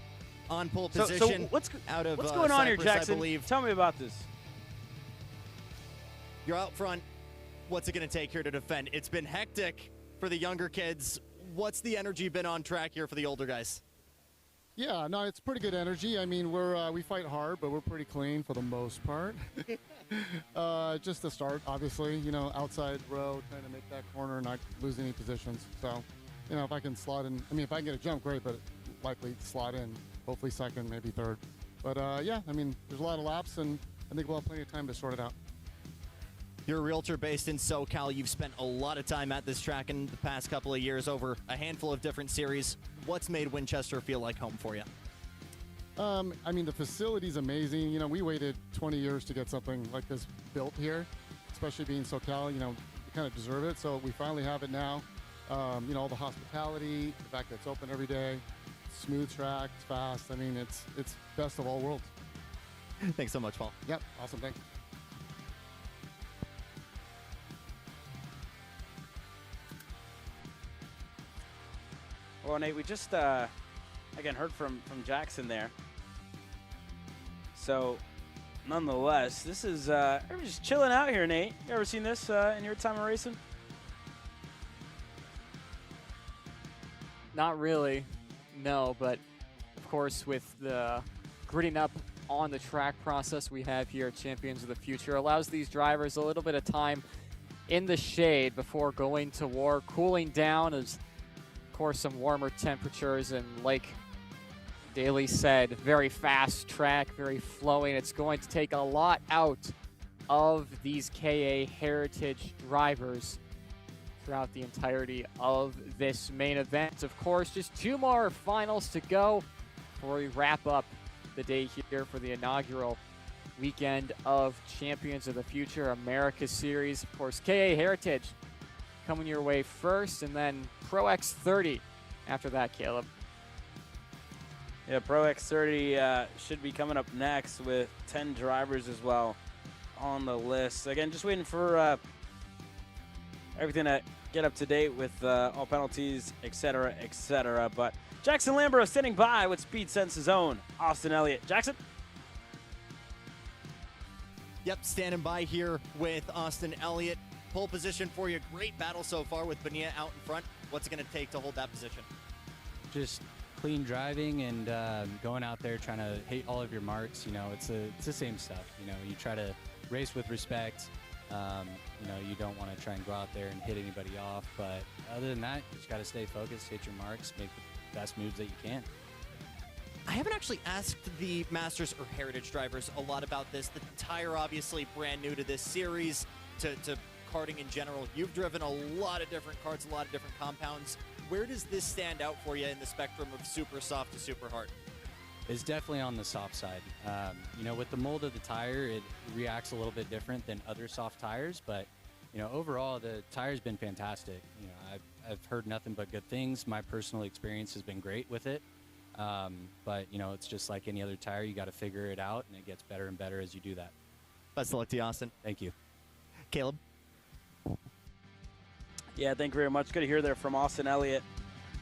on pole position. What's out of going on here, Cyprus, Jackson? I believe. Tell me about this. You're out front. What's it going to take here to defend? It's been hectic for the younger kids. What's the energy been on track here for the older guys? Yeah, no, it's pretty good energy. I mean, we fight hard, but we're pretty clean for the most part. Just to start, obviously, outside row, trying to make that corner and not lose any positions. So, if I can slot in, if I can get a jump, great, but likely to slot in, hopefully second, maybe third. But yeah, there's a lot of laps, and I think we'll have plenty of time to sort it out. You're a realtor based in SoCal. You've spent a lot of time at this track in the past couple of years over a handful of different series. What's made Winchester feel like home for you? The facility's amazing. We waited 20 years to get something like this built here, especially being SoCal. You kind of deserve it. So we finally have it now. All the hospitality, the fact that it's open every day, smooth track, it's fast. It's best of all worlds. Thanks so much, Paul. Yep, awesome. Thanks. Well, Nate, we just, again, heard from Jackson there. So, nonetheless, this is, everybody's just chilling out here, Nate. You ever seen this in your time of racing? Not really, no, but of course with the gridding up on the track process we have here at Champions of the Future allows these drivers a little bit of time in the shade before going to war, cooling down as, of course, some warmer temperatures, and like Daly said, very fast track, very flowing. It's going to take a lot out of these KA Heritage drivers throughout the entirety of this main event. Of course, just 2 more finals to go before we wrap up the day here for the inaugural weekend of Champions of the Future America Series. Of course, KA Heritage coming your way first, and then Pro X30 after that, Caleb. Yeah, Pro X30 should be coming up next with 10 drivers as well on the list. Again, just waiting for everything to get up to date with all penalties, etc., etc. But Jackson Lambro standing by with Speed Sense's own Austin Elliott. Jackson? Yep, standing by here with Austin Elliott. Pole position for you. Great battle so far with Bonilla out in front. What's it going to take to hold that position? Just clean driving and going out there trying to hit all of your marks. It's the same stuff. You try to race with respect. You don't want to try and go out there and hit anybody off. But other than that, you just got to stay focused, hit your marks, make the best moves that you can. I haven't actually asked the Masters or Heritage drivers a lot about this. The tire, obviously, brand new to this series, to karting in general. You've driven a lot of different karts, a lot of different compounds. Where does this stand out for you in the spectrum of super soft to super hard? It's definitely on the soft side. You know, with the mold of the tire, it reacts a little bit different than other soft tires, but you know, overall, the tire's been fantastic. You know, I've heard nothing but good things. My personal experience has been great with it. But, you know, it's just like any other tire. You got to figure it out, and it gets better and better as you do that. Best of luck to you, Austin. Thank you. Caleb? Yeah, thank you very much. Good to hear there from Austin Elliott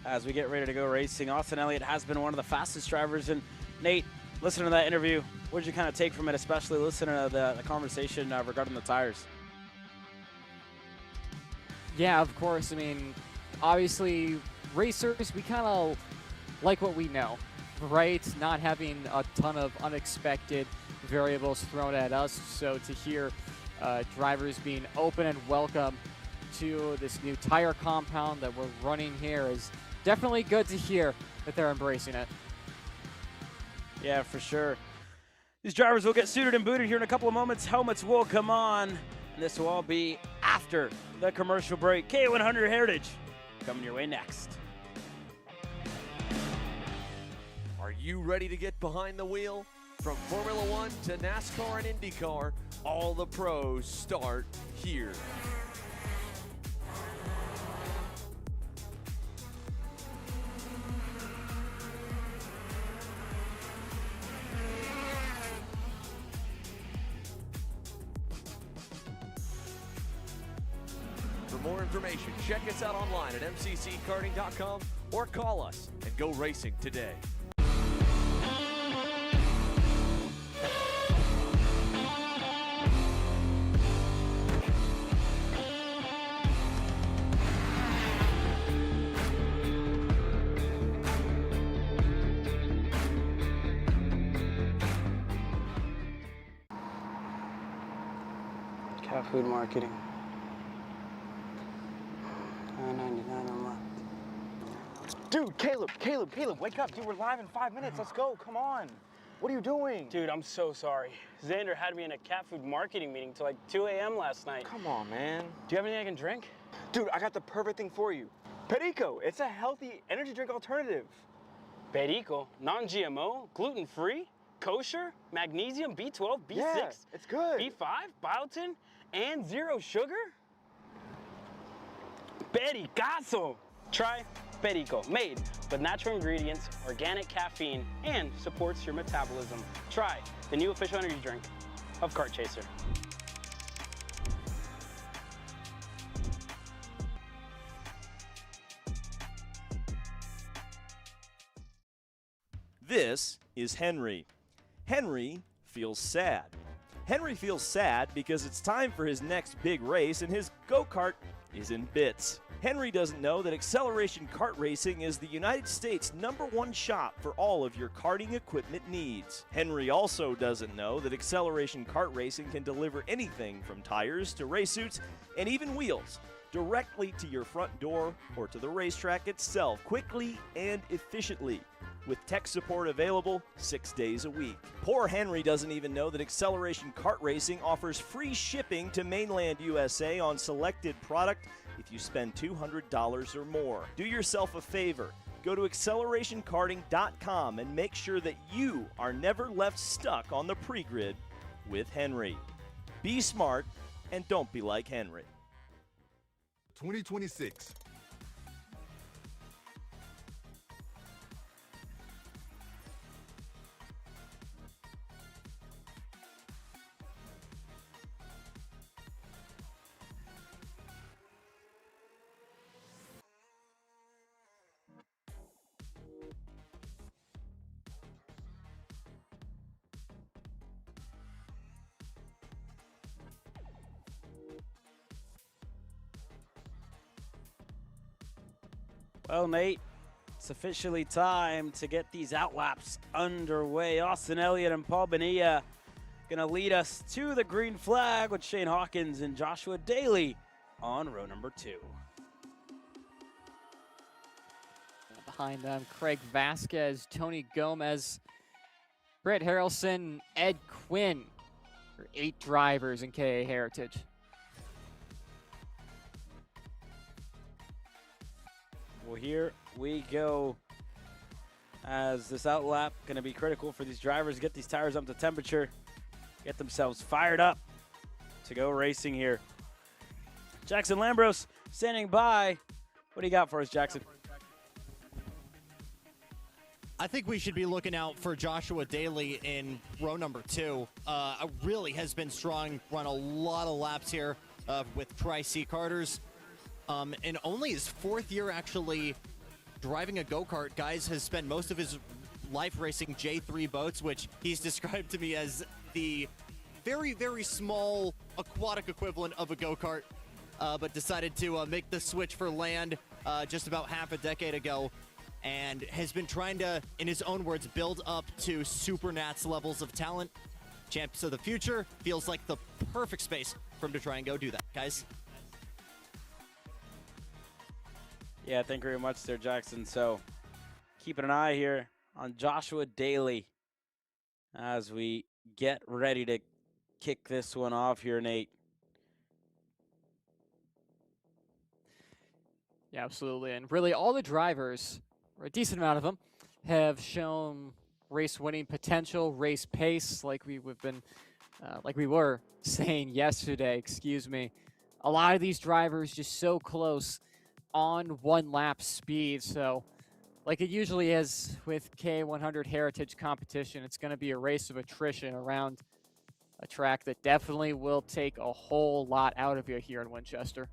as we get ready to go racing. Austin Elliott has been one of the fastest drivers. And, Nate, listening to that interview, what did you kind of take from it, especially listening to the conversation regarding the tires? Yeah, of course. I mean, obviously, racers, we kind of like what we know, right? Not having a ton of unexpected variables thrown at us. So to hear drivers being open and welcome to this new tire compound that we're running here is definitely good to hear that they're embracing it. Yeah, for sure. These drivers will get suited and booted here in a couple of moments. Helmets will come on. And this will all be after the commercial break. K100 Heritage coming your way next. Are you ready to get behind the wheel? From Formula One to NASCAR and IndyCar, all the pros start here. For more information, check us out online at mcckarting.com or call us and go racing today. Cat food marketing. $9.99 a month. Dude, Caleb, wake up. Dude, we're live in 5 minutes. Let's go. Come on. What are you doing? Dude, I'm so sorry. Xander had me in a cat food marketing meeting till like 2 a.m. last night. Come on, man. Do you have anything I can drink? Dude, I got the perfect thing for you. Perico. It's a healthy energy drink alternative. Perico, non-GMO, gluten-free, kosher, magnesium, B12, B6, Yeah, it's good. B5, biotin, and zero sugar? Pericazo! Try Perico, made with natural ingredients, organic caffeine, and supports your metabolism. Try the new official energy drink of Kart Chaser. This is Henry. Henry feels sad. Henry feels sad because it's time for his next big race and his go-kart is in bits. Henry doesn't know that Acceleration Kart Racing is the United States' #1 shop for all of your karting equipment needs. Henry also doesn't know that Acceleration Kart Racing can deliver anything from tires to race suits and even wheels directly to your front door or to the racetrack itself quickly and efficiently, with tech support available 6 days a week. Poor Henry doesn't even know that Acceleration Kart Racing offers free shipping to mainland USA on selected product if you spend $200 or more. Do yourself a favor. Go to accelerationkarting.com and make sure that you are never left stuck on the pre-grid with Henry. Be smart and don't be like Henry. 2026. Well, Nate, it's officially time to get these outlaps underway. Austin Elliott and Paul Bonilla going to lead us to the green flag with Shane Hawkins and Joshua Daly on row number 2. behind them. Craig Vasquez, Tony Gomez, Brett Harrelson, Ed Quinn. 8 drivers in KA Heritage. Well, here we go. As this outlap going to be critical for these drivers to get these tires up to temperature, get themselves fired up to go racing here. Jackson Lambros standing by. What do you got for us, Jackson? I think we should be looking out for Joshua Daly in row number 2. Really has been strong, run a lot of laps here with Tri-C Carters. And only his 4th year actually driving a go-kart. Guys has spent most of his life racing J3 boats, which he's described to me as the very, very small aquatic equivalent of a go-kart, but decided to make the switch for land just about half a decade ago, and has been trying to, in his own words, build up to Super Nats levels of talent. Champs of the Future feels like the perfect space for him to try and go do that, guys. Yeah, thank you very much there, Jackson. So keeping an eye here on Joshua Daly as we get ready to kick this one off here, Nate. Yeah, absolutely. And really all the drivers, or a decent amount of them, have shown race winning potential, race pace, like we were saying yesterday, excuse me. A lot of these drivers just so close on 1 lap speed. So like it usually is with K100 Heritage competition, it's going to be a race of attrition around a track that definitely will take a whole lot out of you here in Winchester.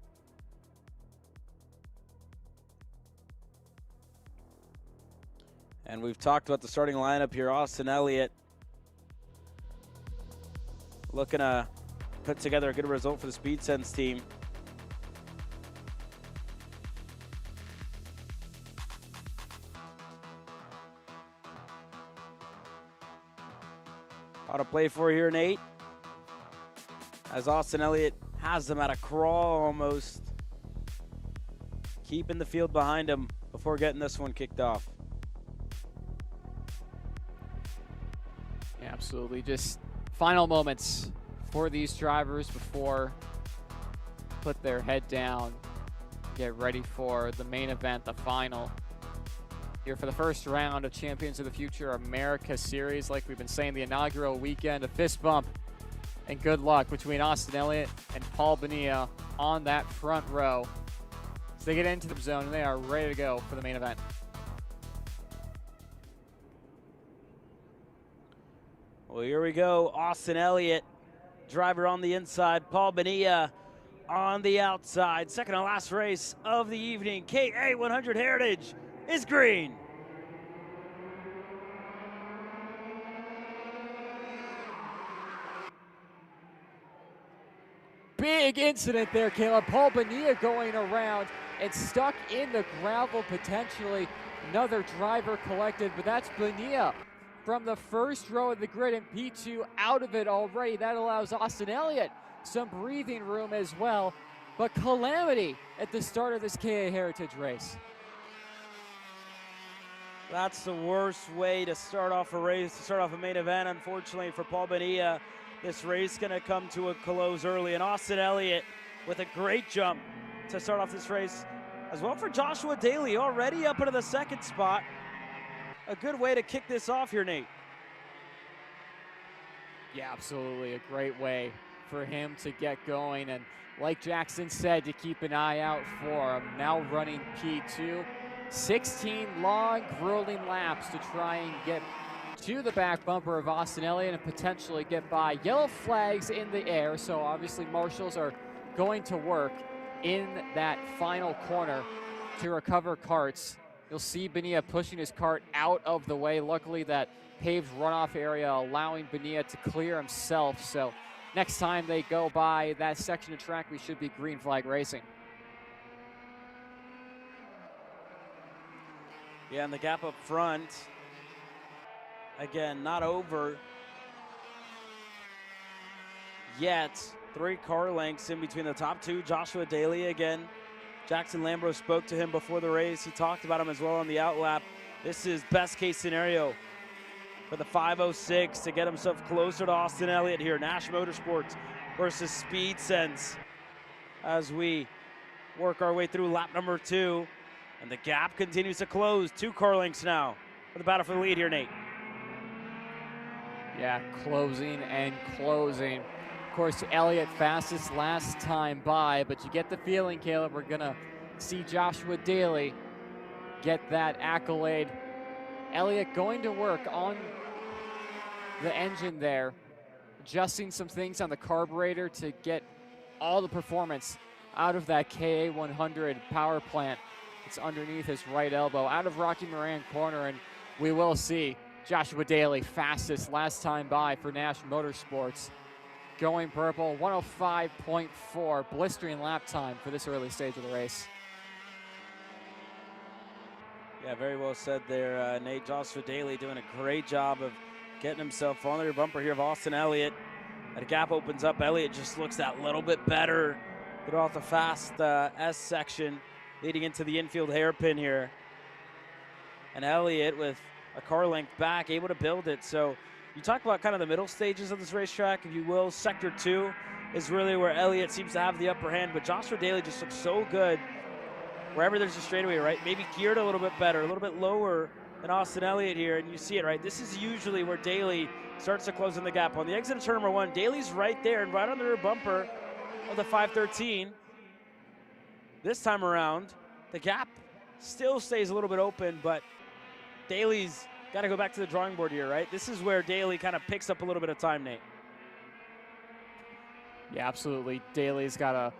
And we've talked about the starting lineup here. Austin Elliott looking to put together a good result for the Speed Sense team. How to play for here, Nate. As Austin Elliott has them at a crawl almost. Keeping the field behind him before getting this one kicked off. Yeah, absolutely. Just final moments for these drivers before put their head down, get ready for the main event, the final. Here for the first round of Champions of the Future America Series. Like we've been saying, the inaugural weekend, a fist bump and good luck between Austin Elliott and Paul Bonilla on that front row. So they get into the zone and they are ready to go for the main event. Well, here we go. Austin Elliott, driver on the inside. Paul Bonilla on the outside. Second and last race of the evening. KA100 Heritage is green. Big incident there, Caleb. Paul Bonilla going around and stuck in the gravel potentially. Another driver collected, but that's Bonilla from the first row of the grid in P2 out of it already. That allows Austin Elliott some breathing room as well. But calamity at the start of this KA Heritage race. That's the worst way to start off a race, to start off a main event, unfortunately, for Paul Bonilla. This race going to come to a close early. And Austin Elliott with a great jump to start off this race. As well for Joshua Daly, already up into the second spot. A good way to kick this off here, Nate. Yeah, absolutely. A great way for him to get going. And like Jackson said, to keep an eye out for him. Now running P2. 16 long, grueling laps to try and get to the back bumper of Austin Elliott and potentially get by. Yellow flags in the air, so obviously marshals are going to work in that final corner to recover carts. You'll see Bonilla pushing his cart out of the way. Luckily, that paved runoff area allowing Bonilla to clear himself. So next time they go by that section of track, we should be green flag racing. Yeah, and the gap up front, again, not over yet. 3 car lengths in between the top 2. Joshua Daly again Jackson Lambro spoke to him before the race. He talked about him as well on the outlap. This is best case scenario for the 506 to get himself closer to Austin Elliott here. Nash Motorsports versus Speed Sense as we work our way through lap number 2. And the gap continues to close. 2 car lengths now for the battle for the lead here, Nate. Yeah, closing and closing. Of course, Elliott fastest last time by, but you get the feeling, Caleb, we're going to see Joshua Daly get that accolade. Elliott going to work on the engine there, adjusting some things on the carburetor to get all the performance out of that KA100 power plant. It's underneath his right elbow, out of Rocky Moran corner, and we will see Joshua Daly fastest last time by for Nash Motorsports. Going purple, 105.4, blistering lap time for this early stage of the race. Yeah, very well said there, Nate. Joshua Daly doing a great job of getting himself on the rear bumper here of Austin Elliott. That gap opens up. Elliott just looks that little bit better throughout the fast S section, leading into the infield hairpin here. And Elliott with a car length back, able to build it. So you talk about kind of the middle stages of this racetrack, if you will. Sector 2 is really where Elliott seems to have the upper hand, but Joshua Daly just looks so good wherever there's a straightaway, right? Maybe geared a little bit better, a little bit lower than Austin Elliott here, and you see it, right? This is usually where Daly starts to close in the gap. On the exit of turn number 1, Daly's right there and right on the rear bumper of the 513. This time around, the gap still stays a little bit open, but Daly's got to go back to the drawing board here, right? This is where Daly kind of picks up a little bit of time, Nate. Yeah, absolutely. Daly's got to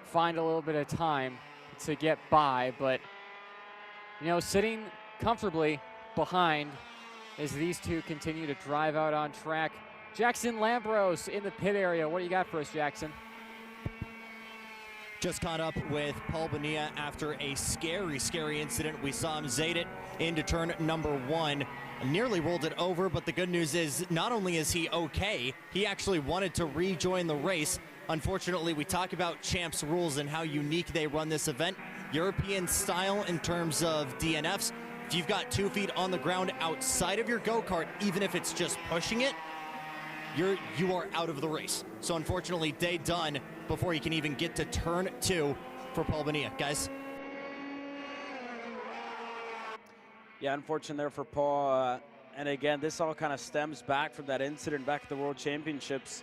find a little bit of time to get by, but, you know, sitting comfortably behind as these two continue to drive out on track. Jackson Lambros in the pit area. What do you got for us, Jackson? Just caught up with Paul Bonilla after a scary incident. We saw him zade it into turn number 1. Nearly rolled it over, but the good news is not only is he okay, he actually wanted to rejoin the race. Unfortunately, we talk about Champs rules and how unique they run this event. European style in terms of DNFs. If you've got 2 feet on the ground outside of your go-kart, even if it's just pushing it, you are out of the race. So unfortunately, day done before you can even get to turn 2 for Paul Bonilla. Guys? Yeah, unfortunate there for Paul. And again, this all kind of stems back from that incident back at the World Championships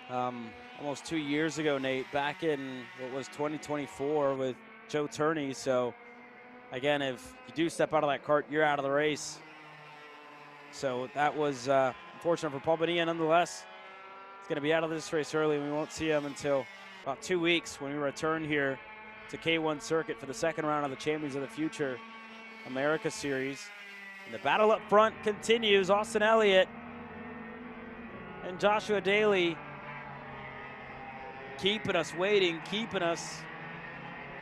almost 2 years ago, Nate, back in what was 2024 with Joe Turney. So again, if you do step out of that kart, you're out of the race. So that was unfortunate for Paul Bonilla. Nonetheless, he's going to be out of this race early. We won't see him until about 2 weeks when we return here to K1 Circuit for the second round of the Champions of the Future America Series. And the battle up front continues. Austin Elliott and Joshua Daly keeping us waiting, keeping us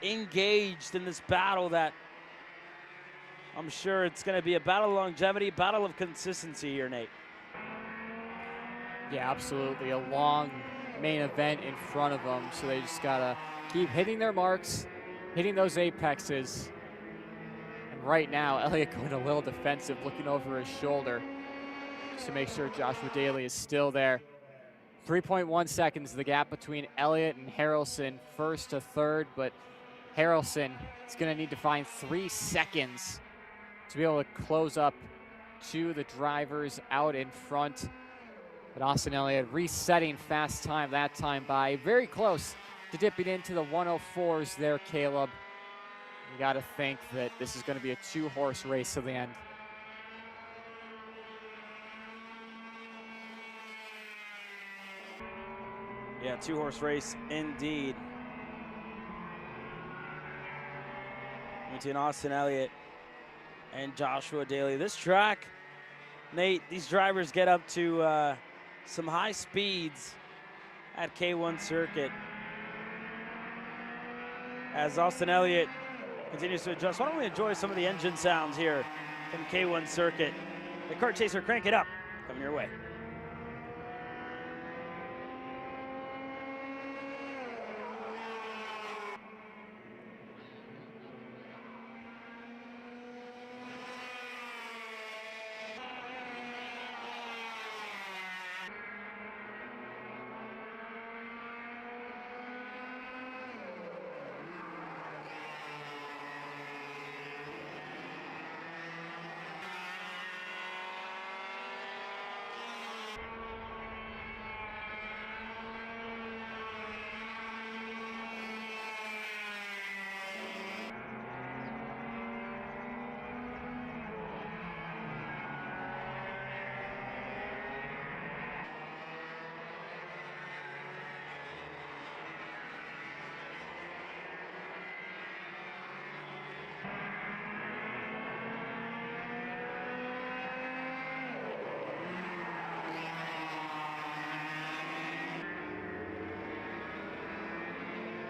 engaged in this battle that I'm sure it's going to be a battle of longevity, battle of consistency here, Nate. Yeah, absolutely. A long main event in front of them, so they just got to keep hitting their marks, hitting those apexes. And right now, Elliott going a little defensive, looking over his shoulder just to make sure Joshua Daly is still there. 3.1 seconds, the gap between Elliott and Harrelson, first to third, but Harrelson is going to need to find 3 seconds to be able to close up to the drivers out in front. But Austin Elliott resetting fast time that time by. Very close to dipping into the 104s there, Caleb. You got to think that this is going to be a 2-horse race to the end. Yeah, 2-horse race indeed. Between Austin Elliott and Joshua Daly. This track, Nate, these drivers get up to some high speeds at K1 Circuit. As Austin Elliott continues to adjust. Why don't we enjoy some of the engine sounds here from K1 Circuit. The Kart Chaser, crank it up. Coming your way.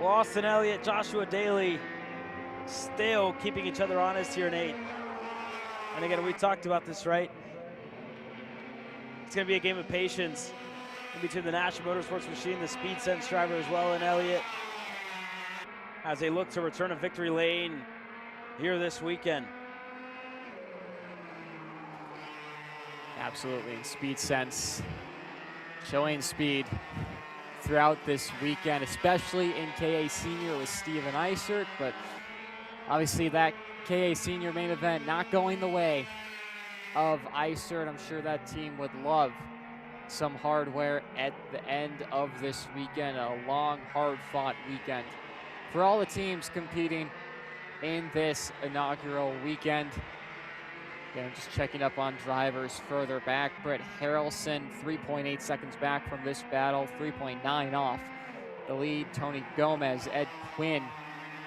Well, Austin Elliott, Joshua Daly still keeping each other honest here, Nate. And again, we talked about this, right? It's going to be a game of patience in between the National Motorsports machine, the Speed Sense driver as well, and Elliott, as they look to return to victory lane here this weekend. Absolutely, and Speed Sense showing speed throughout this weekend, especially in KA Senior with Steven Eisert, but obviously that KA Senior main event not going the way of Eisert. I'm sure that team would love some hardware at the end of this weekend, a long, hard-fought weekend for all the teams competing in this inaugural weekend. Again, just checking up on drivers further back. Brett Harrelson, 3.8 seconds back from this battle, 3.9 off the lead. Tony Gomez, Ed Quinn,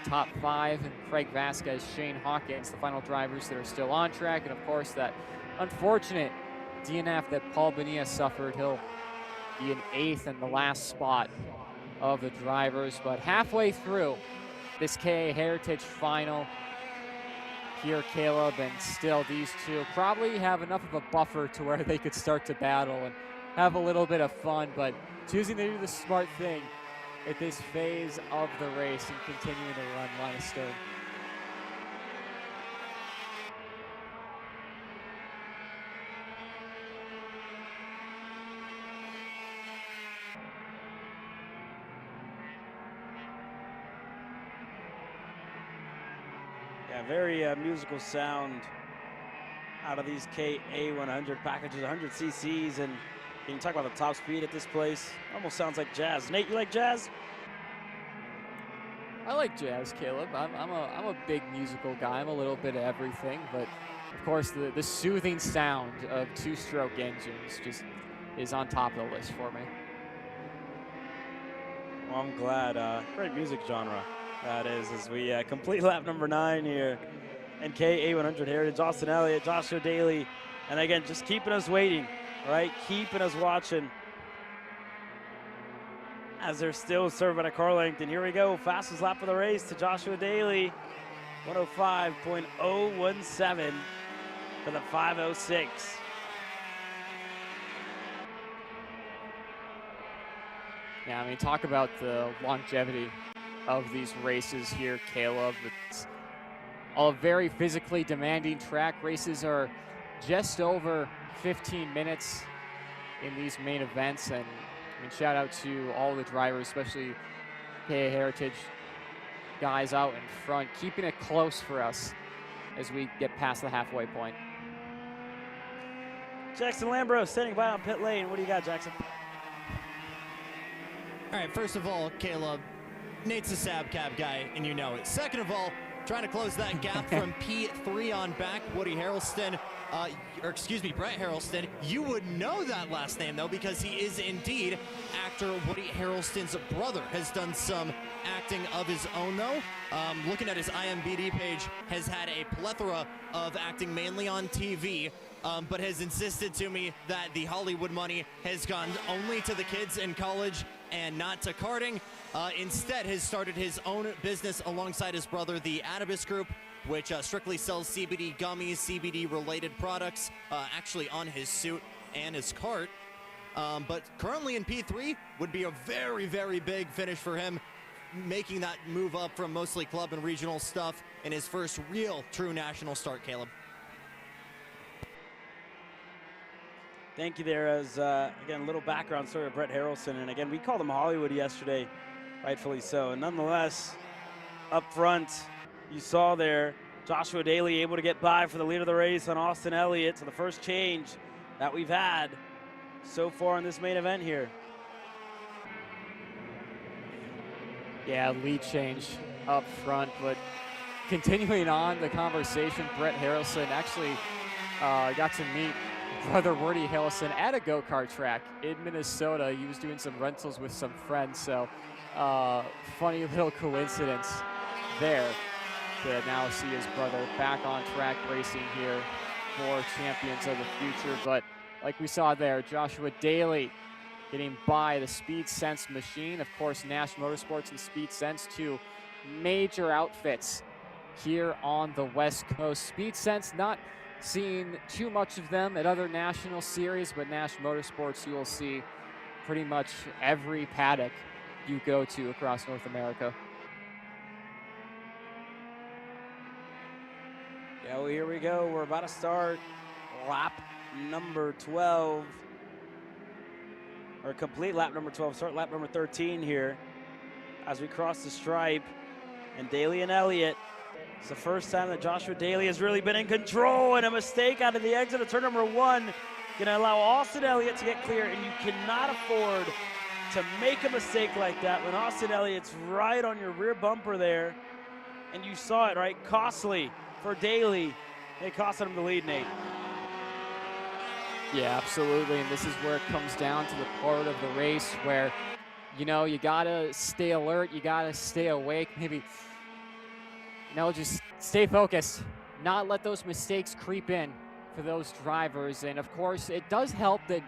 top 5, and Craig Vasquez, Shane Hawkins, the final drivers that are still on track. And of course, that unfortunate DNF that Paul Bonilla suffered. He'll be in 8th in the last spot of the drivers. But halfway through this KA Heritage Final here, Caleb, and still these two probably have enough of a buffer to where they could start to battle and have a little bit of fun, but choosing to do the smart thing at this phase of the race and continuing to run line of stern. Yeah, very musical sound out of these KA100 packages, 100 cc's, and you can talk about the top speed at this place. Almost sounds like jazz. Nate, you like jazz? I like jazz, Caleb. I'm a big musical guy. I'm a little bit of everything, but of course the soothing sound of 2-stroke engines just is on top of the list for me. Well, I'm glad. Great music genre that is, as we complete lap number 9 here in KA100 Heritage. Austin Elliott, Joshua Daly, and again, just keeping us waiting, right? Keeping us watching as they're still serving a car length. And here we go, fastest lap of the race to Joshua Daly, 105.017 for the 506. Yeah, I mean, talk about the longevity of these races here, Caleb. It's all a very physically demanding track. Races are just over 15 minutes in these main events, and I mean, shout out to all the drivers, especially KA Heritage guys out in front, keeping it close for us as we get past the halfway point. Jackson Lambro standing by on pit lane. What do you got, Jackson? All right, first of all, Caleb, Nate's a Sab Cab guy, and you know it. Second of all, trying to close that gap from P3 on back, Woody Harrelson, Brett Harrelson. You would know that last name, though, because he is indeed actor Woody Harrelson's brother. Has done some acting of his own, though. Looking at his IMDb page, has had a plethora of acting mainly on TV, but has insisted to me that the Hollywood money has gone only to the kids in college and not to karting. Instead has started his own business alongside his brother, the Adibus Group, which strictly sells CBD gummies, CBD-related products, actually on his suit and his cart. But currently in P3 would be a very, very big finish for him, making that move up from mostly club and regional stuff in his first real, true national start, Caleb. Thank you there. As again, a little background story of Brett Harrelson, and again, we called him Hollywood yesterday, rightfully so. And nonetheless, up front, you saw there Joshua Daly able to get by for the lead of the race on Austin Elliott. So the first change that we've had so far in this main event here. Yeah, lead change up front, but continuing on the conversation, Brett Harrelson actually got to meet brother Woody Harrelson at a go-kart track in Minnesota. He was doing some rentals with some friends, so funny little coincidence there to now see his brother back on track racing here for Champions of the Future. But like we saw there, Joshua Daly getting by the Speed Sense machine. Of course, Nash Motorsports and Speed Sense, two major outfits here on the West Coast. Speed Sense, not seeing too much of them at other national series, but Nash Motorsports you will see pretty much every paddock you go to across North America. Yeah, well, here we go. We're about to start lap number 12. Or complete lap number 12. Start lap number 13 here as we cross the stripe. And Daly and Elliott. It's the first time that Joshua Daly has really been in control, and a mistake out of the exit of turn number 1 gonna allow Austin Elliott to get clear, and you cannot afford to make a mistake like that when Austin Elliott's right on your rear bumper there. And you saw it, right? Costly for Daly. It cost him the lead, Nate. Yeah, absolutely, and this is where it comes down to the part of the race where, you know, you gotta stay alert, you gotta stay awake, maybe, you know, just stay focused, not let those mistakes creep in for those drivers. And of course, it does help that,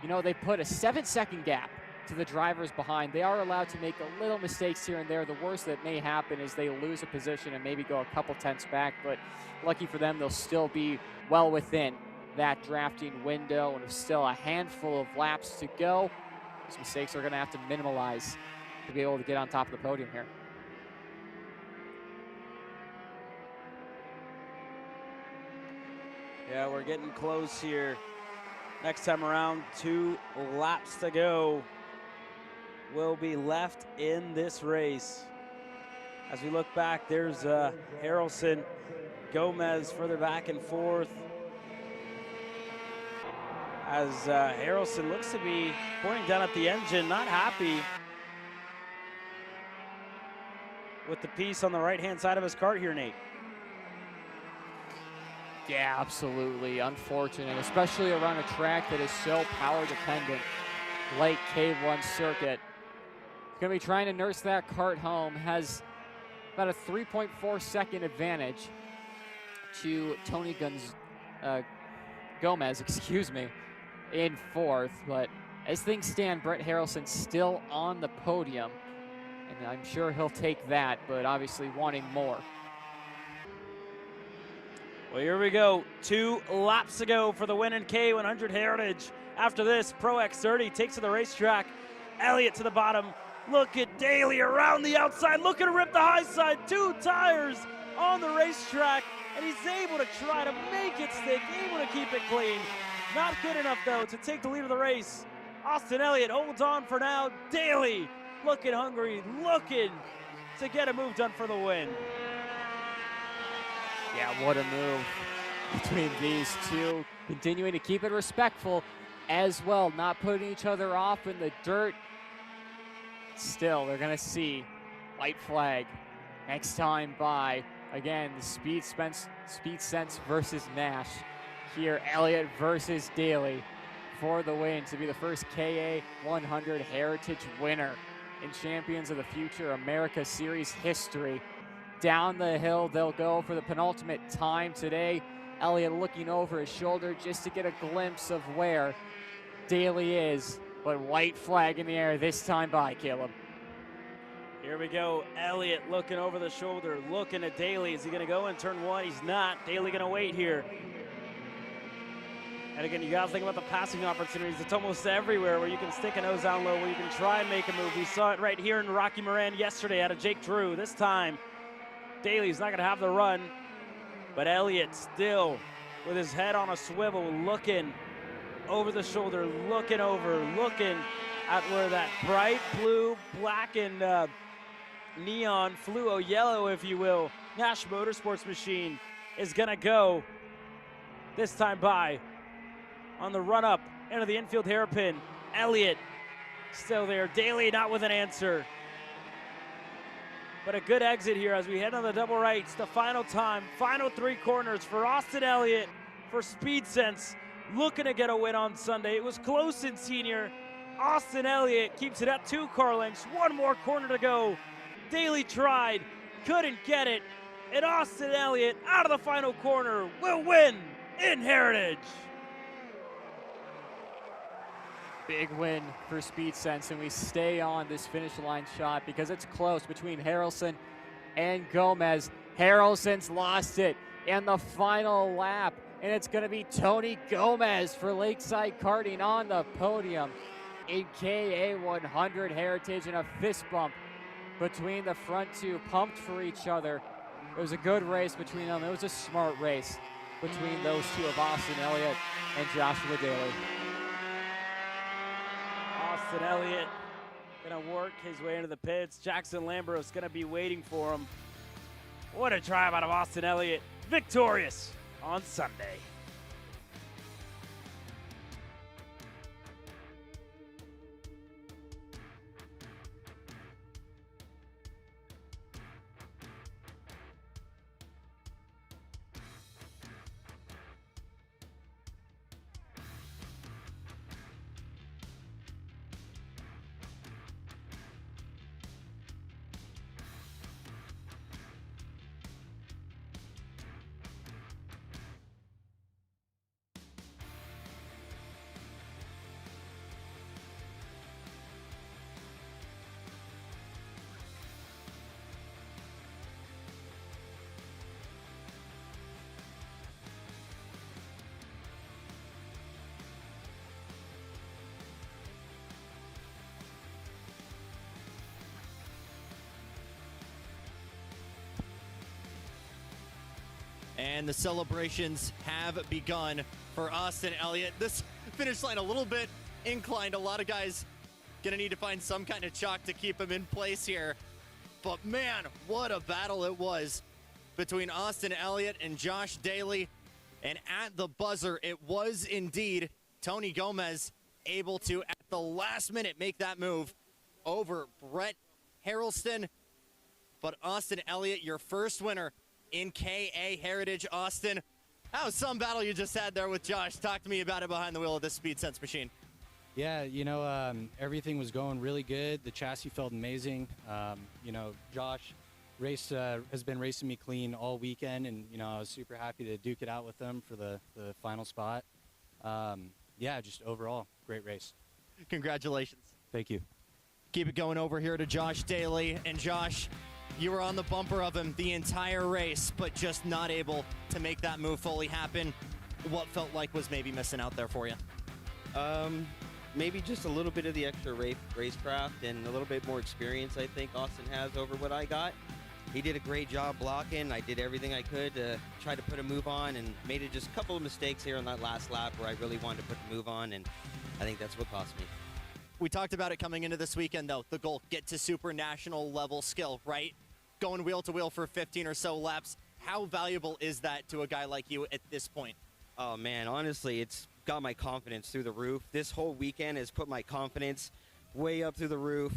you know, they put a 7-second gap to the drivers behind. They are allowed to make a little mistakes here and there. The worst that may happen is they lose a position and maybe go a couple tenths back, but lucky for them, they'll still be well within that drafting window, and there's still a handful of laps to go. Those mistakes are gonna have to minimalize to be able to get on top of the podium here. Yeah, we're getting close here. Next time around, 2 laps to go will be left in this race. As we look back, there's Harrelson, Gomez further back and forth. As Harrelson looks to be pointing down at the engine, not happy with the piece on the right-hand side of his kart here, Nate. Yeah, absolutely. Unfortunate, especially around a track that is so power dependent like K1 circuit. Going to be trying to nurse that kart home. Has about a 3.4 second advantage to Tony Gomez, excuse me, in 4th. But as things stand, Brett Harrelson still on the podium, and I'm sure he'll take that, but obviously wanting more. Well, here we go. 2 laps to go for the win in K100 Heritage. After this, Pro X30 takes to the racetrack. Elliott to the bottom. Look at Daly around the outside. Look at him rip the high side. 2 tires on the racetrack, and he's able to try to make it stick, able to keep it clean. Not good enough, though, to take the lead of the race. Austin Elliott holds on for now. Daly looking hungry, looking to get a move done for the win. Yeah, what a move between these two. Continuing to keep it respectful as well, not putting each other off in the dirt. Still, they're going to see white flag next time by. Again, the Speed Sense versus Nash. Here, Elliott versus Daly for the win to be the first KA100 Heritage winner in Champions of the Future America Series history. Down the hill they'll go for the penultimate time today. Elliott looking over his shoulder just to get a glimpse of where Daly is, but white flag in the air this time by, Caleb. Here we go. Elliott looking over the shoulder, looking at Daly. Is he going to go in turn 1? He's not. Daly going to wait here. And again, you got to think about the passing opportunities. It's almost everywhere where you can stick a nose down low, where you can try and make a move. We saw it right here in Rocky Moran yesterday out of Jake Drew. This time, Daly's not going to have the run, but Elliott still with his head on a swivel, looking over the shoulder, looking at where that bright blue, black, and neon fluo yellow, if you will, Nash Motorsports machine is going to go this time by. On the run up into the infield hairpin, Elliott still there. Daly not with an answer. But a good exit here as we head on the double rights. The final time, final 3 corners for Austin Elliott for Speed Sense, looking to get a win on Sunday. It was close in senior. Austin Elliott keeps it at 2 car lengths. 1 more corner to go. Daly tried, couldn't get it. And Austin Elliott out of the final corner will win in Heritage. Big win for Speed Sense, and we stay on this finish line shot because it's close between Harrelson and Gomez. Harrelson's lost it in the final lap, and it's going to be Tony Gomez for Lakeside Karting on the podium in KA100 Heritage, and a fist bump between the front two, pumped for each other. It was a good race between them. It was a smart race between those two of Austin Elliott and Joshua Daly. Austin Elliott gonna work his way into the pits. Jackson Lambros gonna be waiting for him. What a drive out of Austin Elliott. Victorious on Sunday. And the celebrations have begun for Austin Elliott. This finish line a little bit inclined. A lot of guys gonna need to find some kind of chalk to keep him in place here. But man, what a battle it was between Austin Elliott and Josh Daly. And at the buzzer, it was indeed Tony Gomez able to, at the last minute, make that move over Brett Harrelson. But Austin Elliott, your first winner in KA Heritage. Austin, that was some battle you just had there with Josh. Talk to me about it behind the wheel of this Speed Sense machine. Yeah, you know, everything was going really good. The chassis felt amazing. You know, Josh has been racing me clean all weekend, and, you know, I was super happy to duke it out with him for the final spot. Yeah, just overall, great race. Congratulations. Thank you. Keep it going over here to Josh Daly. And Josh, you were on the bumper of him the entire race, but just not able to make that move fully happen. What felt like was maybe missing out there for you? Maybe just a little bit of the extra racecraft and a little bit more experience I think Austin has over what I got. He did a great job blocking. I did everything I could to try to put a move on, and made it just a couple of mistakes here on that last lap where I really wanted to put the move on, and I think that's what cost me. We talked about it coming into this weekend, though. The goal, get to super national level skill, right? Going wheel to wheel for 15 or so laps. How valuable is that to a guy like you at this point? Oh man, honestly, it's got my confidence through the roof. This whole weekend has put my confidence way up through the roof.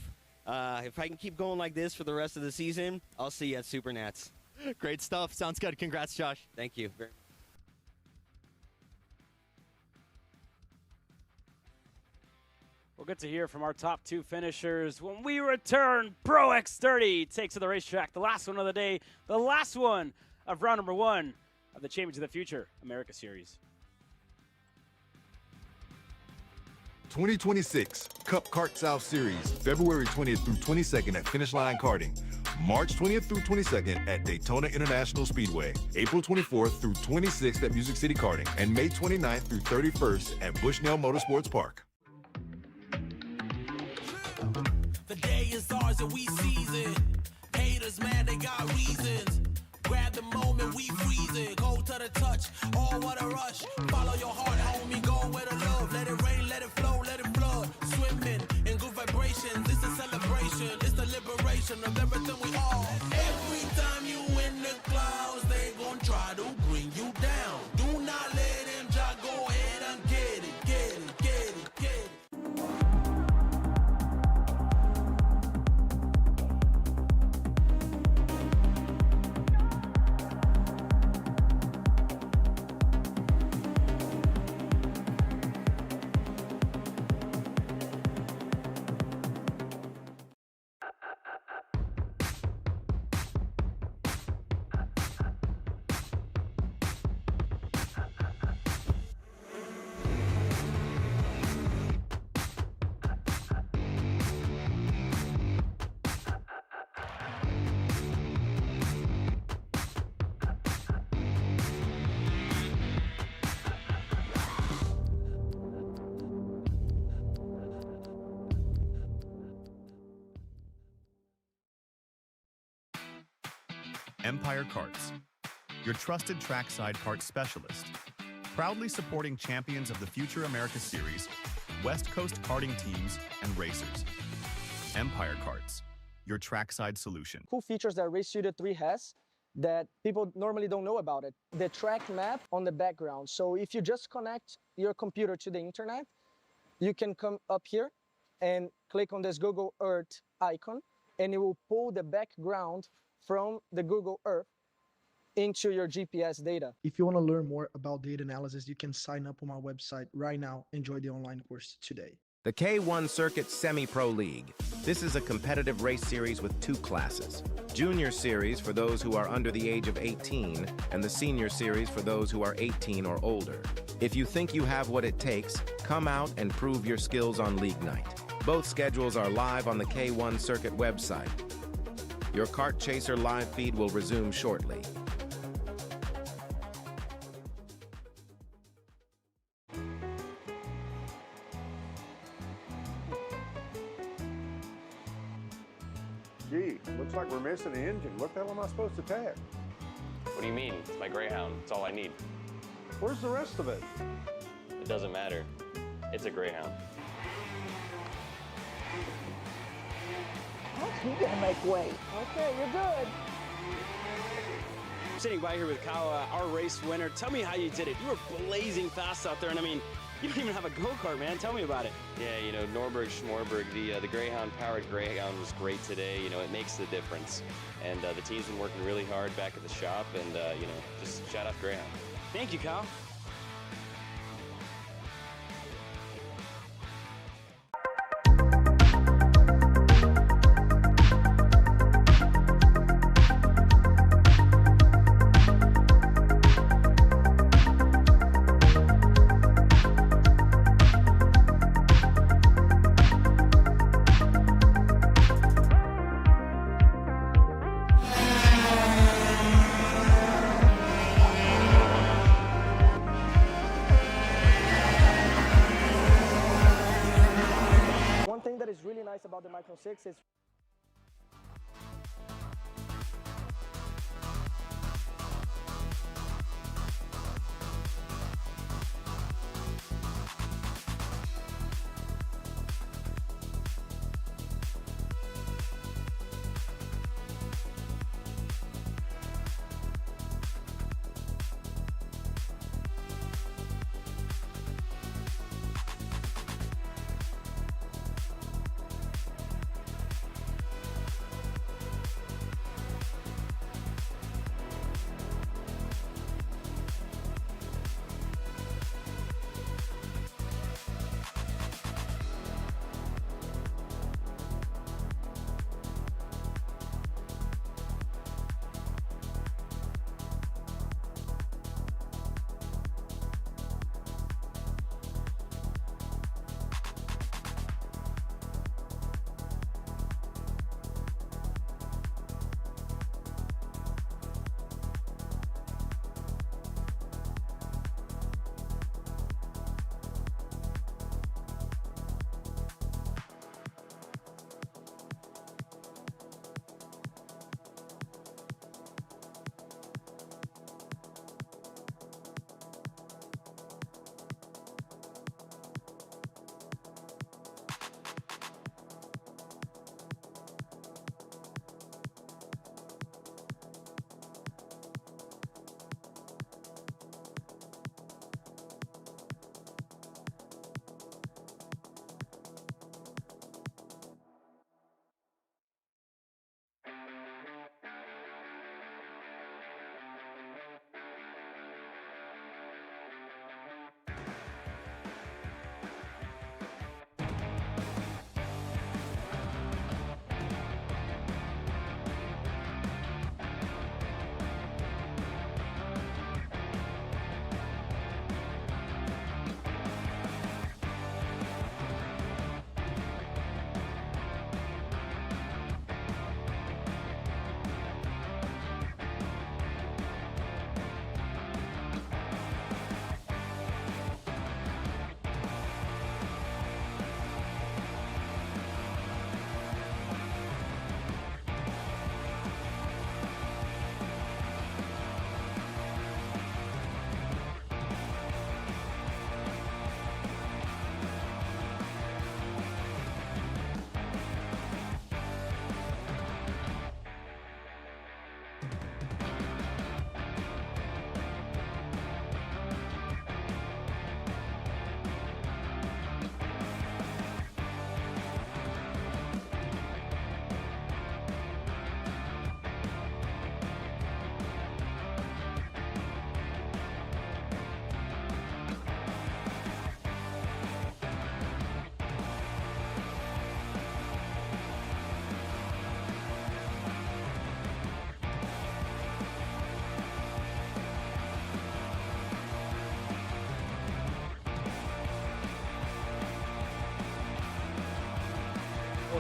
If I can keep going like this for the rest of the season, I'll see you at Super Nats. Great stuff. Sounds good. Congrats, Josh. Thank you very much. We'll get to hear from our top two finishers when we return. Pro X30 takes to the racetrack. The last one of the day. The last one of round number one of the Champions of the Future America Series. 2026 Cup Kart South Series, February 20th through 22nd at Finish Line Karting. March 20th through 22nd at Daytona International Speedway. April 24th through 26th at Music City Karting. And May 29th through 31st at Bushnell Motorsports Park. The day is ours and we seize it. Haters, man, they got reasons. Grab the moment, we freeze it. Go to the touch, oh, what a rush. Follow your heart, homie, go where the love. Let it rain, let it flow, let it flood. Swimming in good vibrations, it's a celebration. It's the liberation of everything we are. Every time you in the clouds, they gon' try to bring you down. Do not let them try, go ahead and get it, get it, get it, get it. Empire Karts, your trusted trackside kart specialist. Proudly supporting champions of the Future America Series, West Coast karting teams, and racers. Empire Karts, your trackside solution. Cool features that Race Studio 3 has that people normally don't know about it. The track map on the background. So if you just connect your computer to the internet, you can come up here and click on this Google Earth icon, and it will pull the background from the Google Earth into your GPS data. If you want to learn more about data analysis, you can sign up on my website right now. Enjoy the online course today. The K1 Circuit Semi-Pro League. This is a competitive race series with 2 classes. Junior Series for those who are under the age of 18, and the Senior Series for those who are 18 or older. If you think you have what it takes, come out and prove your skills on League Night. Both schedules are live on the K1 Circuit website. Your Kart Chaser live feed will resume shortly. Gee, looks like we're missing the engine. What the hell am I supposed to tap? What do you mean? It's my Greyhound. It's all I need. Where's the rest of it? It doesn't matter. It's a Greyhound. You gotta make way. Okay, you're good. Sitting by here with Kyle, our race winner. Tell me how you did it. You were blazing fast out there, and I mean, you don't even have a go-kart, man. Tell me about it. Yeah, you know, Norberg, Schmorberg, the Greyhound-powered Greyhound was great today. You know, it makes the difference. And the team's been working really hard back at the shop, and, you know, just shout out Greyhound. Thank you, Kyle. One thing that is really nice about the Micron 6 is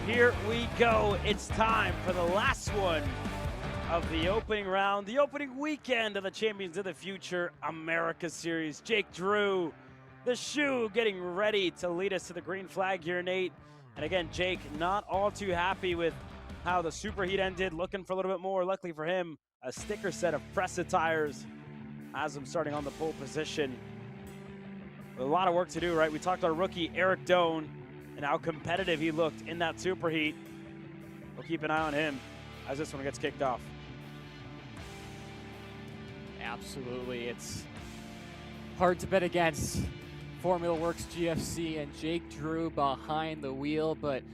here we go. It's time for the last one of the opening round, the opening weekend of the Champions of the Future America Series. Jake Drew, the shoe, getting ready to lead us to the green flag here, Nate. And again, Jake, not all too happy with how the Super Heat ended, looking for a little bit more. Luckily for him, a sticker set of Pressa tires has him starting on the pole position. A lot of work to do, right? We talked to our rookie, Eric Doan, and how competitive he looked in that Super Heat. We'll keep an eye on him as this one gets kicked off. Absolutely. It's hard to bet against Formula Works GFC and Jake Drew behind the wheel, but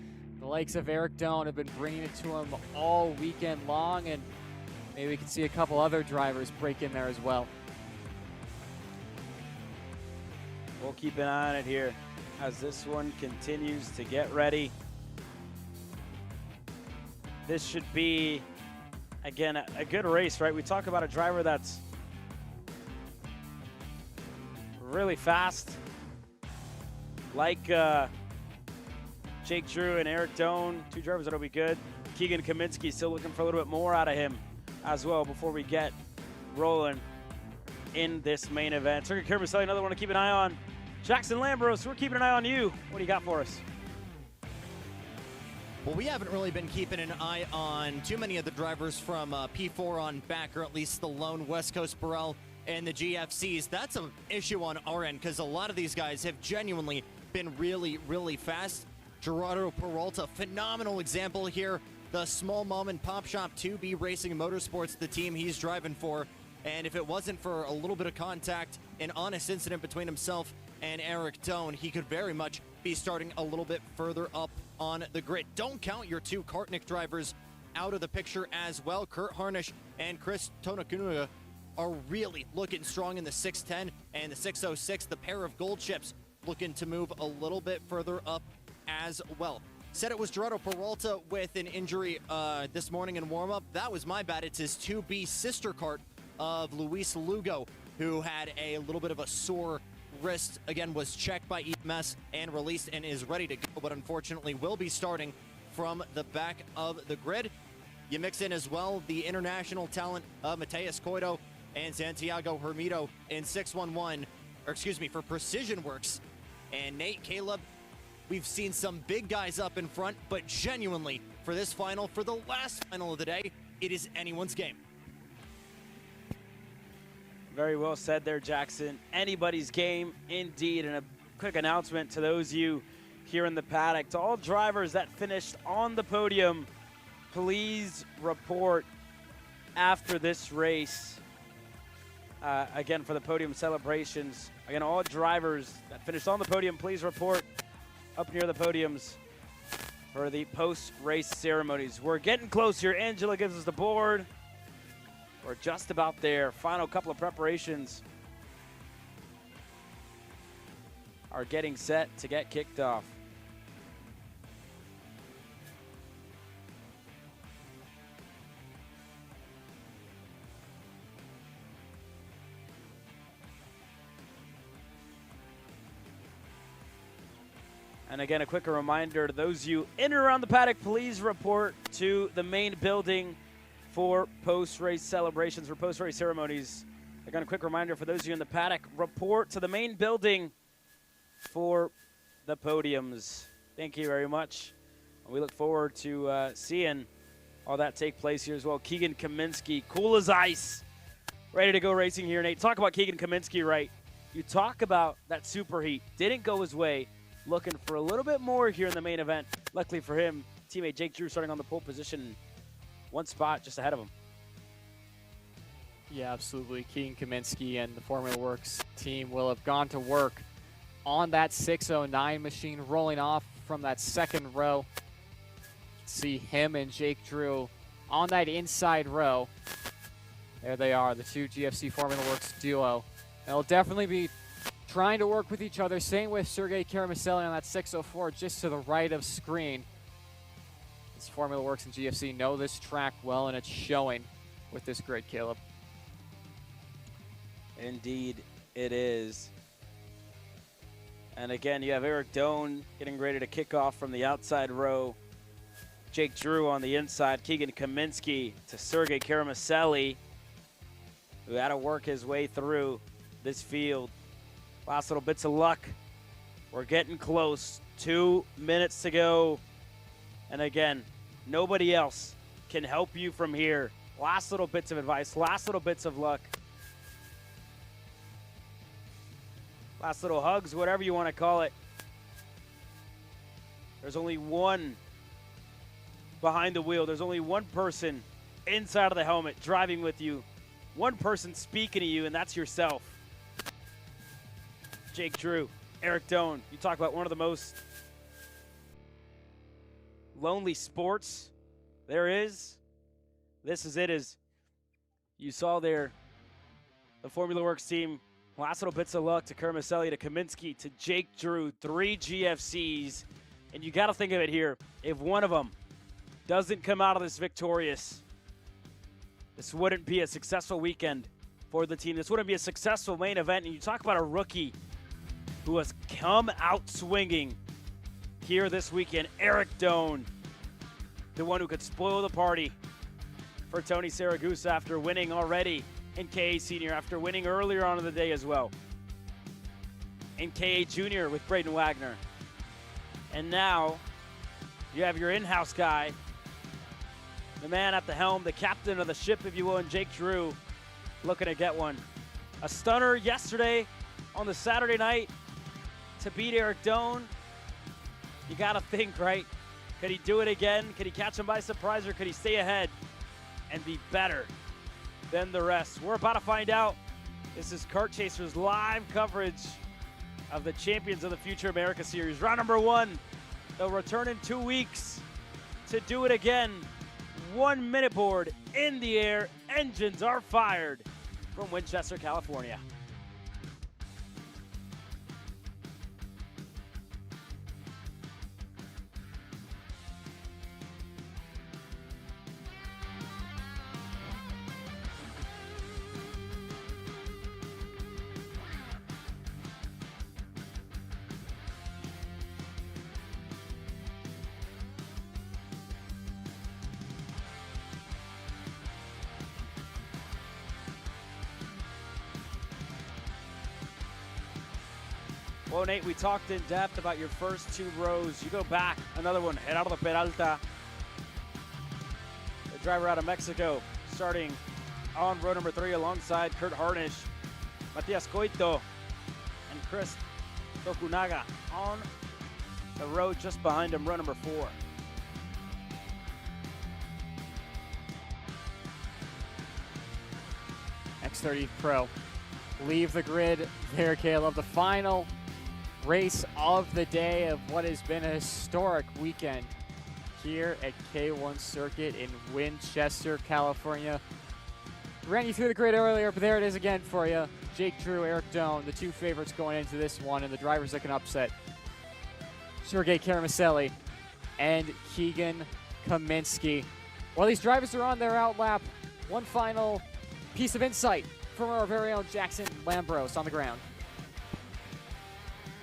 the likes of Eric Doan have been bringing it to him all weekend long, and maybe we can see a couple other drivers break in there as well. We'll keep an eye on it here as this one continues to get ready. This should be, again, a good race, right? We talk about a driver that's really fast, like Jake Drew and Eric Doan, two drivers that'll be good. Keegan Kaminsky still looking for a little bit more out of him as well before we get rolling in this main event. Sergey Kermaselli, another one to keep an eye on. Jackson Lambros, we're keeping an eye on you. What do you got for us? Well, we haven't really been keeping an eye on too many of the drivers from P4 on back, or at least the lone West Coast Burrell and the GFCs. That's an issue on our end because a lot of these guys have genuinely been really, really fast. Gerardo Peralta, phenomenal example here. The small mom and pop shop 2B Racing Motorsports, the team he's driving for. And if it wasn't for a little bit of contact, an honest incident between himself and Eric Doan, he could very much be starting a little bit further up on the grid. Don't count your two Kartnik drivers out of the picture as well. Kurt Harnish and Chris Tonakunuga are really looking strong in the 610 and the 606. The pair of gold chips looking to move a little bit further up as well. Said it was Gerardo Peralta with an injury this morning in warm-up. That was my bad. It's his 2B sister kart of Luis Lugo, who had a little bit of a sore wrist. Again, was checked by EMS and released and is ready to go, but unfortunately will be starting from the back of the grid. You mix in as well the international talent of Mateus Coito and Santiago Hermito in 611, or excuse me, for Precision Works. And Nate, Caleb, we've seen some big guys up in front, but genuinely for this final, for the last final of the day, it is anyone's game. Very well said there, Jackson. Anybody's game, indeed. And a quick announcement to those of you here in the paddock. To all drivers that finished on the podium, please report after this race. Again, for the podium celebrations. Again, all drivers that finished on the podium, please report up near the podiums for the post-race ceremonies. We're getting close here. Angela gives us the board. We're just about there. Final couple of preparations are getting set to get kicked off. And again, a quick reminder to those of you in and around the paddock, please report to the main building for post-race celebrations, for post-race ceremonies. Again, a quick reminder for those of you in the paddock, report to the main building for the podiums. Thank you very much. We look forward to seeing all that take place here as well. Keegan Kaminsky, cool as ice, ready to go racing here, Nate. Talk about Keegan Kaminsky, right? You talk about that Super Heat. Didn't go his way. Looking for a little bit more here in the main event. Luckily for him, teammate Jake Drew starting on the pole position, one spot just ahead of him. Yeah, absolutely. Keegan Kaminsky and the Formula Works team will have gone to work on that 609 machine, rolling off from that second row. See him and Jake Drew on that inside row. There they are, the two GFC Formula Works duo. They'll definitely be trying to work with each other. Same with Sergey Kermaselli on that 604 just to the right of screen. This Formula Works and GFC know this track well, and it's showing with this grid, Caleb. Indeed, it is. And again, you have Eric Doan getting ready to kick off from the outside row Jake Drew on the inside, Keegan Kaminsky to Sergey Karamaselli, who had to work his way through this field. Last little bits of luck. We're getting close. 2 minutes to go. And again, nobody else can help you from here. Last little bits of advice, last little bits of luck. Last little hugs, whatever you want to call it. There's only one behind the wheel. There's only one person inside of the helmet driving with you. One person speaking to you, and that's yourself. Jake Drew, Eric Doan. You talk about one of the most lonely sports there is. This is it. As you saw there, the Formula Works team. Last little bits of luck to Karamaselli, to Kaminsky, to Jake Drew. 3 GFCs. And you got to think of it here. If one of them doesn't come out of this victorious, this wouldn't be a successful weekend for the team. This wouldn't be a successful main event. And you talk about a rookie who has come out swinging here this weekend. Eric Doan, the one who could spoil the party for Tony Saragusa after winning already in KA Senior, after winning earlier on in the day as well. In KA Junior with Braden Wagner. And now you have your in-house guy, the man at the helm, the captain of the ship, if you will, and Jake Drew looking to get one. A stunner yesterday on the Saturday night to beat Eric Doan. You got to think, right? Could he do it again? Could he catch him by surprise, or could he stay ahead and be better than the rest? We're about to find out. This is Kart Chasers live coverage of the Champions of the Future America Series. Round number 1. They'll return in 2 weeks to do it again. 1 minute board in the air. Engines are fired from Winchester, California. Well, Nate, we talked in depth about your first 2 rows. You go back, another one, Gerardo Peralta, the driver out of Mexico, starting on row number 3 alongside Kurt Harnish, Matias Coito, and Chris Tokunaga on the road just behind him, row number 4. X30 Pro leave the grid there, Caleb. The final race of the day of what has been a historic weekend here at K1 Circuit in Winchester, California. Ran you through the grid earlier, but there it is again for you. Jake Drew, Eric Doan, the 2 favorites going into this one, and the drivers that can upset Sergey Karamaselli and Keegan Kaminsky. While these drivers are on their out lap, one final piece of insight from our very own Jackson Lambros on the ground.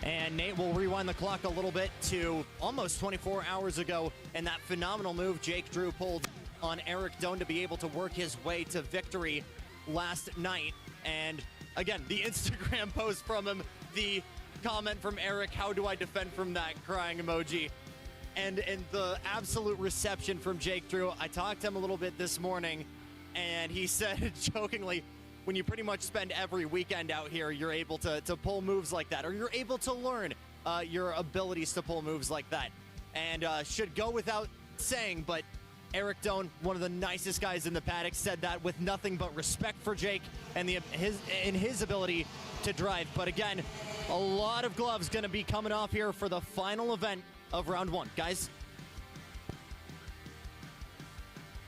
And Nate, will rewind the clock a little bit to almost 24 hours ago, and that phenomenal move Jake Drew pulled on Eric Doan to be able to work his way to victory last night. And again, the Instagram post from him, the comment from Eric, how do I defend from that, crying emoji. And the absolute reception from Jake Drew. I talked to him a little bit this morning, and he said jokingly, when you pretty much spend every weekend out here, you're able to pull moves like that, or you're able to learn your abilities to pull moves like that. And should go without saying, but Eric Doan, one of the nicest guys in the paddock, said that with nothing but respect for Jake and his ability to drive. But again, a lot of gloves going to be coming off here for the final event of round 1. Guys.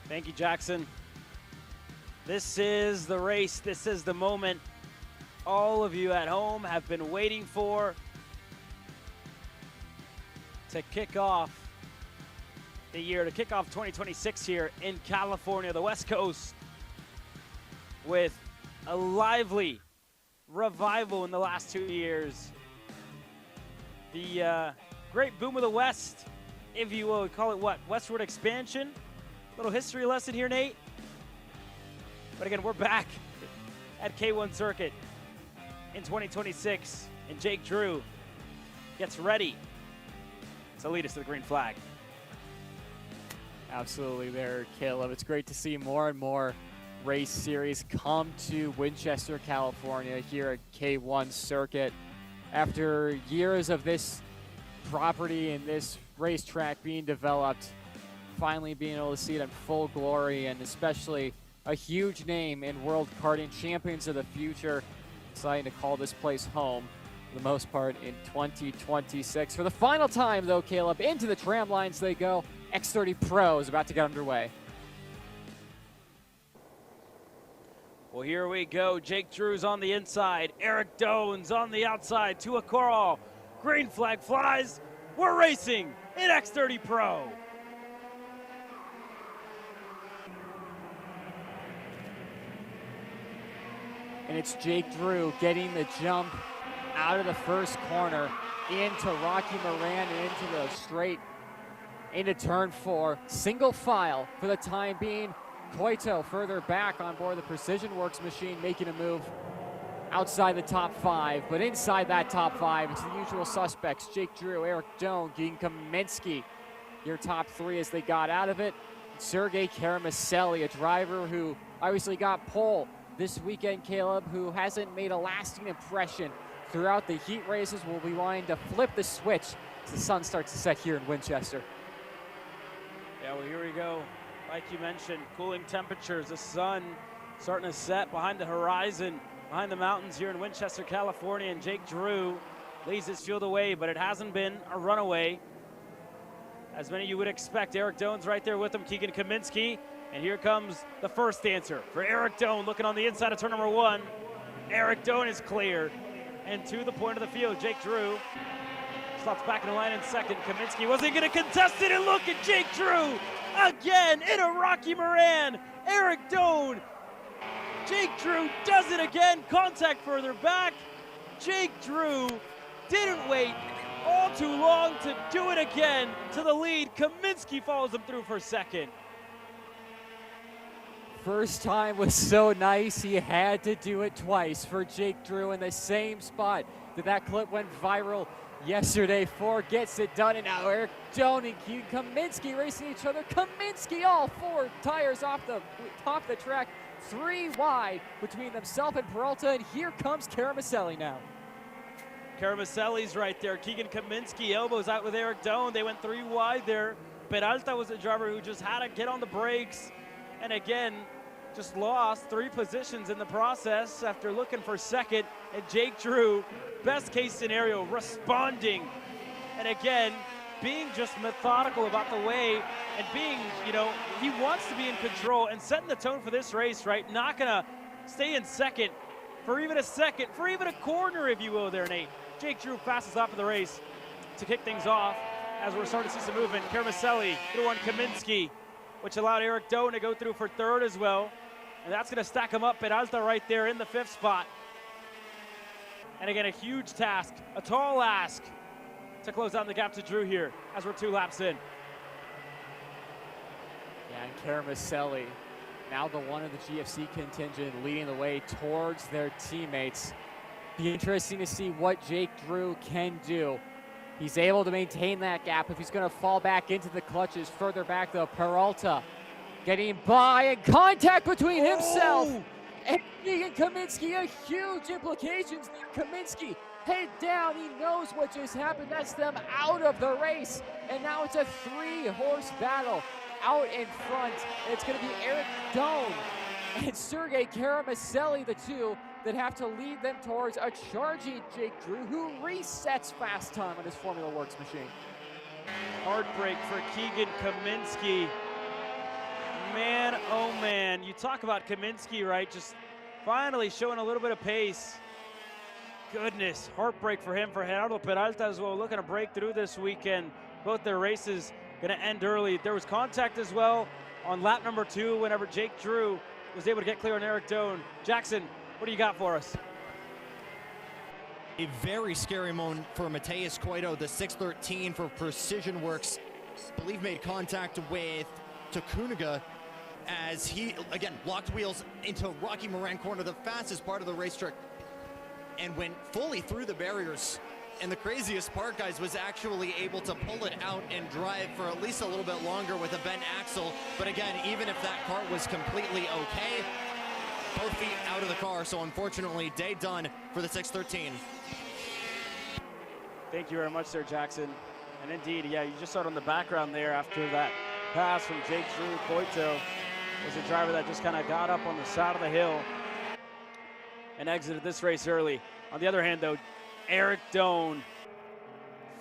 Thank you, Jackson. This is the race. This is the moment all of you at home have been waiting for to kick off the year, to kick off 2026 here in California, the West Coast, with a lively revival in the last 2 years. The Great Boom of the West if you will. Call it what? Westward expansion? Little history lesson here, Nate. But again, we're back at K1 Circuit in 2026, and Jake Drew gets ready to lead us to the green flag. Absolutely there, Caleb. It's great to see more and more race series come to Winchester, California here at K1 Circuit. After years of this property and this racetrack being developed, finally being able to see it in full glory, and especially a huge name in World Karting, Champions of the Future. Exciting to call this place home for the most part in 2026. For the final time, though, Caleb, into the tram lines they go. X30 Pro is about to get underway. Well, here we go. Jake Drew's on the inside. Eric Doan's on the outside. To a crawl. Green flag flies. We're racing in X30 Pro. And it's Jake Drew getting the jump out of the first corner into Rocky Moran and into the straight into turn 4. Single file for the time being. Coito further back on board the Precision Works machine, making a move outside the top 5. But inside that top 5, it's the usual suspects. Jake Drew, Eric Doan, Gene Kaminsky, your top 3 as they got out of it. Sergey Karamaselli, a driver who obviously got pole this weekend, Caleb, who hasn't made a lasting impression throughout the heat races, will be wanting to flip the switch as the sun starts to set here in Winchester. Yeah, well, here we go. Like you mentioned, cooling temperatures, the sun starting to set behind the horizon, behind the mountains here in Winchester, California, and Jake Drew leads his field away, but it hasn't been a runaway, as many of you would expect. Eric Doan's right there with him, Keegan Kaminsky, and here comes the first answer for Eric Doan, looking on the inside of turn number 1. Eric Doan is clear, and to the point of the field, Jake Drew stops back in the line in second. Kaminsky wasn't going to contest it, and look at Jake Drew again in a Rocky Moran. Eric Doan. Jake Drew does it again. Contact further back. Jake Drew didn't wait all too long to do it again to the lead. Kaminsky follows him through for second. First time was so nice, he had to do it twice for Jake Drew in the same spot that clip went viral yesterday for. Gets it done, and now Eric Doan and Keegan Kaminsky racing each other. Kaminsky all 4 tires off the track, 3 wide between themselves and Peralta, and here comes Karamaselli now. Karamaselli's right there. Keegan Kaminsky elbows out with Eric Doan. They went 3 wide there. Peralta was a driver who just had to get on the brakes, and again, just lost 3 positions in the process after looking for second. And Jake Drew, best case scenario, responding. And again, being just methodical about the way and being, he wants to be in control and setting the tone for this race, right? Not gonna stay in second for even a second, for even a corner, if you will there, Nate. Jake Drew fastest off of the race to kick things off as we're starting to see some movement. Karamaselli through on Kaminsky, which allowed Eric Doan to go through for third as well. And that's going to stack him up. Peralta right there in the 5th spot. And again, a huge task, a tall ask to close down the gap to Drew here as we're 2 laps in. Yeah, and Karamaselli, now the one of the GFC contingent, leading the way towards their teammates. Be interesting to see what Jake Drew can do. He's able to maintain that gap. If he's going to fall back into the clutches further back, though, Peralta getting by, and contact between himself and Keegan Kaminsky. Huge implications there. Kaminsky head down. He knows what just happened. That's them out of the race. And now it's a 3-horse battle out in front. It's going to be Eric Doan and Sergey Karamaselli, the 2 that have to lead them towards a charging Jake Drew, who resets fast time on his Formula Works machine. Heartbreak for Keegan Kaminsky. Man, oh man, you talk about Kaminsky, right? Just finally showing a little bit of pace. Goodness, heartbreak for him, for Gerardo Peralta as well, looking to break through this weekend. Both their races gonna end early. There was contact as well on lap number 2 whenever Jake Drew was able to get clear on Eric Doan. Jackson, what do you got for us? A very scary moment for Mateus Coito, the 613 for Precision Works. I believe made contact with Takuniga as he, again, locked wheels into Rocky Moran corner, the fastest part of the racetrack, and went fully through the barriers. And the craziest part, guys, was actually able to pull it out and drive for at least a little bit longer with a bent axle. But again, even if that car was completely okay, both feet out of the car. So unfortunately, day done for the 613. Thank you very much there, Jackson. And indeed, yeah, you just saw it on the background there after that pass from Jake Drew. Koito was a driver that just kind of got up on the side of the hill and exited this race early. On the other hand, though, Eric Doan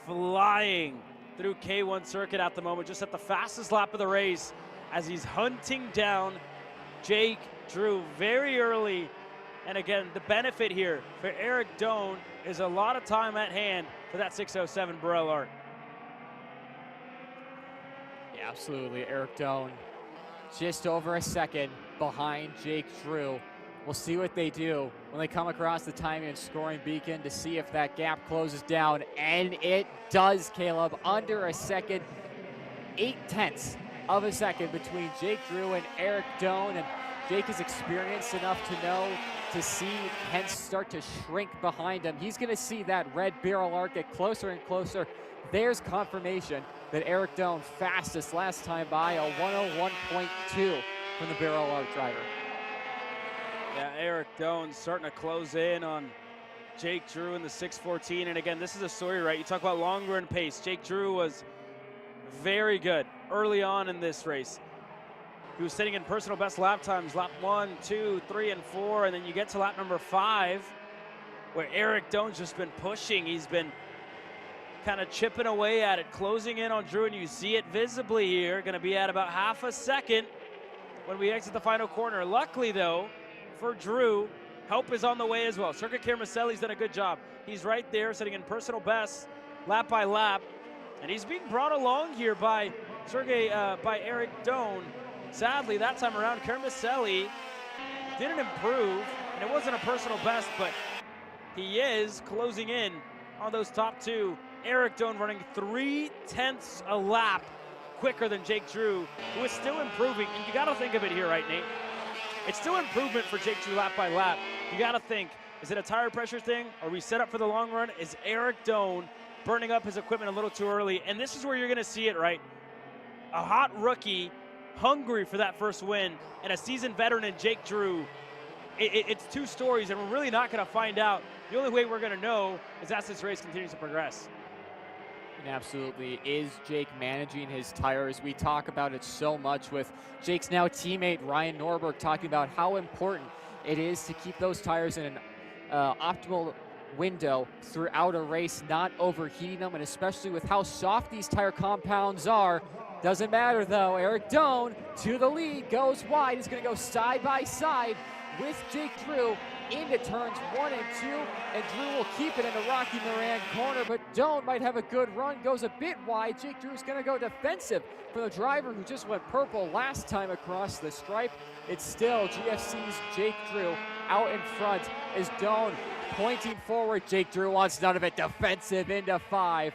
flying through K1 circuit at the moment, just at the fastest lap of the race as he's hunting down Jake Drew very early. And again, the benefit here for Eric Doan is a lot of time at hand for that 607 Burrell Art. Yeah, absolutely. Eric Doan just over a second behind Jake Drew. We'll see what they do when they come across the timing and scoring beacon to see if that gap closes down. And it does, Caleb. Under a second, 0.8 of a second between Jake Drew and Eric Doan. And Jake is experienced enough to know to see Hence start to shrink behind him. He's going to see that red barrel arc get closer and closer. There's confirmation that Eric Doan fastest last time by, a 101.2 from the barrel arc driver. Yeah, Eric Doan starting to close in on Jake Drew in the 614. And again, this is a story, right? You talk about long run pace. Jake Drew was very good early on in this race. He was sitting in personal best lap times, lap 1, 2, 3, and 4. And then you get to lap number 5, where Eric Doan's just been pushing. He's been kind of chipping away at it, closing in on Drew. And you see it visibly here. Going to be at about half a second when we exit the final corner. Luckily, though, for Drew, help is on the way as well. Sergei Kermaselli's done a good job. He's right there, sitting in personal best, lap by lap, and he's being brought along here by Eric Doan. Sadly, that time around, Kermaselli didn't improve, and it wasn't a personal best, but he is closing in on those top two. Eric Doan running 0.3 a lap quicker than Jake Drew, who is still improving, and you got to think of it here, right, Nate? It's still improvement for Jake Drew lap by lap. You got to think, is it a tire pressure thing? Are we set up for the long run? Is Eric Doan burning up his equipment a little too early? And this is where you're going to see it, right? A hot rookie, hungry for that first win, and a seasoned veteran in Jake Drew. It's two stories, and we're really not going to find out. The only way we're going to know is as this race continues to progress. And absolutely, is Jake managing his tires? We talk about it so much with Jake's now teammate Ryan Norberg talking about how important it is to keep those tires in an optimal window throughout a race, not overheating them, and especially with how soft these tire compounds are. Doesn't matter though, Eric Doan to the lead, goes wide. He's gonna go side by side with Jake Drew into turns 1 and 2, and Drew will keep it in the Rocky Moran corner, but Doan might have a good run, goes a bit wide. Jake Drew's gonna go defensive for the driver who just went purple last time across the stripe. It's still GFC's Jake Drew out in front as Doan pointing forward. Jake Drew wants none of it, defensive into 5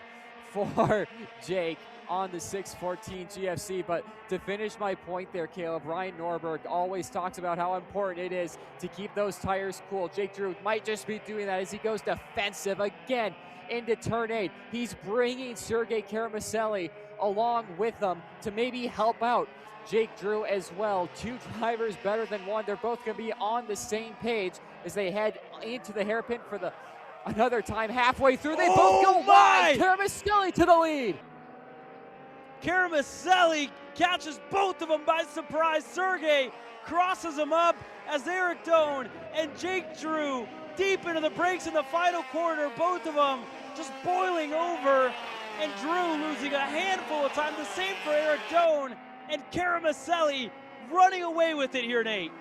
for Jake on the 614 GFC. But to finish my point there, Caleb, Ryan Norberg always talks about how important it is to keep those tires cool. Jake Drew might just be doing that as he goes defensive again into turn 8. He's bringing Sergei Kermaselli along with them to maybe help out Jake Drew as well. Two drivers better than one. They're both going to be on the same page as they head into the hairpin for another time. Halfway through, they both go wide. Kermaselli to the lead. Kermaselli catches both of them by surprise. Sergei crosses them up as Eric Doan and Jake Drew deep into the brakes in the final corner. Both of them just boiling over, and Drew losing a handful of time. The same for Eric Doan, and Kermaselli running away with it here, Nate.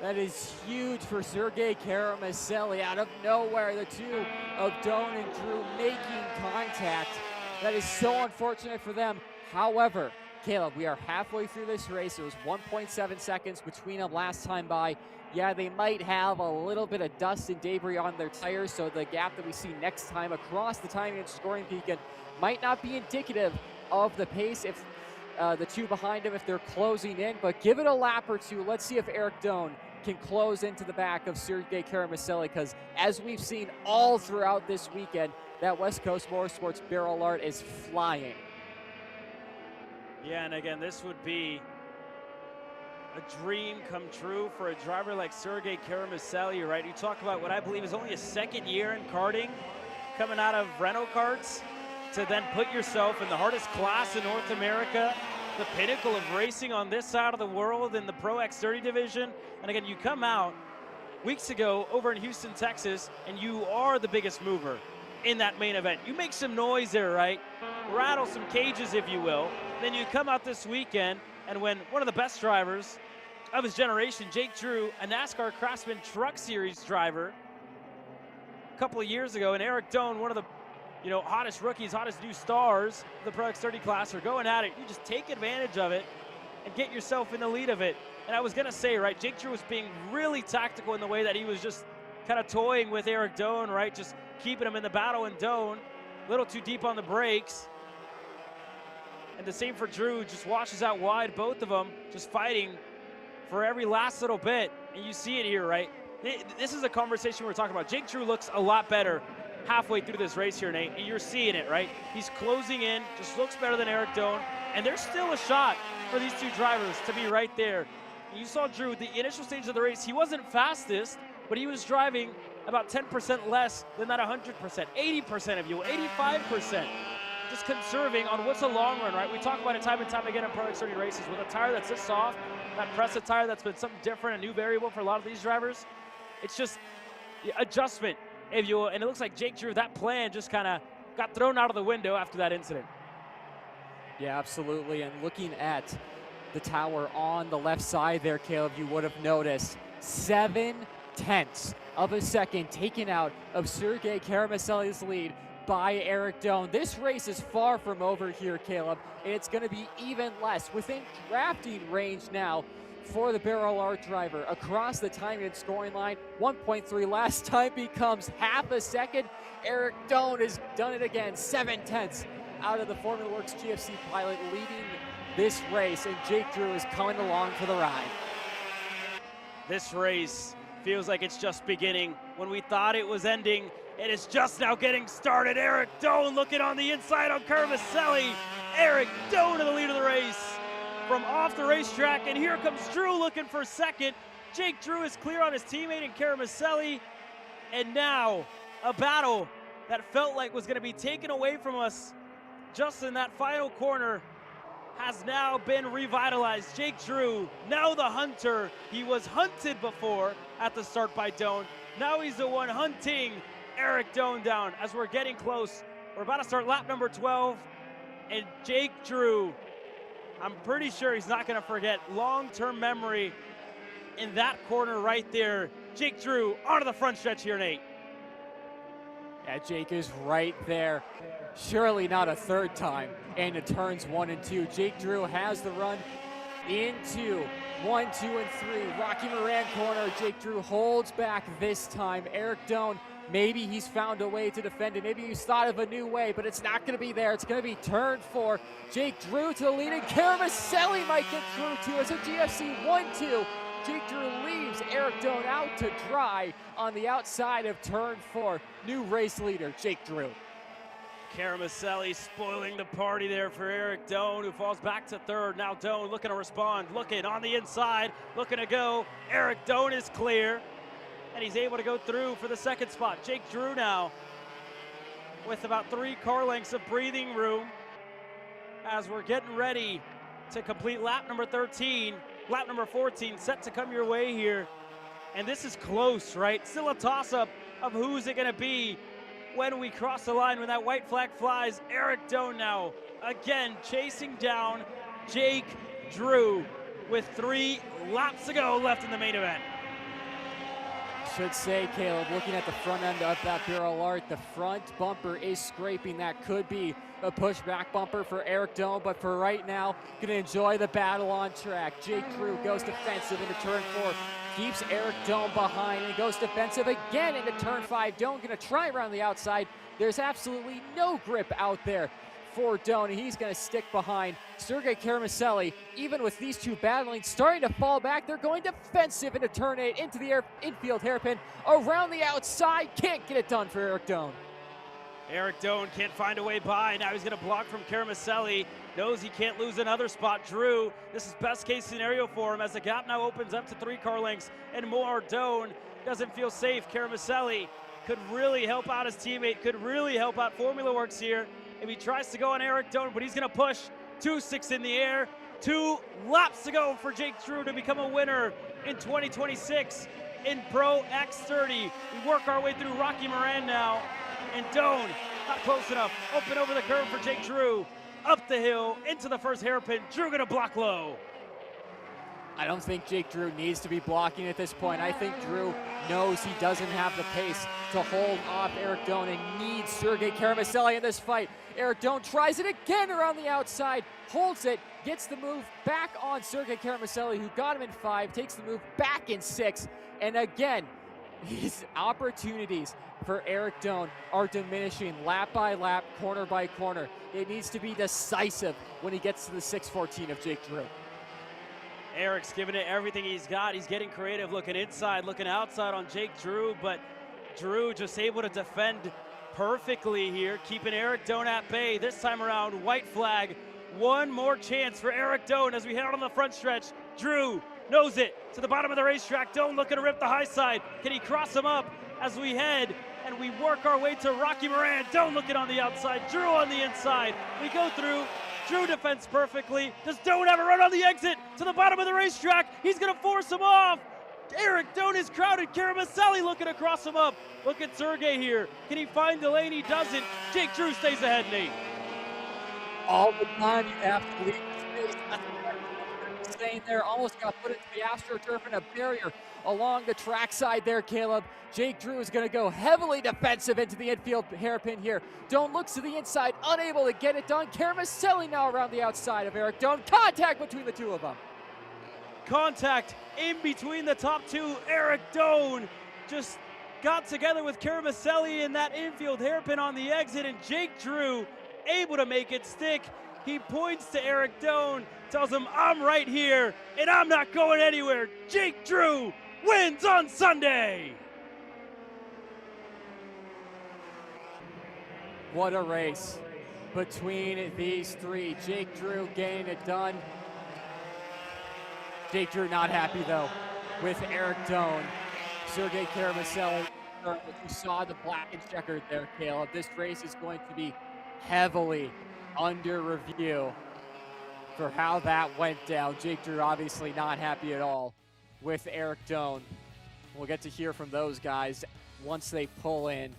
That is huge for Sergei Kermaselli. Out of nowhere, the two of Doan and Drew making contact. That is so unfortunate for them. However, Caleb, we are halfway through this race. It was 1.7 seconds between them last time by. Yeah, they might have a little bit of dust and debris on their tires, so the gap that we see next time across the timing and scoring beacon might not be indicative of the pace if the two behind him, if they're closing in, but give it a lap or two. Let's see if Eric Doan can close into the back of Sergei Karamiselli, because as we've seen all throughout this weekend, that West Coast Motorsports barrel art is flying. Yeah, and again, this would be a dream come true for a driver like Sergei Karamiselli, right? You talk about what I believe is only a second year in karting, coming out of rental karts, to then put yourself in the hardest class in North America, the pinnacle of racing on this side of the world in the Pro X30 division. And again, you come out weeks ago over in Houston, Texas, and you are the biggest mover in that main event. You make some noise there, right? Rattle some cages, if you will. Then you come out this weekend, and when one of the best drivers of his generation, Jake Drew, a NASCAR Craftsman Truck Series driver a couple of years ago, and Eric Doan, one of the hottest rookies, hottest new stars of the Pro X30 class, are going at it. You just take advantage of it and get yourself in the lead of it. And I was going to say, right, Jake Drew was being really tactical in the way that he was just kind of toying with Eric Doan, right, just keeping him in the battle, and Doan a little too deep on the brakes. And the same for Drew, just washes out wide, both of them just fighting for every last little bit. And you see it here, right? This is a conversation we're talking about. Jake Drew looks a lot better halfway through this race here, Nate, and you're seeing it, right? He's closing in, just looks better than Eric Doan, and there's still a shot for these two drivers to be right there. You saw Drew, the initial stage of the race, he wasn't fastest, but he was driving about 10% less than that 100%, 80% of you, 85%. Just conserving on what's a long run, right? We talk about it time and time again in Pro X30 races. With a tire that's this soft, that Pressa tire that's been something different, a new variable for a lot of these drivers, it's just adjustment, if you will. And it looks like Jake Drew, that plan just kind of got thrown out of the window after that incident. Yeah, absolutely. And looking at the tower on the left side there, Caleb, you would have noticed 0.7 of a second taken out of Sergei Karamiselli's lead by Eric Doan. This race is far from over here, Caleb, and it's going to be even less. Within drafting range now for the barrel art driver. Across the timing and scoring line, 1.3. Last time becomes half a second. Eric Doan has done it again, 0.7 out of the Formula Works GFC pilot, leading this race, and Jake Drew is coming along for the ride. This race feels like it's just beginning. When we thought it was ending, it is just now getting started. Eric Doan looking on the inside on Karamiselli. Eric Doan to the lead of the race from off the racetrack, and here comes Drew looking for second. Jake Drew is clear on his teammate in Karamiselli, and now a battle that felt like was going to be taken away from us just in that final corner has now been revitalized. Jake Drew, now the hunter. He was hunted before at the start by Doan. Now he's the one hunting Eric Doan down as we're getting close. We're about to start lap number 12, and Jake Drew, I'm pretty sure he's not going to forget long-term memory in that corner right there. Jake Drew onto the front stretch here, Nate. Yeah, Jake is right there. Surely not a third time into turns 1 and 2. Jake Drew has the run into 1, 2, and 3. Rocky Moran corner. Jake Drew holds back this time. Eric Doan, maybe he's found a way to defend it. Maybe he's thought of a new way, but it's not going to be there. It's going to be turn 4. Jake Drew to the lead, and Karamiselli might get through too. It's a GFC 1-2. Jake Drew leaves Eric Doan out to dry on the outside of turn 4. New race leader, Jake Drew. Karamiselli spoiling the party there for Eric Doan, who falls back to third. Now Doan looking to respond, looking on the inside, looking to go. Eric Doan is clear, and he's able to go through for the second spot. Jake Drew now with about 3 car lengths of breathing room as we're getting ready to complete lap number 13. Lap number 14 set to come your way here. And this is close, right? Still a toss-up of who's it going to be when we cross the line, when that white flag flies. Eric Doan now again chasing down Jake Drew with 3 laps to go left in the main event. Should say, Caleb, looking at the front end of that barrel art, the front bumper is scraping. That could be a pushback bumper for Eric Doan, but for right now, gonna enjoy the battle on track. Jake Drew goes defensive into turn 4, keeps Eric Doan behind, and goes defensive again into turn 5. Doan gonna try around the outside. There's absolutely no grip out there for Doan, and he's going to stick behind Sergey Karamaselli. Even with these two battling, starting to fall back, they're going defensive into turn 8, into the infield hairpin, around the outside. Can't get it done for Eric Doan. Eric Doan can't find a way by. Now he's going to block from Karamaselli. Knows he can't lose another spot. Drew, this is best case scenario for him as the gap now opens up to 3 car lengths and more. Doan doesn't feel safe. Karamaselli could really help out his teammate, could really help out Formula Works here if he tries to go on Eric Doan, but he's going to push 2-6 in the air. 2 laps to go for Jake Drew to become a winner in 2026 in Pro X30. We work our way through Rocky Moran now, and Doan not close enough. Open over the curve for Jake Drew. Up the hill, into the first hairpin. Drew gonna block low. I don't think Jake Drew needs to be blocking at this point. I think Drew knows he doesn't have the pace to hold off Eric Doan and needs Sergey Karamaselli in this fight. Eric Doan tries it again around the outside, holds it, gets the move back on Sergey Karamaselli, who got him in 5, takes the move back in 6, and again, his opportunities for Eric Doan are diminishing lap by lap, corner by corner. It needs to be decisive when he gets to the 6:14 of Jake Drew. Eric's giving it everything he's got. He's getting creative, looking inside, looking outside on Jake Drew, but Drew just able to defend perfectly here, keeping Eric Doan at bay. This time around, white flag. One more chance for Eric Doan as we head out on the front stretch. Drew knows it to the bottom of the racetrack. Doan looking to rip the high side. Can he cross him up as we head and we work our way to Rocky Moran? Doan looking on the outside, Drew on the inside. We go through. Drew defends perfectly. Does Doan have a run on the exit to the bottom of the racetrack? He's going to force him off. Eric Doan is crowded. Karamaselli looking to cross him up. Look at Sergey here. Can he find the lane? He doesn't. Jake Drew stays ahead, Nate. All the time you have to leave space. Staying there, almost got put into the AstroTurf and a barrier along the trackside there, Caleb. Jake Drew is going to go heavily defensive into the infield hairpin here. Doan looks to the inside, unable to get it done. Karamaselli now around the outside of Eric Doan. Contact between the two of them. Contact in between the top 2. Eric Doan just got together with Karamaselli in that infield hairpin on the exit, and Jake Drew able to make it stick. He points to Eric Doan, tells him, I'm right here, and I'm not going anywhere. Jake Drew wins on Sunday. What a race between these 3. Jake Drew getting it done. Jake Drew not happy, though, with Eric Doan. Sergey Karamaselli, you saw the black and checkered there, Caleb. This race is going to be heavily under review for how that went down. Jake Drew obviously not happy at all with Eric Doan. We'll get to hear from those guys once they pull in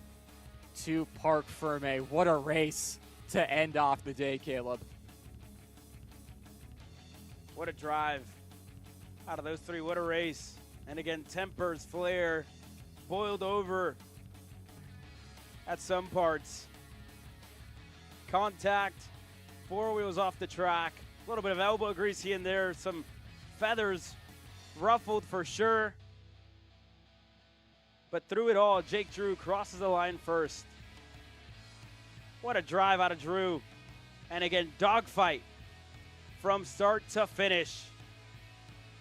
to Parc Ferme. What a race to end off the day, Caleb. What a drive out of those 3. What a race. And again, tempers flare, boiled over at some parts. Contact, 4 wheels off the track, a little bit of elbow grease here and there, some feathers ruffled for sure. But through it all, Jake Drew crosses the line first. What a drive out of Drew. And again, dogfight from start to finish.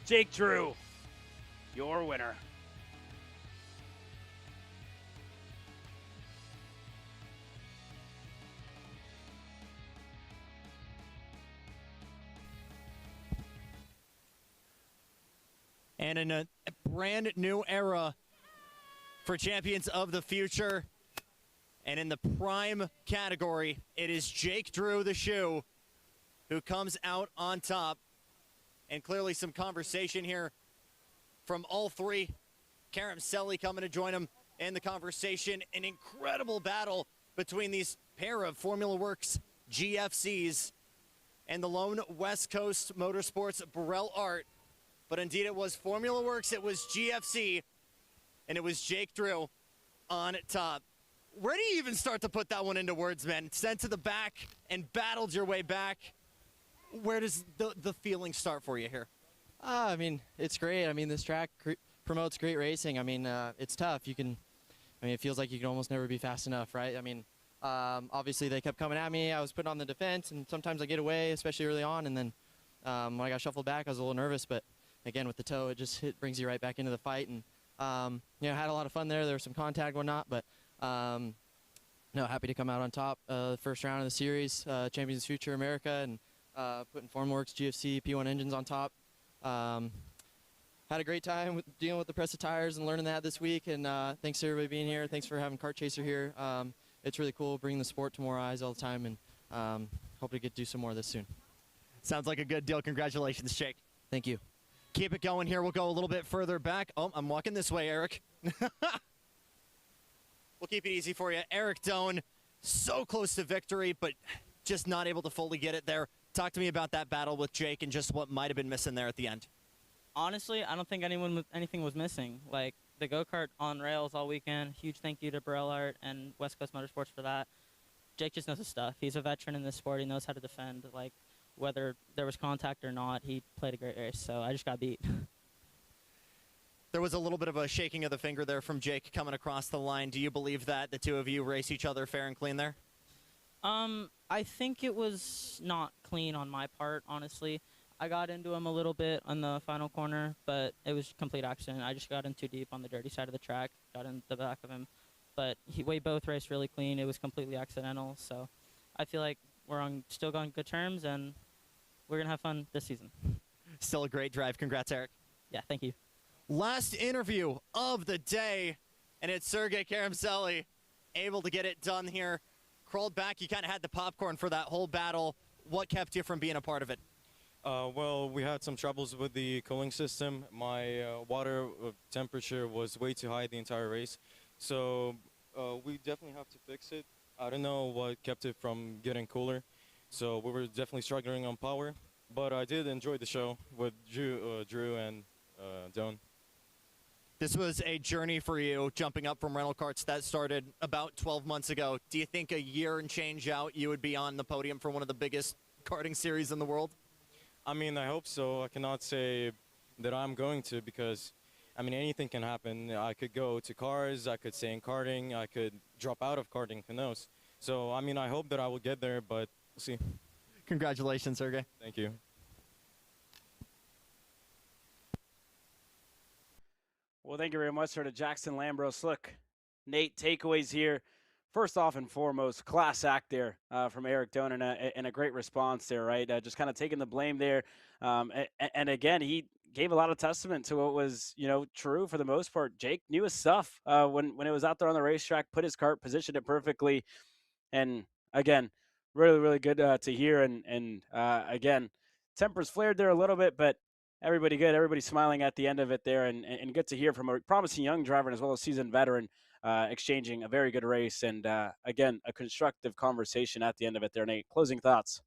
Jake Drew, your winner. And in a brand new era for Champions of the Future, and in the prime category, it is Jake Drew, the shoe, who comes out on top. And clearly some conversation here from all 3. Karamaselli coming to join him in the conversation. An incredible battle between these pair of Formula Works GFCs and the lone West Coast Motorsports Burrell Art. But indeed it was Formula Works, it was GFC, and it was Jake Drew on top. Where do you even start to put that one into words, man? Sent to the back and battled your way back. Where does the feeling start for you here? I mean, it's great. I mean, this track promotes great racing. I mean, it's tough. It feels like you can almost never be fast enough, right? I mean, Obviously, they kept coming at me. I was putting on the defense, and sometimes I get away, especially early on. And then when I got shuffled back, I was a little nervous. But again, with the toe, it brings you right back into the fight. And had a lot of fun there. There was some contact, whatnot, but happy to come out on top. The first round of the series, Champions of the Future America, and putting Formworks GFC P1 engines on top. Had a great time dealing with the press of tires and learning that this week. And thanks to everybody being here. Thanks for having Kart Chaser here. It's really cool bringing the sport to more eyes all the time, and hope to get to do some more of this soon. Sounds like a good deal. Congratulations, Jake. Thank you. Keep it going here. We'll go a little bit further back. Oh, I'm walking this way, Eric. We'll keep it easy for you. Eric Doan, so close to victory, but just not able to fully get it there. Talk to me about that battle with Jake and just what might have been missing there at the end. Honestly, I don't think anything was missing. Like, the go-kart on rails all weekend. Huge thank you to Burrell Art and West Coast Motorsports for that. Jake just knows his stuff. He's a veteran in this sport. He knows how to defend. Like, whether there was contact or not, he played a great race. So I just got beat. There was a little bit of a shaking of the finger there from Jake coming across the line. Do you believe that the two of you race each other fair and clean there? I think it was not clean on my part, honestly. I got into him a little bit on the final corner, but it was a complete accident. I just got in too deep on the dirty side of the track, got in the back of him. But we both raced really clean. It was completely accidental. So I feel like we're still on good terms, and we're going to have fun this season. Still a great drive. Congrats, Eric. Yeah, thank you. Last interview of the day, and it's Sergey Karamsely able to get it done here. Crawled back. You kind of had the popcorn for that whole battle. What kept you from being a part of it? Well, we had some troubles with the cooling system. My water temperature was way too high the entire race. So we definitely have to fix it. I don't know what kept it from getting cooler. So we were definitely struggling on power. But I did enjoy the show with Drew and Doan. This was a journey for you, jumping up from rental karts that started about 12 months ago. Do you think a year and change out you would be on the podium for one of the biggest karting series in the world? I mean, I hope so. I cannot say that I'm going to because, I mean, anything can happen. I could go to cars, I could stay in karting, I could drop out of karting, who knows. So, I mean, I hope that I will get there, but we'll see. Congratulations, Sergey. Thank you. Well, thank you very much, sir, to Jackson Lambros. Look, Nate, takeaways here. First off and foremost, class act there from Eric Doan and a great response there, right? Just kind of taking the blame there. And again, he gave a lot of testament to what was, true for the most part. Jake knew his stuff when it was out there on the racetrack, put his kart, positioned it perfectly. And again, really, really good to hear. And again, tempers flared there a little bit, but everybody good. Everybody smiling at the end of it there. And good to hear from a promising young driver as well as seasoned veteran. Exchanging a very good race and, again, a constructive conversation at the end of it there, Nate. Closing thoughts.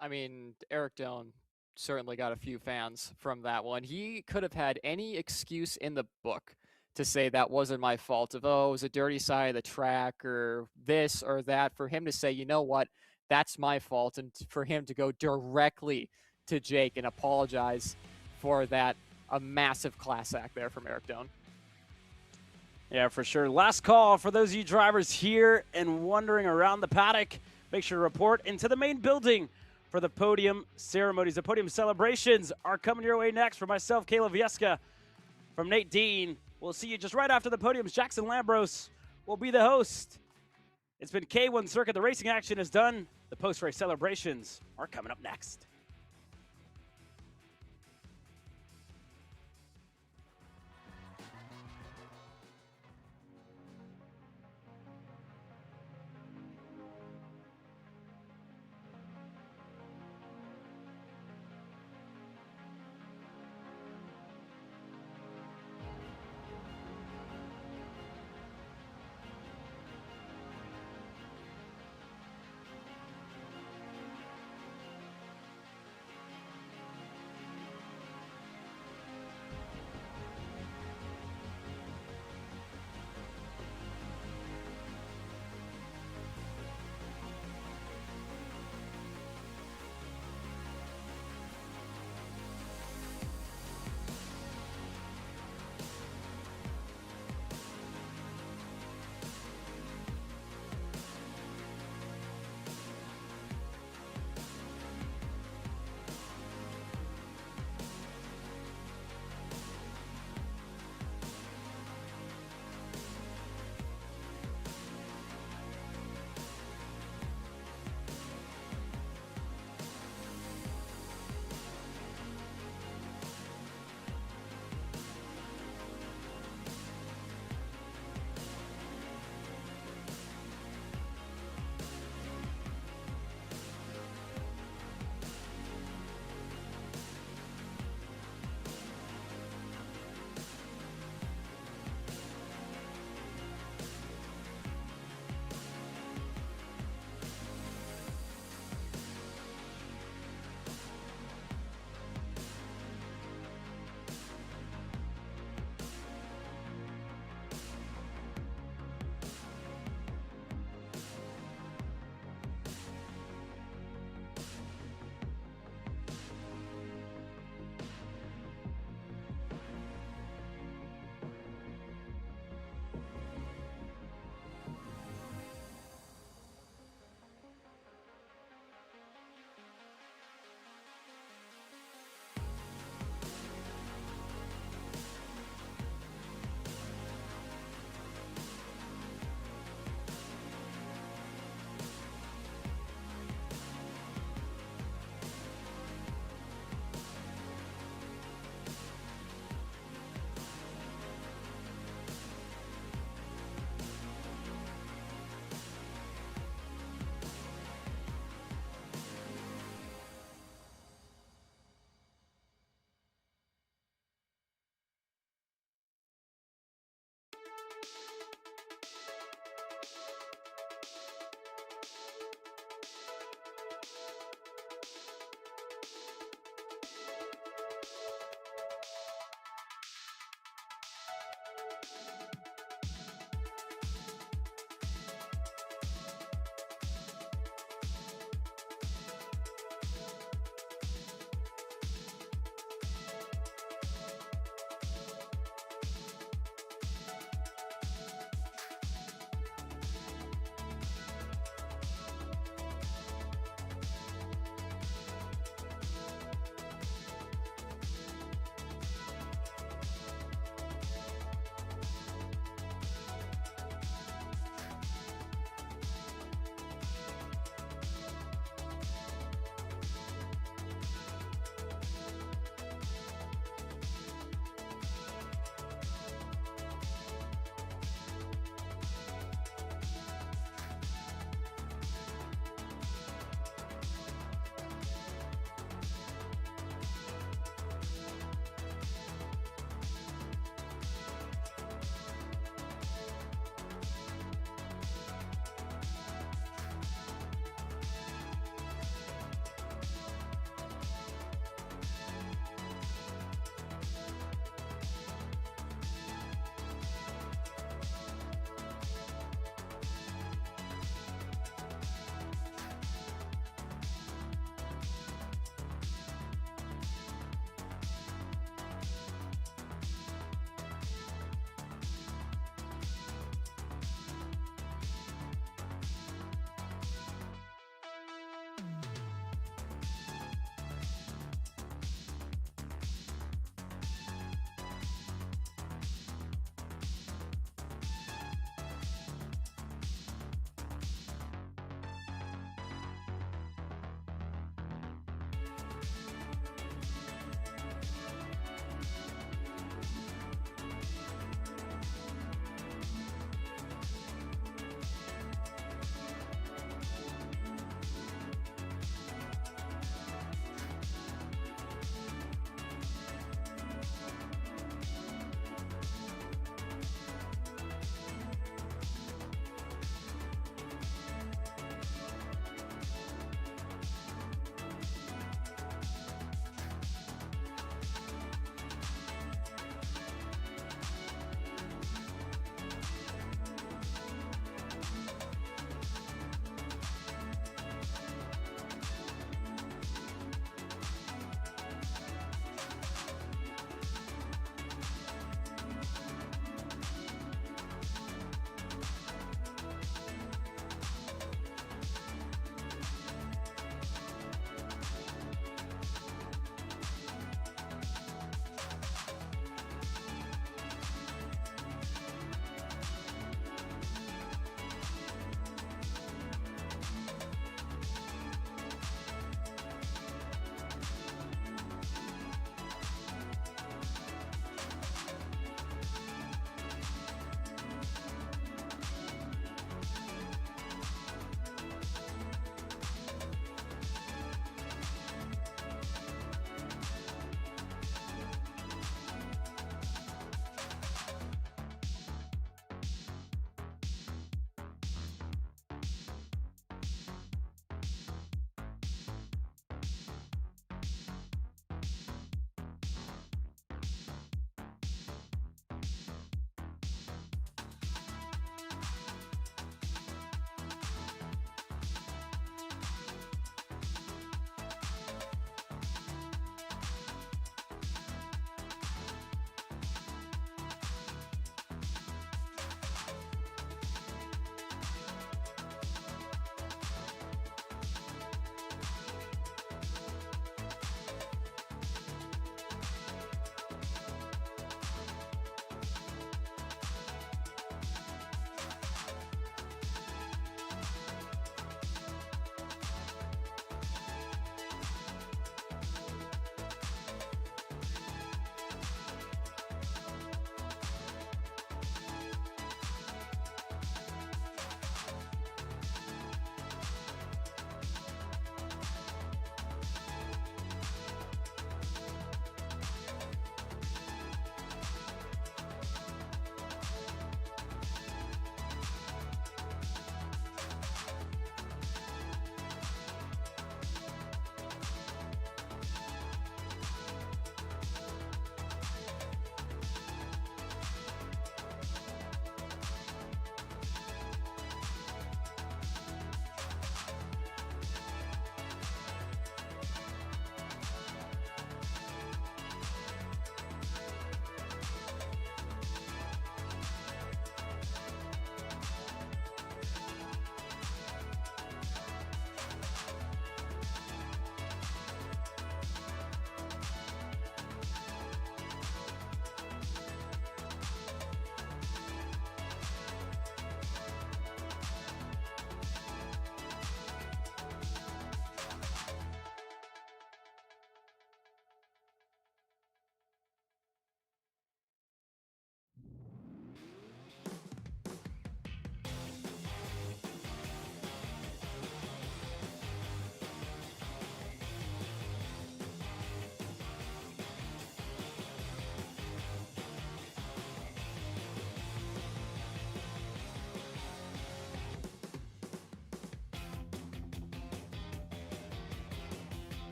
I mean, Eric Doan certainly got a few fans from that one. He could have had any excuse in the book to say that wasn't my fault, of, it was a dirty side of the track or this or that. For him to say, you know what, that's my fault, and for him to go directly to Jake and apologize for that, a massive class act there from Eric Doan. Yeah, for sure. Last call for those of you drivers here and wandering around the paddock. Make sure to report into the main building for the podium ceremonies. The podium celebrations are coming your way next. For myself, Caleb Vieska, from Nate Dean. We'll see you just right after the podiums. Jackson Lambros will be the host. It's been K1 Circuit. The racing action is done. The post-race celebrations are coming up next.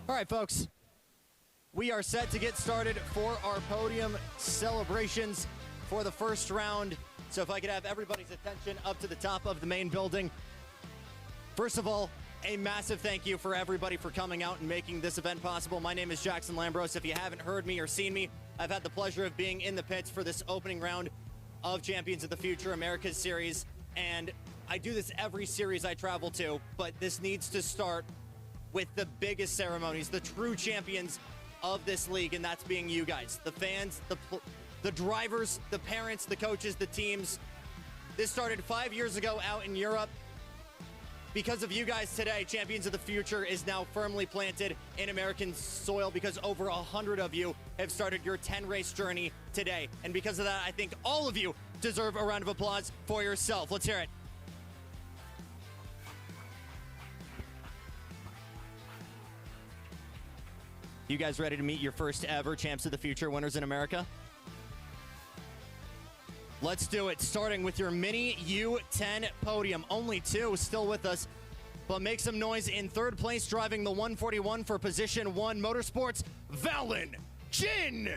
All right, folks. We are set to get started for our podium celebrations for the first round. So if I could have everybody's attention up to the top of the main building. First of all, a massive thank you for everybody for coming out and making this event possible. My name is Jackson Lambros. If you haven't heard me or seen me, I've had the pleasure of being in the pits for this opening round of Champions of the Future Americas Series. And I do this every series I travel to, but this needs to start with the biggest ceremonies, the true champions of this league, and that's being you guys, the fans, the drivers, the parents, the coaches, the teams. This started 5 years ago out in Europe. Because of you guys today, Champions of the Future is now firmly planted in American soil because over 100 of you have started your 10-race journey today. And because of that, I think all of you deserve a round of applause for yourself. Let's hear it. You guys ready to meet your first ever Champs of the Future winners in America? Let's do it, starting with your Mini U10 podium. Only two still with us, but make some noise in third place, driving the 141 for position 1 Motorsports, Valen Jin.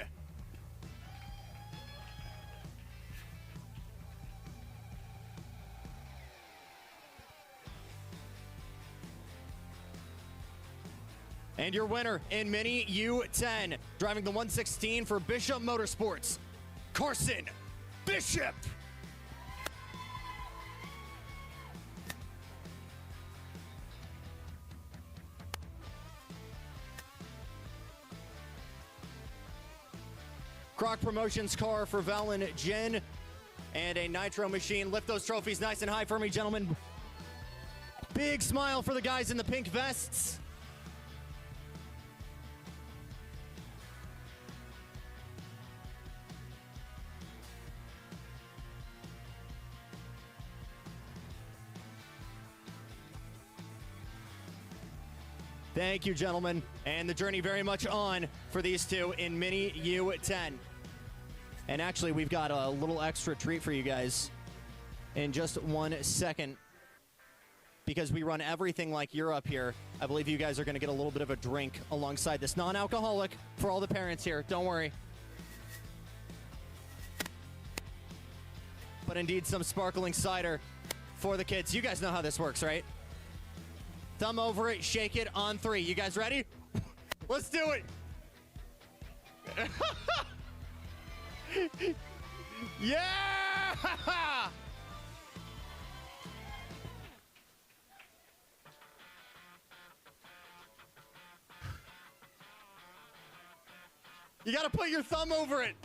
And your winner in Mini U10, driving the 116 for Bishop Motorsports, Carson Bishop. Croc Promotions car for Valen Jin and a nitro machine. Lift those trophies nice and high for me, gentlemen. Big smile for the guys in the pink vests. Thank you, gentlemen. And the journey very much on for these two in Mini U10. And actually, we've got a little extra treat for you guys in just 1 second. Because we run everything like Europe here, I believe you guys are going to get a little bit of a drink alongside this. Non-alcoholic for all the parents here. Don't worry. But indeed, some sparkling cider for the kids. You guys know how this works, right? Thumb over it, shake it on 3. You guys ready? Let's do it. Yeah! You gotta put your thumb over it.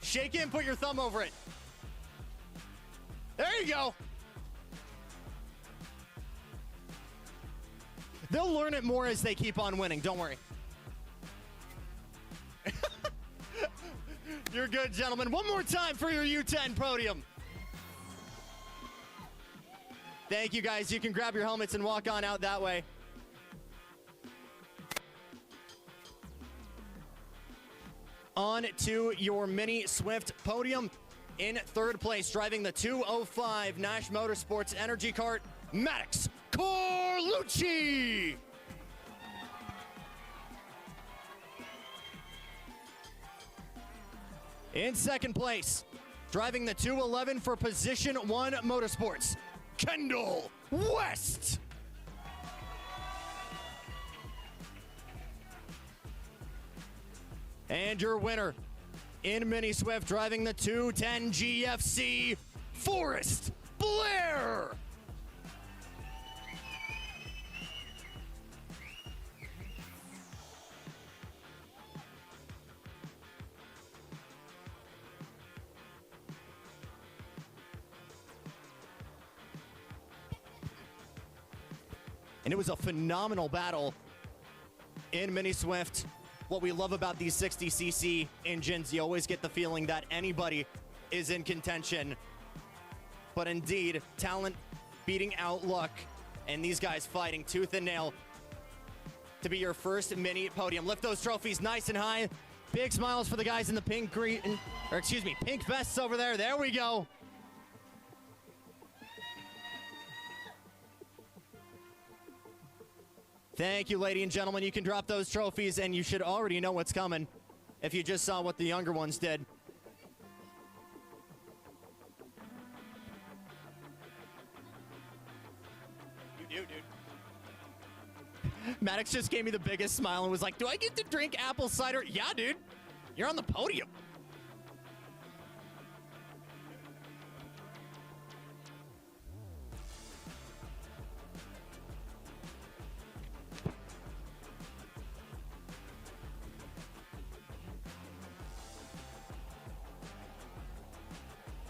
Shake it and put your thumb over it. There you go. They'll learn it more as they keep on winning. Don't worry. You're good, gentlemen. One more time for your U10 podium. Thank you, guys. You can grab your helmets and walk on out that way. On to your Mini Swift podium. In third place, driving the 205 Nash Motorsports Energy Kart, Maddox Carlucci. In second place, driving the 211 for position 1 Motorsports, Kendall West. And your winner in Mini Swift, driving the 210 GFC, Forrest Blair. And it was a phenomenal battle in Mini Swift. What we love about these 60cc engines, you always get the feeling that anybody is in contention. But indeed, talent beating out luck, and these guys fighting tooth and nail to be your first Mini podium. Lift those trophies nice and high. Big smiles for the guys in the pink vests over there. There we go. Thank you, ladies and gentlemen. You can drop those trophies, and you should already know what's coming if you just saw what the younger ones did. You do, dude. Maddox just gave me the biggest smile and was like, do I get to drink apple cider? Yeah, dude. You're on the podium.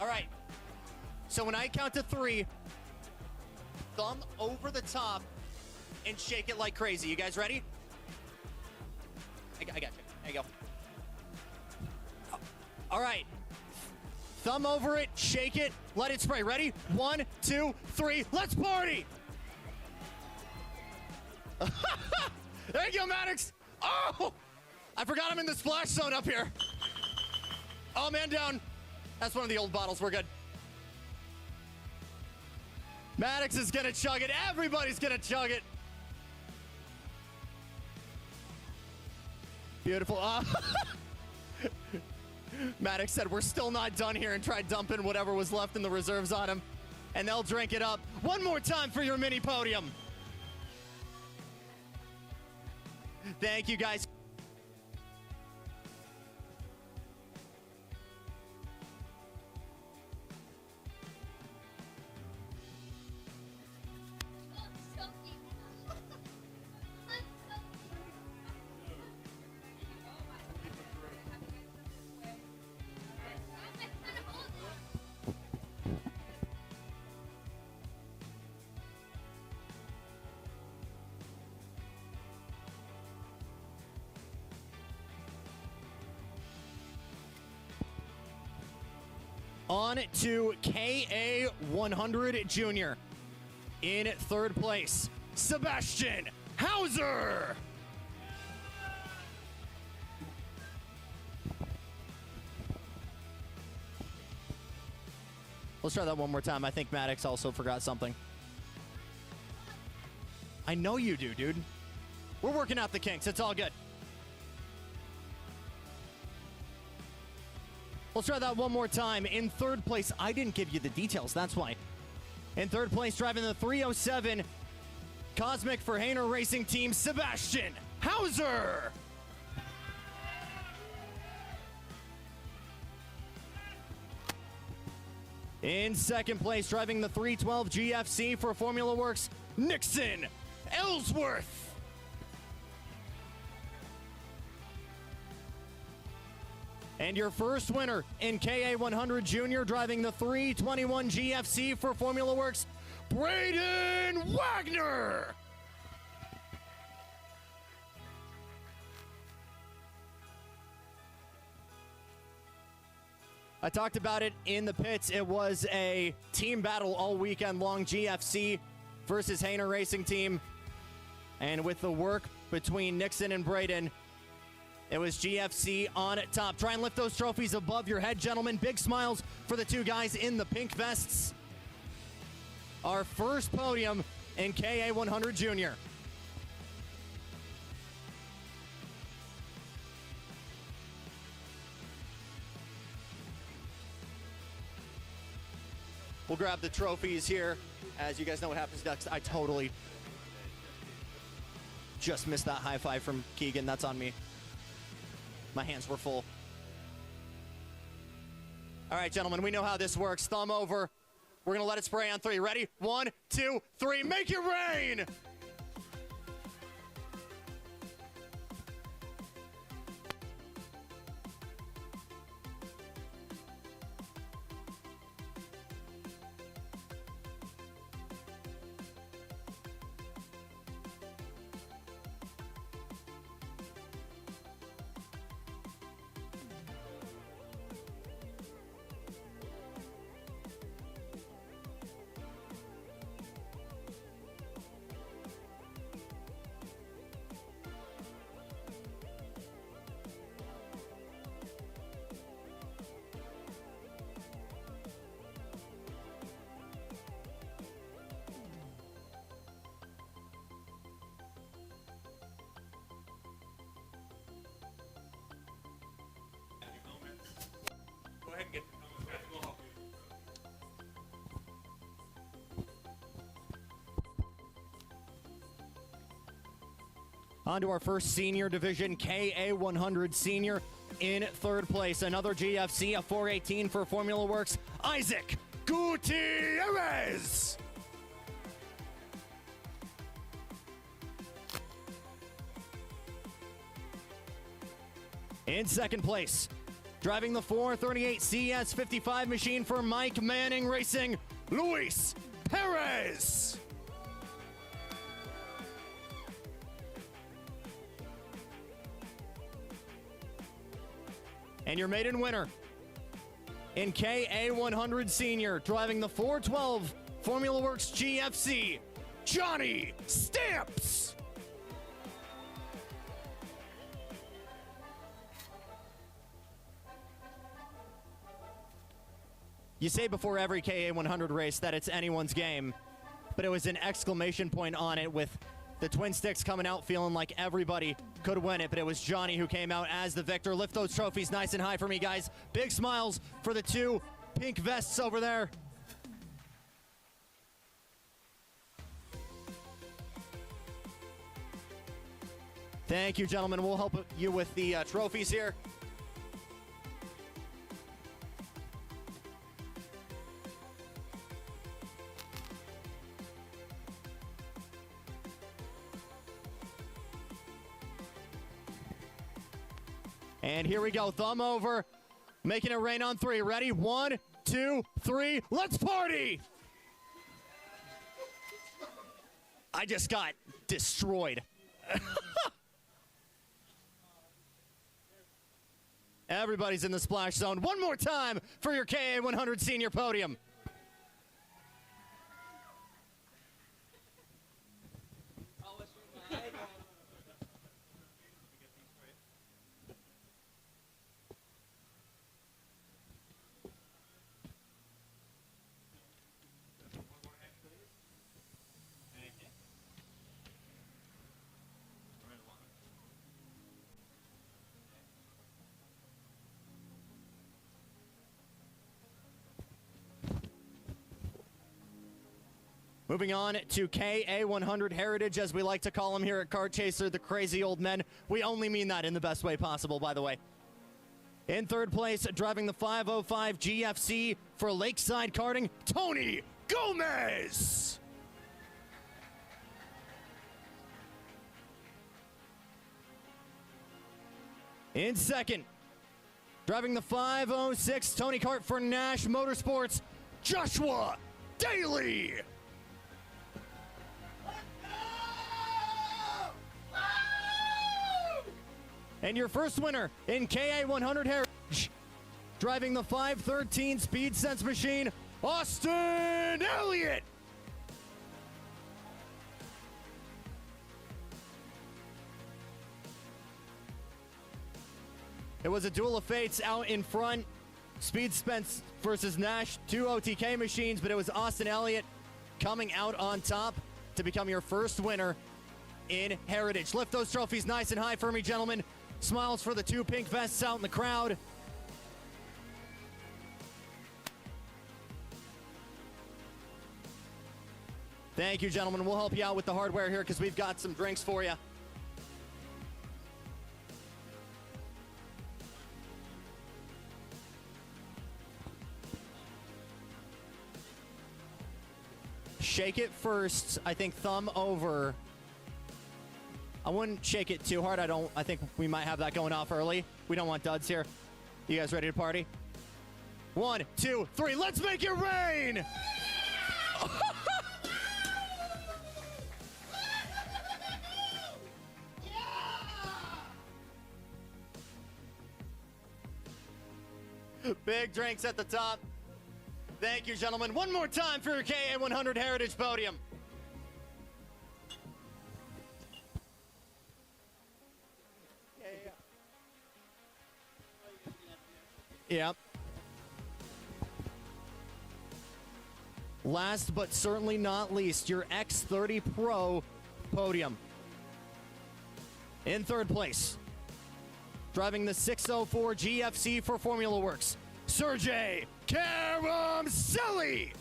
All right. So when I count to 3, thumb over the top and shake it like crazy. You guys ready? I got you. There you go. All right. Thumb over it, shake it, let it spray. Ready? 1, 2, 3, let's party! There you go, Maddox. Oh! I forgot I'm in the splash zone up here. Oh, man down. That's one of the old bottles. We're good. Maddox is going to chug it. Everybody's going to chug it. Beautiful. Maddox said, we're still not done here, and tried dumping whatever was left in the reserves on him. And they'll drink it up. One more time for your mini podium. Thank you, guys. On to KA100 Junior. In third place, Sebastian Hauser. Let's try that one more time. I think Maddox also forgot something. I know you do, dude. We're working out the kinks. It's all good. Let's try that one more time. In third place, I didn't give you the details, that's why. In third place, driving the 307 Cosmic for Hayner Racing Team, Sebastian Hauser. In second place, driving the 312 GFC for Formula Works, Nixon Ellsworth. And your first winner in KA100 Junior, driving the 321 GFC for Formula Works, Braden Wagner. I talked about it in the pits. It was a team battle all weekend long, GFC versus Hayner Racing Team. And with the work between Nixon and Braden, it was GFC on top. Try and lift those trophies above your head, gentlemen. Big smiles for the two guys in the pink vests. Our first podium in KA100 Junior. We'll grab the trophies here. As you guys know what happens next. I totally just missed that high five from Keegan. That's on me. My hands were full. All right, gentlemen, we know how this works. Thumb over. We're going to let it spray on 3. Ready? 1, 2, 3. Make it rain! On to our first senior division, KA100 Senior in third place. Another GFC, a 418 for Formula Works, Isaac Gutierrez. In second place, driving the 438 CS55 machine for Mike Manning Racing, Luis Perez. And your maiden winner in KA100 Senior, driving the 412 Formula Works GFC, Johnny Stamps. You say before every KA100 race that it's anyone's game, but it was an exclamation point on it with the twin sticks coming out feeling like everybody could win it, but it was Johnny who came out as the victor. Lift those trophies nice and high for me, guys. Big smiles for the two pink vests over there. Thank you, gentlemen. We'll help you with the trophies here. And here we go, thumb over, making it rain on three. Ready? 1, 2, 3, let's party! I just got destroyed. Everybody's in the splash zone. One more time for your KA100 Senior podium. Moving on to KA100 Heritage, as we like to call them here at Kart Chaser, the crazy old men. We only mean that in the best way possible, by the way. In third place, driving the 505 GFC for Lakeside Karting, Tony Gomez. In second, driving the 506 Tony Kart for Nash Motorsports, Joshua Daly. And your first winner in KA100 Heritage, driving the 513 Speed Sense machine, Austin Elliott. It was a duel of fates out in front. Speed Spence versus Nash, two OTK machines, but it was Austin Elliott coming out on top to become your first winner in Heritage. Lift those trophies nice and high for me, gentlemen. Smiles for the two pink vests out in the crowd. Thank you, gentlemen. We'll help you out with the hardware here because we've got some drinks for you. Shake it first. I think thumb over. I wouldn't shake it too hard. I think we might have that going off early. We don't want duds here. You guys ready to party? 1, 2, 3. Let's make it rain! Big drinks at the top. Thank you, gentlemen. One more time for your KA100 Heritage podium. Yep. Last but certainly not least, your X30 Pro podium. In third place, driving the 604 GFC for Formula Works, Sergey Karamseli.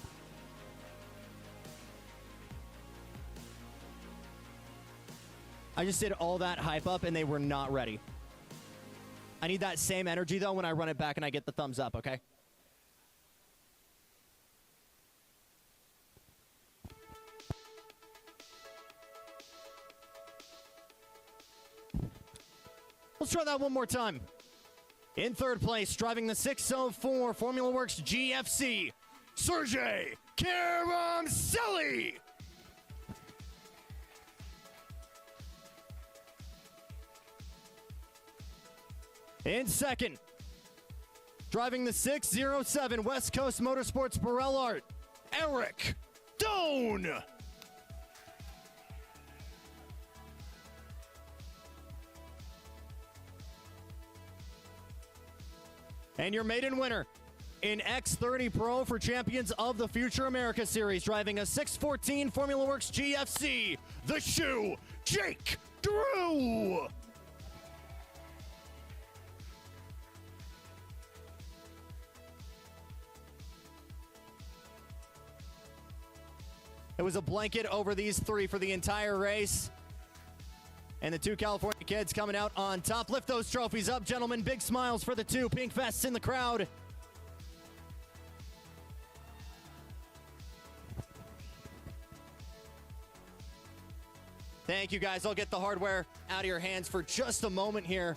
I just did all that hype up and they were not ready. I need that same energy though when I run it back and I get the thumbs up, okay? Let's try that one more time. In third place, driving the 604 Formula Works GFC, Sergey Karamseli. In second, driving the 607 West Coast Motorsports Burrell Art, Eric Doan. And your maiden winner in X30 Pro for Champions of the Future America Series, driving a 614 Formula Works GFC, the shoe, Jake Drew. It was a blanket over these three for the entire race. And the two California kids coming out on top. Lift those trophies up, gentlemen. Big smiles for the two pink vests in the crowd. Thank you, guys. I'll get the hardware out of your hands for just a moment here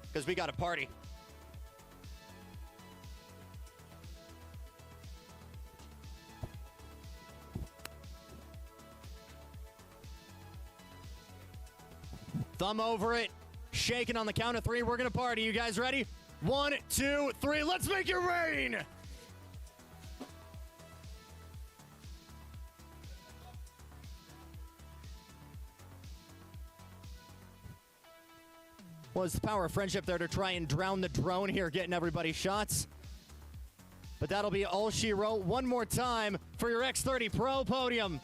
because we got a party. Thumb over it, shaking on the count of three. We're going to party. You guys ready? 1, 2, 3. Let's make it rain. Was the power of friendship there to try and drown the drone here, getting everybody shots. But that'll be all she wrote. One more time for your X30 Pro podium.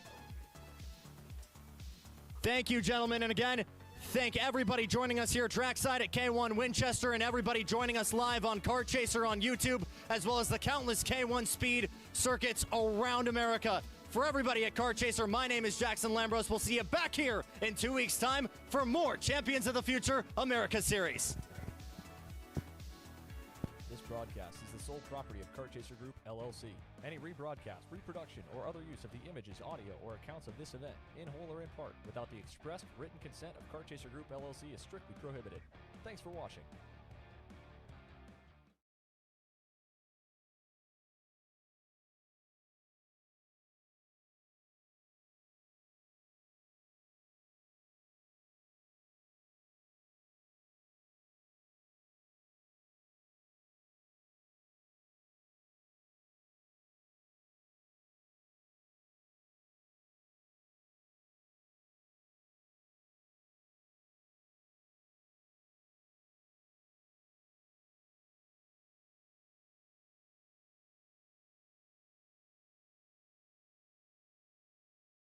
Thank you, gentlemen. And again, thank everybody joining us here trackside at K1 Winchester and everybody joining us live on Kart Chaser on YouTube, as well as the countless K1 Speed circuits around America. For everybody at Kart Chaser, my name is Jackson Lambros. We'll see you back here in 2 weeks' time for more Champions of the Future America Series. This broadcast is the sole property of Kart Chaser Group, LLC. Any rebroadcast, reproduction, or other use of the images, audio, or accounts of this event, in whole or in part, without the expressed written consent of Kart Chaser Group, LLC is strictly prohibited. Thanks for watching.